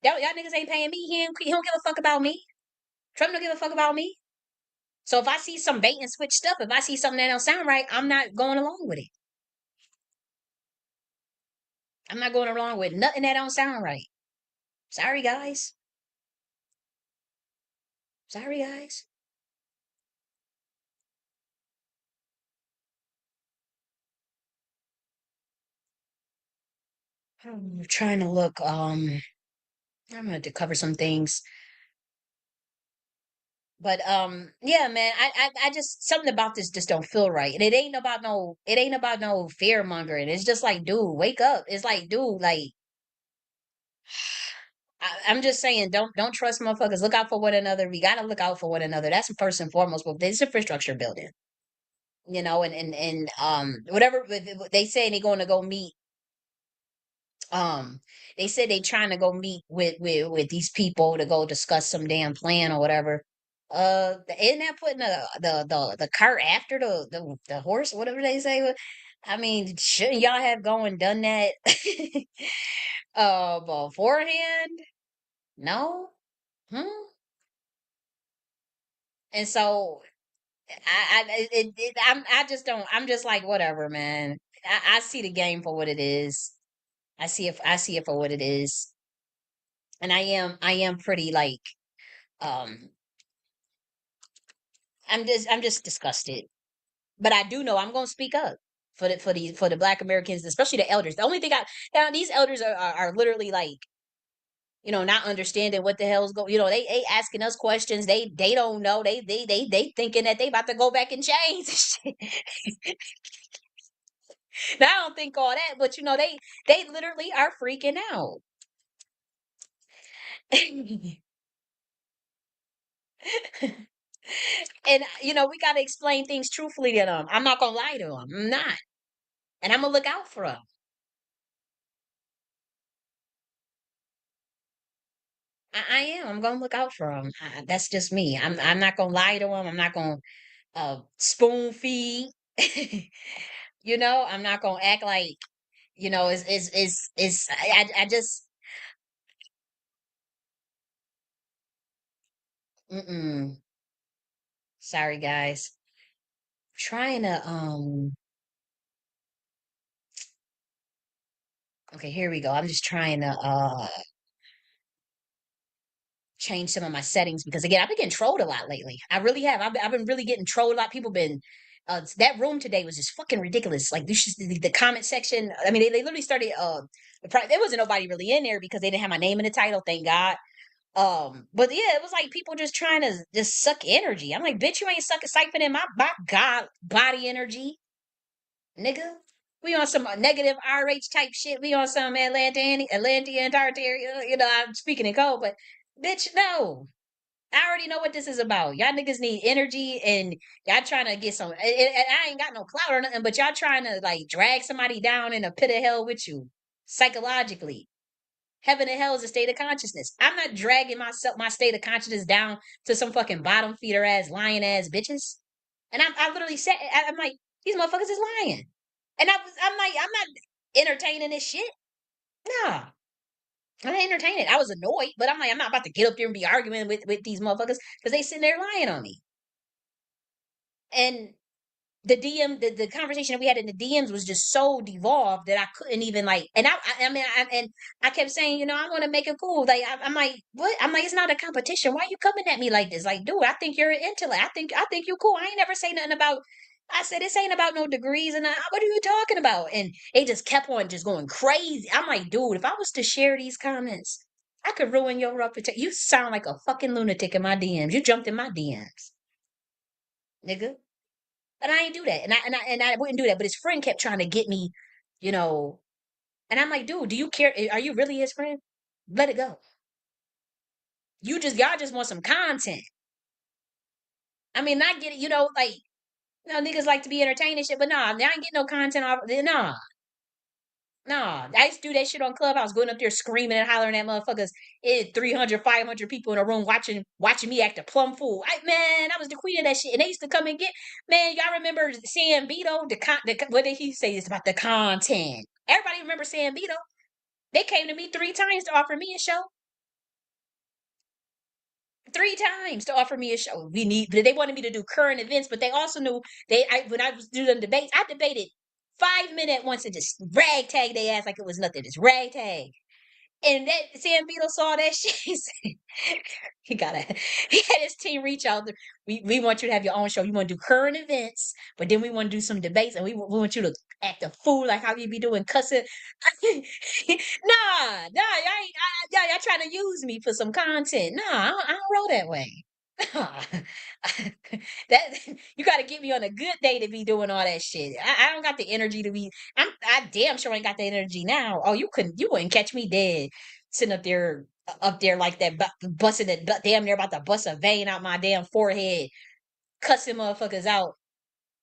Y'all niggas ain't paying me. He don't give a fuck about me. Trump don't give a fuck about me. So if I see some bait and switch stuff, if I see something that don't sound right, I'm not going along with it. I'm not going along with nothing that don't sound right. Sorry, guys. Sorry, guys. I'm trying to look. I'm going to cover some things, but yeah, man. I just something about this just don't feel right, and it ain't about no fear mongering. It's just like, dude, wake up. It's like, dude, like I'm just saying, don't trust motherfuckers. Look out for one another. We gotta look out for one another. That's first and foremost. But this infrastructure building, and whatever they say they're going to go meet. Um, they said they trying to go meet with these people to go discuss some damn plan or whatever. Isn't that putting the cart after the horse, whatever they say? I mean, shouldn't y'all have gone done that beforehand? No. Hmm. And so I just don't. I'm just like whatever, man. I see the game for what it is. I see it for what it is, and I am pretty like um. I'm just disgusted. But I do know I'm gonna speak up for the Black Americans, especially the elders. The only thing I now these elders are literally like not understanding what the hell's going. They asking us questions. They don't know. They thinking that they about to go back and change. Now, I don't think all that, but they literally are freaking out. And we got to explain things truthfully to them. I'm not gonna lie to them. I'm not, and I'm gonna look out for them. I am. I'm gonna look out for them. That's just me. I'm not gonna lie to them. I'm not gonna spoon feed. I'm not gonna act like I just mm-mm. Sorry, guys. Trying to okay, here we go. I'm just trying to change some of my settings because again, I've been getting trolled a lot lately. I really have. I've been really getting trolled a lot. People been that room today was just fucking ridiculous. Like this is the comment section. I mean, they literally started there wasn't nobody really in there because they didn't have my name in the title, thank God. But yeah, it was like people just trying to just suck energy. I'm like, bitch, you ain't siphoning my god body energy, nigga. We on some negative RH type shit. We on some Atlanta, Antarctica. I'm speaking in code, but bitch, no. I already know what this is about. Y'all niggas need energy, and y'all trying to get some. And I ain't got no clout or nothing, but y'all trying to like drag somebody down in a pit of hell with you psychologically. Heaven and hell is a state of consciousness. I'm not dragging my state of consciousness down to some fucking bottom feeder ass, lying ass bitches. And I literally said, I'm like, these motherfuckers is lying. And I'm like, I'm not entertaining this shit. Nah, I ain't entertaining it. I was annoyed, but I'm like, I'm not about to get up there and be arguing with these motherfuckers because they sitting there lying on me. And the conversation that we had in the DMs was just so devolved that I couldn't even like. And I kept saying, I want to make it cool. Like I'm like, what? I'm like, it's not a competition. Why are you coming at me like this? Like, dude, I think you're an intellect. I think you're cool. I ain't never say nothing about. I said this ain't about no degrees and what are you talking about? And they just kept on just going crazy. I'm like, dude, if I was to share these comments, I could ruin your reputation. You sound like a fucking lunatic in my DMs. You jumped in my DMs, nigga. And I ain't do that. And I wouldn't do that. But his friend kept trying to get me, you know. And I'm like, dude, do you care? Are you really his friend? Let it go. Y'all just want some content. I mean, not get it, like, niggas like to be entertained and shit, but nah, I ain't getting no content off. Nah, nah. I used to do that shit on Clubhouse, going up there screaming and hollering at motherfuckers. 300, 500 people in a room watching me act a plum fool. Man, I was the queen of that shit. And they used to come and get, man, y'all remember Sam Beto? What did he say? It's about the content. Everybody remember Sam Beto? They came to me 3 times to offer me a show. 3 times to offer me a show. They wanted me to do current events, but they also knew when I was doing debates, I debated 5 minutes at once and just ragtag their ass like it was nothing. Just ragtag. And that Sam Beetle saw that shit. He said, he had his team reach out. We want you to have your own show. You want to do current events, but then we want to do some debates, and we want you to act a fool like how you be doing cussing. Y'all trying to use me for some content. Nah, I don't roll that way. That you got to get me on a good day to be doing all that shit. I don't got the energy to be. I damn sure ain't got the energy now. Oh, you wouldn't catch me dead sitting up there like that, busting it, damn near about to bust a vein out my damn forehead, cussing motherfuckers out.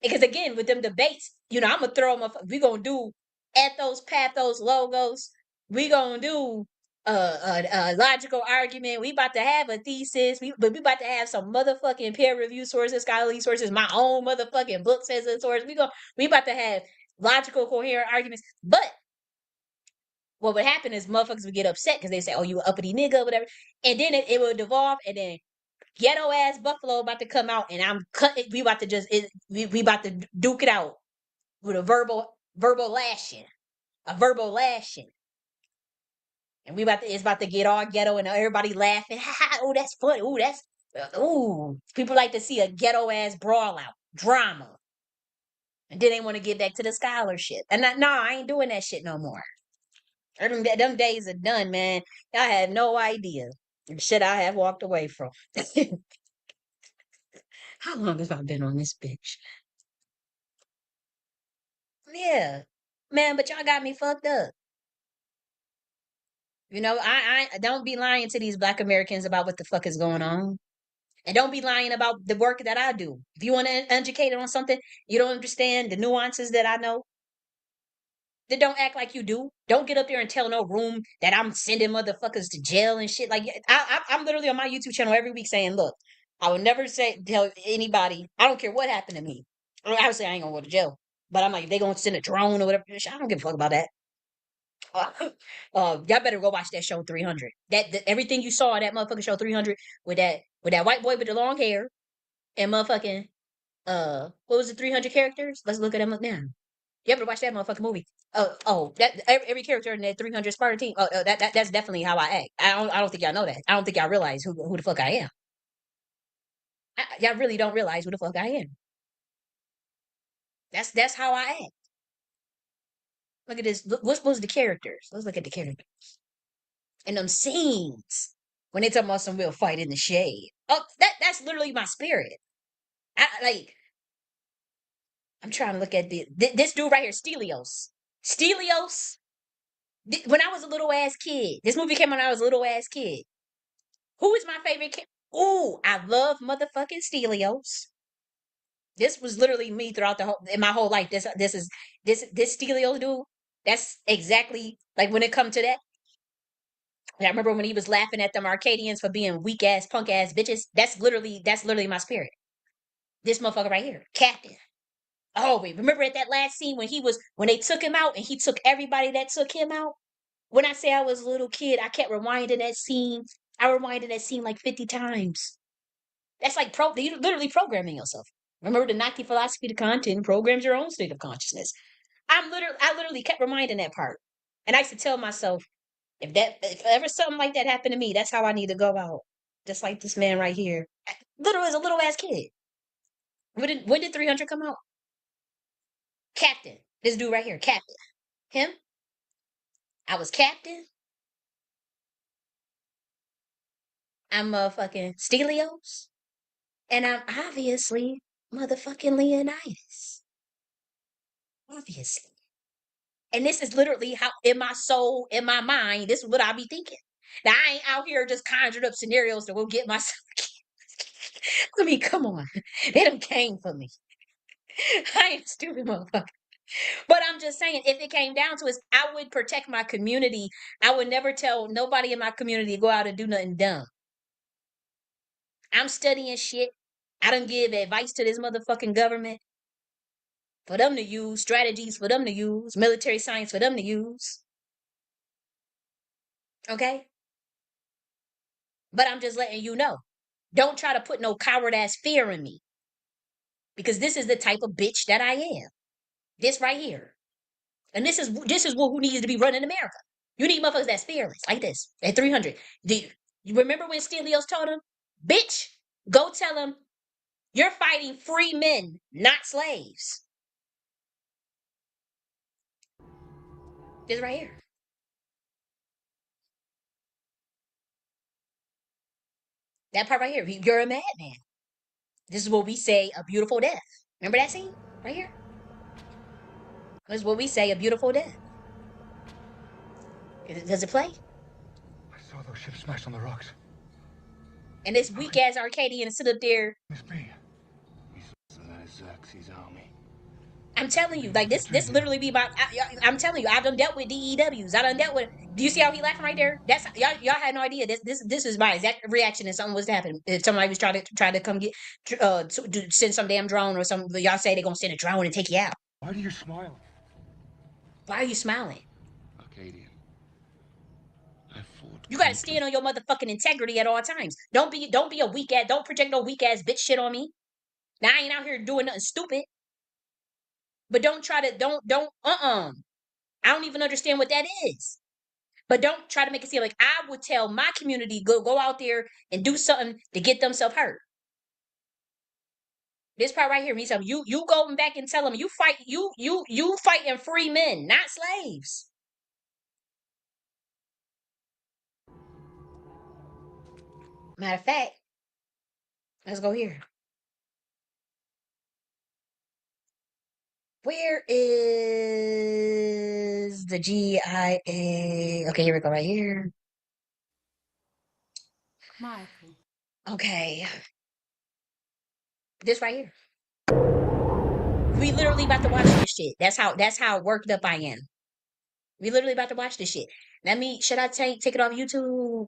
Because again, with them debates, I'm gonna throw them up. We gonna do ethos, pathos, logos. We gonna do a logical argument. We about to have a thesis. But we about to have some motherfucking peer review sources, scholarly sources, my own motherfucking books as a source. We about to have logical, coherent arguments. But what would happen is motherfuckers would get upset because they say, "Oh, you an uppity nigga," or whatever, and then it would devolve, and then ghetto ass Buffalo about to come out, and I'm cutting. We about to we about to duke it out with a verbal lashing, and it's about to get all ghetto, and everybody laughing. Ha ha! Oh, that's funny. Oh, that's People like to see a ghetto ass brawl out drama, and then they want to get back to the scholarship. And I ain't doing that shit no more. Them days are done, man. I had no idea. Shit I have walked away from. How long have I been on this bitch? Yeah. Man, but y'all got me fucked up. I don't be lying to these Black Americans about what the fuck is going on. And don't be lying about the work that I do. If you want to educate on something, you don't understand the nuances that I know, then don't act like you do. Don't get up there and tell no room that I'm sending motherfuckers to jail and shit. Like I'm literally on my YouTube channel every week saying, "Look, I would never tell anybody. I don't care what happened to me. Obviously, I ain't gonna go to jail, but I'm like, if they gonna send a drone or whatever. I don't give a fuck about that. Y'all better go watch that show 300. Everything you saw in that motherfucking show 300 with that white boy with the long hair and motherfucking what was it, 300 characters? Let's look at them up now. You ever watch that motherfucking movie? That every character in that 300 Sparta team. That's definitely how I act. I don't think y'all know that. I don't think y'all realize who the fuck I am. Y'all really don't realize who the fuck I am. That's how I act. Look at this. What was the characters? Let's look at the characters and them scenes when they talk about some real fight in the shade. Oh, that's literally my spirit. Like I'm trying to look at this dude right here, Stelios. Stelios. When I was a little ass kid, this movie came when I was a little ass kid. Who is my favorite kid? Ooh, I love motherfucking Stelios. This was literally me throughout in my whole life. This Stelios dude. That's exactly like when it come to that. I remember when he was laughing at them Arcadians for being weak ass, punk ass bitches. That's literally my spirit. This motherfucker right here, Captain. Oh wait, remember at that last scene when they took him out and he took everybody that took him out? When I say I was a little kid, I kept rewinding that scene. I rewinded that scene like 50 times. That's like you literally programming yourself. Remember the Nike philosophy to content programs your own state of consciousness. I literally kept reminding that part. And I used to tell myself, if ever something like that happened to me, that's how I need to go out. Just like this man right here. Literally as a little ass kid. When did 300 come out? Captain. This dude right here, Captain. Him? I was Captain. I'm motherfucking Stelios. And I'm obviously motherfucking Leonidas. Obviously. And this is literally how, in my soul, in my mind, this is what I be thinking. Now I ain't out here just conjured up scenarios to go get myself. I mean, come on. They done came for me. I ain't a stupid motherfucker. But I'm just saying, if it came down to it, I would protect my community. I would never tell nobody in my community to go out and do nothing dumb. I'm studying shit. I don't give advice to this motherfucking government for them to use, strategies for them to use, military science for them to use. Okay? But I'm just letting you know. Don't try to put no coward ass fear in me. Because this is the type of bitch that I am. This right here. And this is who needs to be running America. You need motherfuckers that's fearless, like this, at 300. You remember when Stelios told him, bitch, go tell him you're fighting free men, not slaves. This right here. That part right here. You're a madman. This is what we say, a beautiful death. Remember that scene right here? This is what we say, a beautiful death. Does it play? I saw those ships smash on the rocks. And this weak ass Arcadian sit up there. Miss me. Xerxes' army. I'm telling you, like this literally be about. I'm telling you, I done dealt with DEWs. I done dealt with. Do you see how he laughing right there? That's y'all had no idea. This is my exact reaction if something was to happen. If somebody was trying to come get send some damn drone or something, y'all say they're gonna send a drone and take you out. Why do you smile? Why are you smiling? Arcadian. I fought. You gotta stand on your motherfucking integrity at all times. Don't be a weak ass. Don't project no weak ass bitch shit on me. Now I ain't out here doing nothing stupid. But don't try to don't I don't even understand what that is. But don't try to make it seem like I would tell my community go out there and do something to get themselves hurt. This part right here means something. You going back and tell them you fighting free men, not slaves. Matter of fact, let's go here. Where is the GIA? Okay, here we go, right here. Michael. Okay. This right here. We literally about to watch this shit. That's how worked up I am. We literally about to watch this shit. Should I take it off YouTube?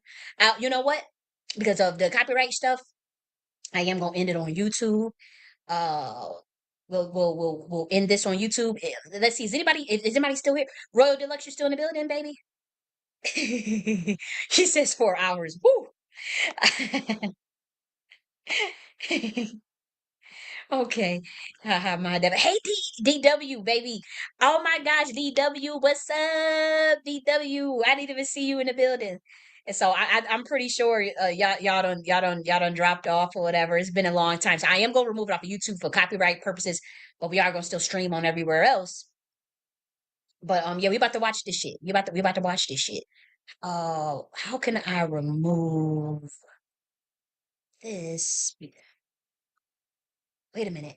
You know what? Because of the copyright stuff, I am gonna end it on YouTube. Uh, we'll end this on YouTube. Let's see. Is anybody still here? Royal Deluxe, you still in the building, baby? He says 4 hours. Woo. Okay. Haha, my devil. Hey, DW, baby. Oh my gosh, DW, what's up, DW? I didn't even see you in the building. And so I'm pretty sure y'all done dropped off or whatever. It's been a long time. So I am gonna remove it off of YouTube for copyright purposes, but we are gonna still stream on everywhere else. But yeah, we about to watch this shit. We about to watch this shit. How can I remove this? Wait a minute.